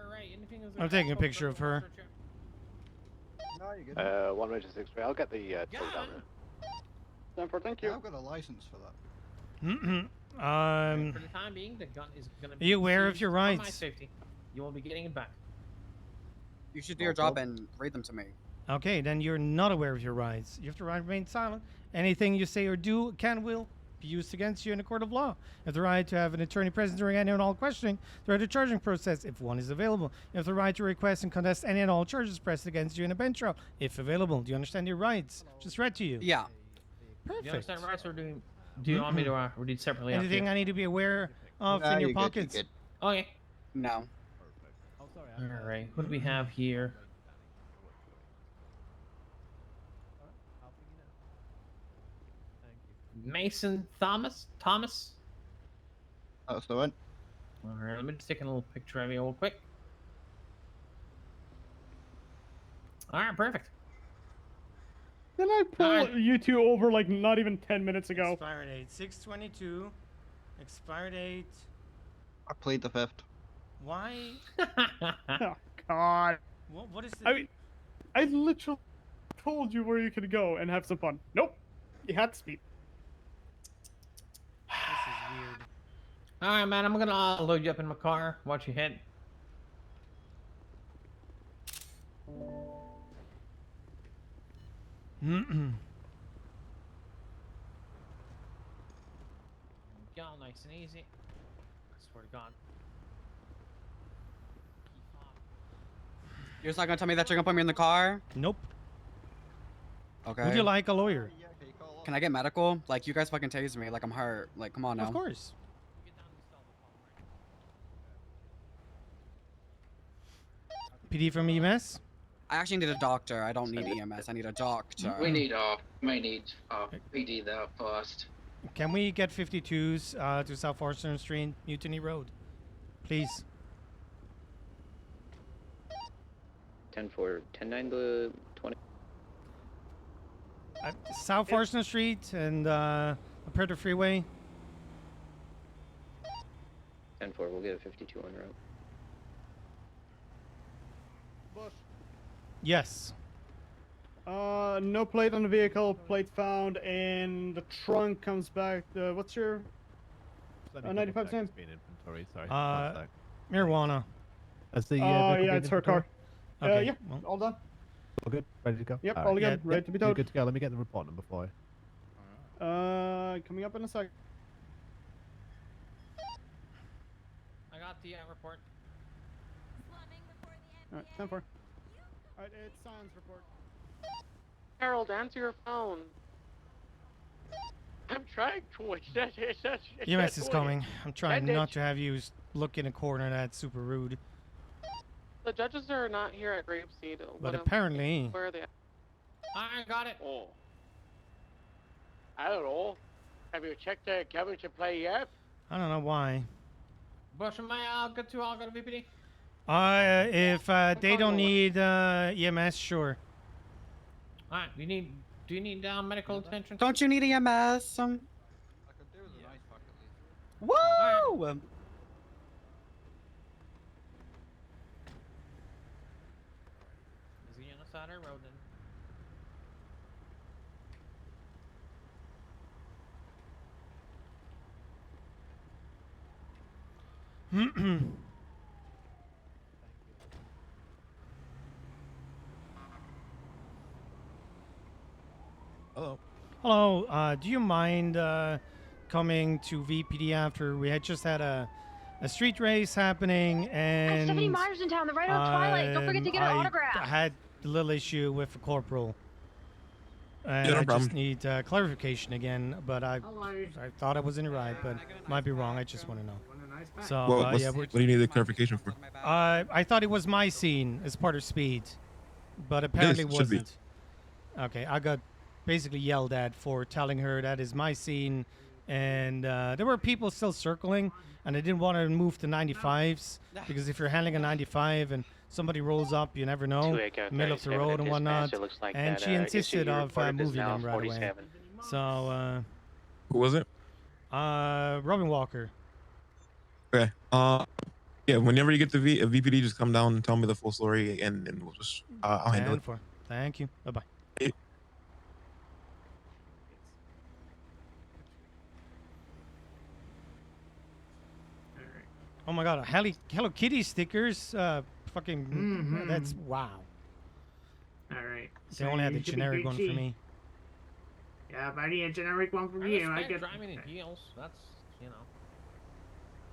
Alright, anything else? I'm taking a picture of her. No, you're good. 163. I'll get the tow down there. Stanford, thank you. I've got a license for that. For the time being, the gun is gonna be. Are you aware of seized your for my rights? safety. You will be getting it back. You should do your job and read them to me. Okay, then you're not aware of your rights. You have to remain silent. Anything you say or do will be used against you in a court of law. You have the right to have an attorney present during any and all questioning throughout the charging process, if one is available. You have the right to request and contest any and all charges pressed against you in a bench trial, if available. Do you understand your rights? Just read to you. Yeah. Do you Perfect. understand rights or do you want me to read it separately? out Anything here? I need to be aware of Nah, in your you're good, you're pockets? good. Okay. No. Alright, what do we have here? Mason Thomas? That's the one. Alright, let me just take a little picture of you real quick. Alright, perfect. Then I pulled you two over like not even 10 minutes ago. Expired date 6/22. Expired date. I plead the fifth. Why? Oh God. What is the... I mean, I literally told you where you could go and have some fun. Nope. You had to speed. This is weird. Alright, man, I'm gonna load you up in my car. Watch your head. Go nice and easy. I swear to God. You're just not gonna tell me that you're gonna put me in the car? Nope. Okay. Would you like a lawyer? Can I get medical? Like, you guys fucking tased me. Like, I'm hurt. Like, come on now. Of course. PD from EMS? I actually need a doctor. I don't need EMS. I need a doctor. We may need PD there first. Can we get 52s to South Forestern Street, Mutiny Road? Please. 10-4, 10-9 to 20. South Forestern Street and Aperta Freeway. 10-4, we'll get a 52 on route. Yes. No plate on the vehicle. Plate found, and the trunk comes back. What's your Let me double 95 check Sam? it's been inventory. Sorry. one sec. Marijuana. Has the Oh vehicle yeah, been it's her inventory? car. Okay, Yeah, well. all done. All good? Ready to go? Yep, Alright. all good. Ready to be You're towed. good to go. Let me get the report number for you. Coming up in a sec. I got the report. All right, 10-4. All right, it's Science report. Harold, answer your phone. I'm trying to. It's EMS is coming. I'm trying Send it. not to have you look in a corner. That's super rude. The judges are not here at Grapeseed. But apparently, Where are they at? I got it. Oh. I don't know. Have you checked the cabin to play yet? I don't know why. Bush, am I good to all go to VPD? If they don't need EMS, sure. Alright, do you need medical attention? Don't you need EMS? Woo! Is he on the side of the road then? Hello. Hello. Do you mind coming to VPD after we had just had a street race happening and Stephanie Meyer's in town. The right on Twilight. Don't forget to get her autograph. I had a little issue with a corporal. And Yeah, no I problem. just need clarification again, but I thought I was in the right, but might be wrong. I just want to know. So yeah, what do you need the clarification for? I thought it was my scene as part of Speed, but apparently It should be. wasn't. Okay, I got basically yelled at for telling her that is my scene, and there were people still circling, and I didn't want to move to 95s because if you're handling a 95 and somebody rolls up, you never know, middle of the road and whatnot. And she insisted of moving them right away. So Who was it? Robin Walker. Okay. Yeah. Whenever you get to VPD, just come down and tell me the full story, and we'll just I'll handle it. 10-4. Thank you. Bye bye. Oh my God! Hello Kitty stickers. Fucking. That's wow. All right. They only had the generic one for me. Yeah, if I need a generic one from you, I get. driving in heels. That's you know.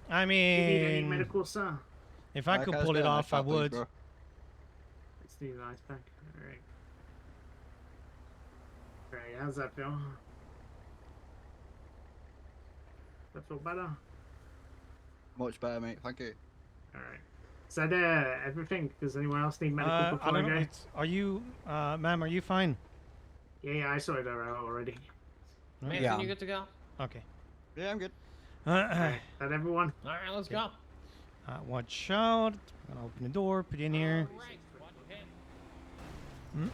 I You need any mean, medical, sir? if I could pull it off, I would. Let's do the ice pack. All right. All right. How's that feel? That feel better? Much better, mate. Thank you. All right. Is that everything? Does anyone else need medical I before I don't know. go? Are you, ma'am? Are you fine? Yeah, I sorted that out already. Mason, you good to go? Okay. Yeah, I'm good. Alright, that everyone? Alright, let's go. Watch out. I'm gonna open the door. Put it in here. Man,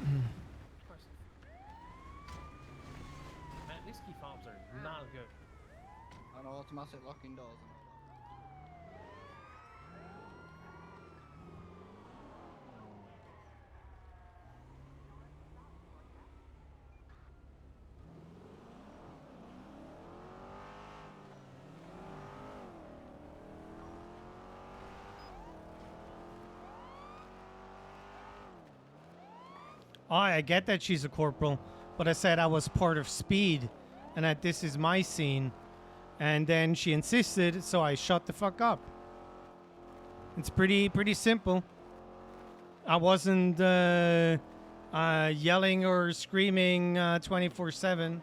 these key fobs are not good. And automatic locking doors and all I get that she's a corporal, but I said I was part of Speed, and that this is my scene, and then she insisted, so I shut the fuck up. It's pretty simple. I wasn't yelling or screaming 24/7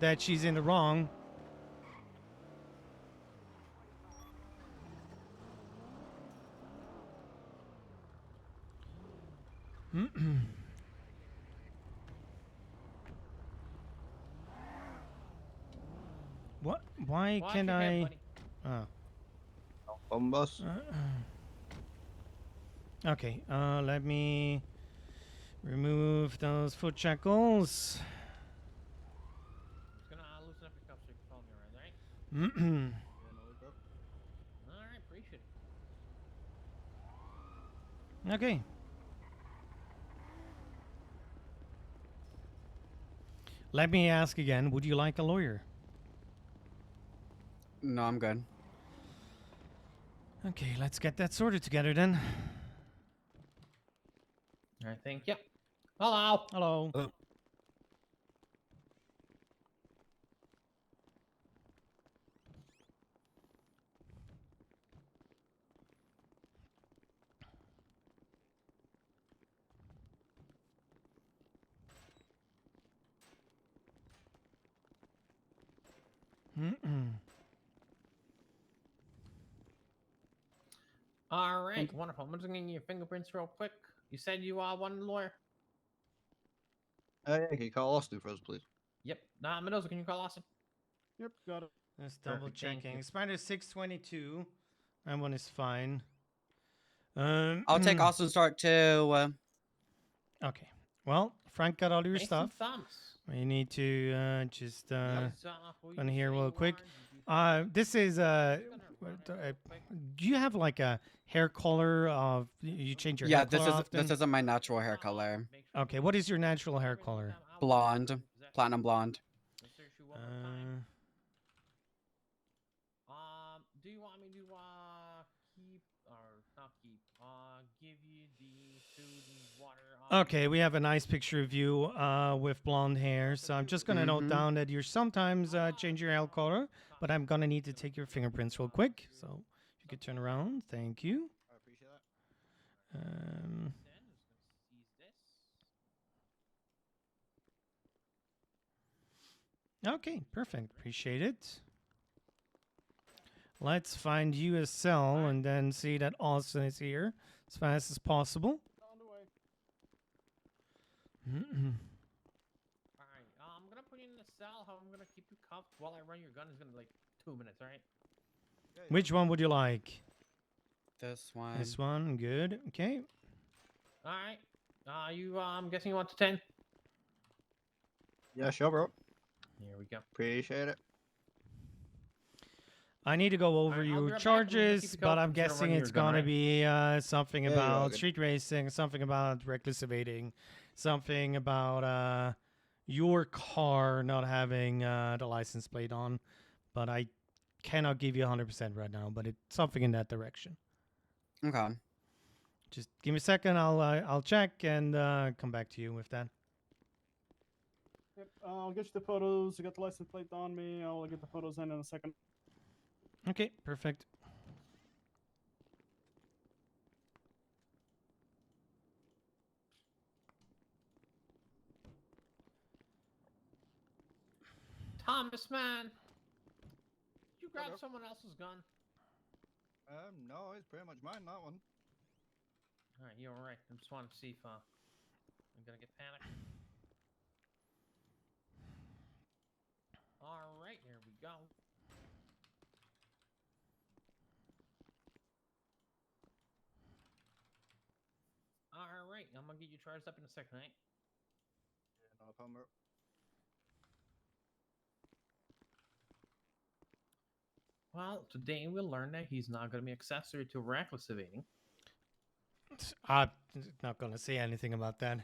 that she's in the wrong. What? Why can't I? Oh. Bombus. Okay. Let me remove those foot shackles. Just gonna loosen up your cuffs so you can follow me around, alright? Alright, appreciate it. Okay. Let me ask again. Would you like a lawyer? No, I'm good. Okay, let's get that sorted together then. I think, yep. Hello. Hello. All right, wonderful. I'm just gonna get your fingerprints real quick. You said you wanted a lawyer? Yeah, can you call Austin for us, please? Yep. Nah, Mendoza, can you call Austin? Yep, got it. Just double Perfect, thank checking. you. Spider 622. That one is fine. I'll take Austin start too. Okay. Well, Frank got all your Mason stuff. Thomas. We need to just who on you here say real you quick. are? This is do you have like a hair color of you change your Yeah, hair color often? this isn't my natural hair color. Okay, what is your natural hair color? Blonde, platinum blonde. Do you want me to keep or not keep? Give you the food and water. Okay, we have a nice picture of you with blonde hair. So I'm just gonna note down that you sometimes change your hair color, but I'm gonna need to take your fingerprints real quick. So if you could turn around, thank you. I appreciate that. Okay, perfect. Appreciate it. Let's find you a cell and then see that Austin is here as fast as possible. Alright, I'm gonna put you in the cell. How I'm gonna keep you cuffed while I run your gun is gonna be like 2 minutes, alright? Which one would you like? This one. This one, good. Okay. Alright. I'm guessing you want the 10? Yeah, sure, bro. Here we go. Appreciate it. I need to go over I'll be your right back. charges, Keep you but covered. I'm I'm just gonna guessing run it's your gun, gonna right? be something Yeah, you're all about good. street racing, something about reckless evading, something about your car not having the license plate on. But I cannot give you 100% right now, but it's something in that direction. Okay. Just give me a second. I'll check and come back to you with that. Yep, I'll get you the photos. I got the license plate on me. I'll get the photos in a second. Okay, perfect. Thomas, man. Did you grab someone else's gun? No, it's pretty much mine, that one. Alright, you're alright. I just wanted to see if I'm gonna get panicked. Alright, here we go. Alright, I'm gonna get you charged up in a second, right? Yeah, no problem, bro. Well, today we'll learn that he's not gonna be accessory to reckless evading. I'm not gonna say anything about that.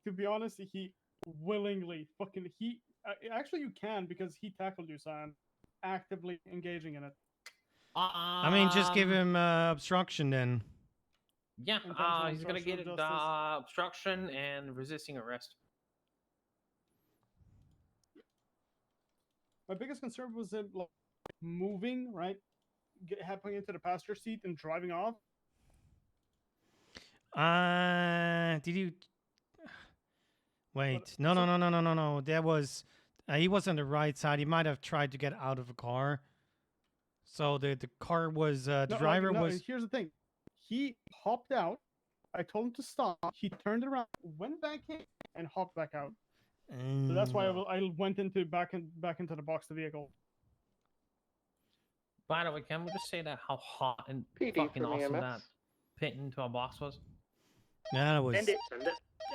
To be honest, he willingly actually you can because he tackled you, so I'm actively engaging in it. I mean, just give him obstruction then. Yeah, Intentional he's gonna obstruction get of justice. obstruction and resisting arrest. My biggest concern was it like, moving, right? Happening into the passenger seat and driving off. Did you wait? No. There was he was on the right side. He might have tried to get out of a car. So the car was the driver was. Here's the thing. He hopped out. I told him to stop. He turned around, went back in, and hopped back out. So that's why I went into back into the box of the vehicle. By the way, can we just say that how hot and PD fucking from awesome EMS. that pit into a box was? Yeah, it was. Send it.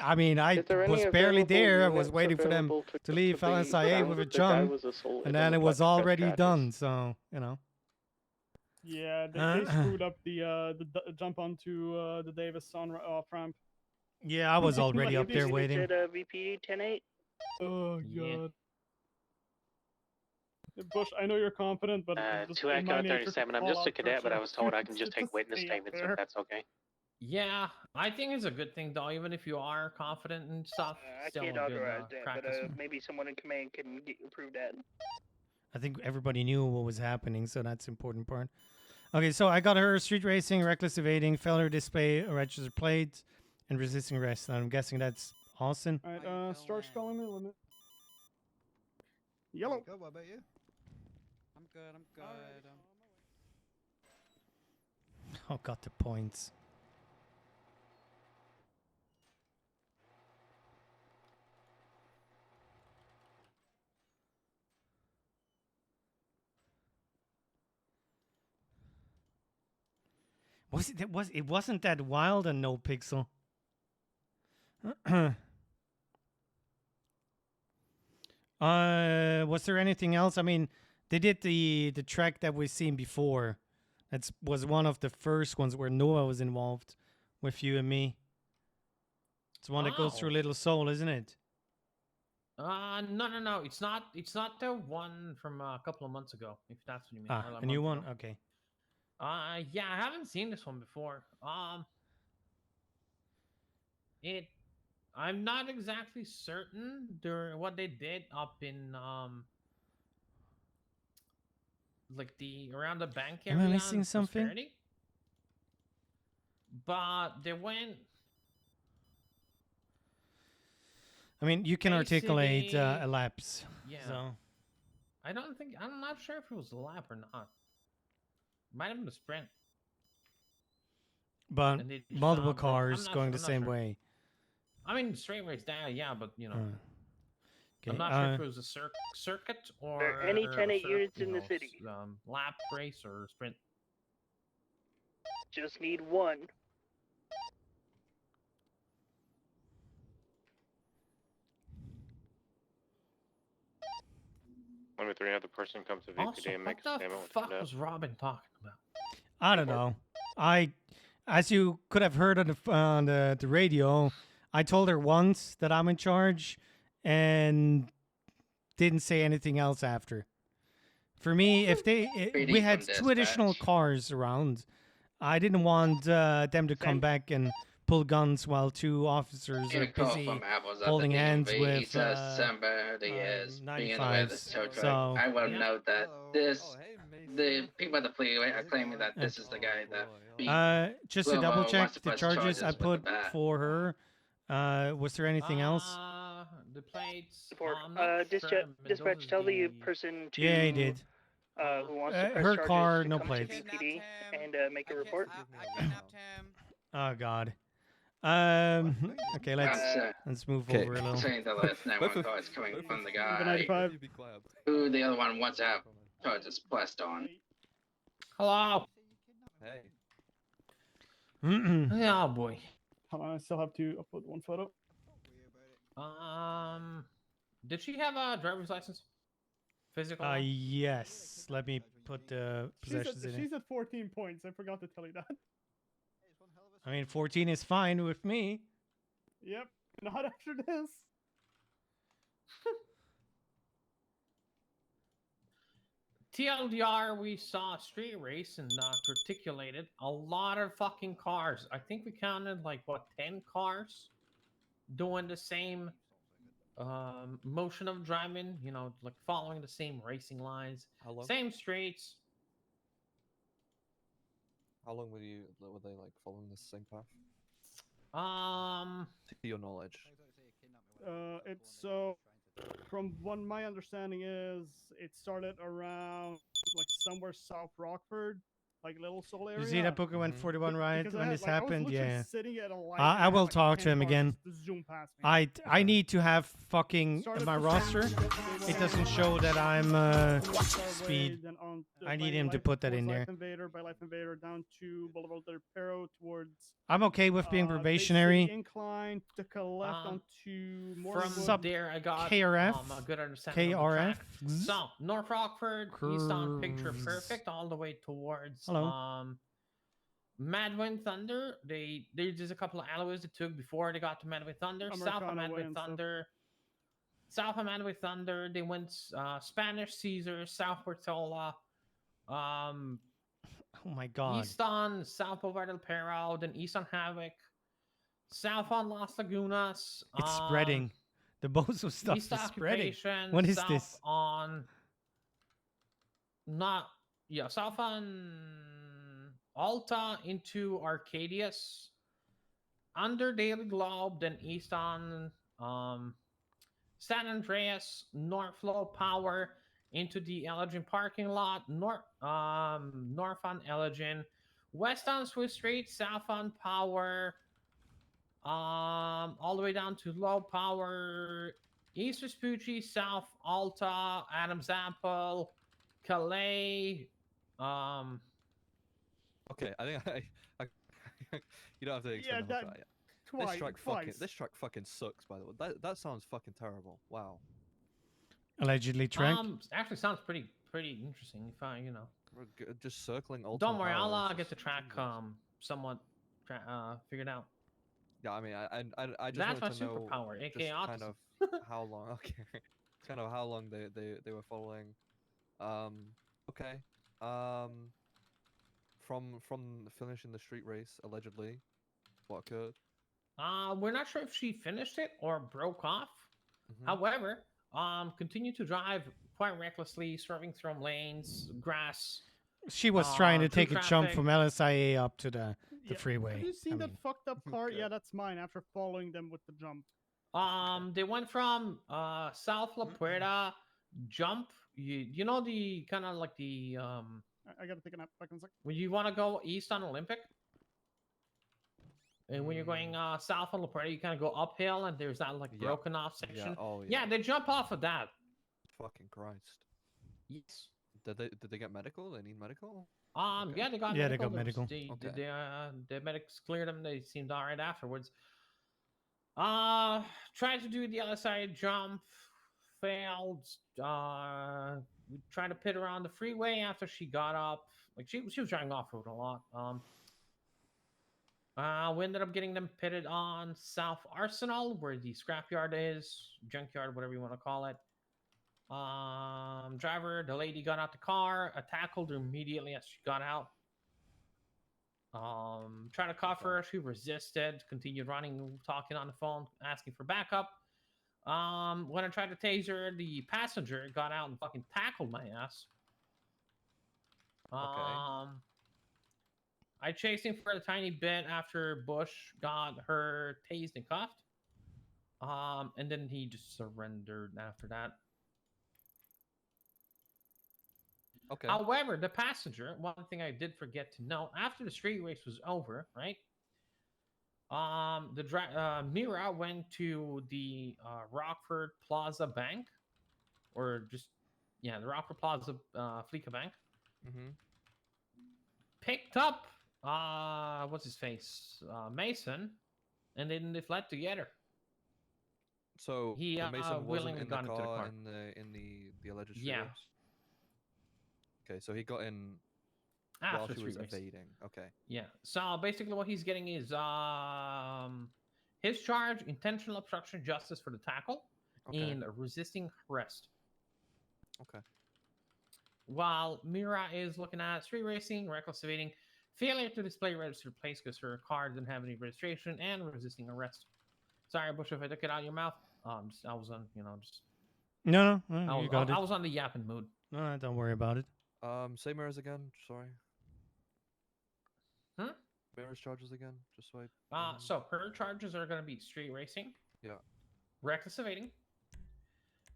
I mean, I Is there any was barely available there. I was units waiting for them available to leave the LSIA ground with a that the guy jump, was assaulted and on then the it was Black Press already charges? done. So you know. Yeah, they screwed up the jump onto the Davis on off ramp. Yeah, I was already up there Is waiting. it VP 10-8? Oh Yeah. god. Bush, I know you're confident, but just 2 in my Echo nature to 37. I'm call just a out cadet, but I was told I can it's just take witness stay statements there. if that's okay. Yeah, I think it's a good thing though, even if you are confident and stuff. I Still can't a good authorize that, but practice. maybe someone in command can approve that. I think everybody knew what was happening, so that's the important part. Okay, so I got her street racing, reckless evading, failure to display a registered plate, and resisting arrest. I'm guessing that's Austin. Alright, Stork's calling me limit. Yellow. Good, what about you? I'm good. I'm good. Oh, got the points. It wasn't that wild and no pixel. Was there anything else? I mean, they did the track that we've seen before. That was one of the first ones where Noah was involved with you and me. It's one that goes through Little Soul, isn't it? No. It's not. It's not the one from a couple of months ago. If that's what you mean. Or A new one. ago. Okay. Yeah, I haven't seen this one before. I'm not exactly certain what they did up in like around the bank area. Am I missing in something? Prosperity. But they went. I mean, you can articulate Basically, a lapse. Yeah. So. I'm not sure if it was a lap or not. Might have been a sprint. But And they multiple stopped, but cars I'm going not the sure. same way. I mean, straight race down, yeah, but you know. Okay, I'm not sure if it was a circuit or Are any a 10-8 units in the city? lap race or sprint. Just need one. Limit 3, have the person come to VPD Also, and make what a the statement. fuck was Robin talking about? I don't know. As you could have heard on the radio, I told her once that I'm in charge, and didn't say anything else after. For me, if we had two additional cars around, I didn't want them to come back and pull guns while two officers are busy holding hands with 95s. So I will note that the people at the fleet are claiming that this is the guy that beat just to Wilma double check wants to the press charges I with the put bat. for her. Was there anything else? The plates. Support. Dispatch, tell the person to. Yeah, he did. Who wants to press her charges car, to no come plates. to VPD and make a report. Oh God. Okay, let's move over a little. Saying the last 911 call is coming from the guy 95. who the other one wants to have charges pressed on. Hello. Hey. Oh boy. Hold on, I still have to upload one photo. Did she have a driver's license? Physical? Yes. Let me put the possessions in. She's at 14 points. I forgot to tell you that. I mean, 14 is fine with me. Yep. Not after this. TLDR, we saw a street race and articulated a lot of fucking cars. I think we counted like, what, 10 cars doing the same motion of driving, you know, like following the same racing lines, same streets. How long were they like following the same path? To your knowledge. It's so. From what my understanding is, it started around like somewhere South Rockford, like Little Soul area. You see that Booker went 41 right Because when this happened? Yeah. Sitting at a light I will like talk to 10 him cars again. just zoom past me. I need to have fucking my roster. It doesn't show that I'm speed. I need him to put that in there. By Life Invader down to Boulevard del Perro towards. I'm okay with being probationary. Incline, took a left onto From there, I got KRF. a good understanding of the KRF. track. So, North Rockford, east on Picture Perfect, all the way towards Madwind Thunder. There's just a couple of alleyways they took before they got to Madwind Thunder. South of Americano Way Madwind and stuff. Thunder. South of Madwind Thunder. They went Spanish Caesar, South Portola, Oh my god. east on South Boulevard del Perro, then east on Havoc, south on Las Lagunas. It's spreading. The bozo stuff East is spreading. Occupation. What is south this? on south on Alta into Arcadius, under Daily Globe, then east on San Andreas, North Flow Power into the Elgin parking lot, north on Elgin, west on Swiss Street, south on Power, all the way down to Low Power, east Vespucci, south Alta, Adams Apple, Calais. Okay, I think I you don't have to explain the whole track yet. This track fucking sucks, by the way. That sounds fucking terrible. Wow. Allegedly track. Actually sounds pretty interesting. If I, We're just circling. Don't worry, Power. I'll get the track somewhat figured out. Yeah, I mean, I just That's my wanted to know superpower, aka just kind autism. of how long. Okay, kind of how long they were following. Okay. From finishing the street race allegedly, what occurred? We're not sure if she finished it or broke off. Mhm. However, continued to drive quite recklessly, swerving through lanes, grass. She was trying to through take a jump traffic. from LSIA up to the Yeah, freeway. Have you seen I that mean, fucked up car? Yeah, that's mine. After following them with the jump. They went from South La Puerta jump. You know the kind of like the I gotta take a nap. Back in a sec. when you want to go east on Olympic, and when you're going south on La Puerta, you kind of go uphill, and there's that like broken off section. Oh Yeah, they jump off of that. Fucking Christ. Yes. Did they get medical? They need medical? Yeah, they got Yeah, medical. they got There was- medical. The medics cleared them. They seemed all right afterwards. Tried to do the other side jump, failed. We tried to pit around the freeway after she got up. Like she was driving off road a lot. We ended up getting them pitted on South Arsenal, where the scrapyard is, junkyard, whatever you want to call it. Driver, the lady got out the car, tackled her immediately as she got out. Tried to cuff her, she resisted, continued running, talking on the phone, asking for backup. When I tried to tase her, the passenger got out and fucking tackled my ass. I chased him for a tiny bit after Bush got her tased and cuffed. And then he just surrendered after that. Okay. However, the passenger, one thing I did forget to note, after the street race was over, right? Mira went to the Rockford Plaza Bank, or just the Rockford Plaza Fleeca Bank. Mm-hmm. Picked up what's his face, Mason, and then they fled together. So He Mason wasn't willingly in the got into the car car. in the alleged street Yeah. race? Okay, so he got in After while the she was street race. evading. Okay. Yeah. So basically, what he's getting is his charge: intentional obstruction of justice for the tackle and resisting arrest. Okay. While Mira is looking at street racing, reckless evading, failure to display registered plates because her car didn't have any registration, and resisting arrest. Sorry, Bush, if I took it out of your mouth. I was on, just. No, I you got it. was on the yapping mood. No, don't worry about it. Say mirrors again. Sorry. Hmm? Mirrors charges again. Just so I. So her charges are going to be street racing. Yeah. Reckless evading.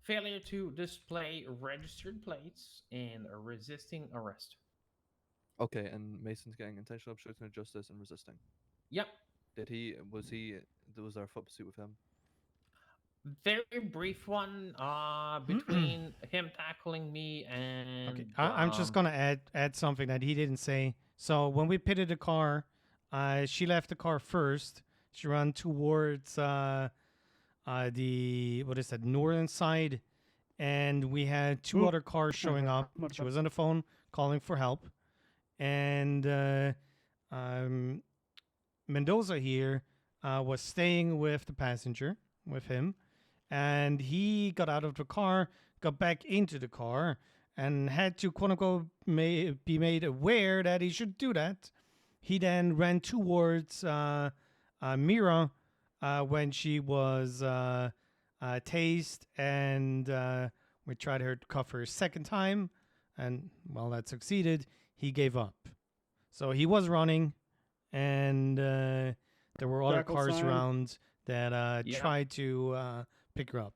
Failure to display registered plates and resisting arrest. Okay, and Mason's getting intentional obstruction of justice and resisting. Yep. Was there a foot pursuit with him? Very brief one between him tackling me and Okay, I'm just gonna add something that he didn't say. So when we pitted the car, she left the car first. She ran towards the northern side, and we had two other cars showing up. She was on the phone calling for help, and Mendoza here was staying with the passenger, with him, and he got out of the car, got back into the car, and had to quote unquote be made aware that he should do that. He then ran towards Mira when she was tased, and we tried her to cuff her a second time, and while that succeeded, he gave up. So he was running, and there were other Jackal cars sign. around that tried to pick her up.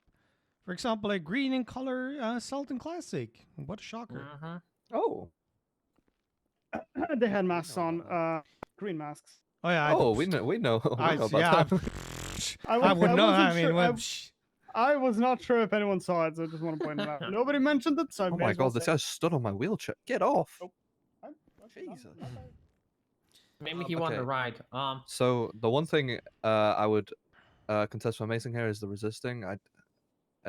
For example, a green in color Sultan Classic. What a shocker. Oh. They had masks on, green masks. Oh yeah. We know. We know about yeah, that. I would know. wasn't I mean, sure- well, I was not sure if anyone saw it, so I just want to point it out. Nobody mentioned it, so I Oh may my as well god, this say it. guy stood on my wheelchair. Get off. Jesus. Maybe he wanted to ride. So the one thing I would contest for Mason here is the resisting. I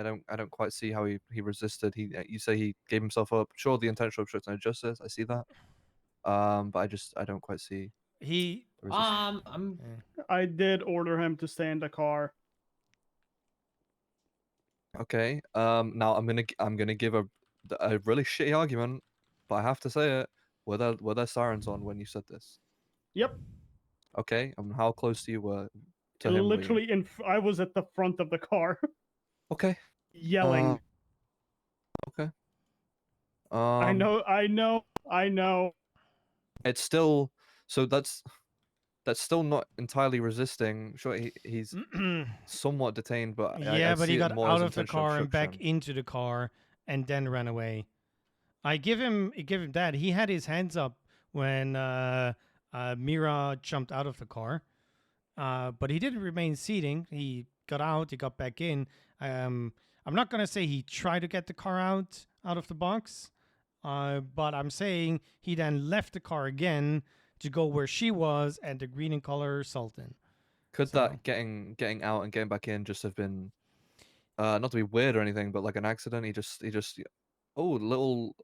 don't quite see how he resisted. You say he gave himself up. Sure, the intentional obstruction of justice. I see that. But I don't quite see. He the resistance. I did order him to stay in the car. Okay. Now I'm gonna give a really shitty argument, but I have to say it. Were there sirens on when you said this? Yep. Okay. How close you were to him? Were you? Literally I was at the front of the car. Okay. Yelling. Okay. I know. It's still that's still not entirely resisting. Sure, he's somewhat detained, but yeah, but see he it got more out as of the intentional car and back obstruction. into the car and then ran away. I give him that. He had his hands up when Mira jumped out of the car, but he didn't remain seating. He got out. He got back in. I'm not gonna say he tried to get the car out of the box, but I'm saying he then left the car again to go where she was at the green and color Sultan. Could that getting out and getting back in just have been not to be weird or anything, but like an accident? He just little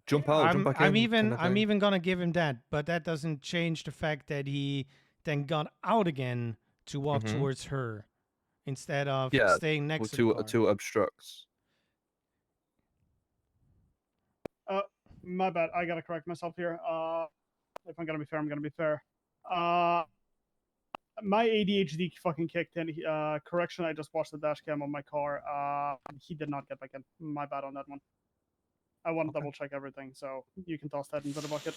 jump out, jump back in. I'm even gonna give him that, but that doesn't change the fact that he then got out again to walk Mhm. towards her instead of Yeah, staying next to the car. to obstructs. My bad. I gotta correct myself here. If I'm gonna be fair, I'm gonna be fair. My ADHD fucking kicked in. Correction, I just watched the dash cam on my car. He did not get back in. My bad on that one. I want to double check everything, so you can toss that into the bucket.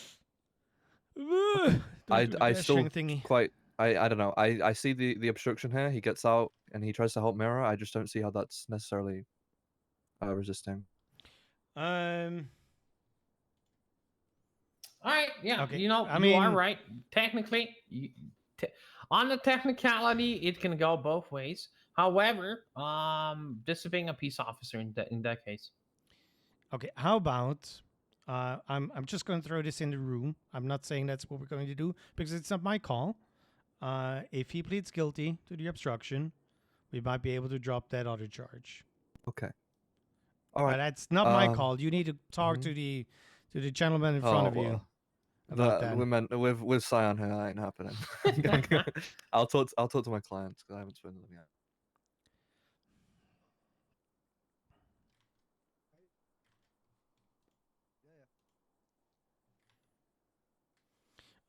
I still quite I don't know. I see the obstruction here. He gets out and he tries to help Mira. I just don't see how that's necessarily resisting. All right, yeah, Okay, you know, I you are mean- right. Technically, on the technicality, it can go both ways. However, this is being a peace officer in that case. Okay, how about I'm just going to throw this in the room. I'm not saying that's what we're going to do because it's not my call. If he pleads guilty to the obstruction, we might be able to drop that other charge. Okay. All right. But that's not my call. You need to talk to the gentleman in front of you about that. With Scion here, that ain't happening. I'll talk to my clients because I haven't spoken to them yet.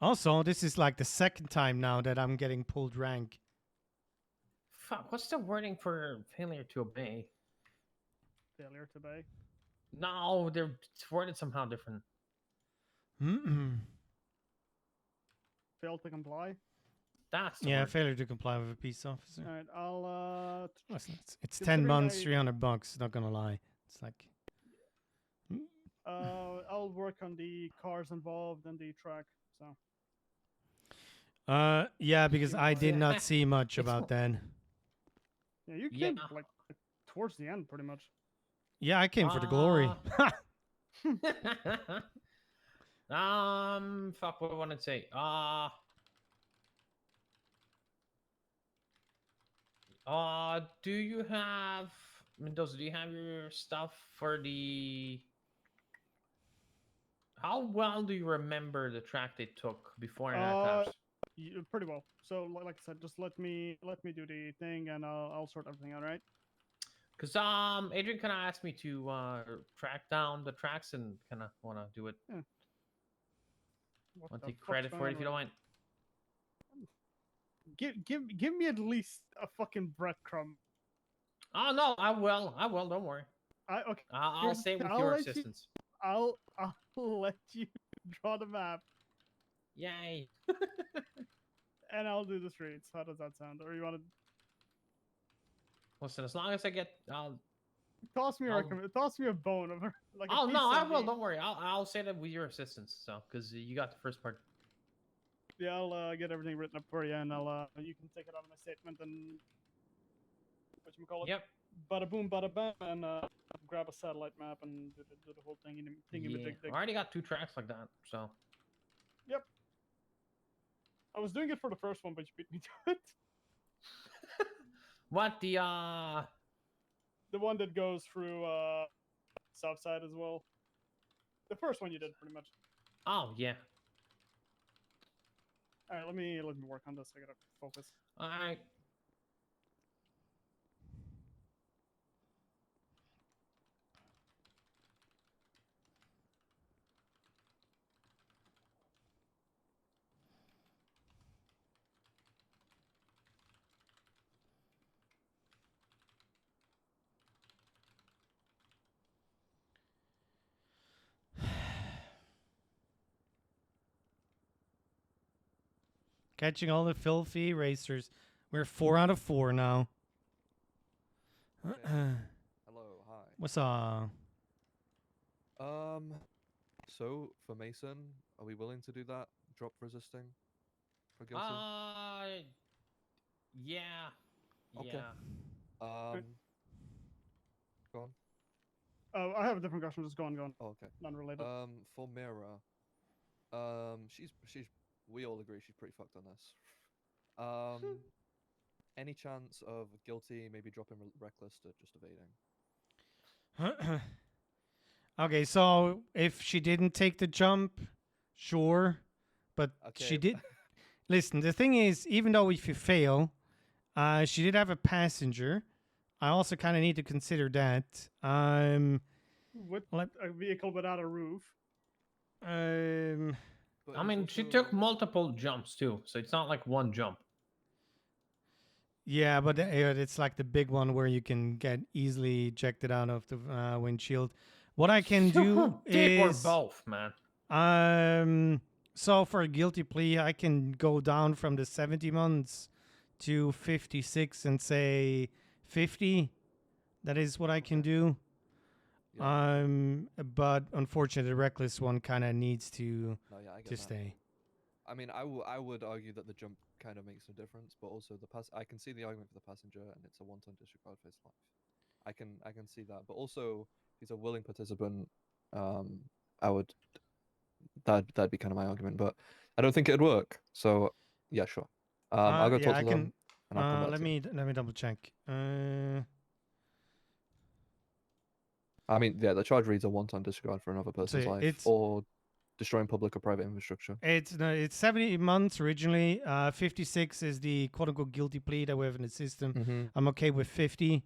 Also, this is like the second time now that I'm getting pulled rank. Fuck, what's the wording for failure to obey? Failure to obey. No, they're worded somehow different. Fail to comply. That's the Yeah, word. failure to comply with a peace officer. All right, I'll It's 10 months, $300. Not gonna lie. It's like I'll work on the cars involved and the track. So. yeah, because I did not see much about that. Yeah, you came like towards the end, pretty much. Yeah, I came for the glory. Fuck, what do I want to say? Do you have Mendoza? Do you have your stuff for the? How well do you remember the track they took before and after? Pretty well. So, like I said, just let me do the thing, and I'll sort everything out. Right? Because Adrian kind of asked me to track down the tracks and kind of want to do it. Yeah. Want to take credit for it if you don't mind. Give me at least a fucking breadcrumb. Oh no, I will. Don't worry. Okay. I'll stay with your assistance. I'll let you draw the map. Yay. And I'll do the streets. How does that sound? Or you want to listen? As long as I get, toss me a bone over. Like oh no, I will. Don't worry. I'll say that with your assistance. So because you got the first part. Yeah, I'll get everything written up for you, and I'll you can take it out of my statement and whatchamacallit. Yep. Bada boom, bada bam, and grab a satellite map and do the whole thing. Yeah. I already got 2 tracks like that, so. Yep. I was doing it for the first one, but you beat me to it. What the one that goes through south side as well. The first one you did pretty much. Oh yeah. All right, let me work on this. I gotta focus. All right. Catching all the filthy racers. We're 4 out of 4 now. Okay. Hello, hi. What's up? So for Mason, are we willing to do that? Drop resisting for guilty? Yeah. Okay. Yeah. Go on. I have a different question. Just go on. Oh, okay. Non-related. For Mira, she's we all agree she's pretty fucked on this. Any chance of guilty maybe dropping reckless to just evading? Okay, so if she didn't take the jump, sure, but she did. Listen, the thing is, even though if you fail, she did have a passenger. I also kind of need to consider that. With a vehicle without a roof. I mean, she took multiple jumps too, so it's not like one jump. Yeah, but it's like the big one where you can get easily ejected out of the windshield. What I can do is both, man. So for a guilty plea, I can go down from the 70 months to 56 and say 50. That is what I can do. But unfortunately, the reckless one kind of needs to stay. I mean, I would argue that the jump kind of makes no difference, but also I can see the argument for the passenger, and it's a one-time disregard for his life. I can see that, but also he's a willing participant. That'd be kind of my argument, but I don't think it'd work. So yeah, sure. I'll go talk to them, and I'll come back let me double check. I mean, yeah, the charge reads a one-time disregard for another person's life or destroying public or private infrastructure. It's 70 months originally. 56 is the quote-unquote guilty plea that we have in the system. I'm okay with 50,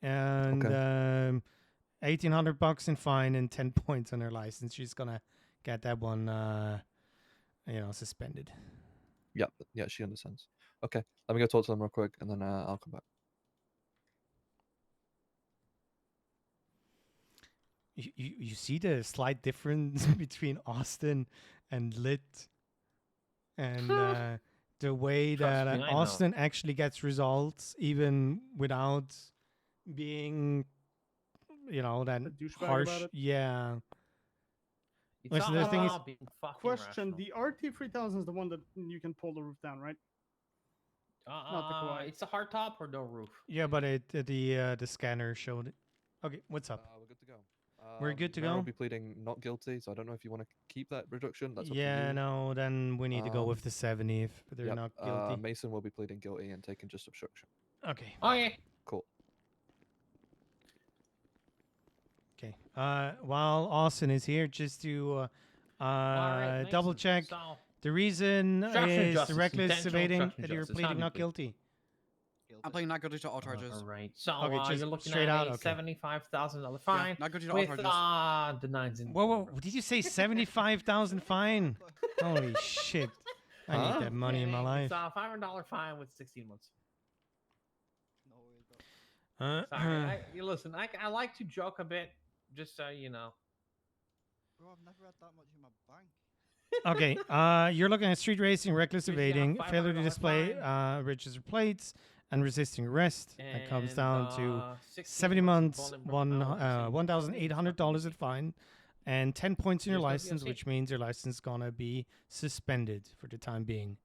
and $1,800 in fine and 10 points on her license. She's gonna get that one, suspended. Yeah, she understands. Okay, let me go talk to them real quick, and then I'll come back. You see the slight difference between Austin and Lit, and the way that Austin actually gets results even without being, that harsh. Yeah. Listen, the thing is, question: the RT3000 is the one that you can pull the roof down, right? Not the Kauai. It's a hard top or no roof. Yeah, but the scanner showed it. Okay, what's up? We're good to go. We're good to Mara go. will be pleading not guilty, so I don't know if you want to keep that reduction. That's up to Yeah, you. no, then we need to go with the 70 if they're not guilty. Mason will be pleading guilty and taking just obstruction. Okay. Okay. Cool. Okay. While Austin is here, just to Alright, Double Mason, check. so- The reason Obstruction of is justice, reckless intentional evading obstruction of that you're justice. How pleading do you not plead? guilty. I'm pleading not guilty to all charges. All right. So Okay, just you're looking straight at out, a okay. $75,000 fine not guilty to all with charges. the nines in. Whoa, did you say 75,000 fine? Holy shit. I need that money in my life. It's a $500 fine with 16 months. Uh, Sorry, you listen. I like to joke a bit, just so you know. Bro, I've never had that much in my bank. Okay, you're looking at street racing, reckless Yeah, evading, failure to $500 display fine. register plates, and resisting arrest. That comes And, down to 16 70 months, months $1,800 in fine, and 10 points in your Here's no license, DLC. which means your license is gonna be suspended for the time being.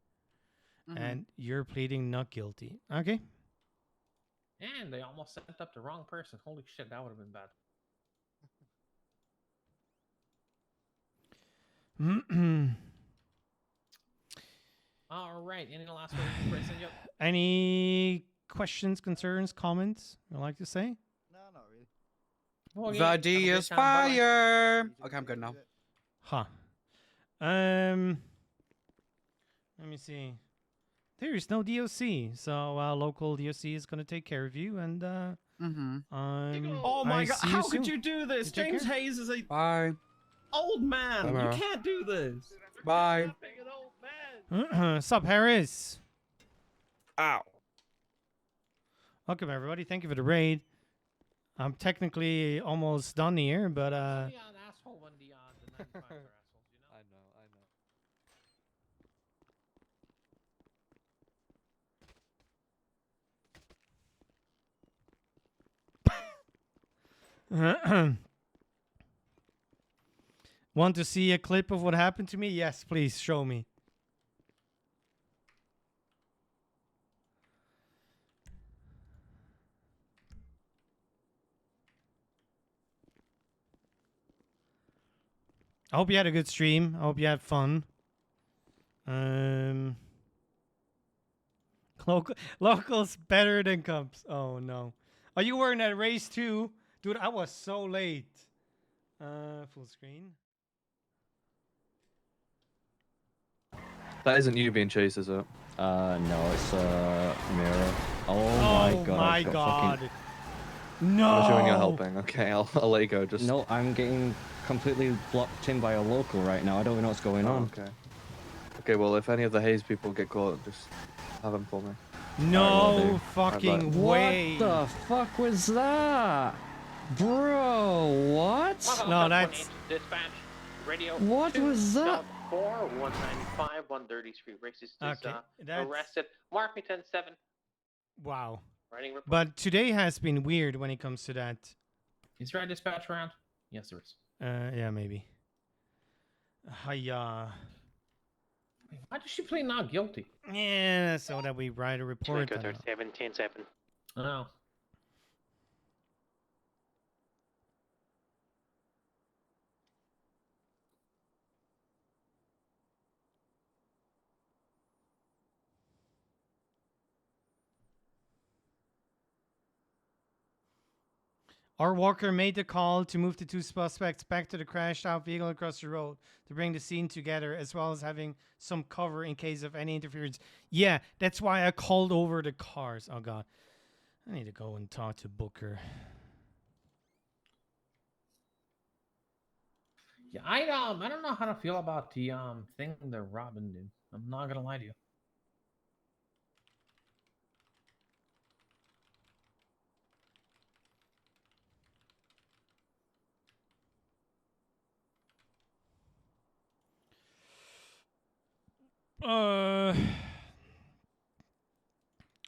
And you're pleading not guilty. Okay. And they almost sent up the wrong person. Holy shit, that would have been bad. All right. Any last words before I send you up? Any questions, concerns, comments you'd like to say? No, not really. Well, The yeah, have a D great is time. Bye-bye. fire. Okay, I'm good now. Huh. Let me see. There is no DOC, so local DOC is gonna take care of you, and Oh my I god, see you how soon. could you do this? You take James care. Hayes is a Bye. old man. Bye, You Mara. can't do this. Bye. Sup, Harris? Ow. Welcome, everybody. Thank you for the raid. I'm technically almost done here, but Yeah, an asshole when the 95s are assholes, you know? I know. Want to see a clip of what happened to me? Yes, please show me. I hope you had a good stream. I hope you had fun. Locals better than Cubs. Oh no. Are you wearing that race too? Dude, I was so late. Full screen. That isn't you being chased, is it? No, it's Mirror. Oh Oh my god. my I've got god. fucking- No. I'm assuming you're helping. Okay, I'll let you go. Just No, I'm getting completely blocked in by a local right now. I don't know what's going on. Okay. Okay, well, if any of the Hayes people get caught, just have them for me. No fucking way. What the fuck was that? Bro, what? No, that's... Dispatch. Radio. What was that? 4 195 133 racist is Okay, that's- arrested. Mark me 10-7. Wow. Writing report. But today has been weird when it comes to that. Is there a dispatch around? Yes, there is. Yeah, maybe. Hiya. Why does she plead not guilty? Yeah, so that we write a report. I don't know. 37 10-7. Oh. Our Walker made the call to move the two suspects back to the crashed out vehicle across the road to bring the scene together, as well as having some cover in case of any interference. Yeah, that's why I called over the cars. Oh god. I need to go and talk to Booker. Yeah, I don't know how to feel about the thing that Robin did. I'm not gonna lie to you.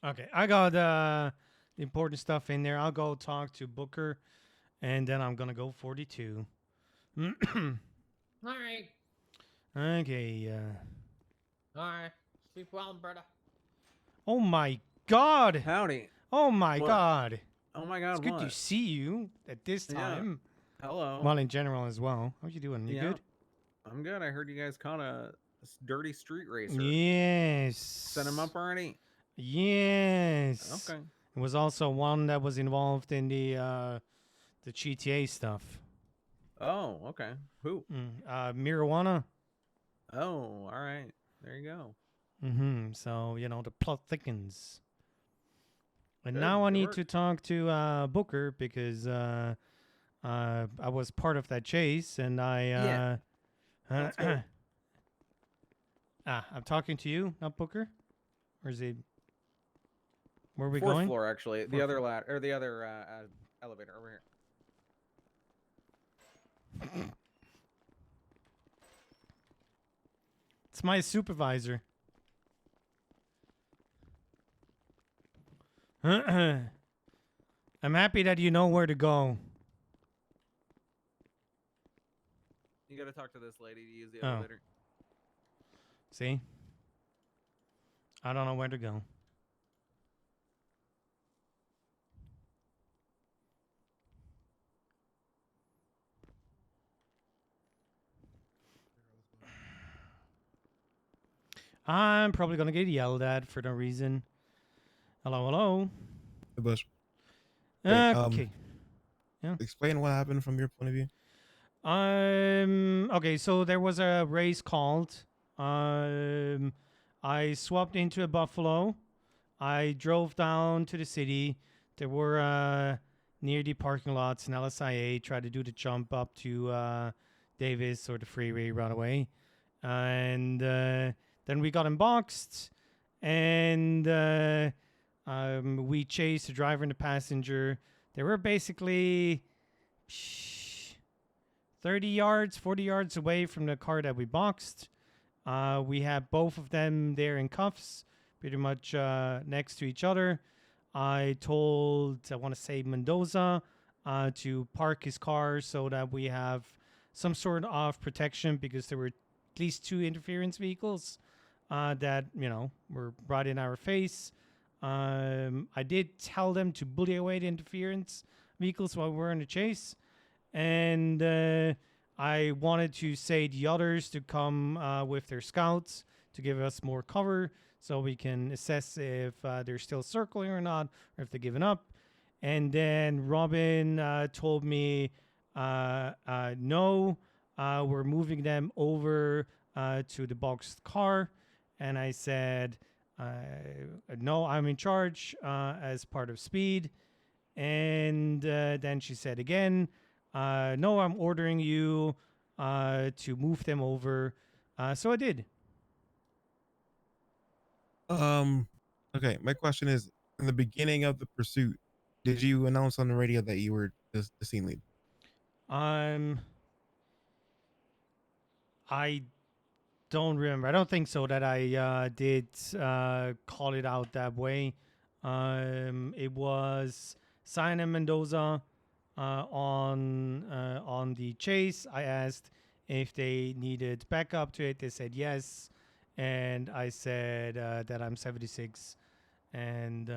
Okay, I got the important stuff in there. I'll go talk to Booker, and then I'm gonna go 42. All right. Okay. All right. Sleep well, brother. Oh my God! Howdy. Oh my What? God! Oh my god, It's good to what? see you at this Yeah. time. Hello. Well, in general as well. How you doing? You Yeah. good? I'm good. I heard you guys caught a dirty street racer. Yes. Set him up already? Yes. Okay. It was also one that was involved in the GTA stuff. Oh, okay. Who? Marijuana. Oh, all right. There you go. So, you know, the plot thickens. And Good, now I good need work. to talk to Booker because I was part of that chase and Yeah. Sounds good. I'm talking to you, not Booker? Or is he... Where are we Fourth going? floor, actually. The Fourth other floor. ladder, or the other elevator over here. It's my supervisor. I'm happy that you know where to go. You gotta talk to this lady to use the Oh. elevator. See? I don't know where to go. I'm probably gonna get yelled at for no reason. Hello, hello. Hey, Bush. Okay. Yeah. Explain what happened from your point of view. Okay, so there was a race called. I swapped into a Buffalo. I drove down to the city. There were near the parking lots in LSIA. Tried to do the jump up to Davis or the freeway right away, and then we got unboxed, and we chased the driver and the passenger. They were basically 30 yards, 40 yards away from the car that we boxed. We had both of them there in cuffs, pretty much next to each other. I told, I want to say Mendoza, to park his car so that we have some sort of protection because there were at least 2 interference vehicles that, you know, were brought in our face. I did tell them to bully away the interference vehicles while we were in the chase. And I wanted to say the others to come with their scouts to give us more cover so we can assess if they're still circling or not, or if they're giving up. And then Robin told me, no, we're moving them over to the boxed car. And I said, no, I'm in charge as part of speed. And then she said again, no, I'm ordering you to move them over. So I did. Okay, my question is, in the beginning of the pursuit, did you announce on the radio that you were the scene lead? I don't remember. I don't think so that I did call it out that way. It was Simon Mendoza on the chase. I asked if they needed backup to it. They said yes, and I said that I'm 76, and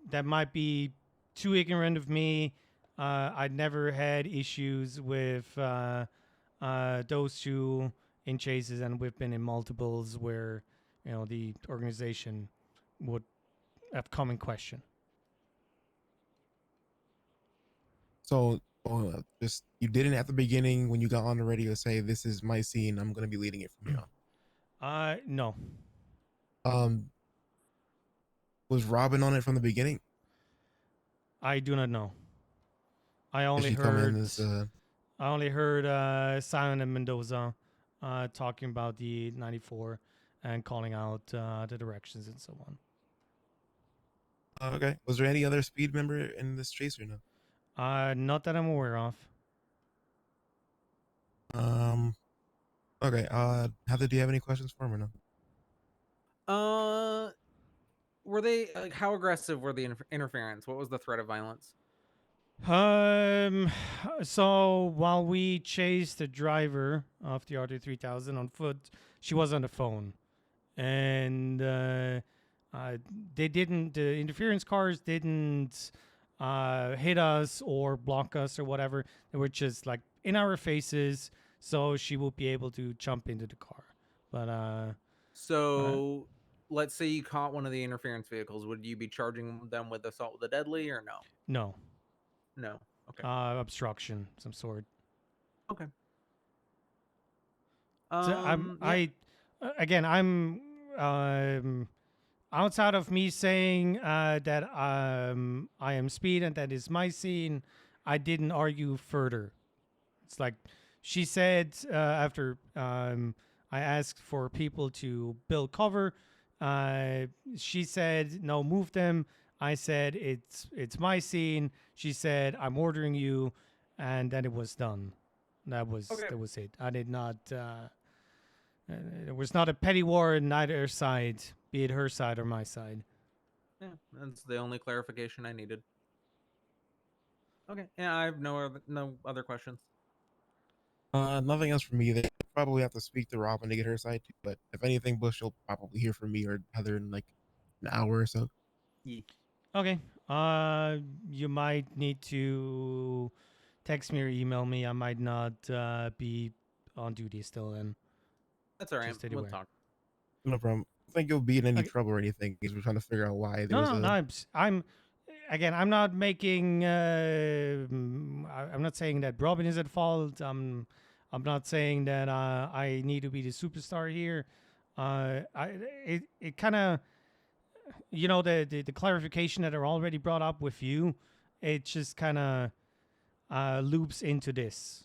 that might be too ignorant of me. I'd never had issues with those two in chases, and we've been in multiples where, you know, the organization would have come in question. So just you didn't at the beginning when you got on the radio say, "This is my scene. I'm going to be leading it from here on." No. Was Robin on it from the beginning? I do not know. I only she come in heard. as, I only heard Simon and Mendoza talking about the 94 and calling out the directions and so on. Okay. Was there any other speed member in this chase or no? Not that I'm aware of. Okay. Heather, do you have any questions for him or no? Were they like how aggressive were the interference? What was the threat of violence? So while we chased the driver of the RT3000 on foot, she was on the phone, and they didn't. The interference cars didn't hit us or block us or whatever. They were just like in our faces, so she would be able to jump into the car. But so let's say you caught one of the interference vehicles, would you be charging them with assault with a deadly or no? No. No. Okay. Obstruction, some sort. Okay. So I'm outside of me saying that I am speed and that is my scene. I didn't argue further. It's like she said after I asked for people to build cover. She said no, move them. I said it's my scene. She said I'm ordering you, and then it was done. That was it. I did not. There was not a petty war on either side, be it her side or my side. Yeah, that's the only clarification I needed. Okay. Yeah, I have no other questions. Nothing else from me. They probably have to speak to Robin to get her side too. But if anything, Bush will probably hear from me or Heather in like an hour or so. Yeah. Okay. You might need to text me or email me. I might not be on duty still then. That's all right. Just We'll anyway. talk. No problem. I don't think you'll be in any trouble or anything because we're trying to figure out why there was No. I'm not making. I'm not saying that Robin is at fault. I'm not saying that I need to be the superstar here. It kind of, the clarification that are already brought up with you, it just kind of loops into this.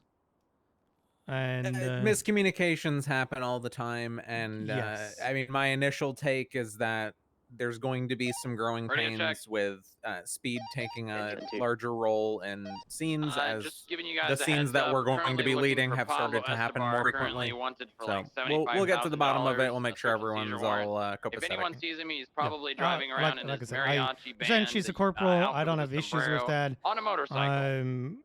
And miscommunications happen all the time, and Yes. I mean, my initial take is that there's going to be some growing pains with Speed taking a larger role in scenes as just giving you guys the a scenes heads that up, we're going to currently be looking leading for have Pablo started to happen Escobar, more currently frequently. wanted for So like we'll get to the bottom of it. We'll make sure $75,000 everyone's warrant. all If copacetic. anyone sees him, he's probably driving around in like his I said, mariachi band. since she's a corporal, I don't have issues with that. On a motorcycle.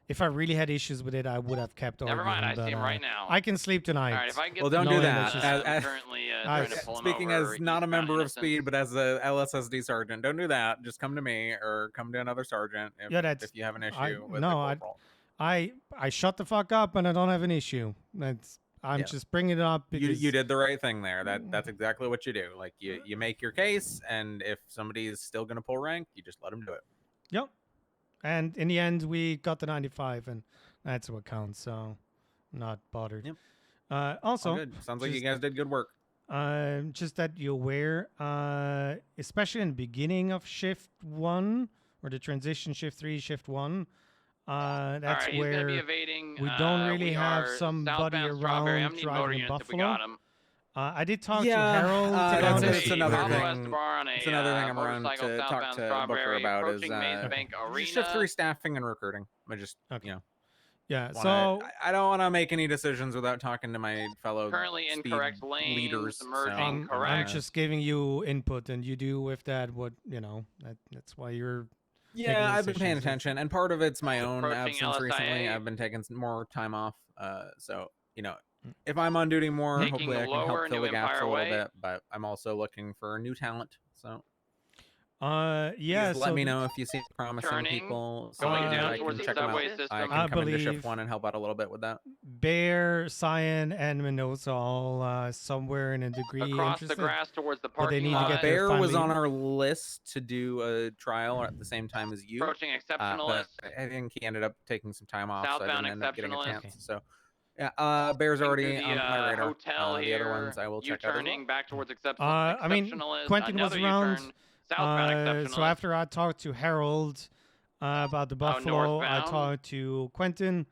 If I really had issues with it, I would have kept Never arguing. mind, I but, see him right now. I can sleep tonight. All right, if I can get Well, don't do knowing that. she's- I'm currently trying to pull him Speaking over as not a eastbound member of Innocence. Speed, but as a LSSD sergeant, don't do that. Just come to me or come to another sergeant if you have an issue with the corporal. I shut the fuck up and I don't have an issue. I'm just bringing it up because You did the right thing there. That's exactly what you do. Like you make your case, and if somebody is still going to pull rank, you just let them do it. Yep. And in the end, we got the 95, and that's what counts. So, I'm not bothered. Yep. Also, All good. Sounds like you guys did good work. Just that you're aware, especially in the beginning of shift 1 or the transition shift 3, shift 1. That's All right, he's where gonna be evading. we don't really we have are somebody southbound Strawberry. around I'm needing motor driving in units if we Buffalo. got him. I did talk to Yeah, Harold. that's about it's it. another Pablo thing. Escobar on a It's another thing I'm around motorcycle to talk southbound to Booker Strawberry, about is approaching Maze Bank shift Arena. 3 staffing and recruiting. I just Yeah, I don't want to make any decisions without talking to my fellow Currently Speed incorrect lanes, leaders. merging so, I'm just giving you input, and you do with that what that's why you're. making Yeah, I've been paying decisions. attention, and part of it's my own Approaching absence recently. LSIA. I've been taking more time off, so if I'm on duty more, Taking hopefully I can lower help fill New the gaps Empire a little Way. bit. But I'm also looking for new talent, so Yeah. just let so me the- know if you see promising Turning, people, so going that down I towards can the check them out. subway I system. can I come into shift believe- 1 and help out a little bit with that. Bear, Cyan, and Mendoza all somewhere in a degree Across the interested. grass towards the but they parking need to lot. get there Bear was finally. on our list to do a trial at the same time as you. Approaching But exceptionalist. I think he ended up taking some time off, so I Southbound didn't end up getting a exceptionalist. chance. So, yeah, Bear's already Into on the my radar. hotel The here. other ones I will check out as well. U-turning back towards I mean, exceptionalist. Quentin was Another around. U-turn, southbound exceptionalist. So after I talked to Harold about the Buffalo, I northbound. talked to Quentin,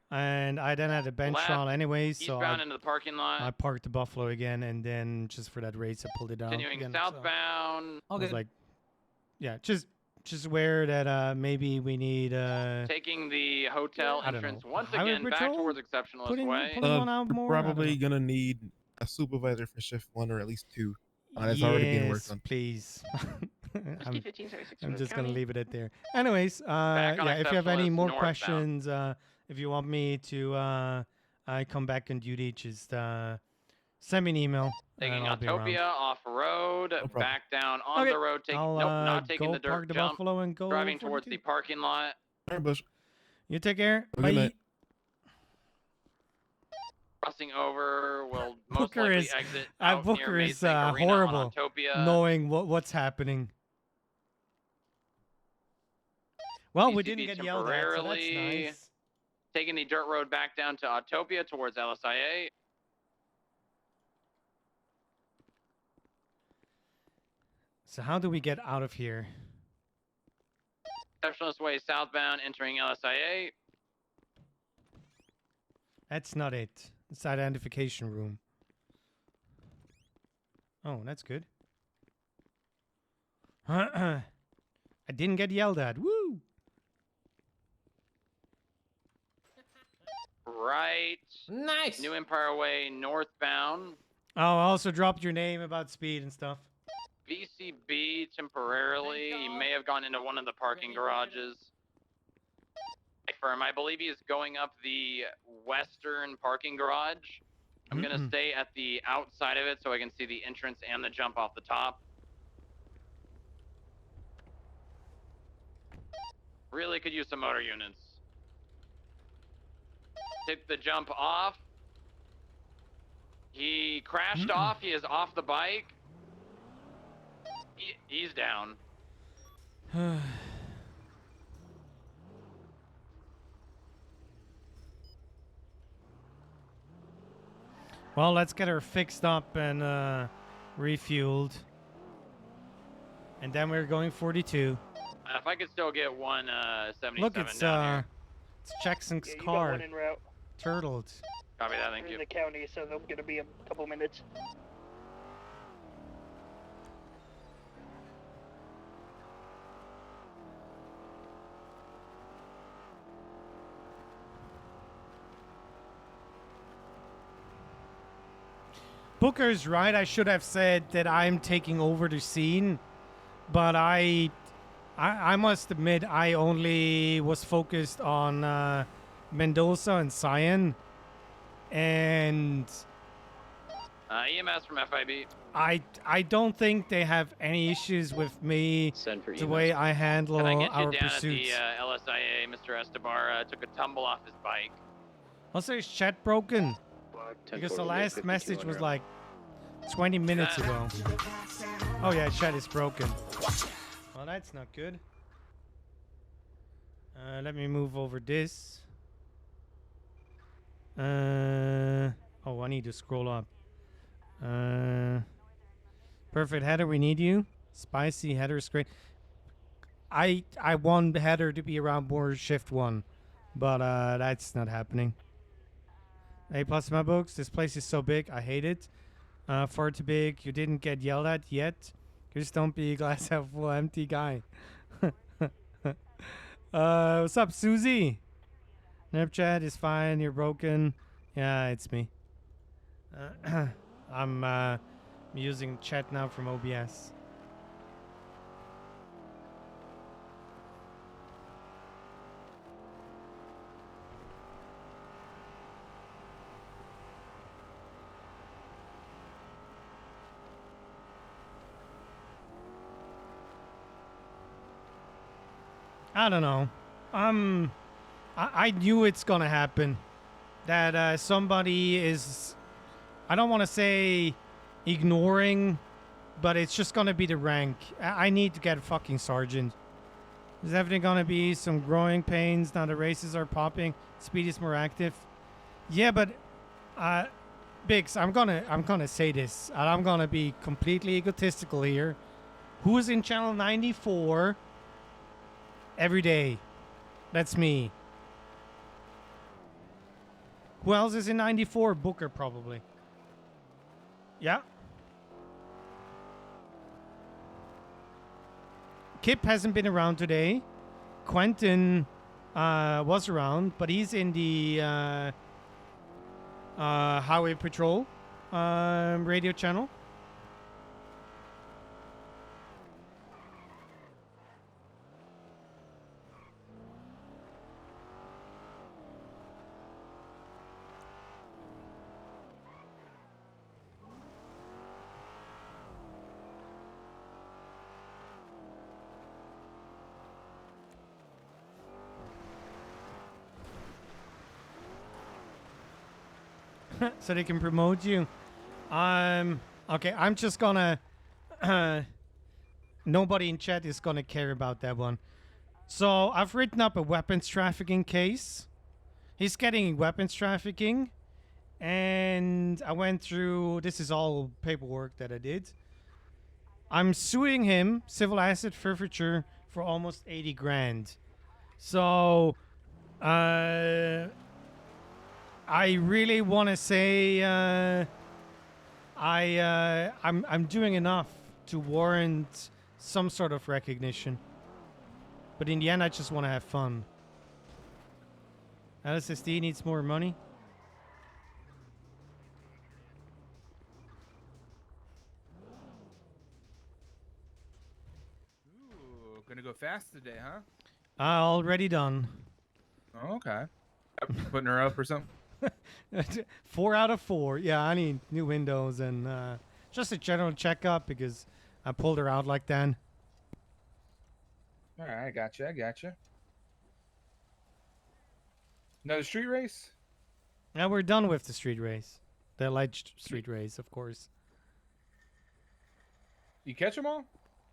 and I then had a bench Left, trial anyway, so eastbound into the parking lot. I parked the Buffalo again, and then just for that race, I pulled it down. Continuing again, so southbound. I was like, yeah, just aware that maybe we need Taking the hotel I don't entrance know, once highway again back patrol? towards exceptionalist Putting way. one out We're more. I don't probably know. gonna need a supervisor for shift 1 or at least 2. That's already being worked Yes, on. please. I'm, 15, 36, I'm just gonna County. leave it at there. Anyways, Back on yeah, if you have any exceptionalist more northbound. questions, if you want me to I come back on duty, just send me an email. Taking and I'll be around. Autopia off road, problem. back down on Okay, the road. I'll Nope, not taking go the dirt park the jump. Buffalo and go Driving towards 42. the parking lot. All right, Bush. You take care. Have a good Bye. night. Crossing over, will most Booker likely is exit out near Booker Maze is Bank Arena on horrible, Autopia. knowing what's happening. Well, we VCB didn't get yelled at, so that's temporarily. nice. Taking the dirt road back down to Autopia towards LSIA. So how do we get out of here? Exceptionalist Way southbound entering LSIA. That's not it. It's the identification room. Oh, that's good. I didn't get yelled at. Woo! Right. Nice. New Empire Way northbound. Oh, I also dropped your name about speed and stuff. VCB temporarily. He may have gone into one of the parking garages. Confirm. I believe he is going up the western parking garage. I'm going to stay at the outside of it so I can see the entrance and the jump off the top. Really could use some motor units. Took the jump off. He crashed off. He is off the bike. He's down. Well, let's get her fixed up and refueled. And then we're going 42. If I could still get 177 Look, it's down here. it's Jackson's Yeah, you got car. one en route. Turtled. Copy that, thank We're you. in the county, so they're gonna be a couple minutes. Booker's right. I should have said that I'm taking over the scene, but I must admit I only was focused on Mendoza and Cyan, and EMS from FIB. I don't think they have any issues with me the way I handle Can I get you our down pursuits. at the LSIA? Mr. Estebar took a tumble off his bike. Also, is chat broken? Because the last message was like 20 minutes ago. Oh yeah, chat is broken. Well, that's not good. Let me move over this. Oh, I need to scroll up. Perfect header, we need you. Spicy header is great. I want the header to be around more shift 1, but that's not happening. A plus my books. This place is so big. I hate it. Far too big. You didn't get yelled at yet. Just don't be a glass half full empty guy. What's up, Susie? Snapchat is fine. You're broken. Yeah, it's me. I'm using chat now from OBS. I don't know. I knew it's gonna happen. That somebody is, I don't want to say ignoring, but it's just gonna be the rank. I need to get a fucking sergeant. There's definitely gonna be some growing pains now the races are popping. Speed is more active. Yeah, but Biggs, I'm gonna say this, and I'm gonna be completely egotistical here. Who's in channel 94 every day? That's me. Who else is in 94? Booker, probably. Yeah. Kip hasn't been around today. Quentin was around, but he's in the Highway Patrol radio channel. So they can promote you. Okay, I'm just gonna nobody in chat is gonna care about that one. So I've written up a weapons trafficking case. He's getting weapons trafficking. And I went through, this is all paperwork that I did. I'm suing him, civil asset forfeiture, for almost 80 grand. So, I really want to say, I'm doing enough to warrant some sort of recognition. But in the end, I just want to have fun. LSSD needs more money. Ooh, gonna go fast today, huh? Already done. Oh, okay. Putting her up or something? 4 out of 4. Yeah, I need new windows and just a general checkup because I pulled her out like that. All right, I gotcha. Another street race? Now we're done with the street race. The alleged street race, of course. You catch them all?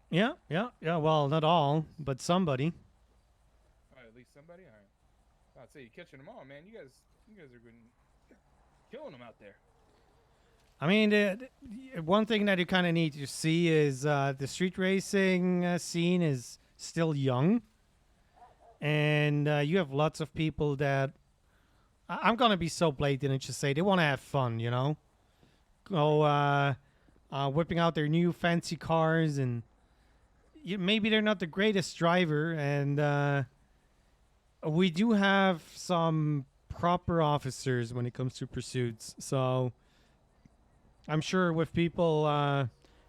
Yeah. Well, not all, but somebody. Oh, at least somebody? All right. I'd say you're catching them all, man. You guys are good, killing them out there. I mean, the one thing that you kind of need to see is the street racing scene is still young. And you have lots of people that... I'm going to be so blatant and just say they want to have fun, you know? Go whipping out their new fancy cars and... maybe they're not the greatest driver, and we do have some proper officers when it comes to pursuits. So I'm sure with people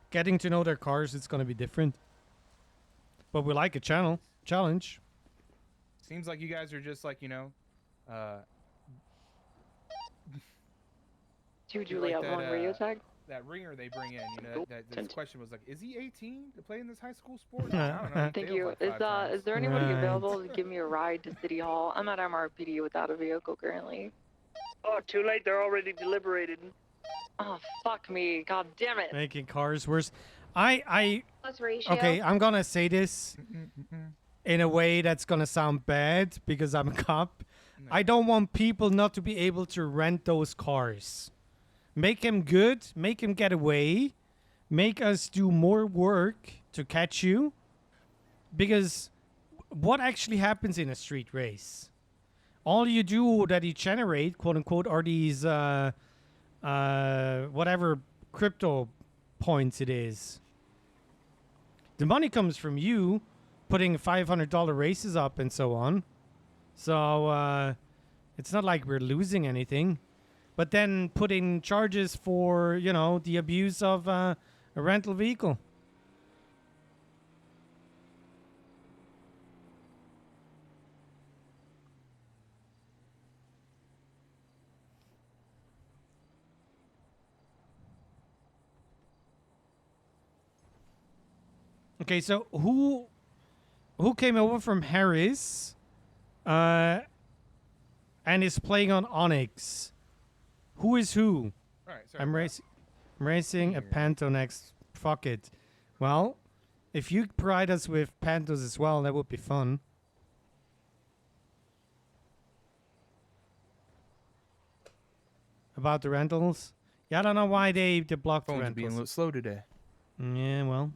getting to know their cars, it's going to be different. But we like a challenge. Seems like you guys are just like, Two Juliet, like one radio tag. That ringer they bring in, this question was like, is he 18 to play in this high school sport? I don't know. Thank you. Is there anybody available to give me a ride to City Hall? I'm at MRPD without a vehicle currently. Oh, too late. They're already deliberated. Oh, fuck me. God damn it. Making cars worse. Okay, ratio. I'm going to say this in a way that's going to sound bad because I'm a cop. I don't want people not to be able to rent those cars. Make him good. Make him get away. Make us do more work to catch you. Because what actually happens in a street race? All you do that you generate, quote unquote, are these whatever crypto points it is. The money comes from you putting $500 races up and so on. So it's not like we're losing anything. But then put in charges for, the abuse of a rental vehicle. Okay, so who came over from Harris and is playing on Onyx? Who is who? All right, sorry. I'm racing a Panto next. Fuck it. Well, if you provide us with Pantos as well, that would be fun. About the rentals? Yeah, I don't know why they blocked the Phone's rentals. being a little slow today. Yeah, well.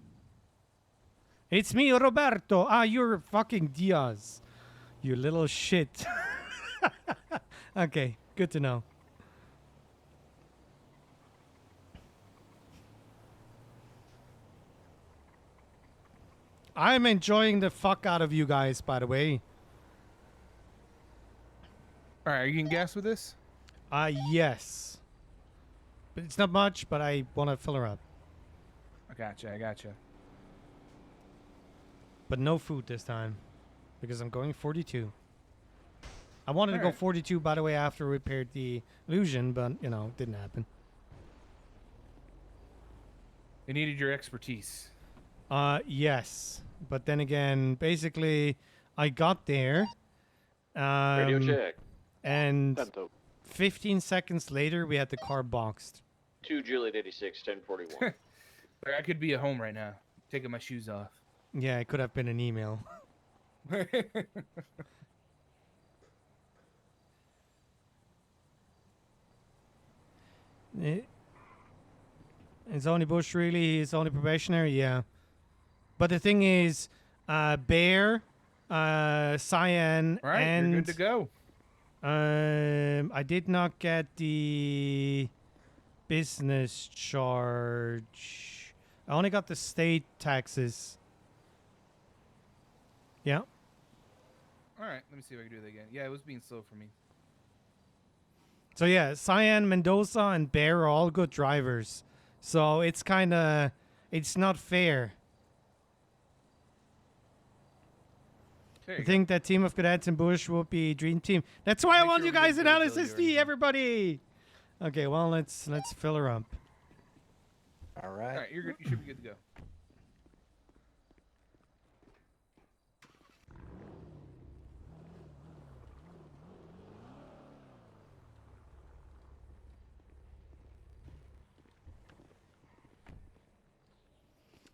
It's me, Roberto. You're fucking Diaz. You little shit. Okay, good to know. I'm enjoying the fuck out of you guys, by the way. All right, are you getting gas with this? Yes. But it's not much, but I want to fill her up. I gotcha. But no food this time. Because I'm going 42. I wanted to go 42, by the way, after we repaired the illusion, but, it didn't happen. They needed your expertise. Yes. But then again, basically, I got there. Radio check. And Panto. 15 seconds later, we had the car boxed. 2 Juliet 86, 1041. I could be at home right now, taking my shoes off. Yeah, it could have been an email. It's only Bush, really. It's only probationary, yeah. But the thing is, Bear, Cyan, All right, and you're good to go. I did not get the business charge. I only got the state taxes. Yeah. All right, let me see if I can do that again. Yeah, it was being slow for me. So yeah, Cyan, Mendoza, and Bear are all good drivers. So it's kind of, it's not fair. There I you think that team of cadets and Bush will be a dream team. That's why I want sure you we guys get in availability LSSD, everybody. Okay, well let's fill her up. All right, you're good. You should be good to go.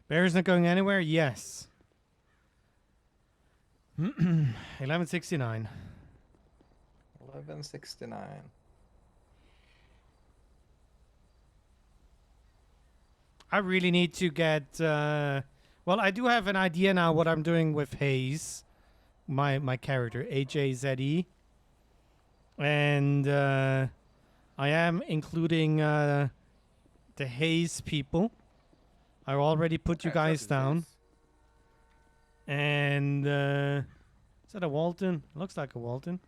Bear's not going anywhere? Yes. 1169. 1169. I really need to get. Well, I do have an idea now what I'm doing with Hayes, my character HAZE, and I am including the Hayes people. I already put you guys down. And is that a Walton? Looks like a Walton.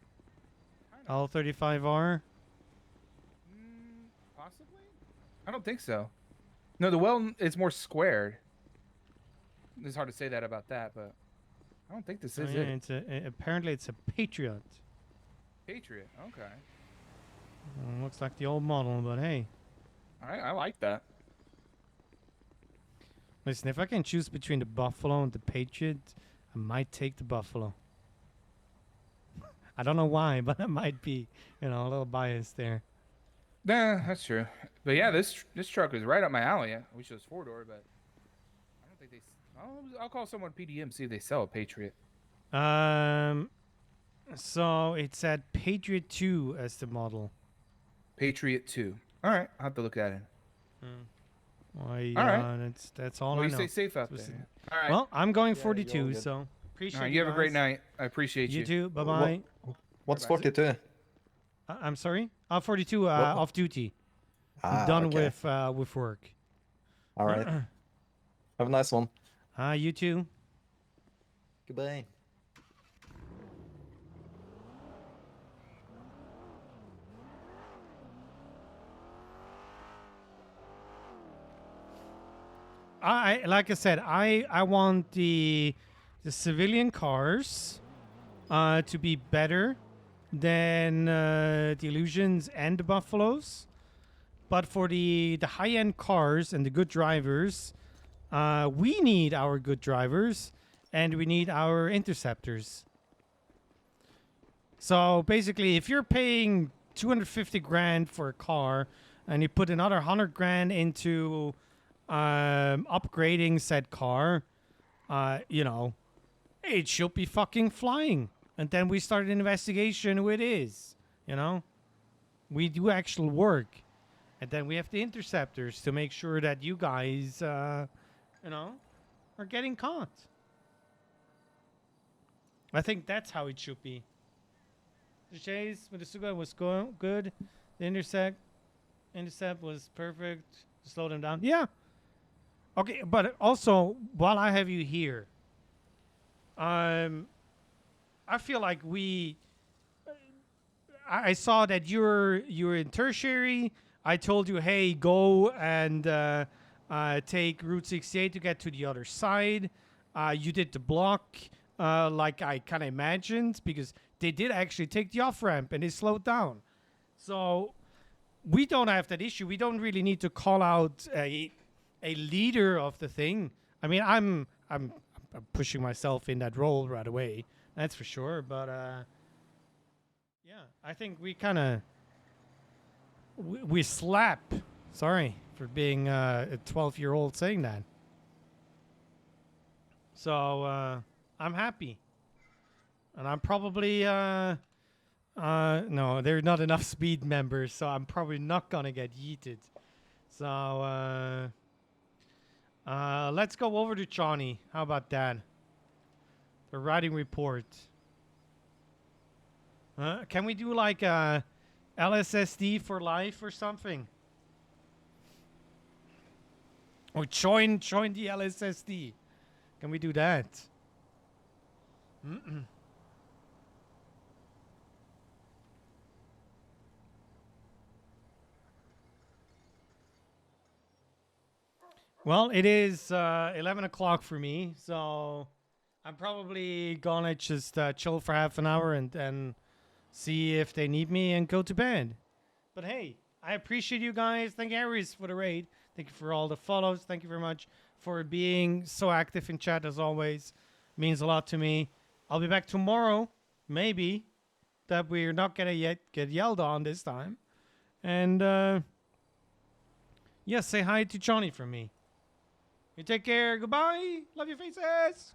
L35R. Possibly? I don't think so. No, the well is more squared. It's hard to say that about that, but I don't think this is it. It's apparently it's a Patriot. Patriot. Okay. Looks like the old model, but hey. I like that. Listen, if I can choose between the Buffalo and the Patriot, I might take the Buffalo. I don't know why, but I might be, a little biased there. Nah, that's true. But yeah, this truck is right up my alley. I wish it was 4-door, but I don't think they. I'll call someone PDM, see if they sell a Patriot. So it's at Patriot 2 as the model. Patriot 2. All right, I'll have to look at it. All All right. That's all Well, I you know. stay safe out there. All right. Well, I'm going 42, so appreciate All right, you you have a great guys. night. I appreciate you. You too. Bye-bye. What's 42? I'm sorry? 42 off duty. I'm done okay. with work. All right. Have a nice one. You too. Goodbye. Like I said, I want the civilian cars to be better than the Illusions and the Buffaloes. But for the high-end cars and the good drivers, we need our good drivers and we need our interceptors. So basically, if you're paying 250 grand for a car and you put another 100 grand into upgrading said car, it should be fucking flying. And then we start an investigation who it is, We do actual work. And then we have the interceptors to make sure that you guys, are getting caught. I think that's how it should be. The chase with the Suga was good. The intercept was perfect. Slow them down. Yeah. Okay, but also, while I have you here, I feel like I saw that you're in tertiary. I told you, hey, go and take Route 68 to get to the other side. You did the block like I kind of imagined, because they did actually take the off-ramp and they slowed down. So we don't have that issue. We don't really need to call out a leader of the thing. I mean, I'm pushing myself in that role right away. That's for sure. But yeah, I think we kind of we slap. Sorry for being a 12-year-old saying that. So I'm happy. And I'm probably no, there are not enough speed members, so I'm probably not gonna get yeeted. So let's go over to Johnny. How about that? The riding report. Can we do like a LSSD for life or something? Or join the LSSD. Can we do that? Well, it is 11 o'clock for me, so I'm probably gonna just chill for half an hour and then see if they need me and go to bed. But hey, I appreciate you guys. Thank you, Aries, for the raid. Thank you for all the follows. Thank you very much for being so active in chat as always. Means a lot to me. I'll be back tomorrow, maybe, that we're not gonna yet get yelled on this time. And yeah, say hi to Johnny from me. You take care. Goodbye. Love your faces.